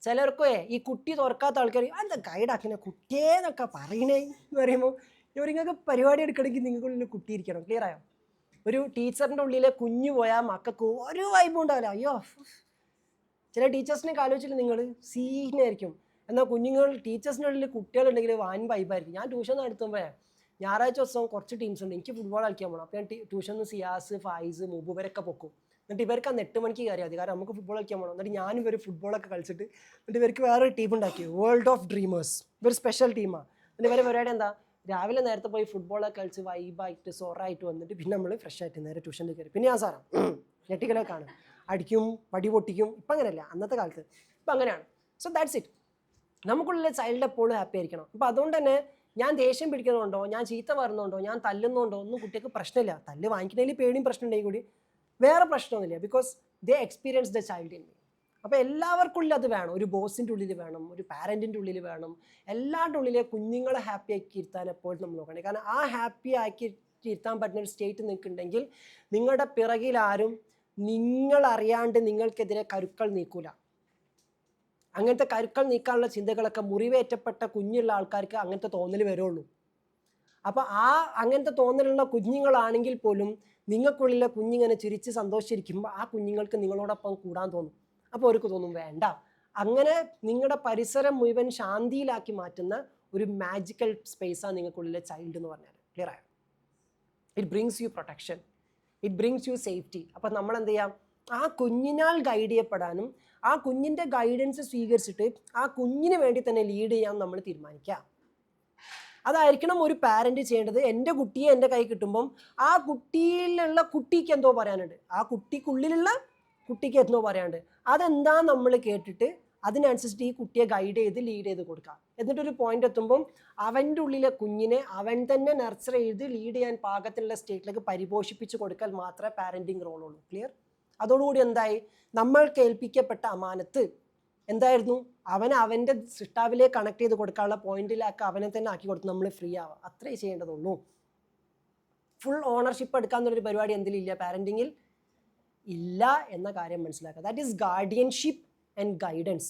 ചിലർക്കേ ഈ കുട്ടി തുറക്കാത്ത ആൾക്കാർ എന്താ ഗൈഡാക്കുന്ന കുട്ടിയെന്നൊക്കെ പറയണേ എന്ന് പറയുമ്പോൾ ഇവരിങ്ങൾക്ക് പരിപാടി എടുക്കണമെങ്കിൽ നിങ്ങൾക്കുള്ളിൽ കുട്ടി ഇരിക്കണം. ക്ലിയർ ആയോ? ഒരു ടീച്ചറിൻ്റെ ഉള്ളിലെ കുഞ്ഞു പോയാൽ മക്കൾക്ക് ഒരു വൈബും ഉണ്ടാവില്ല. അയ്യോ, ചില ടീച്ചേഴ്സിനൊക്കെ ആലോചിച്ചില്ല നിങ്ങൾ, സീനായിരിക്കും. എന്നാൽ ടീച്ചേഴ്സിൻ്റെ ഉള്ളിൽ കുട്ടികളുണ്ടെങ്കിൽ വാൻ വൈബായിരിക്കും. ഞാൻ ട്യൂഷൻ നടത്തുമ്പോൾ ഞായറാഴ്ച ദിവസം കുറച്ച് ടീംസ് ഉണ്ട്, എനിക്ക് ഫുട്ബോൾ കളിക്കാൻ പോകണം. അപ്പോൾ ഞാൻ ട്യൂഷന് സിയാസ്, ഫായിസ്, മുബ് ഇവരൊക്കെ പൊക്കും. എന്നിട്ട് ഇവർക്ക് അന്ന് 8 മണിക്ക് കയറിയാൽ മതി, കാരണം നമുക്ക് ഫുട്ബോൾ കളിക്കാൻ പോകണം. എന്നിട്ട് ഞാനും ഇവർ ഫുട്ബോളൊക്കെ കളിച്ചിട്ട് എന്നിട്ട് ഇവർക്ക് വേറൊരു ടീം ഉണ്ടാക്കി, വേൾഡ് ഓഫ് ഡ്രീമേഴ്സ്. ഇവർ സ്പെഷ്യൽ ടീമാണ്. എന്നിട്ട് ഇവരെ പരിപാടി എന്താ? രാവിലെ നേരത്തെ പോയി ഫുട്ബോളൊക്കെ കളിച്ച് വൈബായിട്ട് സോറായിട്ട് വന്നിട്ട് പിന്നെ നമ്മൾ ഫ്രഷ് ആയിട്ട് നേരെ ട്യൂഷനിൽ കയറി. പിന്നെ ആ സാറാണ് ഞെട്ടിക്കലൊക്കെ ആണ്, അടിക്കും, പടി പൊട്ടിക്കും. ഇപ്പം അങ്ങനെയല്ല, അന്നത്തെ കാലത്ത് ഇപ്പം അങ്ങനെയാണ്. So that's it. നമുക്കുള്ളിൽ ചൈൽഡ് എപ്പോഴും ഹാപ്പി ആയിരിക്കണം. അപ്പോൾ അതുകൊണ്ട് തന്നെ ഞാൻ ദേഷ്യം പിടിക്കുന്നതുകൊണ്ടോ, ഞാൻ ചീത്ത പറയുന്നതുകൊണ്ടോ, ഞാൻ തല്ലുന്നതുകൊണ്ടോ ഒന്നും കുട്ടിക്ക് പ്രശ്നമില്ല. തല്ല് വാങ്ങിക്കുന്നതിൽ പേടിയും പ്രശ്നം ഉണ്ടെങ്കിൽ കൂടി വേറെ പ്രശ്നമൊന്നുമില്ല. Because they experience the child in me. അപ്പോൾ എല്ലാവർക്കുള്ളിൽ അത് വേണം. ഒരു ബോസിൻ്റെ ഉള്ളിൽ വേണം, ഒരു പാരൻറ്റിൻ്റെ ഉള്ളിൽ വേണം. എല്ലാവരുടെ ഉള്ളിലെ കുഞ്ഞുങ്ങളെ ഹാപ്പി ആക്കി ഇരുത്താൻ എപ്പോഴും നമ്മൾ നോക്കണം. കാരണം ആ ഹാപ്പി ആക്കി ഇരുത്താൻ പറ്റുന്ന ഒരു സ്റ്റേറ്റ് നിൽക്കുന്നുണ്ടെങ്കിൽ നിങ്ങളുടെ പിറകിൽ ആരും നിങ്ങളറിയാണ്ട് നിങ്ങൾക്കെതിരെ കരുക്കൾ നീക്കൂല. അങ്ങനത്തെ കരുക്കൾ നീക്കാനുള്ള ചിന്തകളൊക്കെ മുറിവേറ്റപ്പെട്ട കുഞ്ഞുള്ള ആൾക്കാർക്ക് അങ്ങനത്തെ തോന്നൽ വരുള്ളൂ. അപ്പോൾ അങ്ങനത്തെ തോന്നലുള്ള കുഞ്ഞുങ്ങളാണെങ്കിൽ പോലും നിങ്ങൾക്കുള്ളിലെ കുഞ്ഞിങ്ങനെ ചിരിച്ച് സന്തോഷിച്ചിരിക്കുമ്പോൾ ആ കുഞ്ഞുങ്ങൾക്ക് നിങ്ങളോടൊപ്പം കൂടാൻ തോന്നും. അപ്പോൾ അവർക്ക് തോന്നും വേണ്ട. അങ്ങനെ നിങ്ങളുടെ പരിസരം മുഴുവൻ ശാന്തിയിലാക്കി മാറ്റുന്ന ഒരു മാജിക്കൽ സ്പേസാണ് നിങ്ങൾക്കുള്ളിലെ ചൈൽഡ് എന്ന് പറഞ്ഞാൽ. ക്ലിയർ ആയോ? It brings U protection, it brings U safety. അപ്പം നമ്മൾ എന്ത് ചെയ്യാം? ആ കുഞ്ഞിനാൽ ഗൈഡ് ചെയ്യപ്പെടാനും ആ കുഞ്ഞിൻ്റെ ഗൈഡൻസ് സ്വീകരിച്ചിട്ട് ആ കുഞ്ഞിന് വേണ്ടി തന്നെ ലീഡ് ചെയ്യാൻ നമ്മൾ തീരുമാനിക്കുക. അതായിരിക്കണം ഒരു പാരന്റ് ചെയ്യേണ്ടത്. എൻ്റെ കുട്ടിയെ എൻ്റെ കൈ കിട്ടുമ്പം ആ കുട്ടിയിലുള്ള കുട്ടിക്ക് എന്തോ പറയാനുണ്ട്, ആ കുട്ടിക്കുള്ളിലുള്ള കുട്ടിക്ക് എന്തോ പറയാനുണ്ട്. അതെന്താ നമ്മൾ കേട്ടിട്ട് അതിനനുസരിച്ചിട്ട് ഈ കുട്ടിയെ ഗൈഡ് ചെയ്ത് ലീഡ് ചെയ്ത് കൊടുക്കുക. എന്നിട്ടൊരു പോയിന്റ് എത്തുമ്പം അവൻ്റെ ഉള്ളിലെ കുഞ്ഞിനെ അവൻ തന്നെ നർച്ചർ ചെയ്ത് ലീഡ് ചെയ്യാൻ പാകത്തിലുള്ള സ്റ്റേറ്റിലേക്ക് പരിപോഷിപ്പിച്ച് കൊടുക്കാൻ മാത്രമേ പാരന്റിങ് റോളുള്ളൂ. ക്ലിയർ? അതോടുകൂടി എന്തായി, നമ്മൾ കേൾപ്പിക്കപ്പെട്ട അമാനത്ത് എന്തായിരുന്നു, അവൻ്റെ സൃഷ്ടാവിലേക്ക് കണക്ട് ചെയ്ത് കൊടുക്കാനുള്ള പോയിന്റിലേക്ക് അവനെ തന്നെ ആക്കി കൊടുത്ത് നമ്മൾ ഫ്രീ ആവുക. അത്രേ ചെയ്യേണ്ടതുള്ളൂ. ഫുൾ ഓണർഷിപ്പ് എടുക്കാന്നൊരു പരിപാടി എന്തിലില്ല, പാരന്റിങ്ങിൽ ഇല്ല എന്ന കാര്യം മനസ്സിലാക്കുക. That is guardianship and guidance.